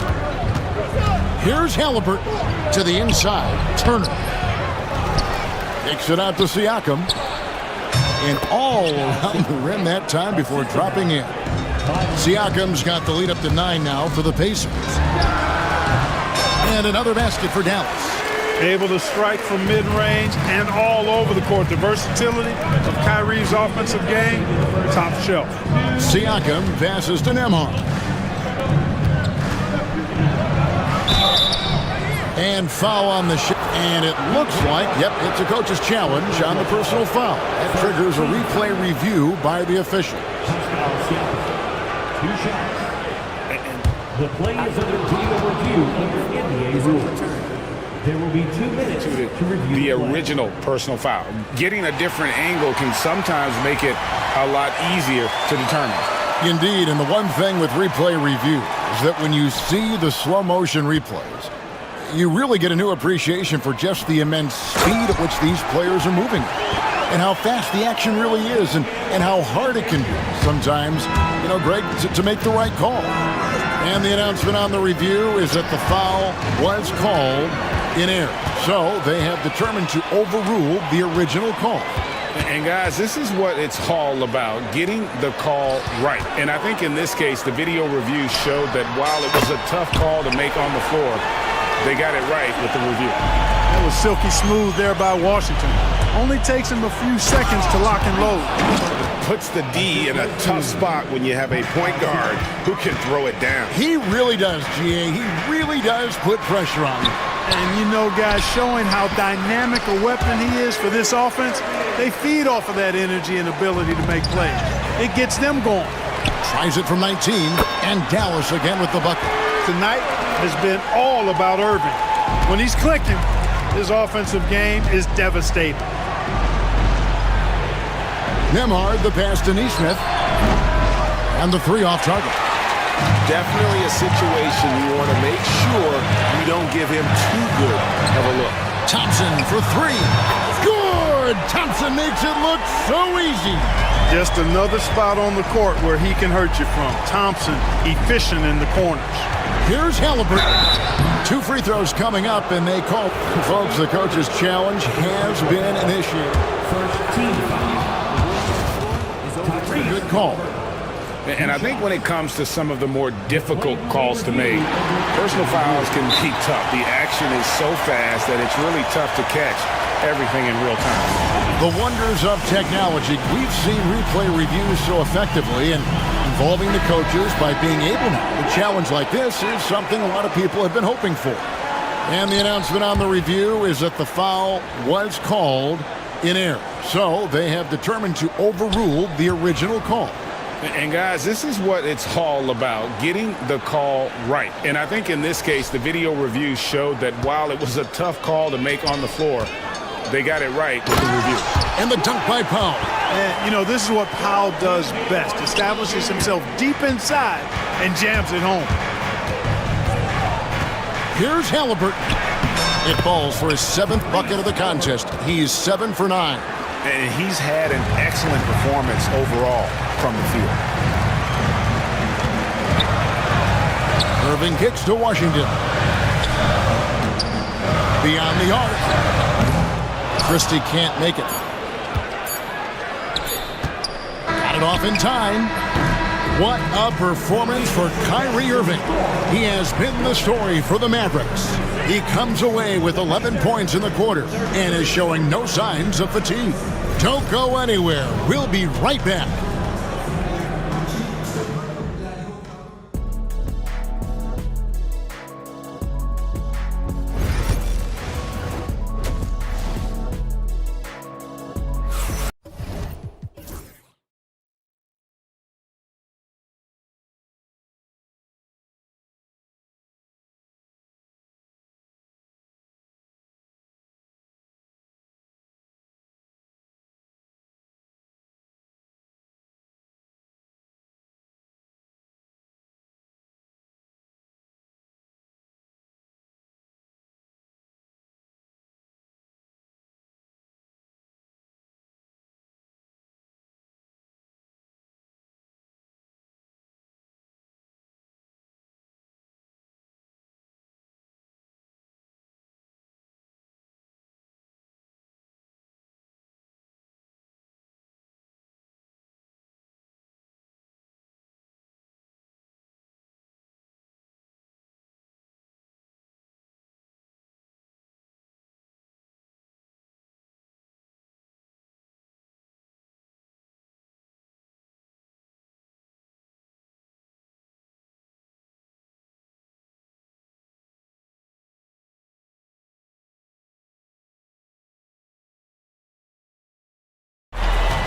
Here's Halliburton to the inside. Turner kicks it out to Siakam, and all around the rim that time before dropping in. Siakam's got the lead up to 9 now for the Pacers. And another basket for Dallas. Able to strike from mid-range and all over the court. The versatility of Kyrie's offensive game, top shelf. Siakam passes to Nembhard. And foul on the shot. And it looks like, yep, it's a coach's challenge on the personal foul. That triggers a replay review by the official. 2 shots. The play is under video review under NBA rules. There will be 2 minutes to review the original personal foul. Getting a different angle can sometimes make it a lot easier to determine. Indeed, and the one thing with replay review is that when you see the slow motion replays, you really get a new appreciation for just the immense speed at which these players are moving and how fast the action really is and how hard it can be sometimes, you know, Greg, to make the right call. And the announcement on the review is that the foul was called in error. So they have determined to overrule the original call. And guys, this is what it's all about, getting the call right. And I think in this case, the video review showed that while it was a tough call to make on the floor, they got it right with the review. That was silky smooth there by Washington. Only takes him a few seconds to lock and load. Puts the D in a tough spot when you have a point guard who can throw it down. He really does, GA. He really does put pressure on him. And you know, guys, showing how dynamic a weapon he is for this offense, they feed off of that energy and ability to make plays. It gets them going. Tries it from 19, and Dallas again with the bucket. Tonight has been all about Irving. When he's clicking, his offensive game is devastating. Nemhard, the pass to Neesmith, and the three off target. Definitely a situation you want to make sure you don't give him too good of a look. Thompson for three. Good! Thompson makes it look so easy. Just another spot on the court where he can hurt you from. Thompson, efficient in the corners. Here's Halliburton. 2 free throws coming up, and they call. Folks, the coach's challenge has been initiated. First team foul. Good call. And I think when it comes to some of the more difficult calls to make, personal fouls can be tough. The action is so fast that it's really tough to catch everything in real time. The wonders of technology. We've seen replay reviews so effectively and involving the coaches by being able now. A challenge like this is something a lot of people have been hoping for. And the announcement on the review is that the foul was called in error. So they have determined to overrule the original call. And guys, this is what it's all about, getting the call right. And I think in this case, the video review showed that while it was a tough call to make on the floor, they got it right with the review. And the dunk by Powell. And, you know, this is what Powell does best. Establishes himself deep inside and jams it home. Here's Halliburton. It falls for his 7th bucket of the contest. He's 7 for 9. And he's had an excellent performance overall from the field. Irving kicks to Washington. Beyond the arc. Christie can't make it. Got it off in time. What a performance for Kyrie Irving. He has been the story for the Mavericks. He comes away with 11 points in the quarter and is showing no signs of fatigue. Don't go anywhere. We'll be right back.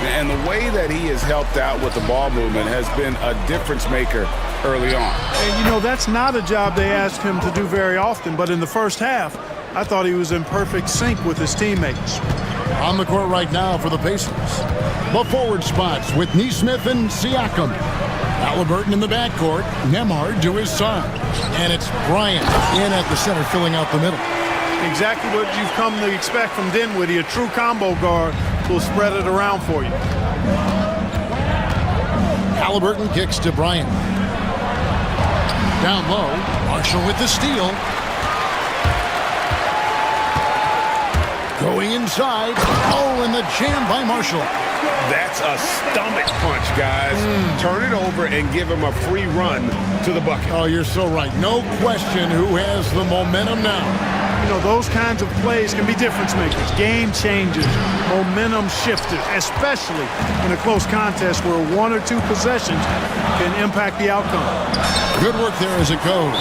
And the way that he has helped out with the ball movement has been a difference maker early on. And, you know, that's not a job they ask him to do very often. But in the first half, I thought he was in perfect sync with his teammates. On the court right now for the Pacers. The forward spots with Neesmith and Siakam. Halliburton in the backcourt. Nemhard to his side. And it's Bryant in at the center, filling out the middle. Exactly what you've come to expect from Dinwiddie. A true combo guard will spread it around for you. Halliburton kicks to Bryant. Down low, Marshall with the steal. Going inside. Oh, and the jam by Marshall. That's a stomach punch, guys. Turn it over and give him a free run to the bucket. Oh, you're so right. No question who has the momentum now. You know, those kinds of plays can be difference makers, game changers, momentum shifters, especially in a close contest where 1 or 2 possessions can impact the outcome. Good work there as it goes.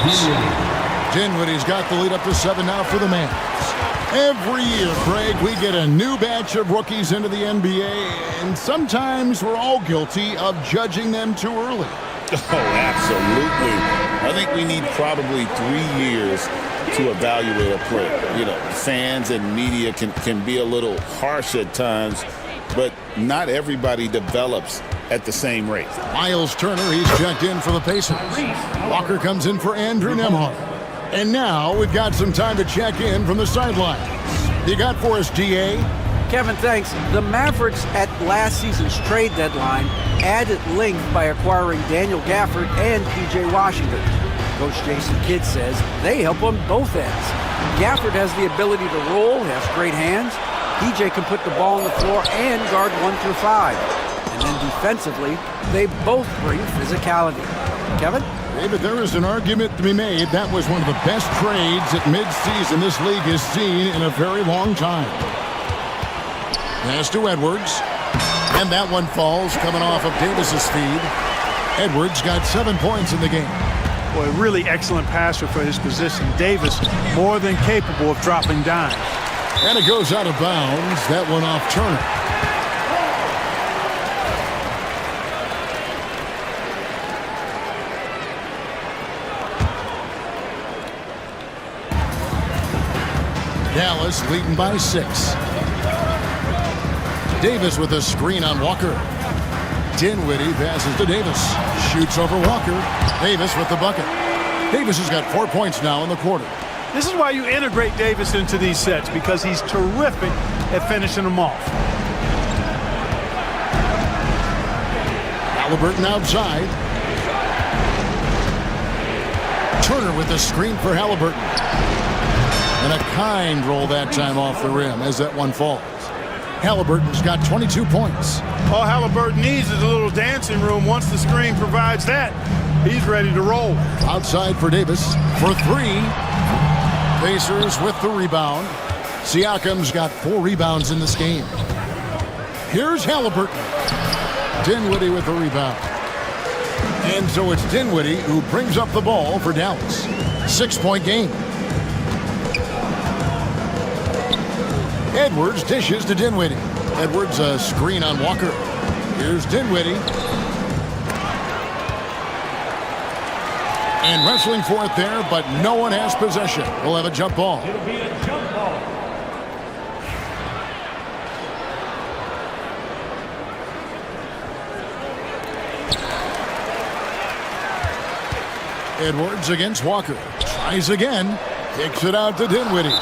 Dinwiddie's got the lead up to 7 now for the Mavs. Every year, Craig, we get a new batch of rookies into the NBA, and sometimes we're all guilty of judging them too early. Oh, absolutely. I think we need probably 3 years to evaluate a player. You know, fans and media can be a little harsh at times, but not everybody develops at the same rate. Miles Turner, he's checked in for the Pacers. Walker comes in for Andrew Nembhard. And now we've got some time to check in from the sidelines. You got for us, DA? Kevin, thanks. The Mavericks at last season's trade deadline added length by acquiring Daniel Gafford and P.J. Washington. Coach Jason Kidd says they help on both ends. Gafford has the ability to roll, has great hands. P.J. can put the ball on the floor and guard 1 through 5. And then defensively, they both bring physicality. Kevin? David, there is an argument to be made. That was one of the best trades at midseason this league has seen in a very long time. Pass to Edwards. And that one falls coming off of Davis's feed. Edwards got 7 points in the game. Boy, really excellent passer for his position. Davis more than capable of dropping dimes. And it goes out of bounds. That one off Turner. Dallas leading by 6. Davis with a screen on Walker. Dinwiddie passes to Davis. Shoots over Walker. Davis with the bucket. Davis has got 4 points now in the quarter. This is why you integrate Davis into these sets, because he's terrific at finishing them off. Halliburton outside. Turner with the screen for Halliburton. And a kind roll that time off the rim as that one falls. Halliburton's got 22 points. All Halliburton needs is a little dancing room. Once the screen provides that, he's ready to roll. Outside for Davis for 3. Pacers with the rebound. Siakam's got 4 rebounds in this game. Here's Halliburton. Dinwiddie with the rebound. And so it's Dinwiddie who brings up the ball for Dallas. 6-point game. Edwards dishes to Dinwiddie. Edwards a screen on Walker. Here's Dinwiddie. And wrestling for it there, but no one has possession. We'll have a jump ball. It'll be a jump ball. Edwards against Walker. Tries again. Kicks it out to Dinwiddie.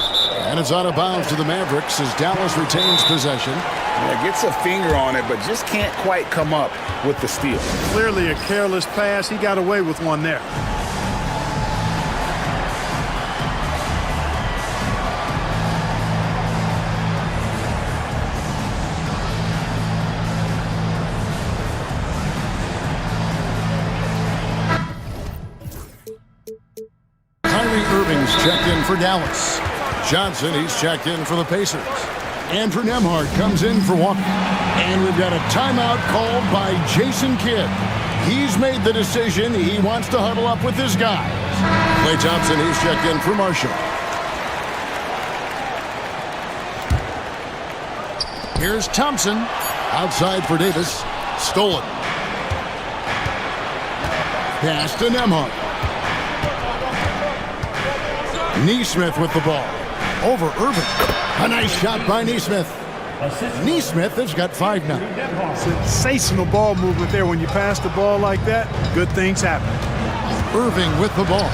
And it's out of bounds to the Mavericks as Dallas retains possession. Yeah, gets a finger on it, but just can't quite come up with the steal. Clearly a careless pass. He got away with one there. Checked in for Dallas. Johnson, he's checked in for the Pacers. Andrew Nembhard comes in for Walker. And we've got a timeout called by Jason Kidd. He's made the decision. He wants to huddle up with his guys. Klay Thompson, he's checked in for Marshall. Here's Thompson. Outside for Davis. Stolen. Pass to Nembhard. Neesmith with the ball. Over Irving. A nice shot by Neesmith. Neesmith has got 5 now. Sensational ball movement there. When you pass the ball like that, good things happen. Irving with the ball.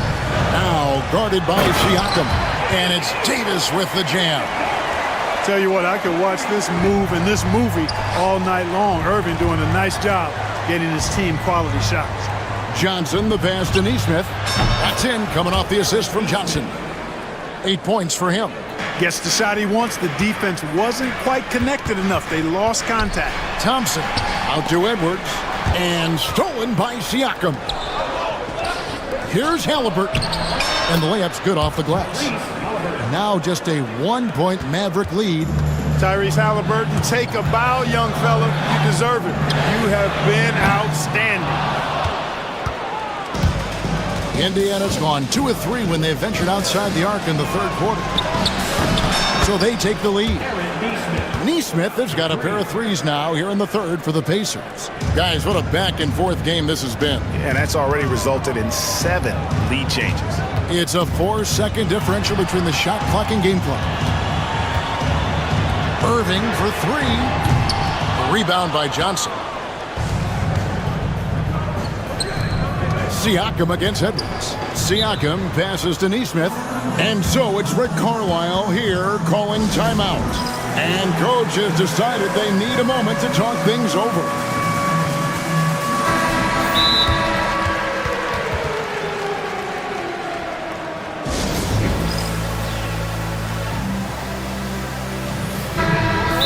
Now guarded by Siakam. And it's Davis with the jam. Tell you what, I could watch this move and this movie all night long. Irving doing a nice job getting his team quality shots. Johnson, the pass to Neesmith. That's in, coming off the assist from Johnson. 8 points for him. Gets the shot he wants. The defense wasn't quite connected enough. They lost contact. Thompson out to Edwards. And stolen by Siakam. Here's Halliburton. And the layup's good off the glass. And now just a 1-point Maverick lead. Tyrese Halliburton, take a bow, young fella. You deserve it. You have been outstanding. Indiana's gone 2 of 3 when they ventured outside the arc in the third quarter. So they take the lead. Neesmith has got a pair of threes now here in the third for the Pacers. Guys, what a back-and-forth game this has been. And that's already resulted in 7 lead changes. It's a 4-second differential between the shot clock and game clock. Irving for 3. Rebound by Johnson. Siakam against Edwards. Siakam passes to Neesmith. And so it's Rick Carlisle here calling timeout. And coach has decided they need a moment to talk things over.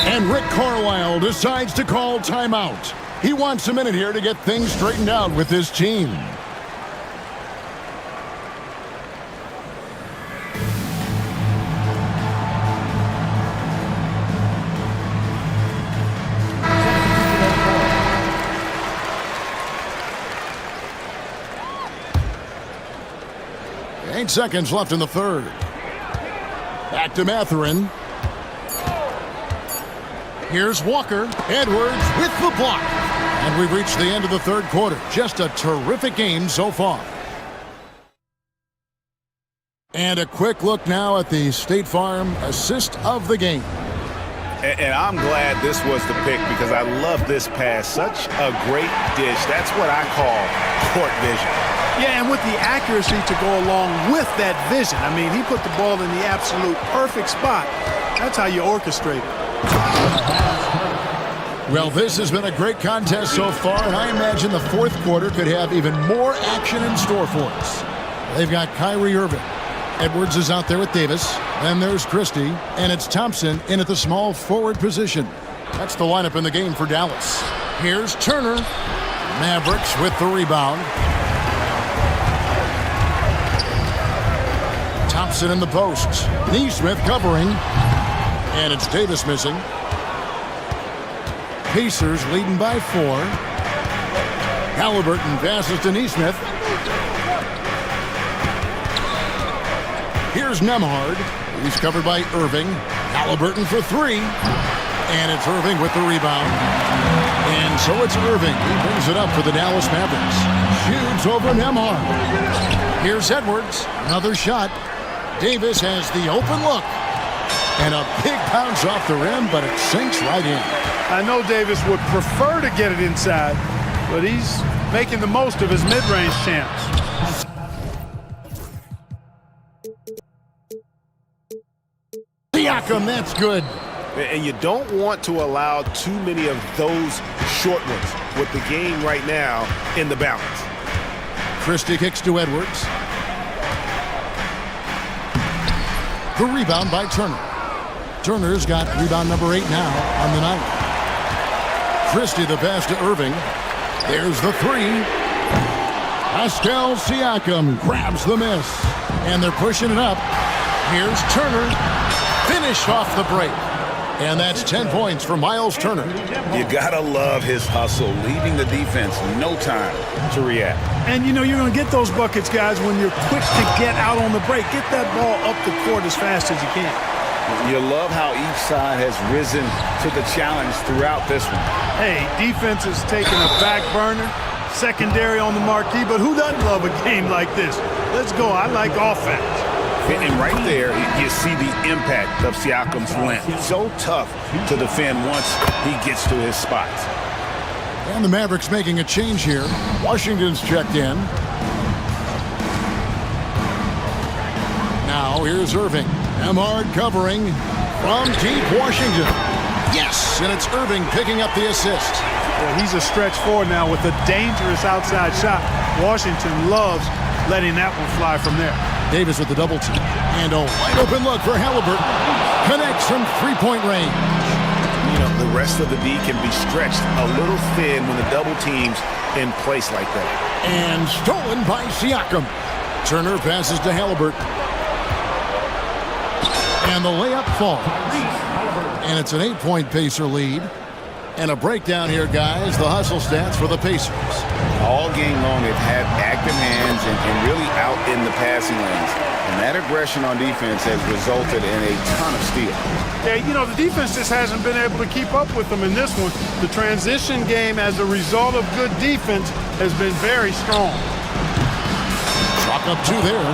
And Rick Carlisle decides to call timeout. He wants a minute here to get things straightened out with his team. Eight seconds left in the third. Back to Mathurin. Here's Walker. Edwards with the block. And we've reached the end of the third quarter. Just a terrific game so far. And a quick look now at the State Farm assist of the game. And I'm glad this was the pick because I love this pass. Such a great dish. That's what I call court vision. Yeah, and with the accuracy to go along with that vision. I mean, he put the ball in the absolute perfect spot. That's how you orchestrate it. Well, this has been a great contest so far, and I imagine the fourth quarter could have even more action in store for us. They've got Kyrie Irving. Edwards is out there with Davis. Then there's Christie, and it's Thompson in at the small forward position. That's the lineup in the game for Dallas. Here's Turner. Mavericks with the rebound. Thompson in the post. Neesmith covering. And it's Davis missing. Pacers leading by 4. Halliburton passes to Neesmith. Here's Nembhard. He's covered by Irving. Halliburton for 3. And it's Irving with the rebound. And so it's Irving. He brings it up for the Dallas Mavericks. Shoots over Nembhard. Here's Edwards. Another shot. Davis has the open look. And a big bounce off the rim, but it sinks right in. I know Davis would prefer to get it inside, but he's making the most of his mid-range chance. Siakam, that's good. And you don't want to allow too many of those short ones with the game right now in the balance. Christie kicks to Edwards. The rebound by Turner. Turner's got rebound number 8 now on the night. Christie the pass to Irving. There's the 3. Pascal Siakam grabs the miss. And they're pushing it up. Here's Turner. Finish off the break. And that's 10 points for Miles Turner. You gotta love his hustle, leaving the defense no time to react. And you know you're going to get those buckets, guys, when you're quick to get out on the break. Get that ball up the court as fast as you can. You love how each side has risen to the challenge throughout this one. Hey, defense is taking a back burner, secondary on the marquee, but who doesn't love a game like this? Let's go. I like offense. And right there, you see the impact of Siakam's length. So tough to defend once he gets to his spots. And the Mavericks making a change here. Washington's checked in. Now here's Irving. Nembhard covering from deep Washington. Yes, and it's Irving picking up the assist. Well, he's a stretch forward now with a dangerous outside shot. Washington loves letting that one fly from there. Davis with the double team. And a wide open look for Halliburton. Connects from three-point range. You know, the rest of the D can be stretched a little thin when the double team's in place like that. And stolen by Siakam. Turner passes to Halliburton. And the layup falls. And it's an 8-point Pacer lead. And a breakdown here, guys. The hustle stats for the Pacers. All game long, they've had active hands and really out in the passing lanes. And that aggression on defense has resulted in a ton of steals. Yeah, you know, the defense just hasn't been able to keep up with them in this one. The transition game, as a result of good defense, has been very strong. Chalk up 2 there.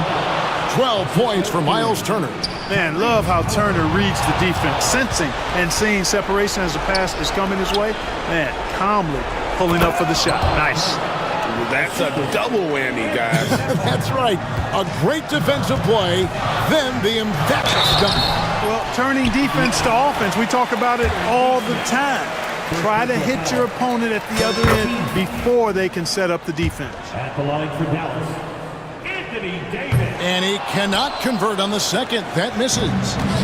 12 points for Miles Turner. Man, love how Turner reads the defense, sensing and seeing separation as the pass is coming his way. Man, calmly pulling up for the shot. Nice. That's a double whammy, guys. That's right. A great defensive play, then the emphatic dunk. Well, turning defense to offense, we talk about it all the time. Try to hit your opponent at the other end before they can set up the defense. At the line for Dallas, Anthony Davis. And he cannot convert on the second. That misses.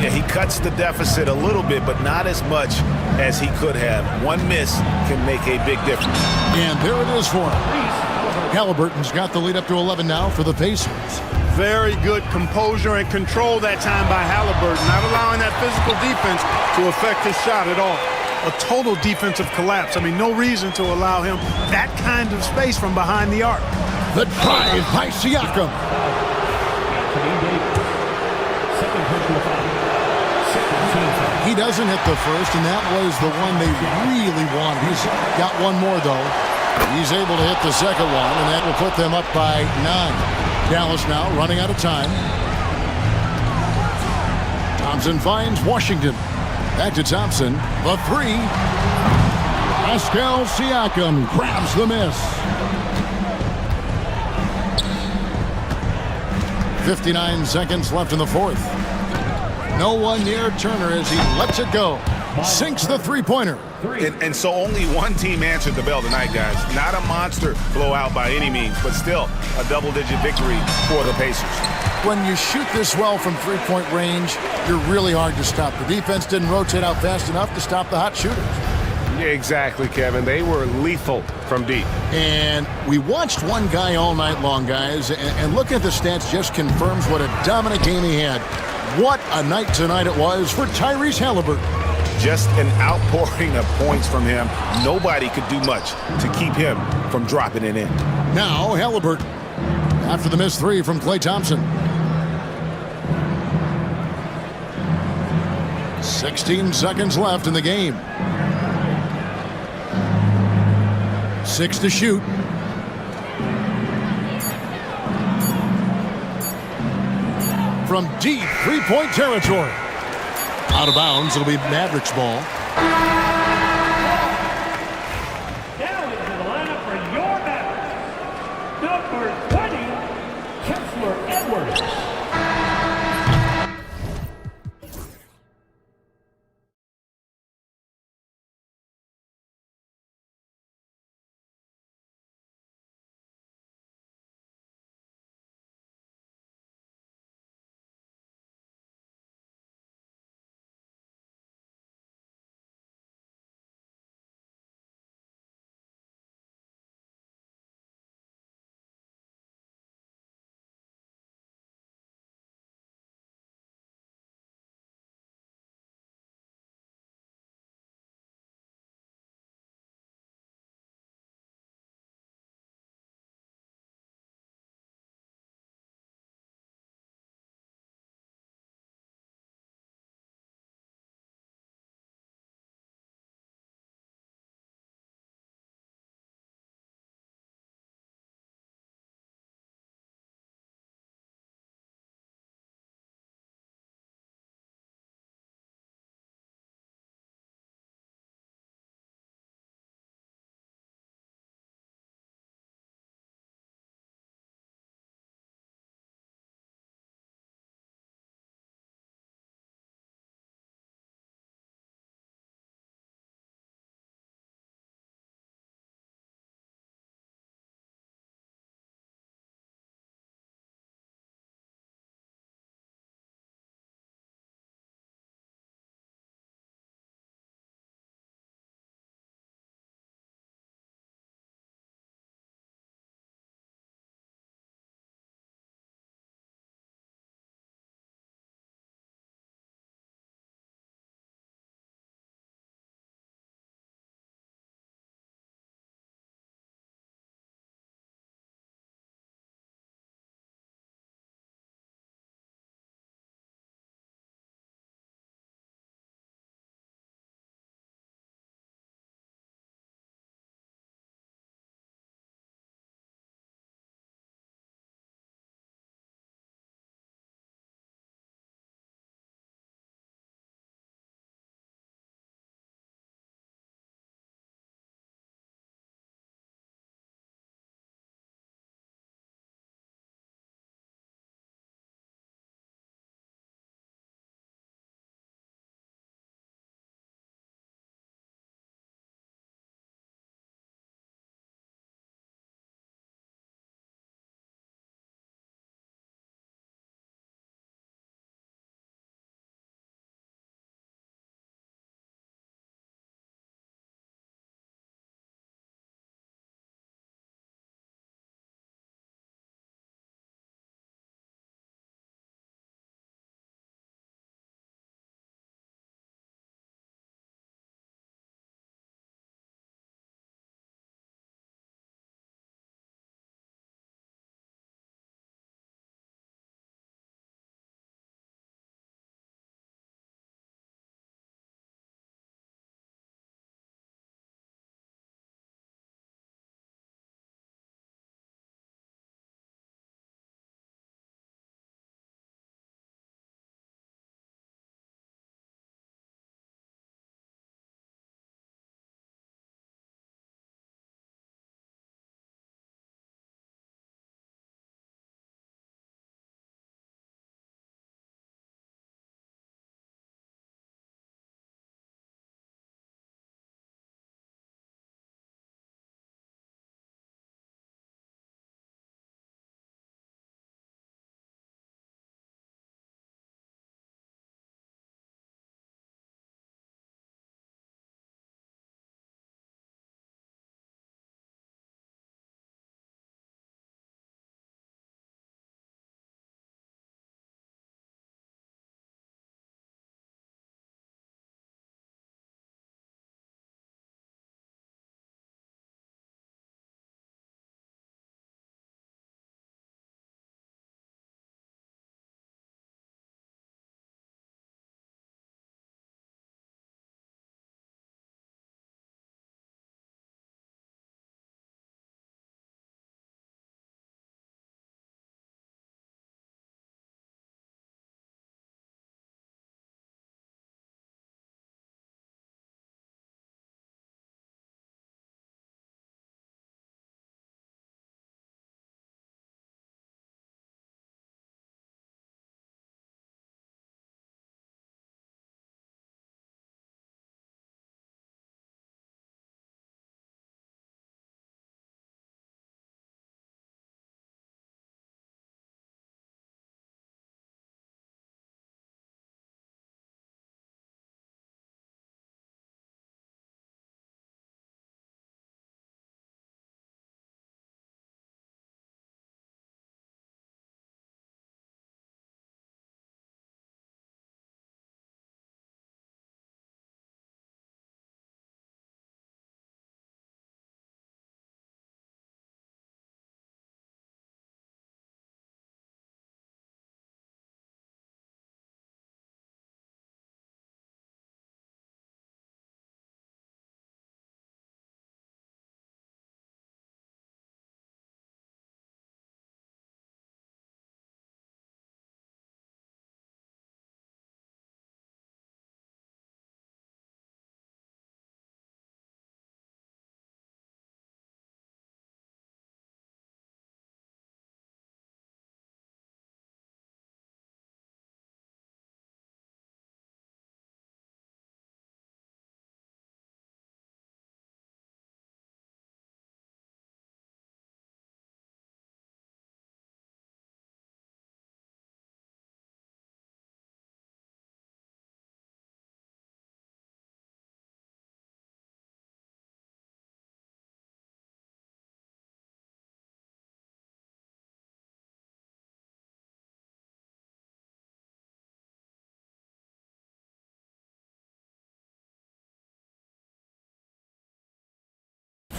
Yeah, he cuts the deficit a little bit, but not as much as he could have. One miss can make a big difference. And there it is for him. Halliburton's got the lead up to 11 now for the Pacers. Very good composure and control that time by Halliburton, not allowing that physical defense to affect his shot at all. A total defensive collapse. I mean, no reason to allow him that kind of space from behind the arc. The drive by Siakam. He doesn't hit the first, and that was the one they really wanted. He's got one more, though. He's able to hit the second one, and that will put them up by 9. Dallas now running out of time. Thompson finds Washington. Back to Thompson. The 3. Pascal Siakam grabs the miss. 59 seconds left in the fourth. No one near Turner as he lets it go. Sinks the three-pointer. And so only one team answered the bell tonight, guys. Not a monster blowout by any means, but still a double-digit victory for the Pacers. When you shoot this well from three-point range, you're really hard to stop. The defense didn't rotate out fast enough to stop the hot shooters. Yeah, exactly, Kevin. They were lethal from deep. And we watched one guy all night long, guys, and looking at the stats just confirms what a dominant game he had. What a night tonight it was for Tyrese Halliburton. Just an outpouring of points from him. Nobody could do much to keep him from dropping it in. Now Halliburton, after the missed 3 from Klay Thompson. 16 seconds left in the game. 6 to shoot. From deep three-point territory. Out of bounds, it'll be Mavericks ball. Now into the lineup for your Mavericks. Number 20, Kessler Edwards.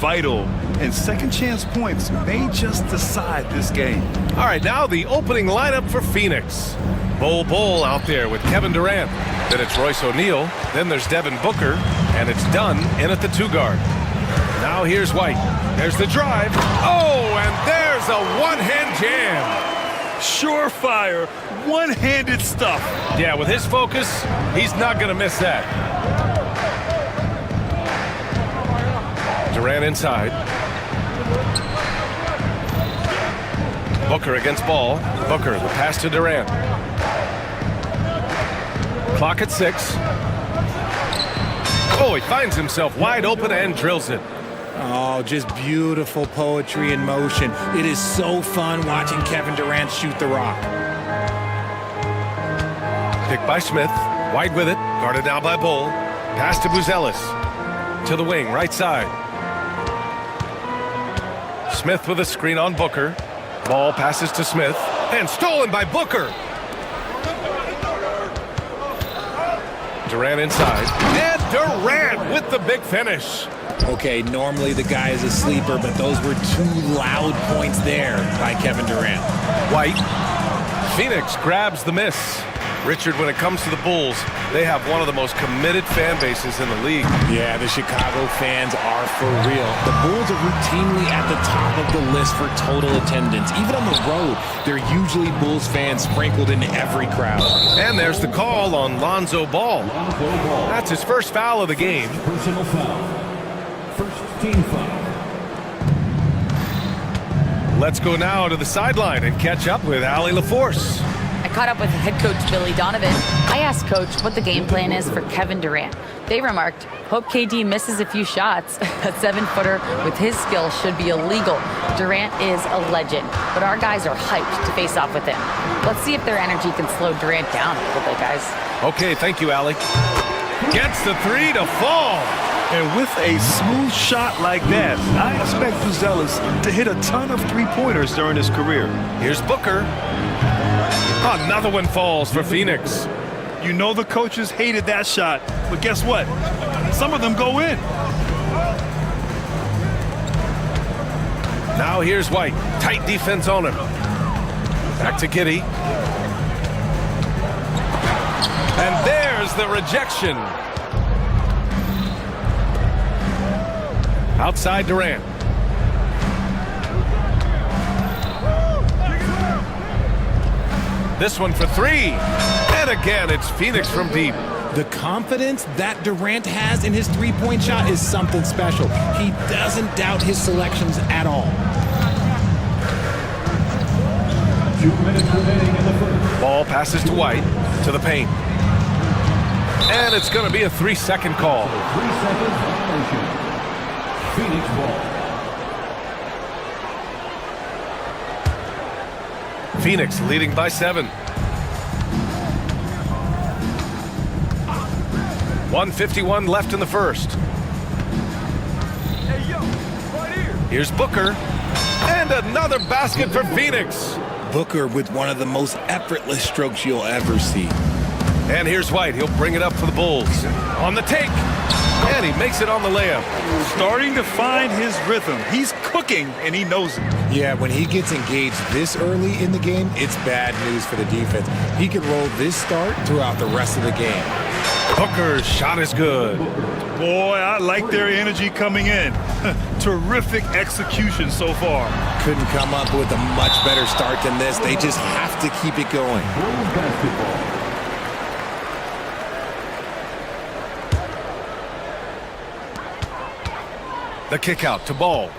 vital, and second chance points may just decide this game. All right, now the opening lineup for Phoenix. Bol out there with Kevin Durant. Then it's Royce O'Neal. Then there's Devin Booker. And it's Dunn in at the 2 guard. Now here's White. There's the drive. Oh, and there's a one-hand jam. Surefire, one-handed stuff. Yeah, with his focus, he's not going to miss that. Durant inside. Booker against Ball. Booker, the pass to Durant. Clock at 6. Oh, he finds himself wide open and drills it. Oh, just beautiful poetry in motion. It is so fun watching Kevin Durant shoot the rock. Picked by Smith. White with it. Guarded now by Bull. Pass to Buzelis. To the wing, right side. Smith with a screen on Booker. Ball passes to Smith. And stolen by Booker. Durant inside. And Durant with the big finish. Okay, normally the guy is a sleeper, but those were 2 loud points there by Kevin Durant. White. Phoenix grabs the miss. Richard, when it comes to the Bulls, they have one of the most committed fan bases in the league. Yeah, the Chicago fans are for real. The Bulls are routinely at the top of the list for total attendance. Even on the road, they're usually Bulls fans sprinkled in every crowd. And there's the call on Lonzo Ball. That's his first foul of the game. Personal foul. First team foul. Let's go now to the sideline and catch up with Allie LaForce. I caught up with head coach Billy Donovan. I asked coach what the game plan is for Kevin Durant. They remarked, hope KD misses a few shots. A 7-footer with his skill should be illegal. Durant is a legend, but our guys are hyped to face off with him. Let's see if their energy can slow Durant down a little bit, guys. Okay, thank you, Allie. Gets the 3 to fall. And with a smooth shot like that, I expect Buzelis to hit a ton of 3-pointers during his career. Here's Booker. Another one falls for Phoenix. You know the coaches hated that shot, but guess what? Some of them go in. Now here's White. Tight defense on him. Back to Giddey. And there's the rejection. Outside Durant. This one for 3. And again, it's Phoenix from deep. The confidence that Durant has in his 3-point shot is something special. He doesn't doubt his selections at all. 2 minutes remaining in the first. Ball passes to White, to the paint. And it's going to be a 3-second call. 3-second violation. Phoenix ball. Phoenix leading by 7. 1:51 left in the first. Hey, yo, right here. Here's Booker. And another basket for Phoenix. Booker with one of the most effortless strokes you'll ever see. And here's White. He'll bring it up for the Bulls. On the take. And he makes it on the layup. Starting to find his rhythm. He's cooking, and he knows it. Yeah, when he gets engaged this early in the game, it's bad news for the defense. He could roll this start throughout the rest of the game. Booker's shot is good. Boy, I like their energy coming in. Terrific execution so far. Couldn't come up with a much better start than this. They just have to keep it going. Bulls basketball. The kick out to Ball.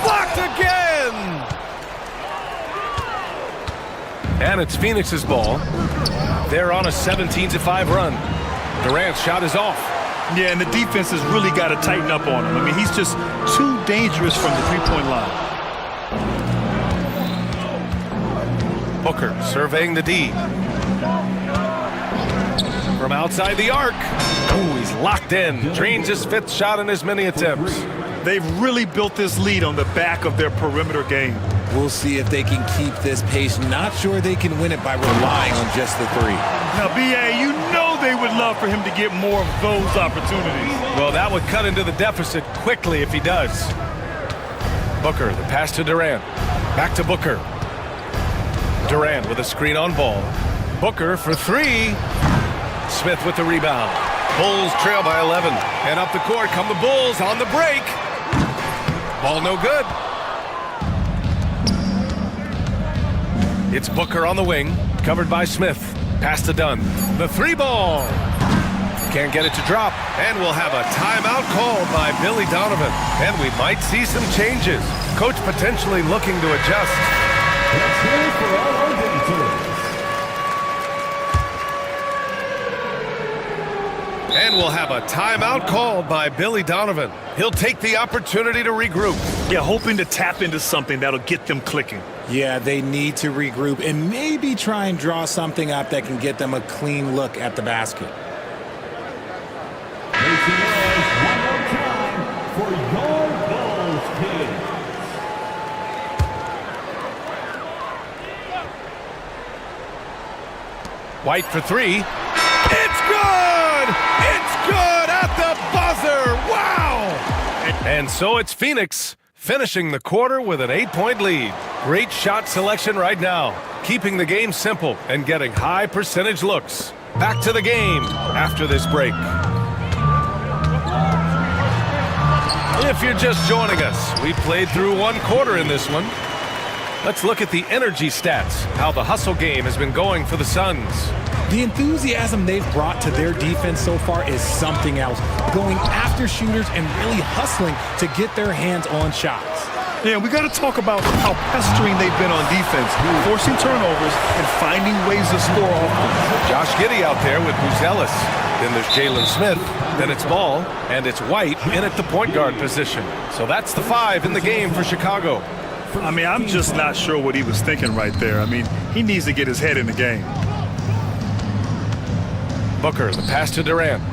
Blocked again! And it's Phoenix's ball. They're on a 17-5 run. Durant's shot is off. Yeah, and the defense has really got to tighten up on him. I mean, he's just too dangerous from the 3-point line. Booker surveying the D. From outside the arc. Oh, he's locked in. Drains his 5th shot in as many attempts. They've really built this lead on the back of their perimeter game. We'll see if they can keep this pace. Not sure they can win it by relying on just the 3. Now, B.A., you know they would love for him to get more of those opportunities. Well, that would cut into the deficit quickly if he does. Booker, the pass to Durant. Back to Booker. Durant with a screen on ball. Booker for three. Smith with the rebound. Bulls trail by 11. And up the court come the Bulls on the break. Ball no good. It's Booker on the wing, covered by Smith. Pass to Dunn. The three ball. Can't get it to drop. And we'll have a timeout called by Billy Donovan. And we might see some changes. Coach potentially looking to adjust. Let's hear it for all our visitors. And we'll have a timeout called by Billy Donovan. He'll take the opportunity to regroup. Yeah, hoping to tap into something that'll get them clicking. Yeah, they need to regroup and maybe try and draw something up that can get them a clean look at the basket. Make some noise one more time for your Bulls kids. White for three. It's good! It's good at the buzzer! Wow! And so it's Phoenix finishing the quarter with an 8-point lead. Great shot selection right now, keeping the game simple and getting high percentage looks. Back to the game after this break. If you're just joining us, we played through one quarter in this one. Let's look at the energy stats, how the hustle game has been going for the Suns. The enthusiasm they've brought to their defense so far is something else. Going after shooters and really hustling to get their hands on shots. Yeah, we got to talk about how pestering they've been on defense, forcing turnovers and finding ways to score often. Josh Giddey out there with Buzelis. Then there's Jalen Smith. Then it's Ball, and it's White in at the point guard position. So that's the 5 in the game for Chicago. I mean, I'm just not sure what he was thinking right there. I mean, he needs to get his head in the game. Booker, the pass to Durant.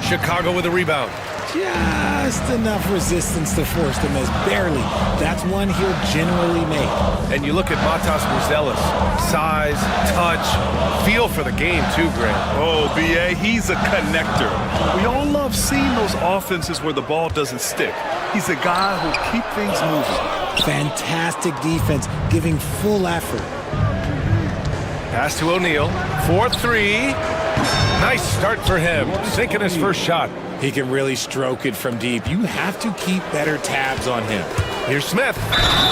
Chicago with a rebound. Just enough resistance to force the miss, barely. That's one he'll generally make. And you look at Matas Buzelis. Size, touch, feel for the game too, Grant. Oh, B.A., he's a connector. We all love seeing those offenses where the ball doesn't stick. He's a guy who'll keep things moving. Fantastic defense, giving full effort. Pass to O'Neal. 4-3. Nice start for him, sinking his first shot. He can really stroke it from deep. You have to keep better tabs on him. Here's Smith.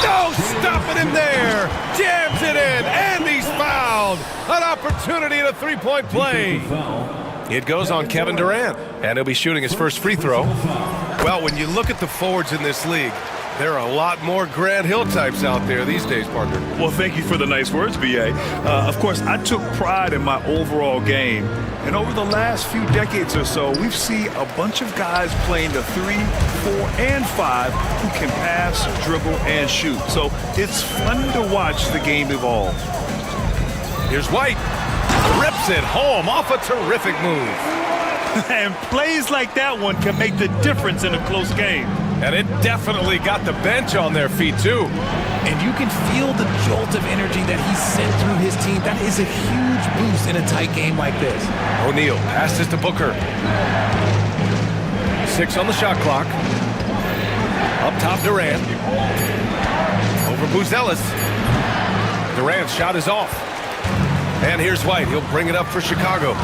No, stopping him there. Jams it in, and he's fouled. An opportunity at a three-point play. It goes on Kevin Durant, and he'll be shooting his first free throw. Well, when you look at the forwards in this league, there are a lot more Grant Hill types out there these days, partner. Well, thank you for the nice words, B.A. Of course, I took pride in my overall game. And over the last few decades or so, we've seen a bunch of guys playing the 3, 4, and 5 who can pass, dribble, and shoot. So it's fun to watch the game evolve. Here's White. Rips it home off a terrific move. And plays like that one can make the difference in a close game. And it definitely got the bench on their feet, too. And you can feel the jolt of energy that he sent through his team. That is a huge boost in a tight game like this. O'Neal passes to Booker. 6 on the shot clock. Up top, Durant. Over Buzelis. Durant's shot is off. And here's White. He'll bring it up for Chicago.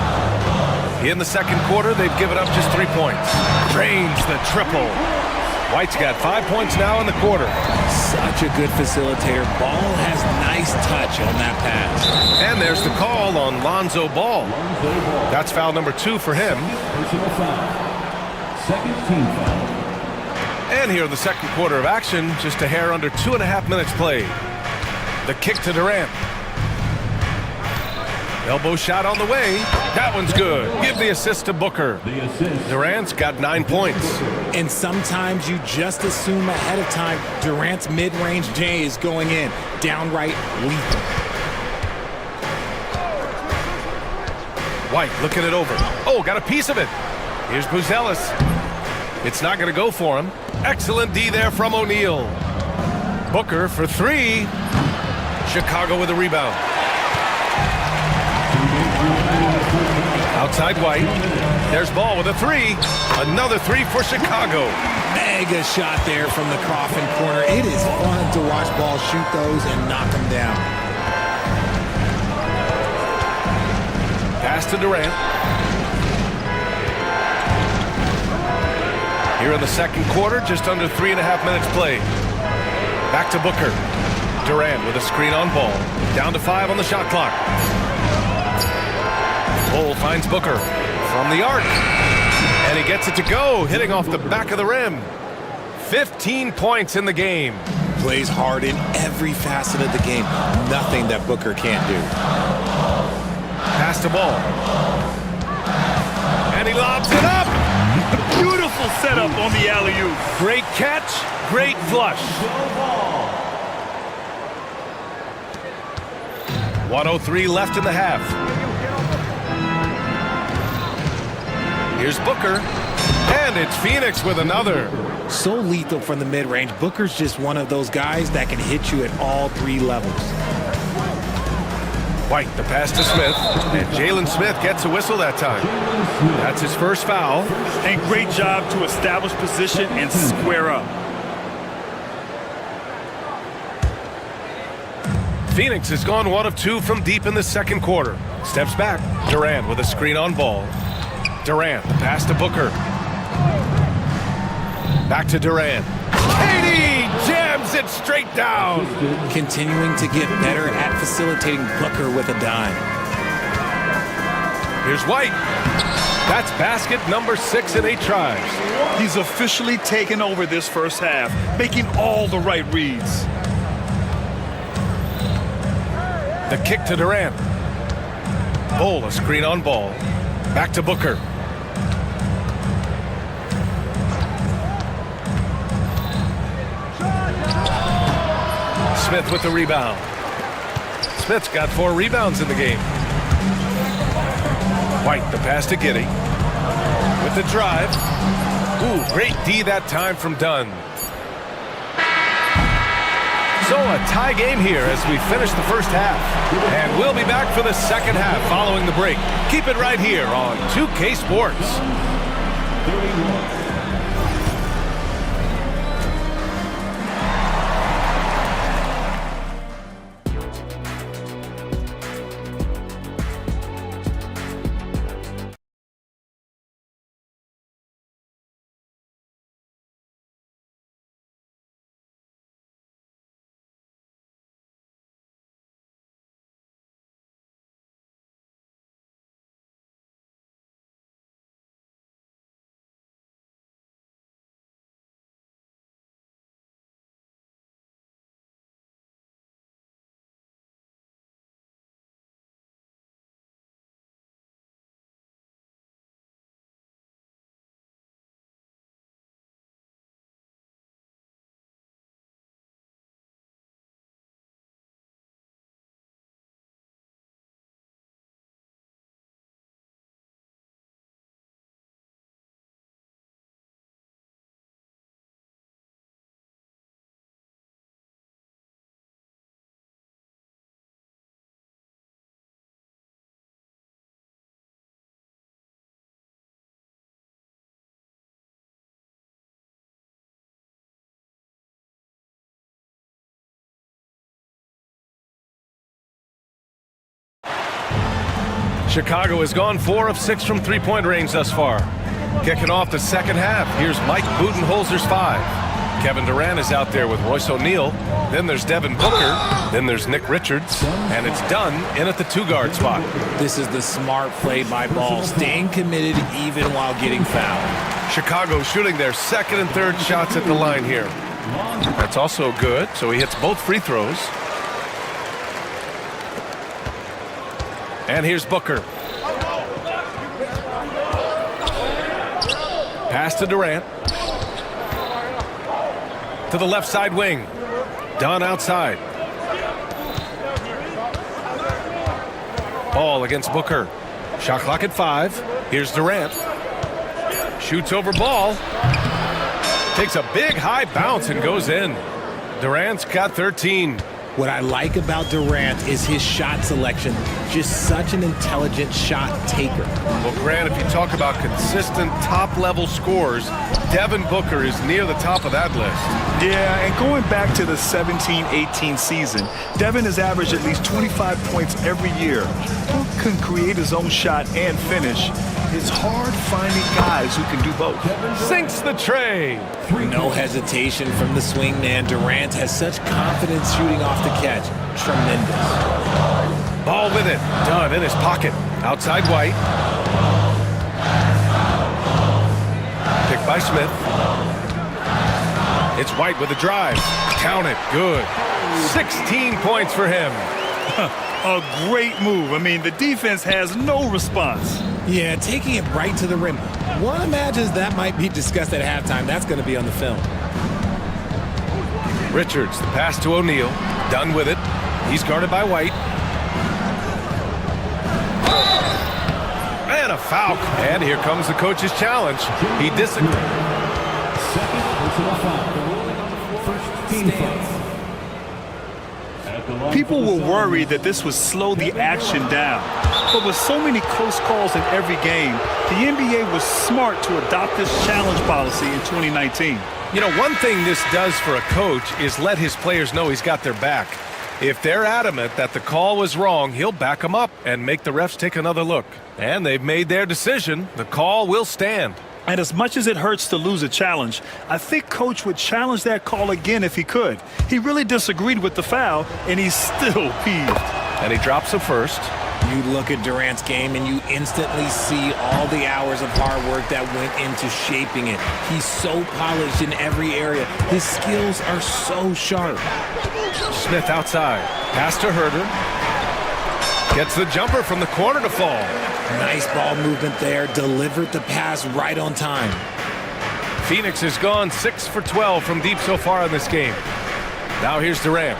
In the second quarter, they've given up just 3 points. Drains the triple. White's got 5 points now in the quarter. Such a good facilitator. Ball has nice touch on that pass. And there's the call on Lonzo Ball. That's foul number 2 for him. Personal foul. Second team foul. And here in the second quarter of action, just a hair under 2.5 minutes played. The kick to Durant. Elbow shot on the way. That one's good. Give the assist to Booker. Durant's got 9 points. And sometimes you just assume ahead of time Durant's mid-range J is going in. Downright lethal. White looking it over. Oh, got a piece of it. Here's Buzelis. It's not going to go for him. Excellent D there from O'Neal. Booker for 3. Chicago with a rebound. Outside White. There's Ball with a three. Another three for Chicago. Mega shot there from the coffin corner. It is fun to watch Ball shoot those and knock them down. Pass to Durant. Here in the second quarter, just under 3.5 minutes played. Back to Booker. Durant with a screen on Ball. Down to 5 on the shot clock. Ball finds Booker from the arc. And he gets it to go, hitting off the back of the rim. 15 points in the game. Plays hard in every facet of the game. Nothing that Booker can't do. Pass to Ball. And he lobs it up. Beautiful setup on the alley-oop. Great catch, great flush. 1:03 left in the half. Here's Booker. And it's Phoenix with another. So lethal from the mid-range. Booker's just one of those guys that can hit you at all 3 levels. White, the pass to Smith. And Jalen Smith gets a whistle that time. That's his first foul. And great job to establish position and square up. Phoenix has gone 1 of 2 from deep in the second quarter. Steps back. Durant with a screen on Ball. Durant, the pass to Booker. Back to Durant. KD jams it straight down. Continuing to get better at facilitating Booker with a dime. Here's White. That's basket number 6 in 8 tries. He's officially taken over this first half, making all the right reads. The kick to Durant. Ball, a screen on Ball. Back to Booker. Smith with the rebound. Smith's got 4 rebounds in the game. White, the pass to Giddey. With the drive. Ooh, great D that time from Dunn. So a tie game here as we finish the first half. And we'll be back for the second half following the break. Keep it right here on 2K Sports. Chicago has gone 4 of 6 from three-point range thus far. Kicking off the second half, here's Mike Budenholzer's 5. Kevin Durant is out there with Royce O'Neal. Then there's Devin Booker. Then there's Nick Richards. And it's Dunn in at the 2-guard spot. This is the smart play by Ball, staying committed even while getting fouled. Chicago shooting their second and third shots at the line here. That's also good, so he hits both free throws. And here's Booker. Pass to Durant. To the left side wing. Dunn outside. Ball against Booker. Shot clock at 5. Here's Durant. Shoots over Ball. Takes a big high bounce and goes in. Durant's got 13. What I like about Durant is his shot selection. Just such an intelligent shot taker. Well, Grant, if you talk about consistent top-level scores, Devin Booker is near the top of that list. Yeah, and going back to the 17-18 season, Devin has averaged at least 25 points every year. Book can create his own shot and finish. It's hard finding guys who can do both. Sinks the tray. No hesitation from the swingman. Durant has such confidence shooting off the catch. Tremendous. Ball with it. Dunn in his pocket. Outside White. Picked by Smith. It's White with a drive. Count it. Good. 16 points for him. A great move. I mean, the defense has no response. Yeah, taking it right to the rim. One imagines that might be discussed at halftime. That's going to be on the film. Richards, the pass to O'Neal. Dunn with it. He's guarded by White. And a foul. And here comes the coach's challenge. He disagrees. Second personal foul. First team foul. People were worried that this would slow the action down. But with so many close calls in every game, the NBA was smart to adopt this challenge policy in 2019. You know, one thing this does for a coach is let his players know he's got their back. If they're adamant that the call was wrong, he'll back them up and make the refs take another look. And they've made their decision. The call will stand. And as much as it hurts to lose a challenge, I think Coach would challenge that call again if he could. He really disagreed with the foul, and he's still peeved. And he drops the first. You look at Durant's game and you instantly see all the hours of hard work that went into shaping it. He's so polished in every area. His skills are so sharp. Smith outside. Pass to Herter. Gets the jumper from the corner to fall. Nice ball movement there. Delivered the pass right on time. Phoenix has gone 6 for 12 from deep so far in this game. Now here's Durant.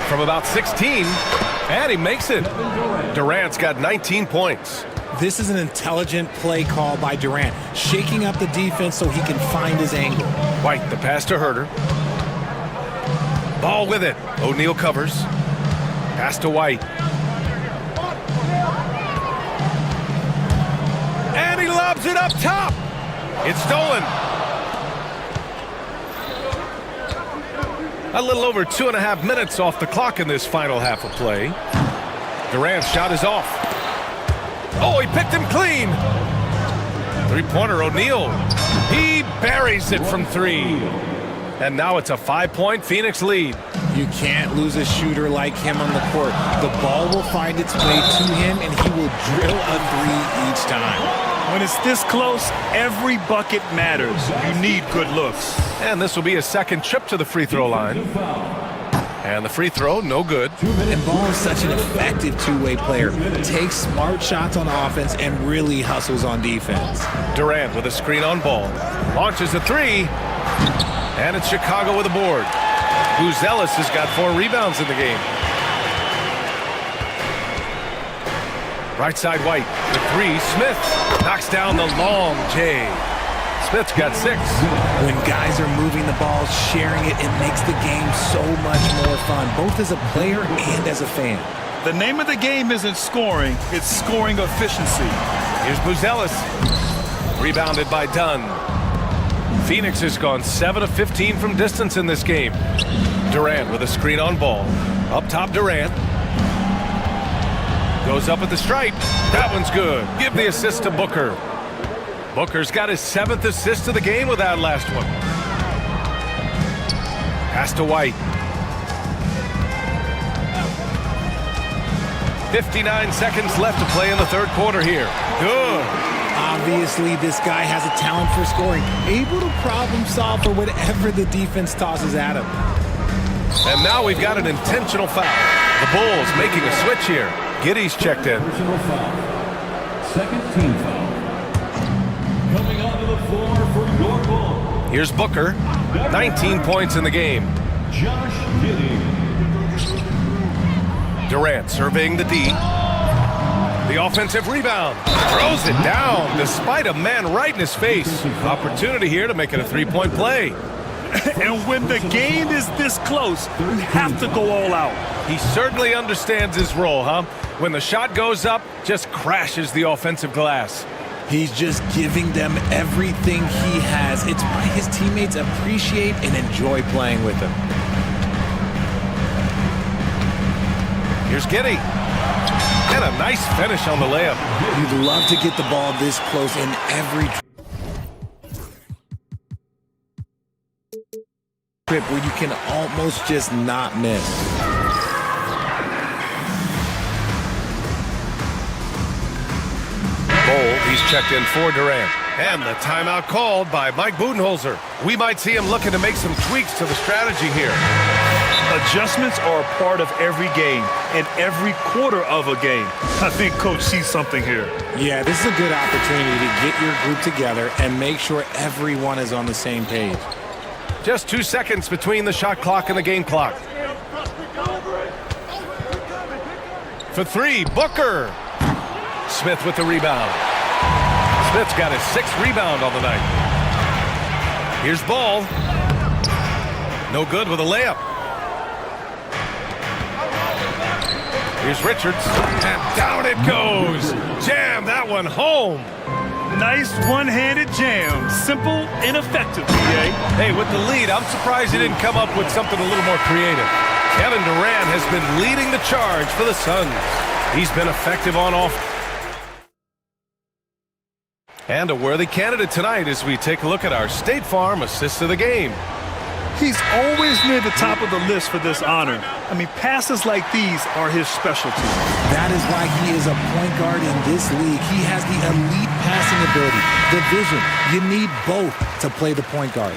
From about 16, and he makes it. Durant's got 19 points. This is an intelligent play call by Durant, shaking up the defense so he can find his angle. White, the pass to Herter. Ball with it. O'Neal covers. Pass to White. And he lobs it up top. It's stolen. A little over 2.5 minutes off the clock in this final half of play. Durant's shot is off. Oh, he picked him clean. Three-pointer, O'Neal. He buries it from three. And now it's a 5-point Phoenix lead. You can't lose a shooter like him on the court. The ball will find its way to him, and he will drill a three each time. When it's this close, every bucket matters. You need good looks. And this will be a second trip to the free throw line. And the free throw, no good. And Ball is such an effective two-way player. Takes smart shots on offense and really hustles on defense. Durant with a screen on Ball. Launches a three. And it's Chicago with a board. Buzelis has got 4 rebounds in the game. Right side White with 3. Smith knocks down the long J. Smith's got 6. When guys are moving the ball, sharing it, it makes the game so much more fun, both as a player and as a fan. The name of the game isn't scoring, it's scoring efficiency. Here's Buzelis. Rebounded by Dunn. Phoenix has gone 7 of 15 from distance in this game. Durant with a screen on Ball. Up top, Durant. Goes up at the stripe. That one's good. Give the assist to Booker. Booker's got his 7th assist of the game with that last one. Pass to White. 59 seconds left to play in the third quarter here. Good. Obviously, this guy has a talent for scoring, able to problem solve for whatever the defense tosses at him. And now we've got an intentional foul. The Bulls making a switch here. Giddey's checked in. Personal foul. Second team foul. Coming onto the floor for your Bulls. Here's Booker. 19 points in the game. Josh Giddey. Durant surveying the D. The offensive rebound. Throws it down despite a man right in his face. Opportunity here to make it a 3-point play. And when the game is this close, you have to go all out. He certainly understands his role, huh? When the shot goes up, just crashes the offensive glass. He's just giving them everything he has. It's why his teammates appreciate and enjoy playing with him. Here's Giddy. And a nice finish on the layup. You'd love to get the ball this close in every trip where you can almost just not miss. Bowl, he's checked in for Durant. And the timeout called by Mike Budenholzer. We might see him looking to make some tweaks to the strategy here. Adjustments are a part of every game and every quarter of a game. I think Coach sees something here. Yeah, this is a good opportunity to get your group together and make sure everyone is on the same page. Just 2 seconds between the shot clock and the game clock. For three, Booker. Smith with the rebound. Smith's got his 6th rebound on the night. Here's Ball. No good with a layup. Here's Richards. And down it goes. Jam that one home. Nice one-handed jam. Simple and effective, PA. Hey, with the lead, I'm surprised he didn't come up with something a little more creative. Kevin Durant has been leading the charge for the Suns. He's been effective on offense. And a worthy candidate tonight as we take a look at our State Farm assist of the game. He's always near the top of the list for this honor. I mean, passes like these are his specialty. That is why he is a point guard in this league. He has the elite passing ability, the vision. You need both to play the point guard.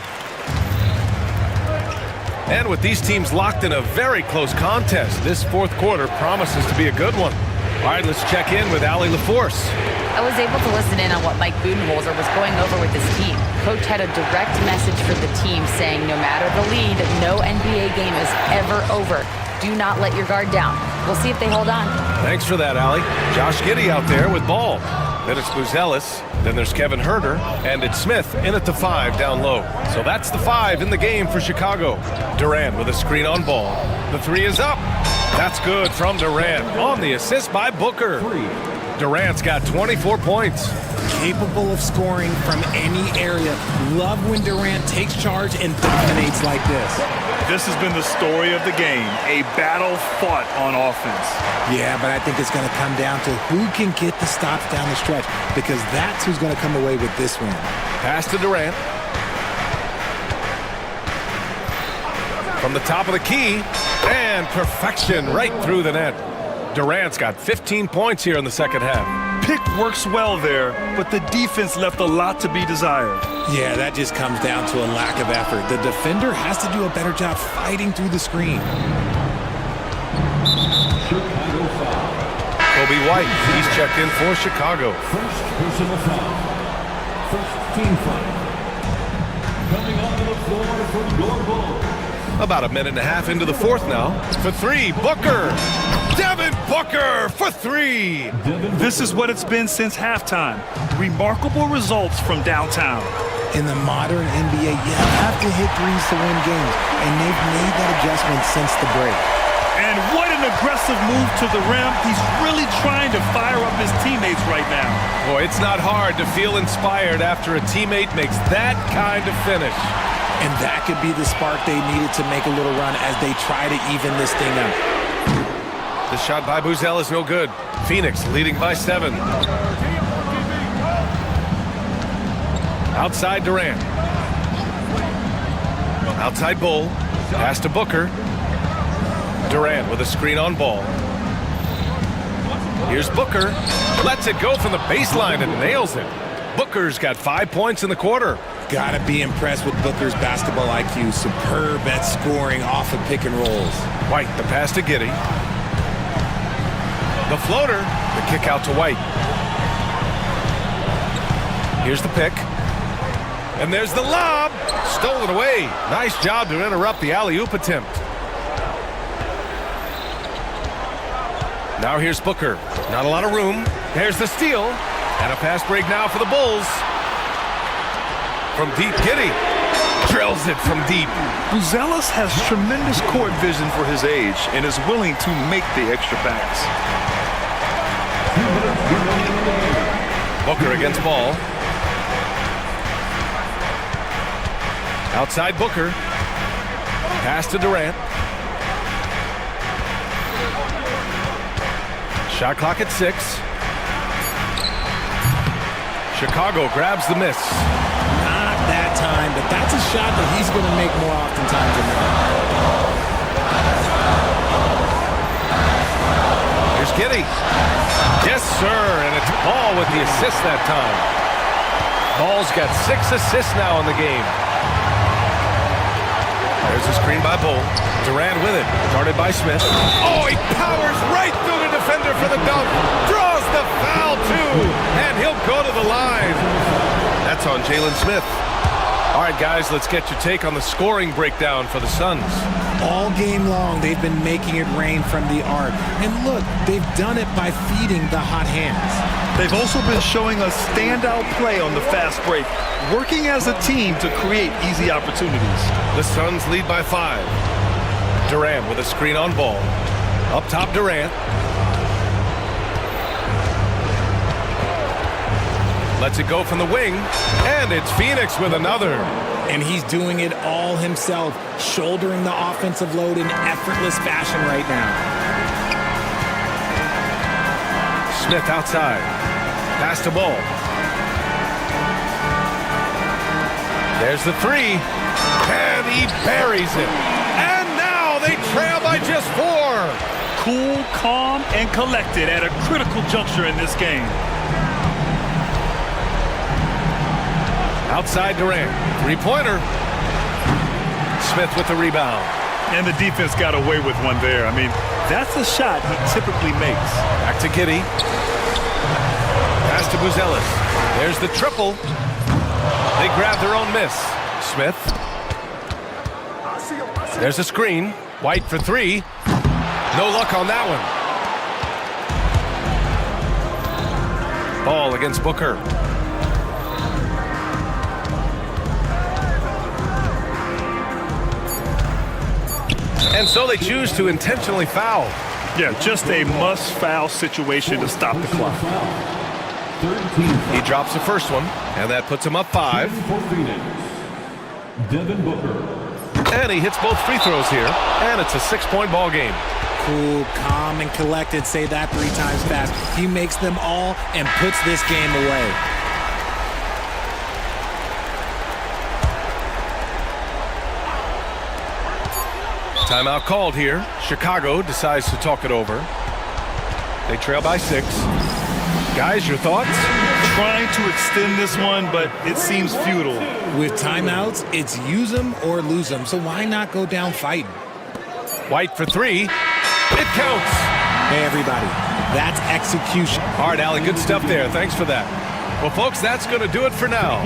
And with these teams locked in a very close contest, this 4th quarter promises to be a good one. All right, let's check in with Allie LaForce. I was able to listen in on what Mike Budenholzer was going over with his team. Coach had a direct message for the team saying no matter the lead, no NBA game is ever over. Do not let your guard down. We'll see if they hold on. Thanks for that, Allie. Josh Giddey out there with Ball. Then it's Buzelis. Then there's Kevin Herter. And it's Smith in at the 5 down low. So that's the 5 in the game for Chicago. Durant with a screen on Ball. The 3 is up. That's good from Durant on the assist by Booker. Durant's got 24 points. Capable of scoring from any area. Love when Durant takes charge and dominates like this. This has been the story of the game, a battle fought on offense. Yeah, but I think it's going to come down to who can get the stops down the stretch, because that's who's going to come away with this win. Pass to Durant. From the top of the key, and perfection right through the net. Durant's got 15 points here in the second half. Pick works well there, but the defense left a lot to be desired. Yeah, that just comes down to a lack of effort. The defender has to do a better job fighting through the screen. Kobe White, he's checked in for Chicago. First personal foul. First team foul. Coming onto the floor for your Bulls. About a minute and a half into the 4th now. For 3, Booker. Devin Booker for 3. This is what it's been since halftime. Remarkable results from downtown. In the modern NBA, you have to hit threes to win games, and they've made that adjustment since the break. And what an aggressive move to the rim. He's really trying to fire up his teammates right now. Boy, it's not hard to feel inspired after a teammate makes that kind of finish. And that could be the spark they needed to make a little run as they try to even this thing up. The shot by Buzel is no good. Phoenix leading by 7. Outside Durant. Outside Bull. Pass to Booker. Durant with a screen on Ball. Here's Booker. Lets it go from the baseline and nails it. Booker's got 5 points in the quarter. Gotta be impressed with Booker's basketball IQ. Superb at scoring off of pick and rolls. White, the pass to Giddey. The floater, the kick out to White. Here's the pick. And there's the lob. Stolen away. Nice job to interrupt the alley-oop attempt. Now here's Booker. Not a lot of room. There's the steal. And a fast break now for the Bulls. From deep, Giddey. Drills it from deep. Buzelis has tremendous court vision for his age and is willing to make the extra pass. Booker against ball. Outside Booker. Pass to Durant. Shot clock at 6. Chicago grabs the miss. Not that time, but that's a shot that he's going to make more oftentimes than not. Here's Giddey. Yes, sir, and it's Ball with the assist that time. Ball's got 6 assists now in the game. There's a screen by Bull. Durant with it. Guarded by Smith. Oh, he powers right through the defender for the dunk. Draws the foul, too. And he'll go to the line. That's on Jalen Smith. All right, guys, let's get your take on the scoring breakdown for the Suns. All game long, they've been making it rain from the arc. And look, they've done it by feeding the hot hands. They've also been showing a standout play on the fast break, working as a team to create easy opportunities. The Suns lead by 5. Durant with a screen on Ball. Up top, Durant. Lets it go from the wing, and it's Phoenix with another. And he's doing it all himself, shouldering the offensive load in effortless fashion right now. Smith outside. Pass to Ball. There's the 3, and he buries it. And now they trail by just 4. Cool, calm, and collected at a critical juncture in this game. Outside Durant. 3-pointer. Smith with the rebound. And the defense got away with one there. I mean, that's a shot he typically makes. Back to Giddey. Pass to Buzelis. There's the triple. They grab their own miss. Smith. There's a screen. White for 3. No luck on that one. Ball against Booker. And so they choose to intentionally foul. Yeah, just a must-foul situation to stop the clock. He drops the first one, and that puts him up 5. Devin Booker. And he hits both free throws here, and it's a 6-point ball game. Cool, calm, and collected. Say that 3 times fast. He makes them all and puts this game away. Timeout called here. Chicago decides to talk it over. They trail by 6. Guys, your thoughts? Trying to extend this one, but it seems futile. With timeouts, it's use them or lose them, so why not go down fighting? White for 3. It counts. Hey, everybody, that's execution. All right, Allie, good stuff there. Thanks for that. Well, folks, that's going to do it for now.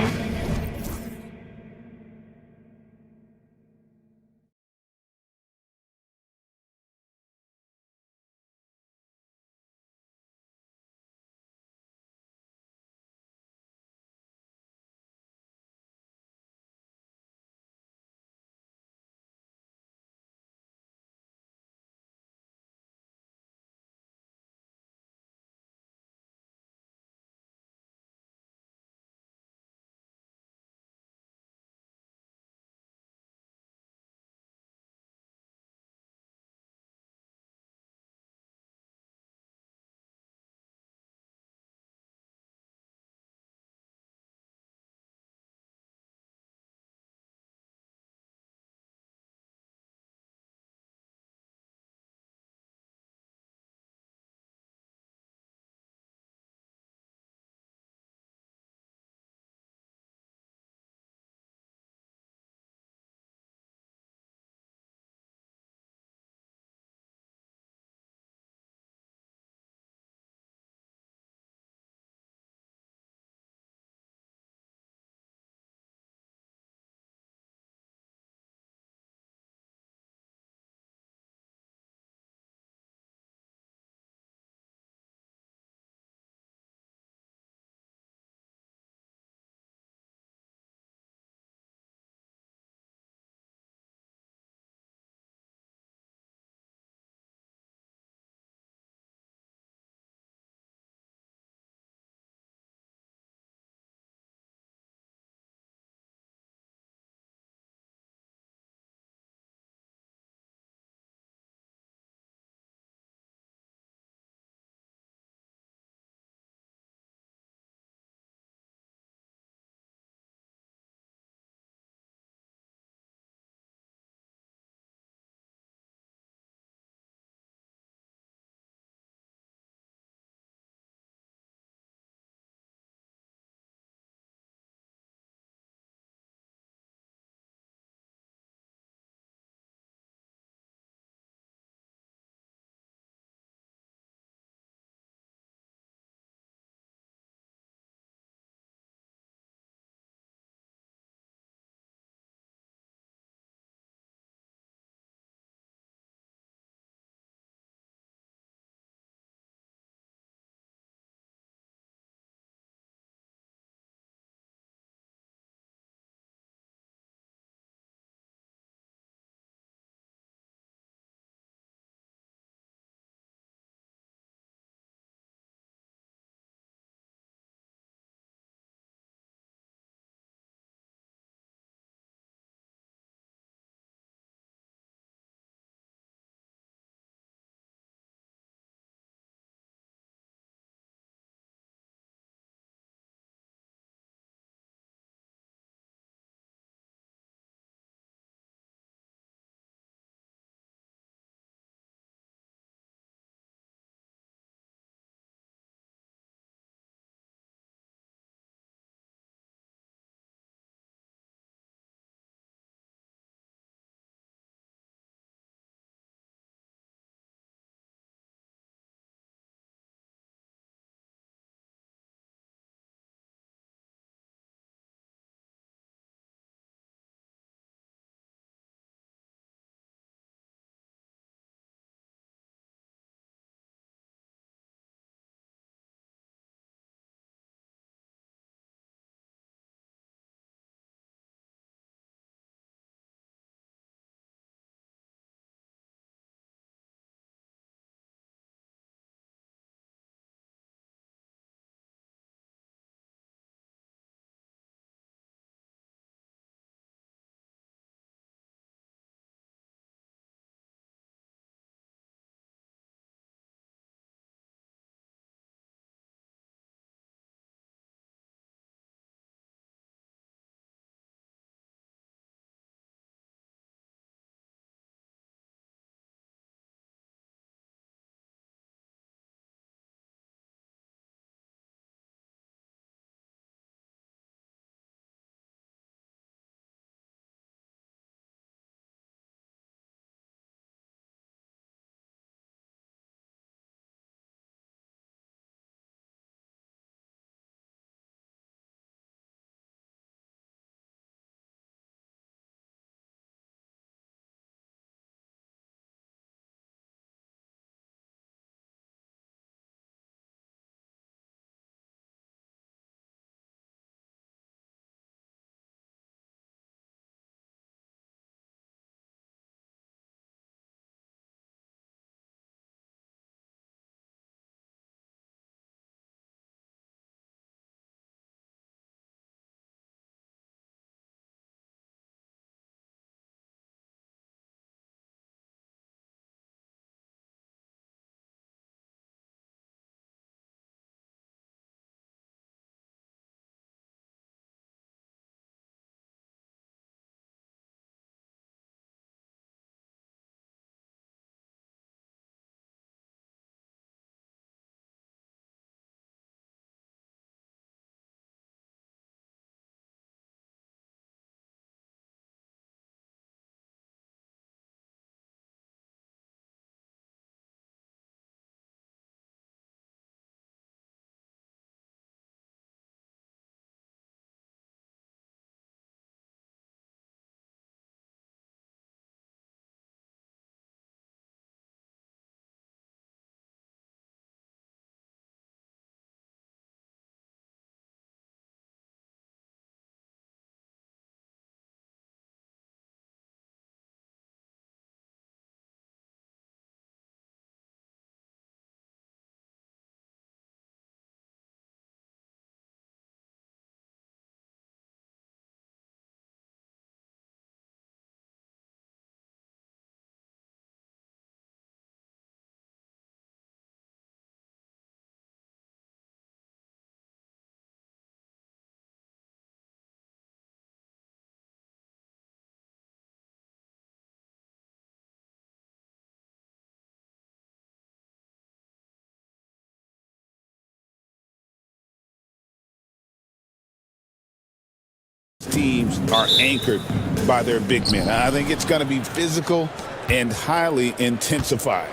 teams are anchored by their big men. I think it's going to be physical and highly intensified.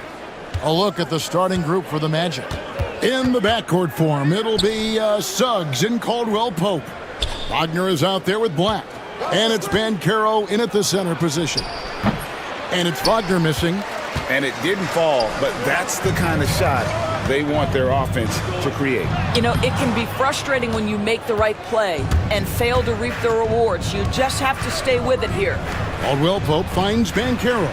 A look at the starting group for the Magic. In the backcourt form, it'll be Suggs and Caldwell Pope. Wagner is out there with Black. And it's Banchero in at the center position. And it's Wagner missing. And it didn't fall, but that's the kind of shot they want their offense to create. You know, it can be frustrating when you make the right play and fail to reap the rewards. You just have to stay with it here. Caldwell Pope finds Banchero.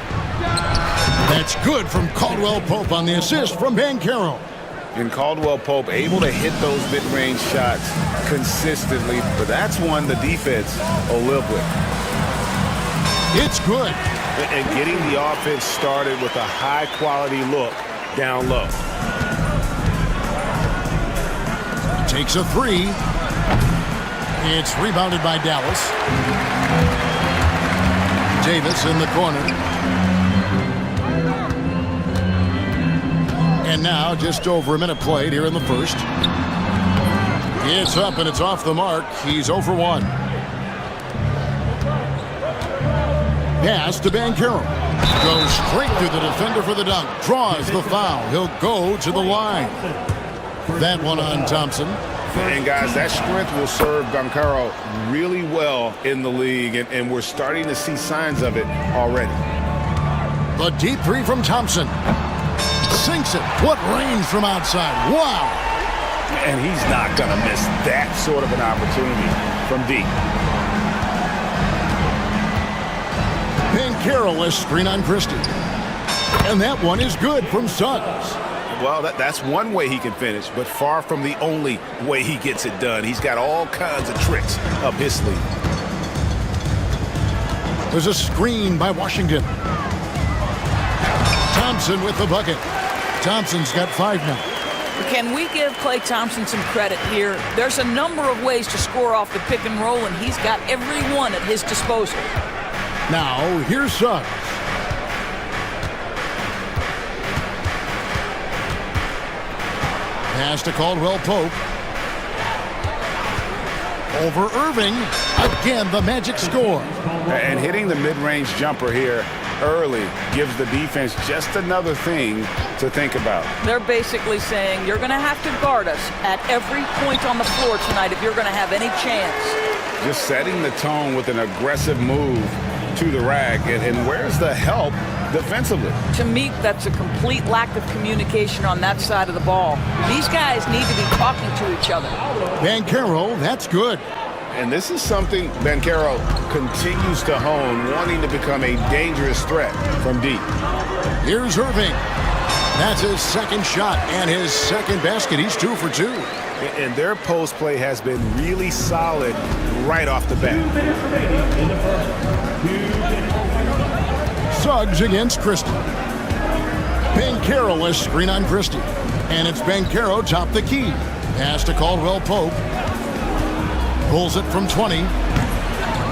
That's good from Caldwell Pope on the assist from Banchero. And Caldwell Pope able to hit those mid-range shots consistently, but that's one the defense will live with. It's good. And getting the offense started with a high-quality look down low. Takes a three. It's rebounded by Dallas. Davis in the corner. And now just over a minute played here in the first. It's up and it's off the mark. He's 0 for 1. Pass to Banchero. Goes straight through the defender for the dunk. Draws the foul. He'll go to the line. That one on Thompson. And guys, that strength will serve Banchero really well in the league, and we're starting to see signs of it already. The deep three from Thompson. Sinks it. What range from outside. Wow. And he's not going to miss that sort of an opportunity from deep. Banchero, a screen on Christie. And that one is good from Suggs. Well, that's one way he can finish, but far from the only way he gets it done. He's got all kinds of tricks up his sleeve. There's a screen by Washington. Thompson with the bucket. Thompson's got 5 now. Can we give Klay Thompson some credit here? There's a number of ways to score off the pick and roll, and he's got every one at his disposal. Now, here's Suggs. Pass to Caldwell Pope. Over Irving. Again, the Magic score. And hitting the mid-range jumper here early gives the defense just another thing to think about. They're basically saying you're going to have to guard us at every point on the floor tonight if you're going to have any chance. Just setting the tone with an aggressive move to the rack. And where's the help defensively? To me, that's a complete lack of communication on that side of the ball. These guys need to be talking to each other. Banchero, that's good. And this is something Banchero continues to hone, wanting to become a dangerous threat from deep. Here's Irving. That's his second shot and his second basket. He's 2 for 2. And their post play has been really solid right off the bat. 2 minutes remaining in the first. 2 minutes. Suggs against Christie. Banchero, a screen on Christie. And it's Banchero top the key. Pass to Caldwell Pope. Pulls it from 20.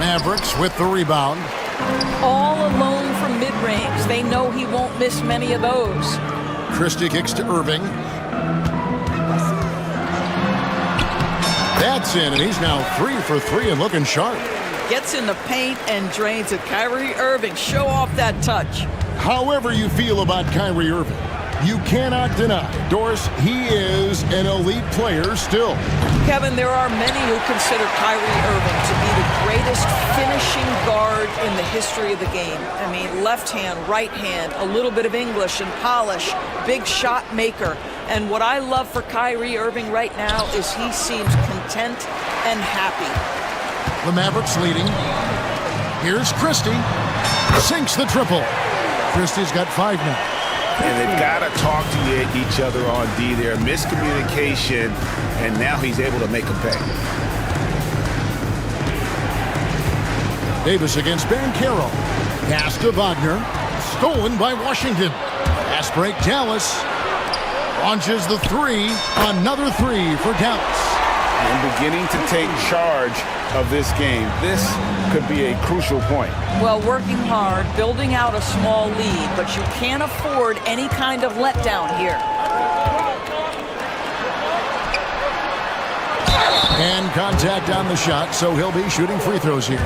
Mavericks with the rebound. All alone from mid-range. They know he won't miss many of those. Christie kicks to Irving. That's in, and he's now 3 for 3 and looking sharp. Gets in the paint and drains it. Kyrie Irving, show off that touch. However you feel about Kyrie Irving, you cannot deny, Doris, he is an elite player still. Kevin, there are many who consider Kyrie Irving to be the greatest finishing guard in the history of the game. I mean, left hand, right hand, a little bit of English and polish, big shot maker. And what I love for Kyrie Irving right now is he seems content and happy. The Mavericks leading. Here's Christie. Sinks the triple. Christie's got 5 now. And they've got to talk to each other on D there. Miscommunication, and now he's able to make a pay. Davis against Banchero. Pass to Wagner. Stolen by Washington. Pass break Dallas. Launches the 3. Another 3 for Dallas. And beginning to take charge of this game. This could be a crucial point. Well, working hard, building out a small lead, but you can't afford any kind of letdown here. And contact on the shot, so he'll be shooting free throws here.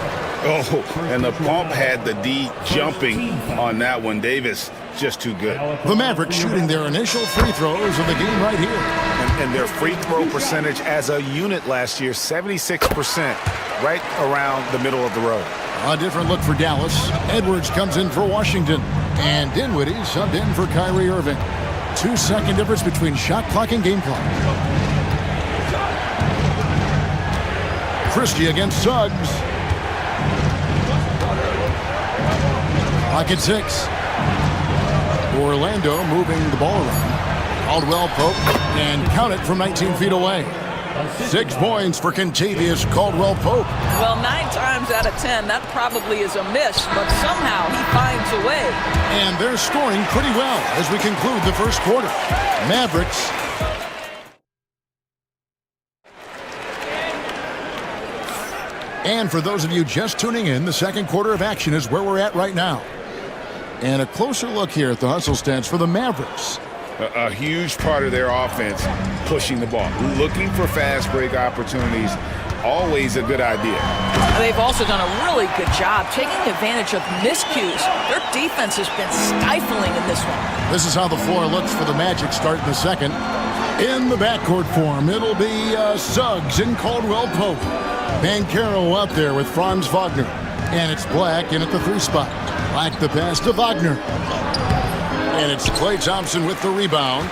Oh, and the pump had the D jumping on that one. Davis, just too good. The Mavericks shooting their initial free throws of the game right here. And their free throw percentage as a unit last year, 76%, right around the middle of the road. A different look for Dallas. Edwards comes in for Washington. And Dinwiddie subbed in for Kyrie Irving. 2-second difference between shot clock and game clock. Christie against Suggs. Clock at 6. Orlando moving the ball around. Caldwell Pope, and count it from 19 feet away. 6 points for Kentavious Caldwell Pope. Well, 9 times out of 10, that probably is a miss, but somehow he finds a way. And they're scoring pretty well as we conclude the first quarter. Mavericks. And for those of you just tuning in, the second quarter of action is where we're at right now. And a closer look here at the hustle stats for the Mavericks. A huge part of their offense, pushing the ball, looking for fast break opportunities, always a good idea. They've also done a really good job taking advantage of miscues. Their defense has been stifling in this one. This is how the floor looks for the Magic start in the second. In the backcourt form, it'll be Suggs and Caldwell Pope. Banchero out there with Franz Wagner. And it's Black in at the 3 spot. Black the pass to Wagner. And it's Klay Thompson with the rebound.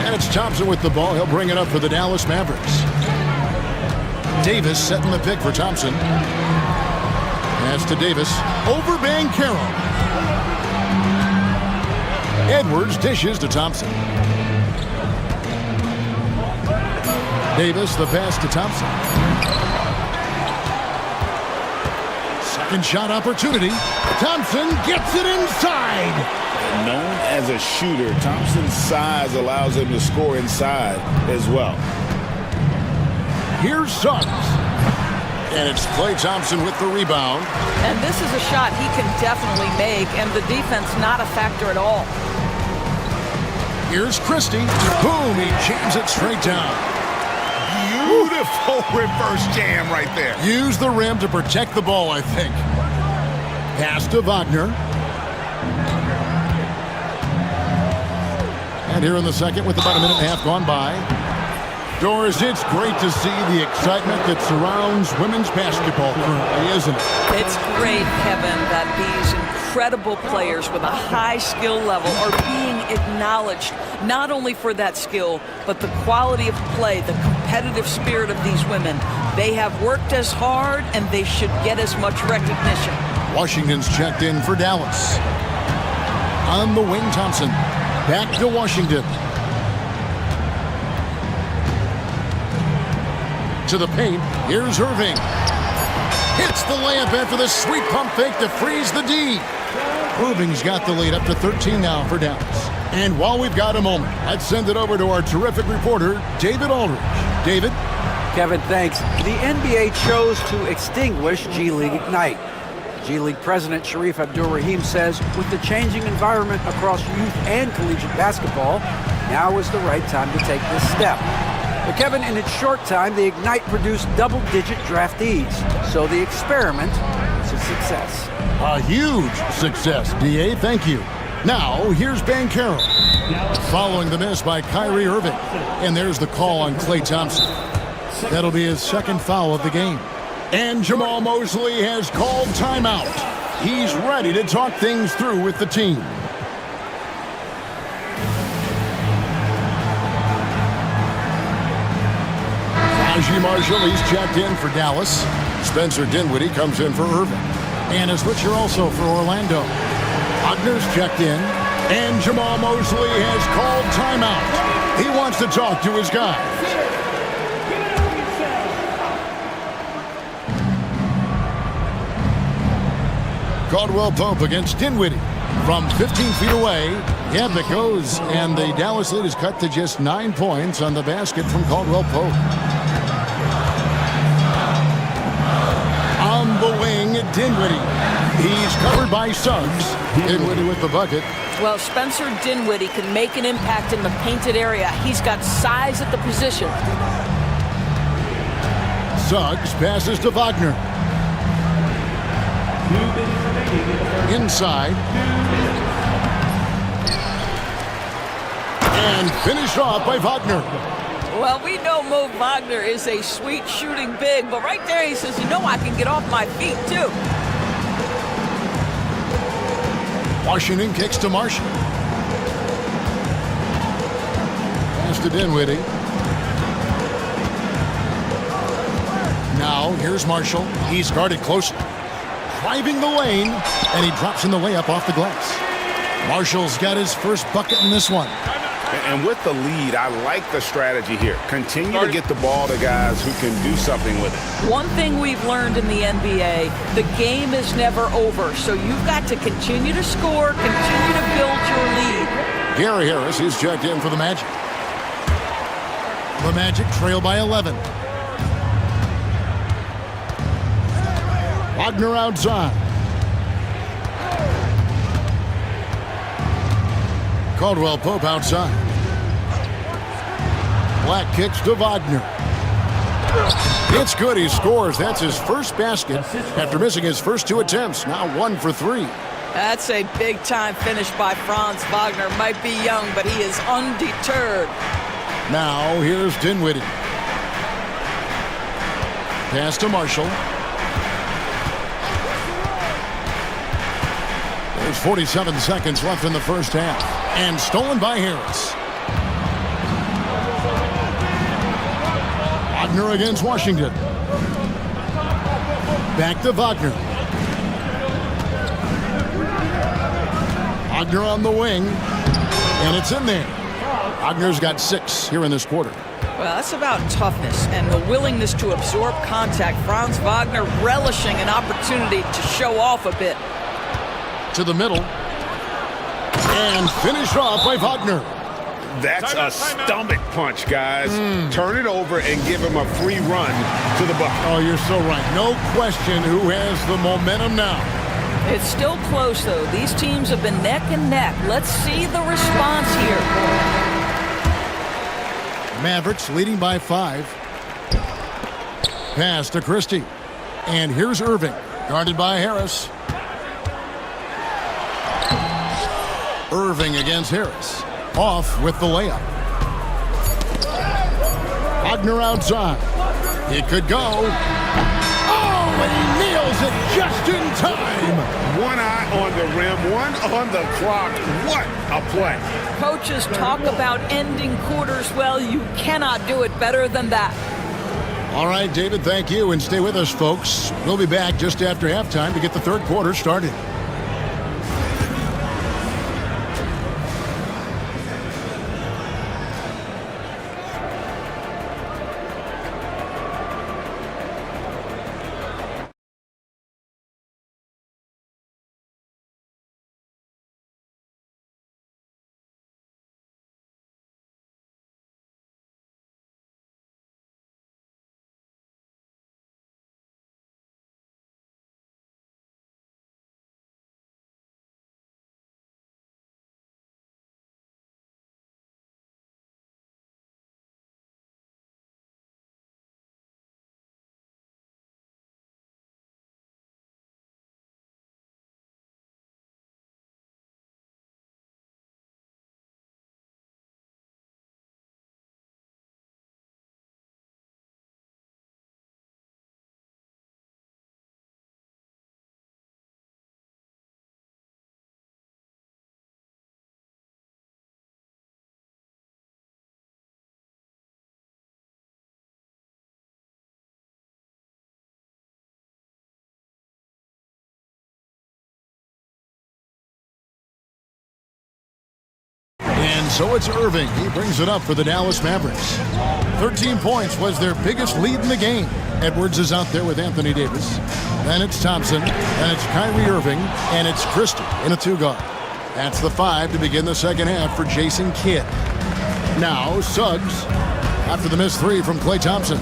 And it's Thompson with the ball. He'll bring it up for the Dallas Mavericks. Davis setting the pick for Thompson. Pass to Davis. Over Banchero. Edwards dishes to Thompson. Davis, the pass to Thompson. Second shot opportunity. Thompson gets it inside. Known as a shooter, Thompson's size allows him to score inside as well. Here's Suggs. And it's Klay Thompson with the rebound. And this is a shot he can definitely make, and the defense not a factor at all. Here's Christie. Boom, he jams it straight down. Beautiful reverse jam right there. Use the rim to protect the ball, I think. Pass to Wagner. And here in the second with about a minute and a half gone by. Doris, it's great to see the excitement that surrounds women's basketball currently, isn't it? It's great, Kevin, that these incredible players with a high skill level are being acknowledged, not only for that skill, but the quality of play, the competitive spirit of these women. They have worked as hard, and they should get as much recognition. Washington's checked in for Dallas. On the wing, Thompson. Back to Washington. To the paint. Here's Irving. Hits the layup after the sweet pump fake to freeze the D. Irving's got the lead up to 13 now for Dallas. And while we've got a moment, let's send it over to our terrific reporter, David Aldridge. David? Kevin, thanks. The NBA chose to extinguish G League Ignite. G League President Sharif Abdul-Rahim says with the changing environment across youth and collegiate basketball, now is the right time to take this step. But Kevin, in its short time, the Ignite produced double-digit draftees. So the experiment is a success. A huge success, DA. Thank you. Now, here's Banchero. Following the miss by Kyrie Irving. And there's the call on Klay Thompson. That'll be his second foul of the game. And Jamal Mosley has called timeout. He's ready to talk things through with the team. Najee Marshall, he's checked in for Dallas. Spencer Dinwiddie comes in for Irving. And a switcher also for Orlando. Wagner's checked in. And Jamal Mosley has called timeout. He wants to talk to his guys. Caldwell Pope against Dinwiddie from 15 feet away. Yep, it goes. And the Dallas lead is cut to just 9 points on the basket from Caldwell Pope. On the wing, Dinwiddie. He's covered by Suggs. Dinwiddie with the bucket. Well, Spencer Dinwiddie can make an impact in the painted area. He's got size at the position. Suggs passes to Wagner. 2 minutes remaining in the first. Inside. And finished off by Wagner. Well, we know Mo Wagner is a sweet shooting big, but right there he says, you know, I can get off my feet too. Washington kicks to Marshall. Pass to Dinwiddie. Now, here's Marshall. He's guarded closely. Driving the lane, and he drops in the layup off the glass. Marshall's got his first bucket in this one. And with the lead, I like the strategy here. Continue to get the ball to guys who can do something with it. One thing we've learned in the NBA, the game is never over. So you've got to continue to score, continue to build your lead. Gary Harris is checked in for the Magic. The Magic trail by 11. Wagner outside. Caldwell Pope outside. Black kicks to Wagner. It's good. He scores. That's his first basket after missing his first 2 attempts. Now 1 for 3. That's a big-time finish by Franz Wagner. Might be young, but he is undeterred. Now here's Dinwiddie. Pass to Marshall. There's 47 seconds left in the first half. And stolen by Harris. Wagner against Washington. Back to Wagner. Wagner on the wing. And it's in there. Wagner's got 6 here in this quarter. Well, that's about toughness and the willingness to absorb contact. Franz Wagner relishing an opportunity to show off a bit. To the middle. And finished off by Wagner. That's a stomach punch, guys. Turn it over and give him a free run to the bucket. Oh, you're so right. No question who has the momentum now. It's still close, though. These teams have been neck and neck. Let's see the response here. Mavericks leading by 5. Pass to Christie. And here's Irving, guarded by Harris. Irving against Harris. Off with the layup. Wagner outside. It could go. Oh, and he nails it just in time. One eye on the rim, one on the clock. What a play. Coaches talk about ending quarters well. You cannot do it better than that. All right, David, thank you. And stay with us, folks. We'll be back just after halftime to get the third quarter started. And so it's Irving. He brings it up for the Dallas Mavericks. 13 points was their biggest lead in the game. Edwards is out there with Anthony Davis. Then it's Thompson. Then it's Kyrie Irving. And it's Christie in a 2-guard. That's the 5 to begin the second half for Jason Kidd. Now Suggs after the missed 3 from Klay Thompson.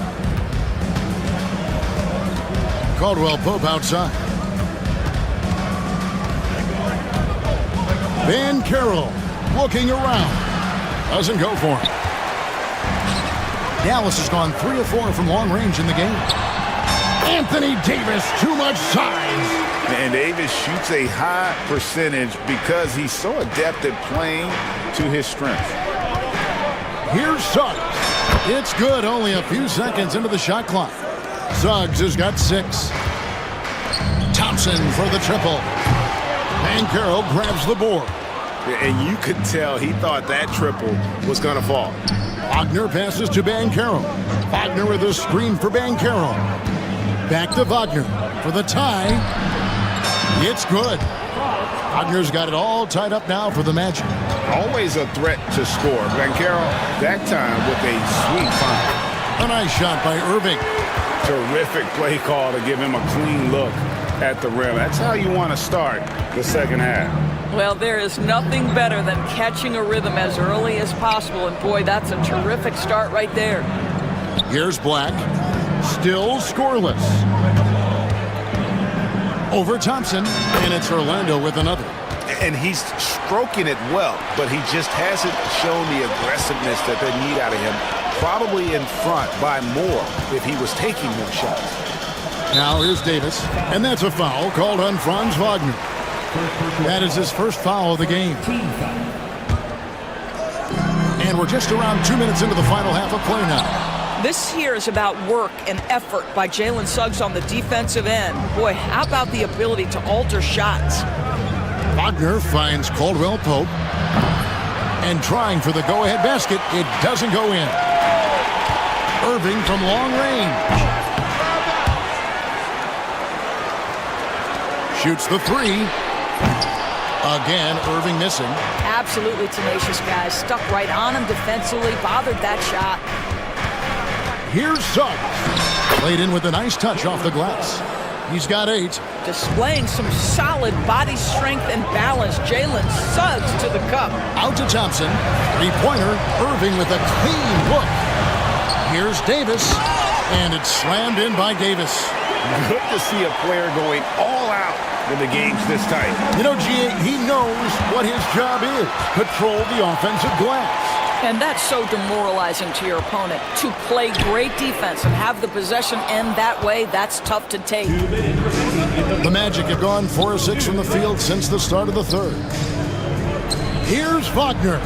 Caldwell Pope outside. Van Carroll looking around. Doesn't go for him. Dallas has gone 3 of 4 from long range in the game. Anthony Davis, too much size. And Davis shoots a high percentage because he's so adept at playing to his strength. Here's Suggs. It's good, only a few seconds into the shot clock. Suggs has got 6. Thompson for the triple. Banchero grabs the board. And you could tell he thought that triple was going to fall. Wagner passes to Banchero. Wagner with a screen for Banchero. Back to Wagner for the tie. It's good. Wagner's got it all tied up now for the Magic. Always a threat to score. Banchero, that time with a sweet find. A nice shot by Irving. Terrific play call to give him a clean look at the rim. That's how you want to start the second half. Well, there is nothing better than catching a rhythm as early as possible. And boy, that's a terrific start right there. Here's Black. Still scoreless. Over Thompson, and it's Orlando with another. And he's stroking it well, but he just hasn't shown the aggressiveness that they need out of him. Probably in front by more if he was taking more shots. Now here's Davis, and that's a foul called on Franz Wagner. That is his first foul of the game. And we're just around 2 minutes into the final half of play now. This here is about work and effort by Jalen Suggs on the defensive end. Boy, how about the ability to alter shots? Wagner finds Caldwell Pope. And trying for the go-ahead basket, it doesn't go in. Irving from long range. Shoots the 3. Again, Irving missing. Absolutely tenacious, guys. Stuck right on him defensively, bothered that shot. Here's Suggs. Played in with a nice touch off the glass. He's got 8. Displaying some solid body strength and balance. Jalen Suggs to the cup. Out to Thompson. 3-pointer. Irving with a clean look. Here's Davis. And it's slammed in by Davis. Good to see a player going all out when the game's this tight. You know, G.A., he knows what his job is. Control the offensive glass. And that's so demoralizing to your opponent. To play great defense and have the possession end that way, that's tough to take. The Magic have gone 4 of 6 from the field since the start of the third. Here's Wagner.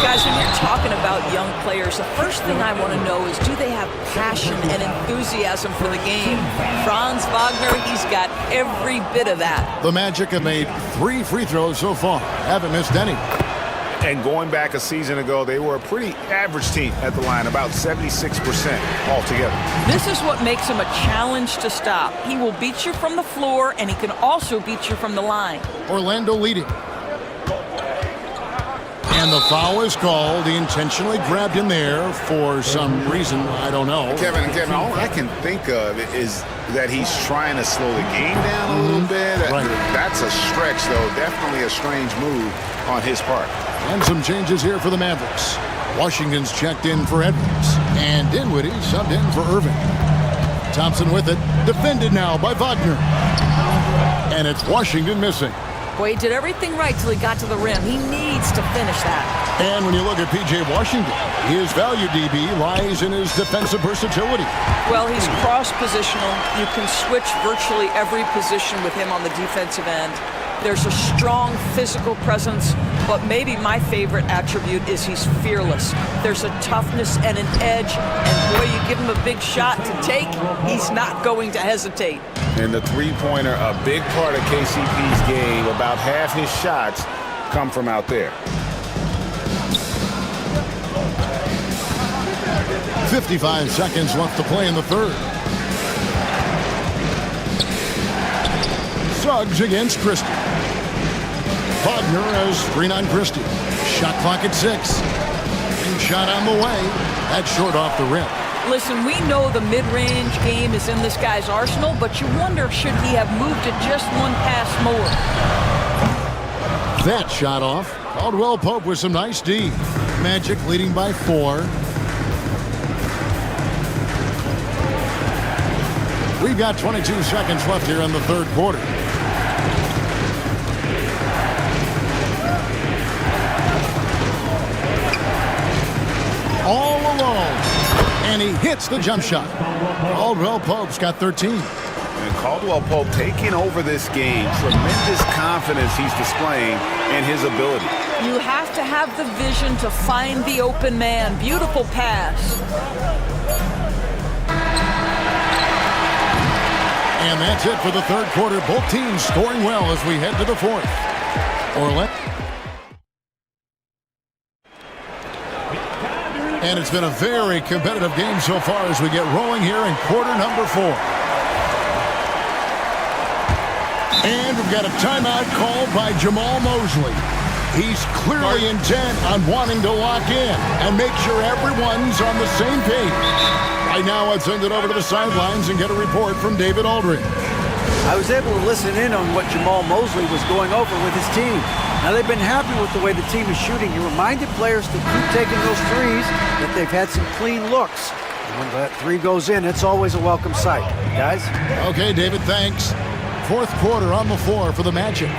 Guys, when you're talking about young players, the first thing I want to know is, do they have passion and enthusiasm for the game? Franz Wagner, he's got every bit of that. The Magic have made 3 free throws so far. Haven't missed any. And going back a season ago, they were a pretty average team at the line, about 76% altogether. This is what makes him a challenge to stop. He will beat you from the floor, and he can also beat you from the line. Orlando leading. And the foul is called. He intentionally grabbed him there for some reason. I don't know. Kevin, all I can think of is that he's trying to slow the game down a little bit. Right. That's a stretch, though. Definitely a strange move on his part. And some changes here for the Mavericks. Washington's checked in for Edwards. And Dinwiddie subbed in for Irving. Thompson with it. Defended now by Wagner. And it's Washington missing. Boy, he did everything right till he got to the rim. He needs to finish that. And when you look at P.J. Washington, his value, DB, lies in his defensive versatility. Well, he's cross-positional. You can switch virtually every position with him on the defensive end. There's a strong physical presence, but maybe my favorite attribute is he's fearless. There's a toughness and an edge, and boy, you give him a big shot to take, he's not going to hesitate. And the three-pointer, a big part of KCP's game. About half his shots come from out there. 55 seconds left to play in the third. Suggs against Christie. Wagner has screen on Christie. Shot clock at 6. And shot on the way. That's short off the rim. Listen, we know the mid-range game is in this guy's arsenal, but you wonder, should he have moved it just one pass more? That shot off. Caldwell Pope with some nice D. Magic leading by 4. We've got 22 seconds left here in the third quarter. All alone. And he hits the jump shot. Caldwell Pope's got 13. And Caldwell Pope taking over this game. Tremendous confidence he's displaying in his ability. You have to have the vision to find the open man. Beautiful pass. And that's it for the third quarter. Both teams scoring well as we head to the fourth. And it's been a very competitive game so far as we get rolling here in quarter number 4. And we've got a timeout called by Jamal Mosley. He's clearly intent on wanting to lock in and make sure everyone's on the same page. Right now, I'd send it over to the sidelines and get a report from David Aldridge. I was able to listen in on what Jamal Mosley was going over with his team. Now, they've been happy with the way the team is shooting. He reminded players to keep taking those threes, that they've had some clean looks. And when that three goes in, it's always a welcome sight. Guys? Okay, David, thanks. Fourth quarter on the floor for the Magic.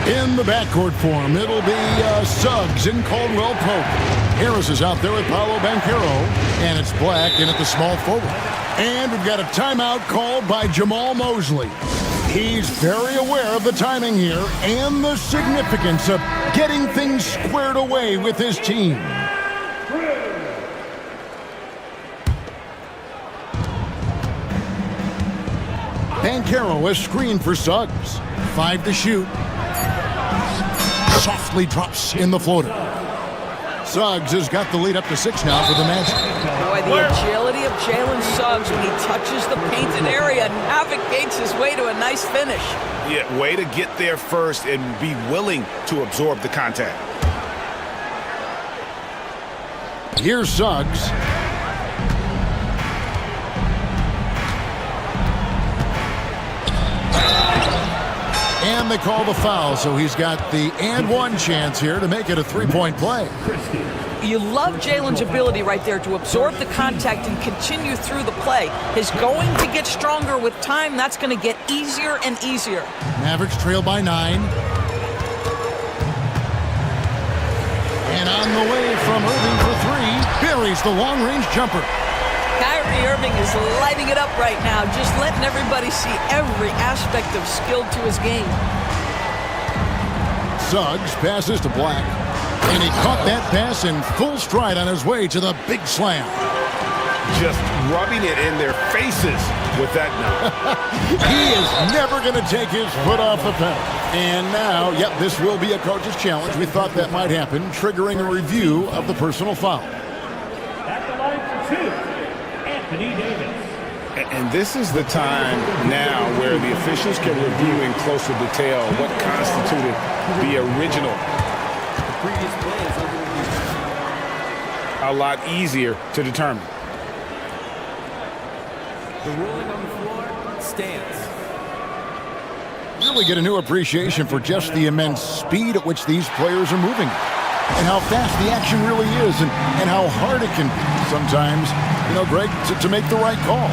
In the backcourt form, it'll be Suggs and Caldwell Pope. Harris is out there with Paolo Banchero, and it's Black in at the small forward. And we've got a timeout called by Jamal Mosley. He's very aware of the timing here and the significance of getting things squared away with his team. Banchero is screened for Suggs. 5 to shoot. Softly drops in the floater. Suggs has got the lead up to 6 now for the Magic. Boy, the agility of Jalen Suggs when he touches the painted area navigates his way to a nice finish. Yeah, way to get there first and be willing to absorb the contact. Here's Suggs. And they call the foul, so he's got the and one chance here to make it a three-point play. You love Jalen's ability right there to absorb the contact and continue through the play. He's going to get stronger with time. That's going to get easier and easier. Mavericks trail by 9. And on the way from Irving for 3, buries the long-range jumper. Kyrie Irving is lighting it up right now, just letting everybody see every aspect of skill to his game. Suggs passes to Black, and he caught that pass in full stride on his way to the big slam. Just rubbing it in their faces with that now. He is never going to take his foot off the pedal. And now, yep, this will be a coach's challenge. We thought that might happen, triggering a review of the personal foul. At the line for 2. And this is the time now where the officials can review in closer detail what constituted the original. The previous play is under review. A lot easier to determine. The ruling on the floor stands. Really get a new appreciation for just the immense speed at which these players are moving. And how fast the action really is, and how hard it can be sometimes, you know, Greg, to make the right call.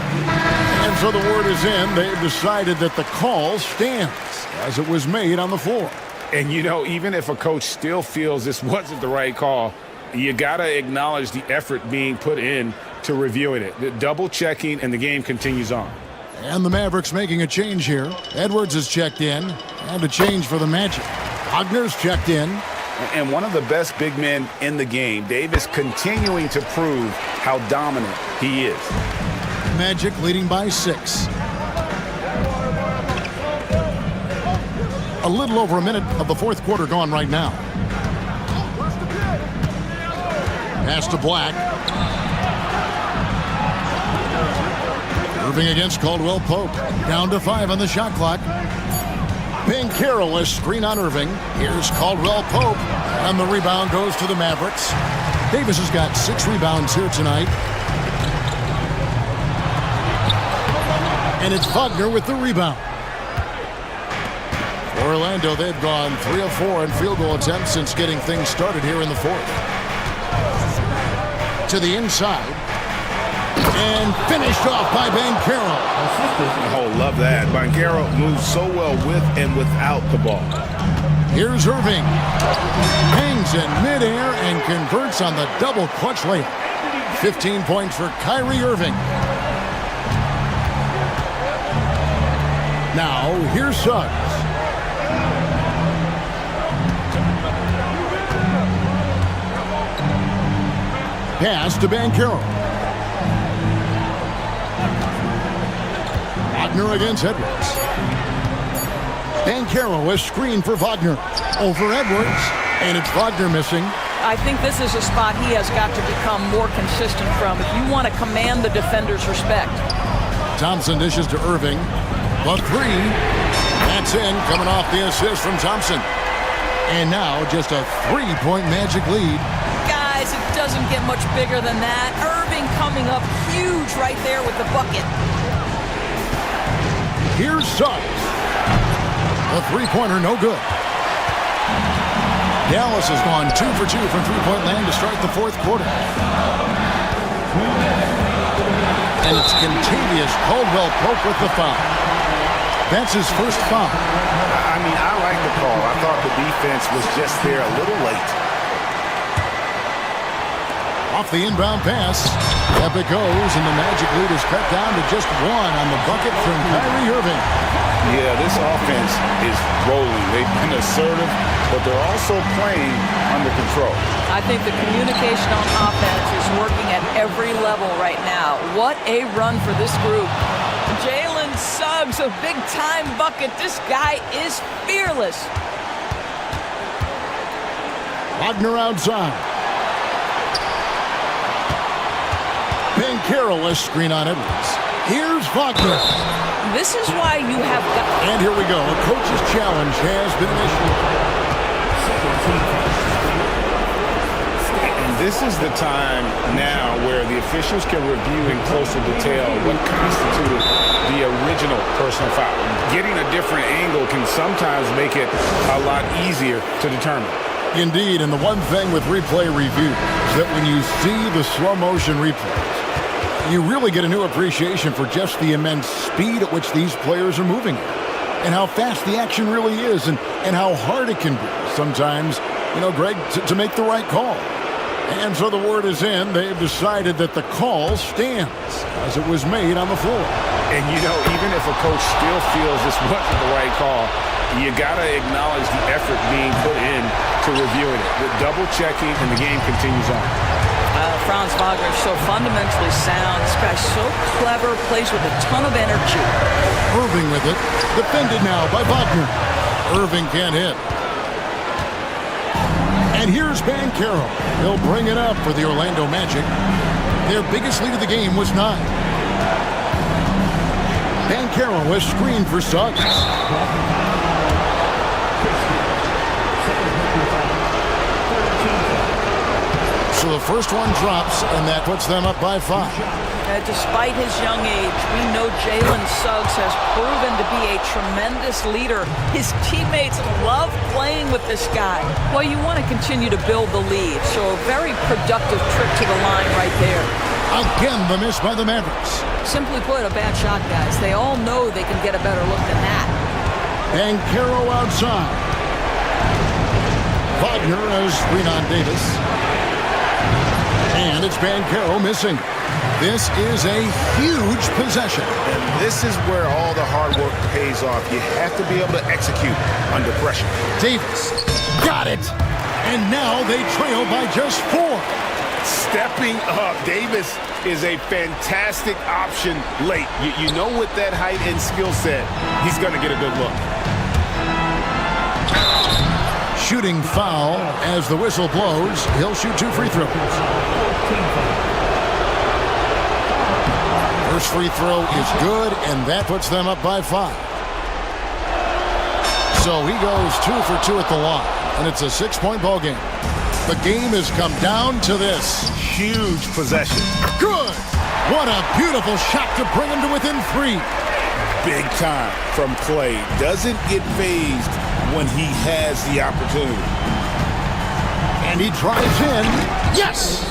And so the word is in. They've decided that the call stands as it was made on the floor. And, you know, even if a coach still feels this wasn't the right call, you got to acknowledge the effort being put in to reviewing it. The double checking, and the game continues on. And the Mavericks making a change here. Edwards is checked in, and a change for the Magic. Wagner's checked in. And one of the best big men in the game, Davis, continuing to prove how dominant he is. Magic leading by 6. A little over a minute of the fourth quarter gone right now. Pass to Black. Irving against Caldwell Pope. Down to 5 on the shot clock. Banchero is screen on Irving. Here's Caldwell Pope, and the rebound goes to the Mavericks. Davis has got 6 rebounds here tonight. And it's Wagner with the rebound. Orlando, they've gone 3 of 4 in field goal attempts since getting things started here in the fourth. To the inside. And finished off by Banchero. Oh, love that. Banchero moves so well with and without the ball. Here's Irving. Hangs in midair and converts on the double clutch layup. 15 points for Kyrie Irving. Now, here's Suggs. Pass to Banchero. Wagner against Edwards. Banchero is screen for Wagner. Over Edwards, and it's Wagner missing. I think this is a spot he has got to become more consistent from if you want to command the defender's respect. Thompson dishes to Irving. The three. That's in, coming off the assist from Thompson. And now just a 3-point Magic lead. Guys, it doesn't get much bigger than that. Irving coming up huge right there with the bucket. Here's Suggs. The three-pointer, no good. Dallas has gone 2 for 2 from three-point land to start the fourth quarter. And it's Contavious Caldwell-Pope with the foul. That's his first foul. I mean, I like the call. I thought the defense was just there a little late. Off the inbound pass. Up it goes, and the Magic lead is cut down to just 1 on the bucket from Kyrie Irving. Yeah, this offense is rolling. They've been assertive, but they're also playing under control. I think the communication on offense is working at every level right now. What a run for this group. Jalen Suggs, a big-time bucket. This guy is fearless. Wagner outside. Banchero, a screen on Edwards. Here's Wagner. This is why you have got... And here we go. A coach's challenge has been initiated. And this is the time now where the officials can review in closer detail what constituted the original personal foul. Getting a different angle can sometimes make it a lot easier to determine. Indeed, and the one thing with replay review is that when you see the slow motion replays, you really get a new appreciation for just the immense speed at which these players are moving and how fast the action really is and how hard it can be sometimes, Greg, to make the right call. And so the word is in. They've decided that the call stands as it was made on the floor. And, even if a coach still feels this wasn't the right call, you got to acknowledge the effort being put in to reviewing it. With double-checking, and the game continues on. Franz Wagner is so fundamentally sound. This guy's so clever, plays with a ton of energy. Irving with it. Defended now by Wagner. Irving can't hit. And here's Banchero. He'll bring it up for the Orlando Magic. Their biggest lead of the game was 9. Banchero was screened for Suggs. So the first one drops, and that puts them up by 5. Despite his young age, we know Jalen Suggs has proven to be a tremendous leader. His teammates love playing with this guy. Well, you want to continue to build the lead, so a very productive trip to the line right there. Again, the miss by the Mavericks. Simply put, a bad shot, guys. They all know they can get a better look than that. Banchero outside. Wagner has screen on Davis. And it's Banchero missing. This is a huge possession. And this is where all the hard work pays off. You have to be able to execute under pressure. Davis got it. And now they trail by just 4. Stepping up. Davis is a fantastic option late. You know, with that height and skill set, he's going to get a good look. Shooting foul as the whistle blows. He'll shoot 2 free throws. First free throw is good, and that puts them up by 5. So he goes 2 for 2 at the line, and it's a 6-point ball game. The game has come down to this. Huge possession. Good. What a beautiful shot to bring him to within 3. Big time from Clay. Doesn't get phased when he has the opportunity. And he drives in. Yes!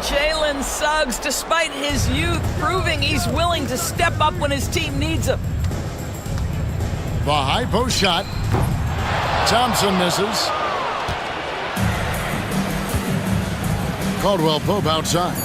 Jalen Suggs, despite his youth, proving he's willing to step up when his team needs him. The high post shot. Thompson misses. Caldwell-Pope outside.